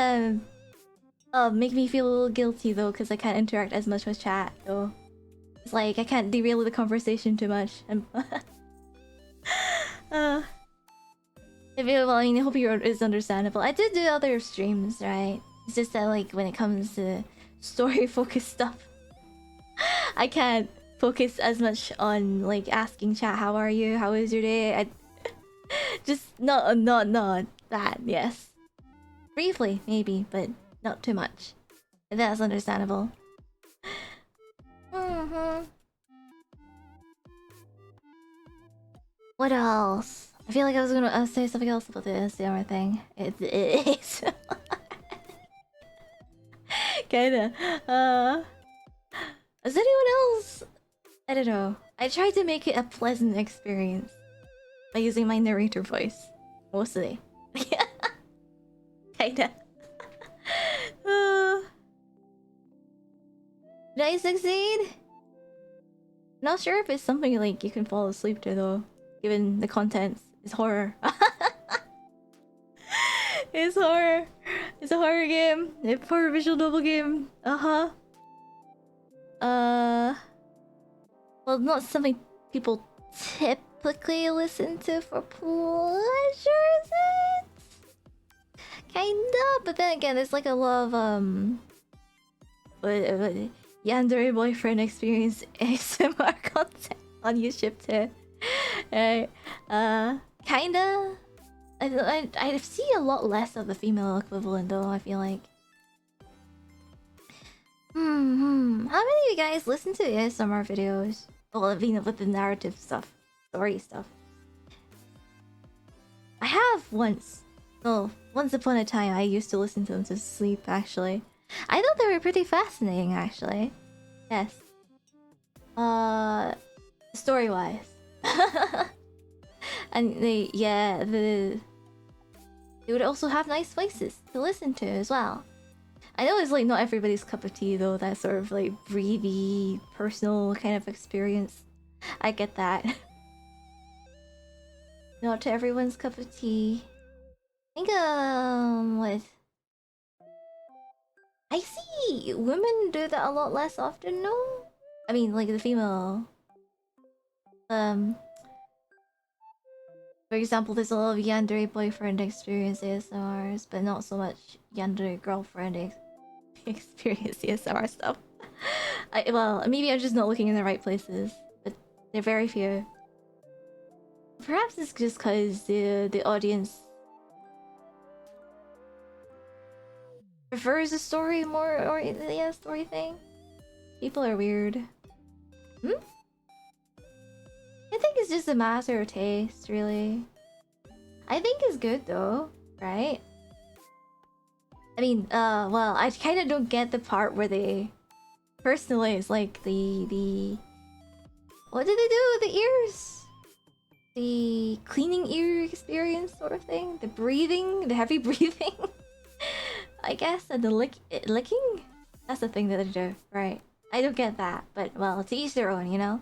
make me feel a little guilty though, because I can't interact as much with chat, though. It's like, I can't derail the conversation too much. I hope it's understandable. I did do other streams, right? It's just that, like, when it comes to story-focused stuff, I can't focus as much on, like, asking chat, how are you? How was your day? Just not that, yes. Briefly, maybe, but not too much. That's understandable. What else? I feel like I was gonna say something else about the ASMR thing. It is. Kinda. Is anyone else? I don't know. I tried to make it a pleasant experience by using my narrator voice mostly. Kinda. Did I succeed? Not sure if it's something like you can fall asleep to though, given the contents is horror. It's horror. It's a horror game. A horror visual novel game. Well, not something people typically listen to for pleasure, is it? Kinda, but then again, there's like a lot of yandere boyfriend experience ASMR content on YouTube too. Right? Kinda. I see a lot less of the female equivalent though, I feel like. How many of you guys listen to ASMR videos? Well, with the narrative stuff, story stuff. I have once. Oh, once upon a time, I used to listen to them to sleep, actually. I thought they were pretty fascinating, actually. Yes. Story-wise. And they would also have nice voices to listen to as well. I know it's like not everybody's cup of tea though, that sort of like breathy, personal kind of experience. I get that. Not to everyone's cup of tea. I think I see women do that a lot less often, no? I mean, like the female. For example, there's a lot of yandere boyfriend experience ASMRs, but not so much yandere girlfriend experience ASMR stuff. Well, maybe I'm just not looking in the right places, but they're very few. Perhaps it's just because the audience prefers a story more, or yeah, story thing. People are weird. I think it's just a matter of taste, really. I think it's good though, right? I mean, well, I kind of don't get the part where they personalize like the what did they do with the ears? The cleaning ear experience sort of thing, the breathing, the heavy breathing, I guess, and the licking. That's the thing that they do, right? I don't get that, but well, to each their own, you know.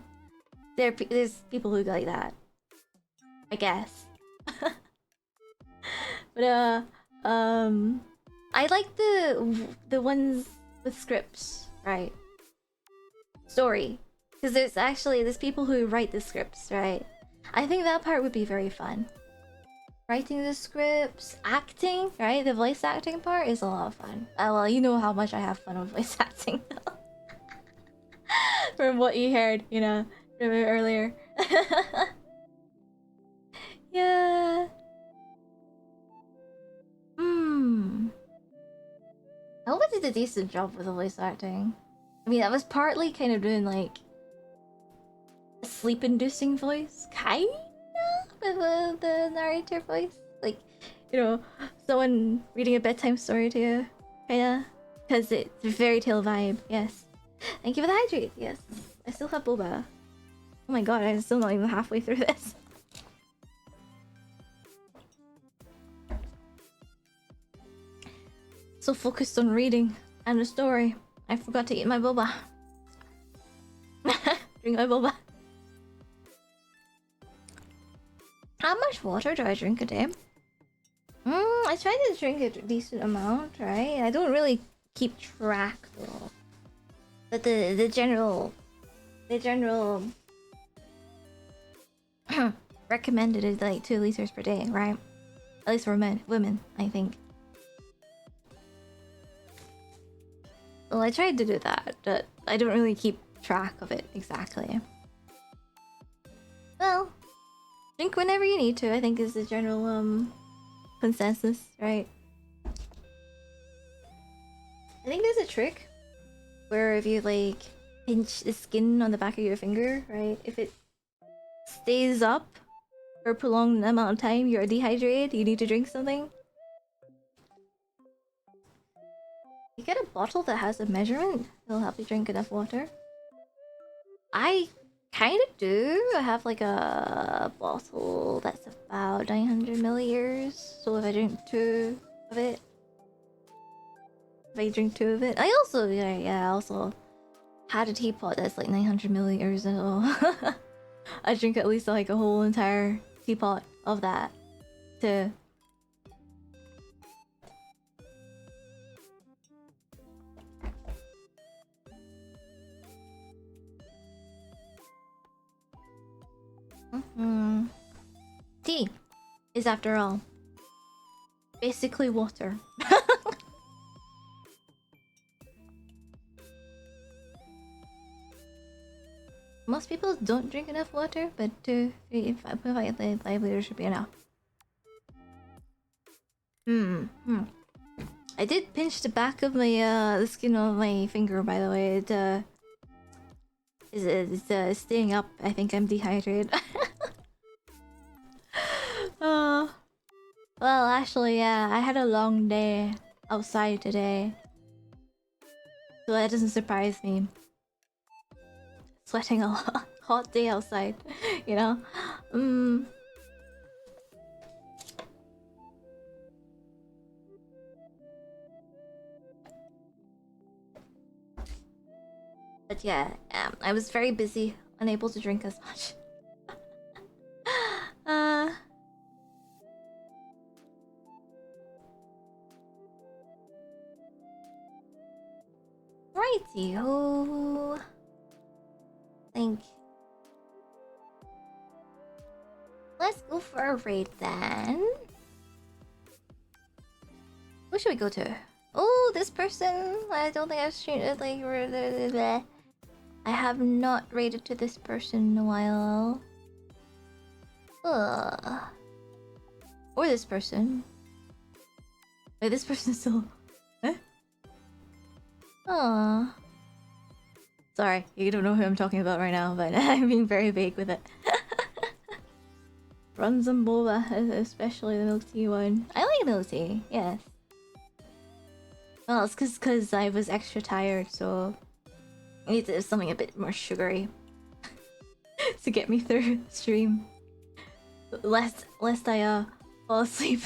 There's people who like that, I guess. But I like the ones with scripts, right? Story, because there's people who write the scripts, right? I think that part would be very fun. Writing the scripts, acting, right? The voice acting part is a lot of fun. Well, you know how much I have fun with voice acting from what you heard, you know, from earlier. Yeah. I hope I did a decent job with the voice acting. I mean, I was partly kind of doing like a sleep-inducing voice, kinda, with the narrator voice, like, you know, someone reading a bedtime story to you, kinda, because it's a fairy tale vibe. Yes. Thank you for the hydrate. Yes, I still have boba. Oh my god, I'm still not even halfway through this. So focused on reading and the story, I forgot to eat my boba. Drink my boba. How much water do I drink a day? I try to drink a decent amount, right? I don't really keep track though. But the general recommended is like 2 liters per day, right? At least for women, I think. Well, I tried to do that, but I don't really keep track of it exactly. Well, drink whenever you need to, I think is the general consensus, right? I think there's a trick where if you like pinch the skin on the back of your finger, right? If it stays up for a prolonged amount of time, you're dehydrated, you need to drink something. You get a bottle that has a measurement, it'll help you drink enough water. I kind of do. I have like a bottle that's about 900 milliliters. So if I drink 2 of it, I also I also had a teapot that's like 900 milliliters and all. I drink at least like a whole entire teapot of that to. Tea is, after all, basically water. Most people don't drink enough water, but 2, 3, 5 liters should be enough. I did pinch the back of my the skin of my finger, by the way. It's staying up. I think I'm dehydrated. Well, actually, yeah, I had a long day outside today, so that doesn't surprise me. Sweating a lot, hot day outside, you know. But yeah, I was very busy, unable to drink as much. Righty-ho. Think. Let's go for a raid then. Who should we go to? Oh, this person. I don't think I've streamed it. Like, I have not raided to this person in a while. Or this person. Wait, this person's still. Eh? Aww. Sorry, you don't know who I'm talking about right now, but I'm being very vague with it. Runs and boba, especially the milk tea one. I like milk tea, yes. Well, it's cause I was extra tired, so I needed something a bit more sugary to get me through stream. Lest I fall asleep.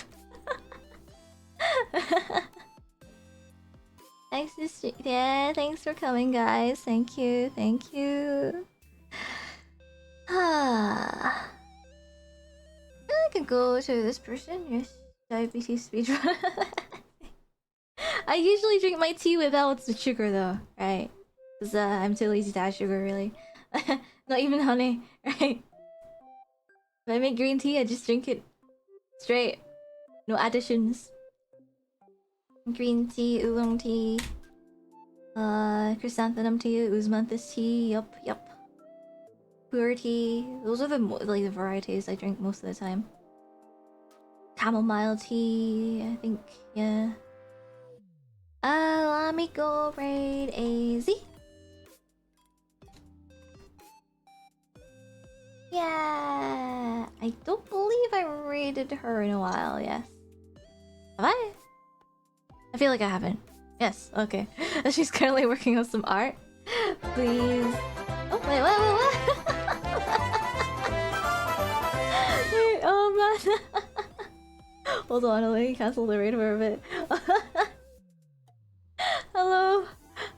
Thanks to yeah, thanks for coming, guys. Thank you, thank you. Ah, I can go to this person. Yes, diabetes speedrun. I usually drink my tea without the sugar, though, right? Cause I'm too lazy to add sugar, really. Not even honey, right? If I make green tea, I just drink it straight, no additions. Green tea, oolong tea, chrysanthemum tea, osmanthus tea. Yup. Puer tea. Those are like the varieties I drink most of the time. Chamomile tea, I think. Yeah. Let me go raid AZ. Yeah, I don't believe I raided her in a while. Yes. Have I? I feel like I haven't. Yes. Okay. She's currently working on some art. Please. Oh wait, what? Wait, oh man. Hold on, let me cancel the raid for a bit.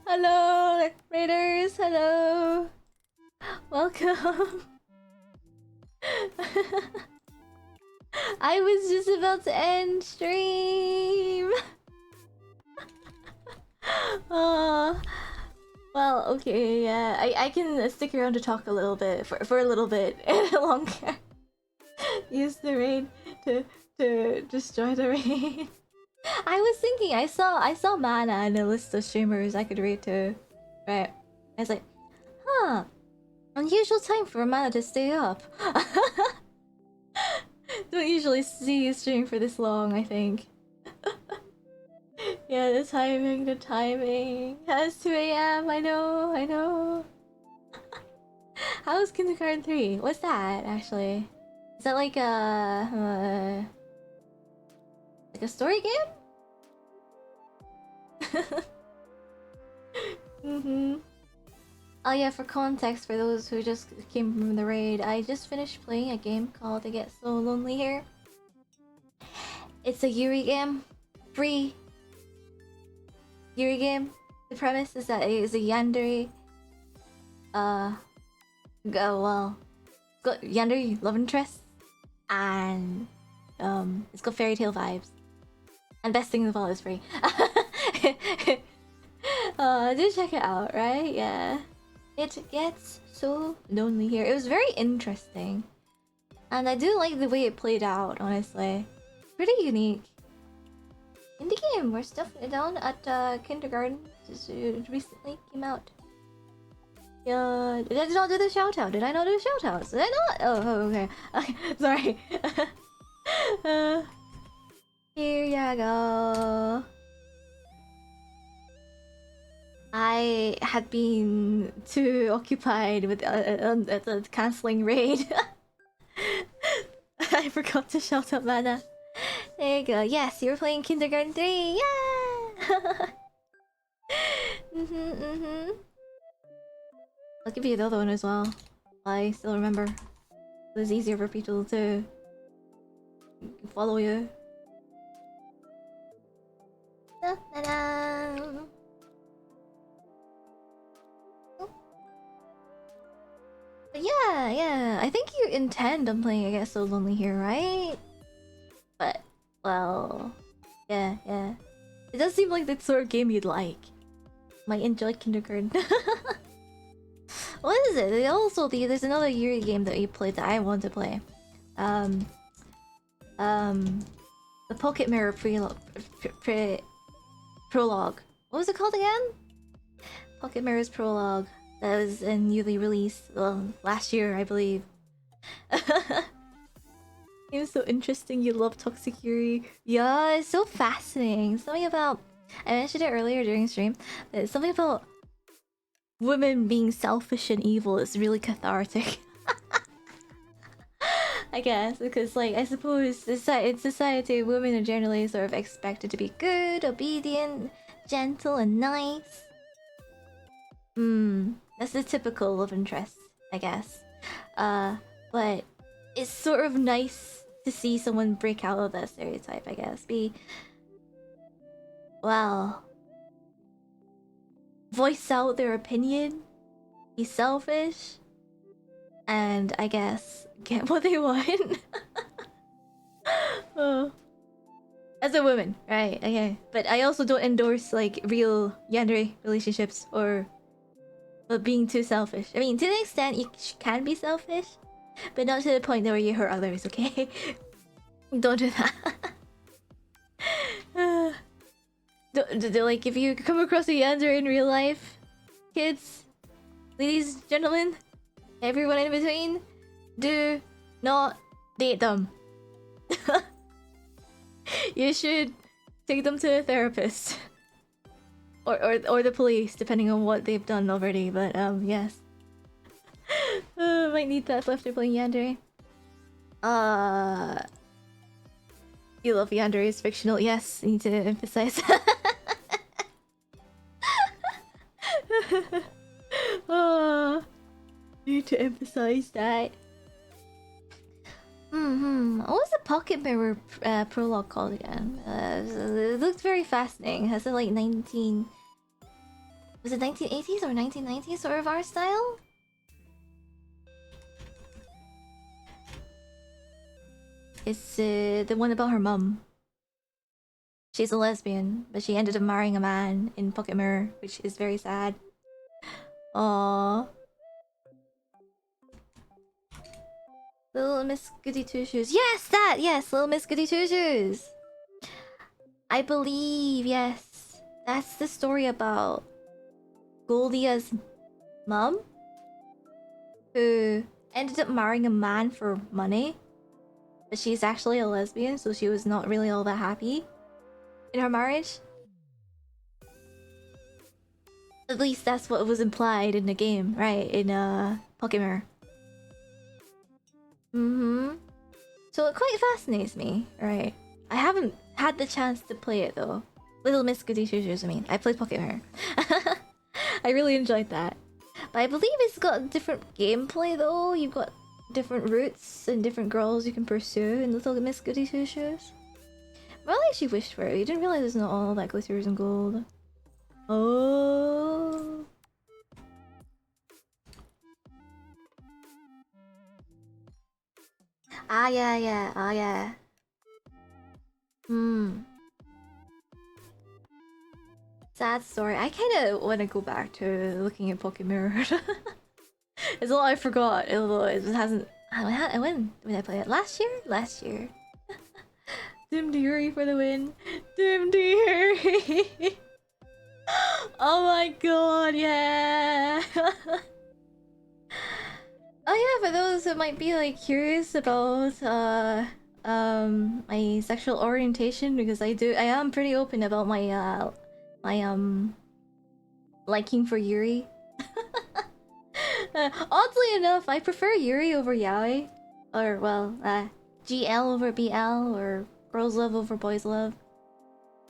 Hello, raiders. Hello, welcome. I was just about to end stream. Well, okay, yeah, I can stick around to talk a little bit for a little bit longer. Use the raid to destroy the raid. I was thinking, I saw Mana in a list of streamers I could raid to, right? I was like, huh, unusual time for Mana to stay up. Don't usually see you stream for this long, I think. Yeah, the timing. It's 2 AM, I know. How's Kindergarten 3? What's that, actually? Is that like a story game? Mm-hmm. Oh yeah, for context, for those who just came from the raid, I just finished playing a game called I Get So Lonely Here. It's a Yuri game. Free Yuri game. The premise is that it is a yandere yandere love interest, and it's got fairy tale vibes. And best thing of all, is free. Do check it out, right? Yeah. It Gets So Lonely Here. It was very interesting. And I do like the way it played out, honestly. Pretty unique. In the game, we're stuffing it down at kindergarten. It recently came out. Yeah, did I not do the shout out? Did I not do the shout outs? Did I not? Oh, okay. Sorry. Here ya go. I had been too occupied with cancelling raid. I forgot to shout out Mana. There you go. Yes, you were playing Kindergarten 3. Yeah. I'll give you the other one as well. I still remember. It was easier for people to follow you. Ta-da. But yeah. I think you intend on playing I Get So Lonely Here, right? But, well... Yeah. It does seem like the sort of game you'd like. Might enjoy Kindergarten. What is it? There's another Yuri game that you played that I want to play. The Pocket Mirror Prologue. What was it called again? Pocket Mirror's Prologue. That was a newly released last year, I believe. It was so interesting. You love Toxic Yuri. Yeah, it's so fascinating. Something about... I mentioned it earlier during stream. But something about women being selfish and evil is really cathartic. I guess, because like, I suppose in society, women are generally sort of expected to be good, obedient, gentle and nice. That's the typical love interest, I guess. But it's sort of nice to see someone break out of that stereotype, I guess. Well, voice out their opinion, be selfish, and I guess get what they want. Oh. As a woman, right? Okay, but I also don't endorse like real yandere relationships or being too selfish. I mean, to the extent you can be selfish, but not to the point where you hurt others. Okay, don't do that. Like if you come across a yandere in real life, kids, ladies, gentlemen, everyone in between, do not date them. You should take them to a therapist or the police, depending on what they've done already. But yes, might need that after playing yandere. You love yandere is fictional. Yes, I need to emphasize. Need to emphasize that. What was the Pocket Mirror prologue called again? It looked very fascinating. Has it like 19... Was it 1980s or 1990s sort of art style? It's the one about her mum. She's a lesbian, but she ended up marrying a man in Pocket Mirror, which is very sad. Aww. Little Miss Goody Two Shoes. Yes, that! Yes, Little Miss Goody Two Shoes! I believe, yes. That's the story about Goldia's mum, who ended up marrying a man for money. But she's actually a lesbian, so she was not really all that happy in her marriage. At least that's what was implied in the game, right? In Pocket Mirror. So it quite fascinates me, right? I haven't had the chance to play it though. Little Miss Goody Two Shoes, I mean. I played Pocket Mirror. I really enjoyed that. But I believe it's got different gameplay though. You've got different routes and different girls you can pursue in Little Miss Goody Two Shoes. Well, I actually wished for it. You didn't realize it's not all that glitters and gold. Oh. Yeah. Sad story. I kind of want to go back to looking at Pocket Mirror. It's a lot I forgot. Although it hasn't. When did I play it? Last year. Dim Yuri for the win. Dim Yuri. Oh my god, yeah. Oh yeah, for those who might be like curious about my sexual orientation, because I am pretty open about my liking for Yuri. Oddly enough, I prefer Yuri over Yaoi, or well, GL over BL, or girls love over boys love.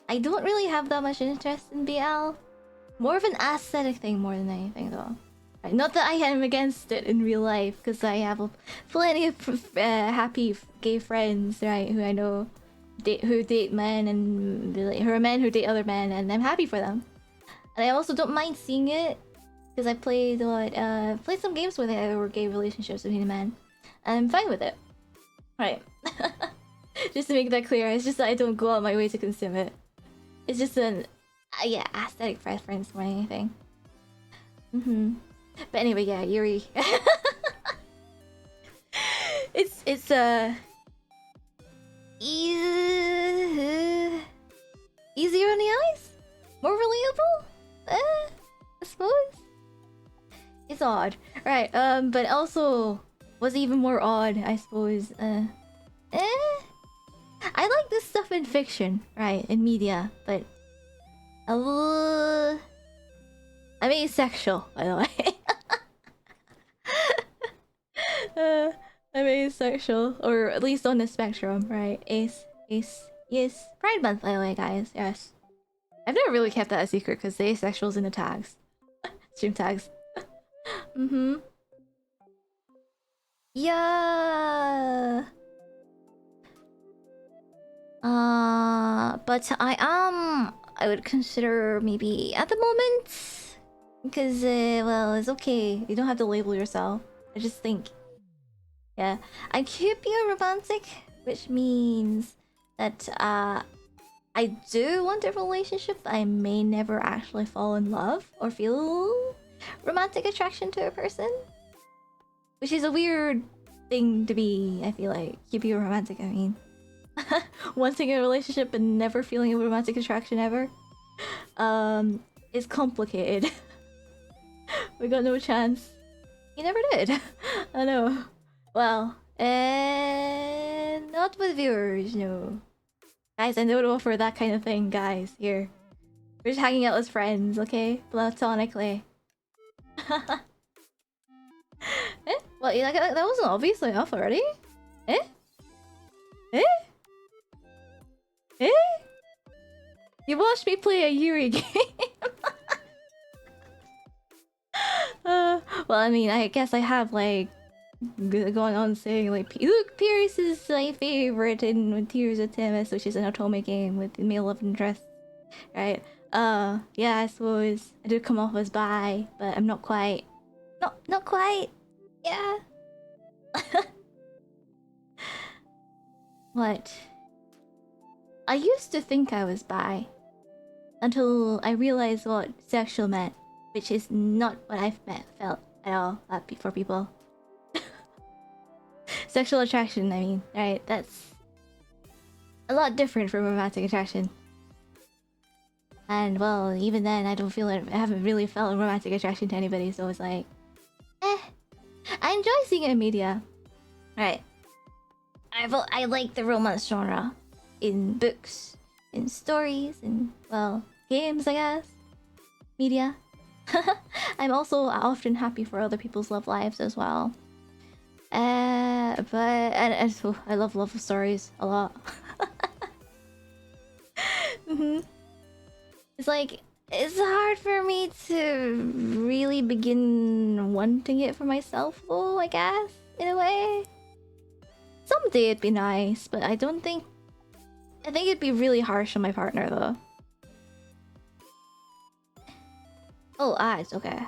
I don't really have that much interest in BL. More of an aesthetic thing more than anything, though. Right, not that I am against it in real life, because I have plenty of happy gay friends, right, who I know who date men, and who are men who date other men, and I'm happy for them. And I also don't mind seeing it, because I played some games where there were gay relationships between men, and I'm fine with it. Right. Just to make that clear, it's just that I don't go out my way to consume it. It's just an aesthetic preference more than anything. But anyway, yeah, Yuri. it's easier on the eyes, more relatable. I suppose it's odd, right? But also was even more odd, I suppose. I like this stuff in fiction, right? In media, but I'm asexual, by the way. I'm asexual, or at least on the spectrum, right? Yes. Pride Month, by the way, guys. Yes. I've never really kept that a secret because the asexual's in the tags. Stream tags. Mm-hmm. Yeah. But I would consider maybe at the moment, because well, it's okay. You don't have to label yourself. I just think, yeah, I could be a romantic, which means that I do want a relationship. I may never actually fall in love or feel romantic attraction to a person, which is a weird thing to be. I feel like you be romantic. I mean, wanting a relationship and never feeling a romantic attraction ever, is complicated. We got no chance. You never did. I know. Well, and not with viewers, no. Guys, I don't offer that kind of thing, guys. Here. We're just hanging out as friends, okay? Platonically. Eh? Well, yeah, that wasn't obvious enough already? Eh? Eh? Eh? You watched me play a Yuri game? Well, I mean, I guess I have, like, gone on saying, like, Luke Pierce is my favorite in Tears of Timus, which is an Otome game with male love interest, right? Yeah, I suppose I did come off as bi, but I'm not quite. Not quite. Yeah. What? I used to think I was bi until I realized what sexual meant, which is not what I've felt at all for people. Sexual attraction, I mean, right? That's a lot different from romantic attraction. And well, even then, I don't feel it. I haven't really felt romantic attraction to anybody, so it's like, I enjoy seeing it in media, right? I like the romance genre in books, in stories, in well, games, I guess, media. I'm also often happy for other people's love lives as well. But I love love stories a lot. It's like it's hard for me to really begin wanting it for myself, though, I guess, in a way. Someday it'd be nice, but I don't think. I think it'd be really harsh on my partner, though. Oh, it's okay.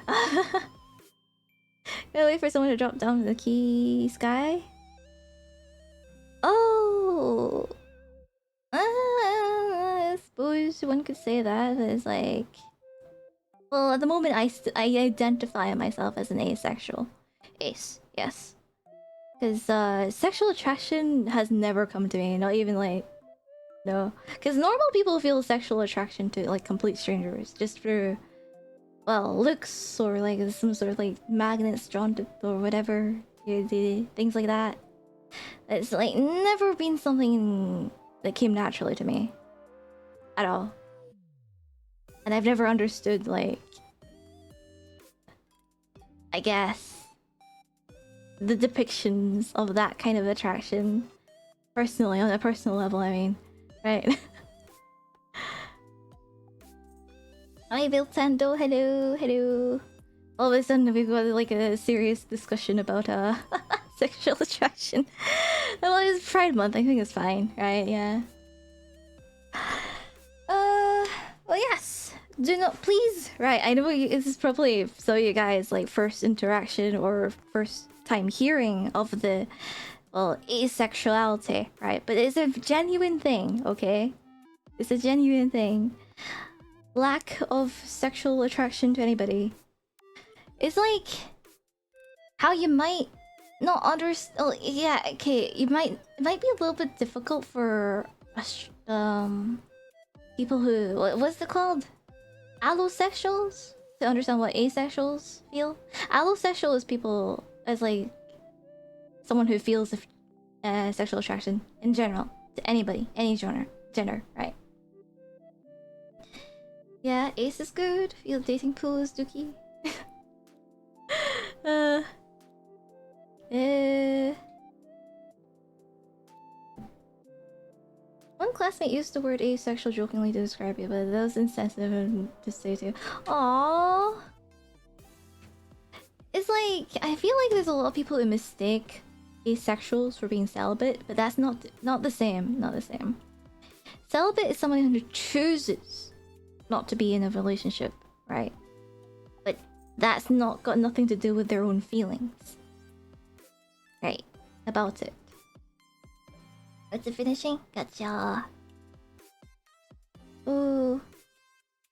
Gotta wait for someone to drop down the key sky. Oh, I suppose one could say that. It's like, well, at the moment I identify myself as an asexual. Ace, yes. Because sexual attraction has never come to me. Not even like, no. Because normal people feel sexual attraction to like complete strangers just through, well, looks or like some sort of like magnets drawn to or whatever, things like that. It's like never been something that came naturally to me at all, and I've never understood, like, I guess, the depictions of that kind of attraction personally, on a personal level, I mean, right? Hi, Viltando. Hello. All of a sudden, we've got like a serious discussion about sexual attraction. Well, it's Pride Month. I think it's fine, right? Yeah. Well, yes. Do not please. Right. I know this is probably so you guys like first interaction or first time hearing of the, well, asexuality, right? But it's a genuine thing, okay? It's a genuine thing. Lack of sexual attraction to anybody. It's like how you might not understand. Oh, yeah, okay. It might be a little bit difficult for people who what's it called? Allosexuals to understand what asexuals feel. Allosexual is people as like someone who feels sexual attraction in general to anybody, any gender, right? Yeah, Ace is good. Feel dating pool is dookie. One classmate used the word asexual jokingly to describe you, but that was insensitive to say too. Aww. It's like, I feel like there's a lot of people who mistake asexuals for being celibate, but that's not the same. Not the same. Celibate is someone who chooses not to be in a relationship, right? But that's not got nothing to do with their own feelings, right? About it. What's it finishing? Gotcha. Ooh.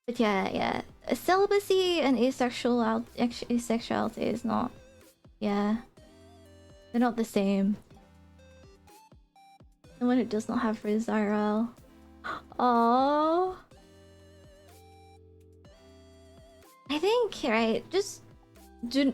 But yeah. Celibacy and asexuality is not... Yeah. They're not the same. Someone who does not have Riz IRL. Oh. I think, right, just...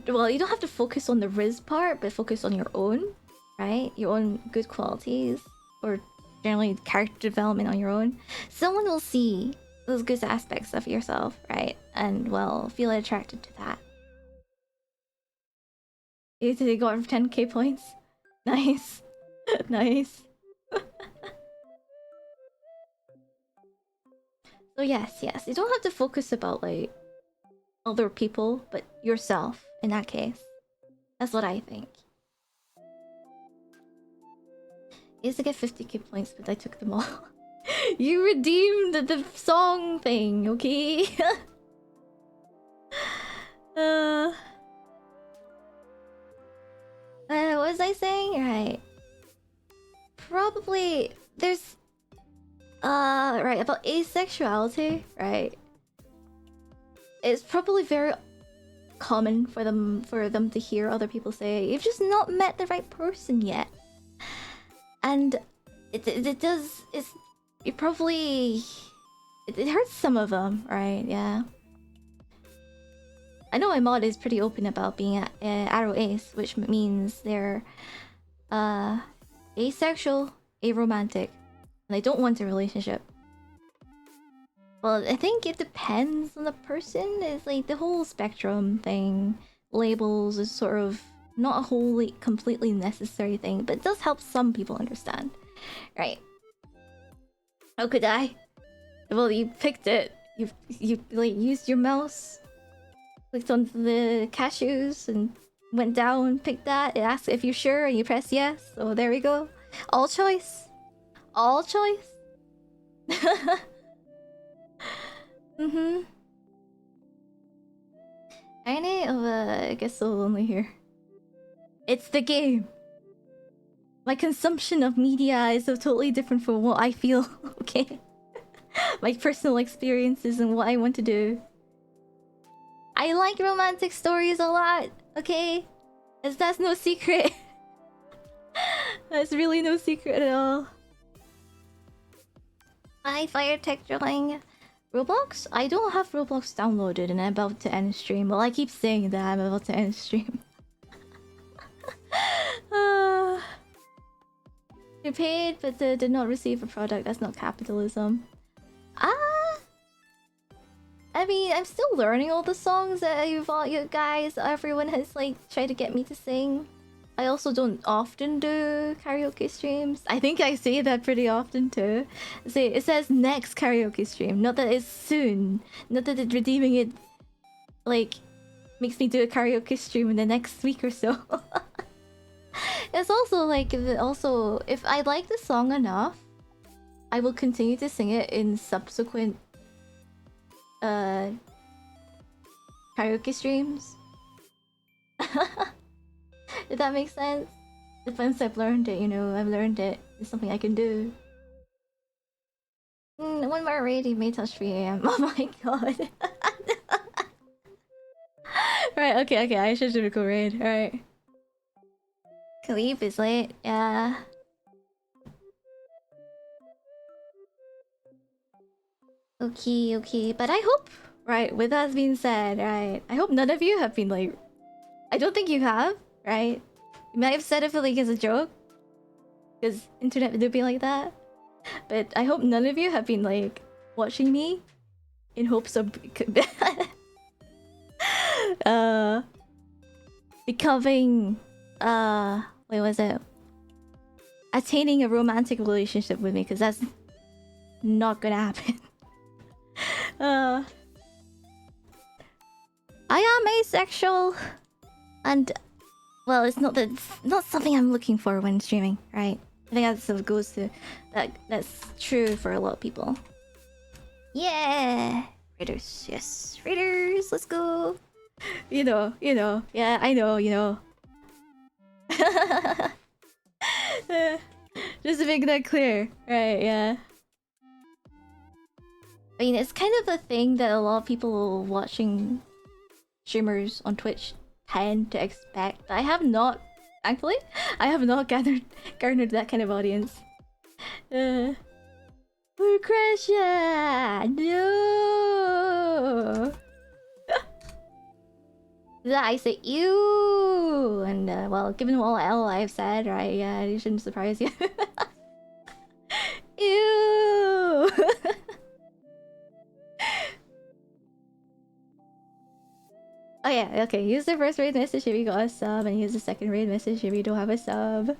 well, you don't have to focus on the Riz part, but focus on your own, right? Your own good qualities. Or generally character development on your own. Someone will see those good aspects of yourself, right? And well, feel attracted to that. They got 10k points. Nice. Nice. So yes. You don't have to focus about like other people, but yourself in that case. That's what I think. I used to get 50k points, but I took them all. You redeemed the song thing, okay? What was I saying? Right. Probably there's right, about asexuality, right? It's probably very common for them to hear other people say, "You've just not met the right person yet." And it does, it probably it hurts some of them, right? Yeah. I know my mod is pretty open about being aro ace, which means they're asexual, aromantic, and they don't want a relationship. Well, I think it depends on the person. It's like the whole spectrum thing. Labels is sort of not a wholly completely necessary thing, but it does help some people understand. Right. How could I? Well, you picked it. You like used your mouse, clicked on the cashews and went down, picked that. It asks if you're sure and you press yes. So there we go. All choice. All choice. I know, I guess so lonely here. It's the game. My consumption of media is so totally different from what I feel, okay? My personal experiences and what I want to do. I like romantic stories a lot, okay? That's no secret. That's really no secret at all. Hi, Firetech drawing. Roblox? I don't have Roblox downloaded and I'm about to end stream. Well, I keep saying that I'm about to end stream. You paid but did not receive a product. That's not capitalism. I mean, I'm still learning all the songs that you guys, everyone has like tried to get me to sing. I also don't often do karaoke streams. I think I say that pretty often too. See, it says next karaoke stream, not that it's soon. Not that it's redeeming it like makes me do a karaoke stream in the next week or so. It's also like, if I like the song enough, I will continue to sing it in subsequent karaoke streams. Did that make sense? Once I've learned it, you know, I've learned it. It's something I can do. One more raid, you may touch 3 AM. Oh my god. Right, okay, I should do a cool raid. Alright. Khalib is late, yeah. Okay, but I hope, right, with that being said, right, I hope none of you have been like, I don't think you have, right? You might have said it for like as a joke, because internet do be like that. But I hope none of you have been like watching me in hopes of becoming wait, was it attaining a romantic relationship with me, because that's not gonna happen. I am asexual, and well, it's not something I'm looking for when streaming, right? I think that sort of goes to that's true for a lot of people. Yeah, raiders, yes, raiders, let's go. You know, yeah, I know, you know. Just to make that clear, right? Yeah. I mean, it's kind of a thing that a lot of people watching streamers on Twitch tend to expect. I have not, thankfully, I have not garnered that kind of audience. Lucretia, no. Yeah, I say ew, and well, given all I've said, right? Yeah, it shouldn't surprise you. Ew. Oh yeah, okay. Use the first raid message if you got a sub, and use the second raid message if you don't have a sub.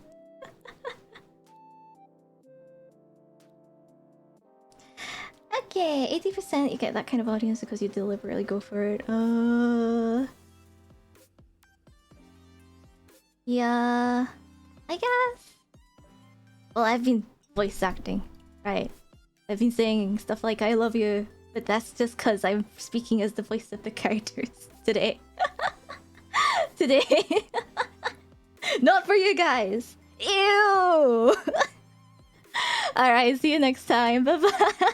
Okay, 80% you get that kind of audience because you deliberately go for it. Yeah, I guess. Well, I've been voice acting, right? I've been saying stuff like "I love you," but that's just because I'm speaking as the voice of the characters today. Today, not for you guys. Ew. All right, see you next time. Bye bye.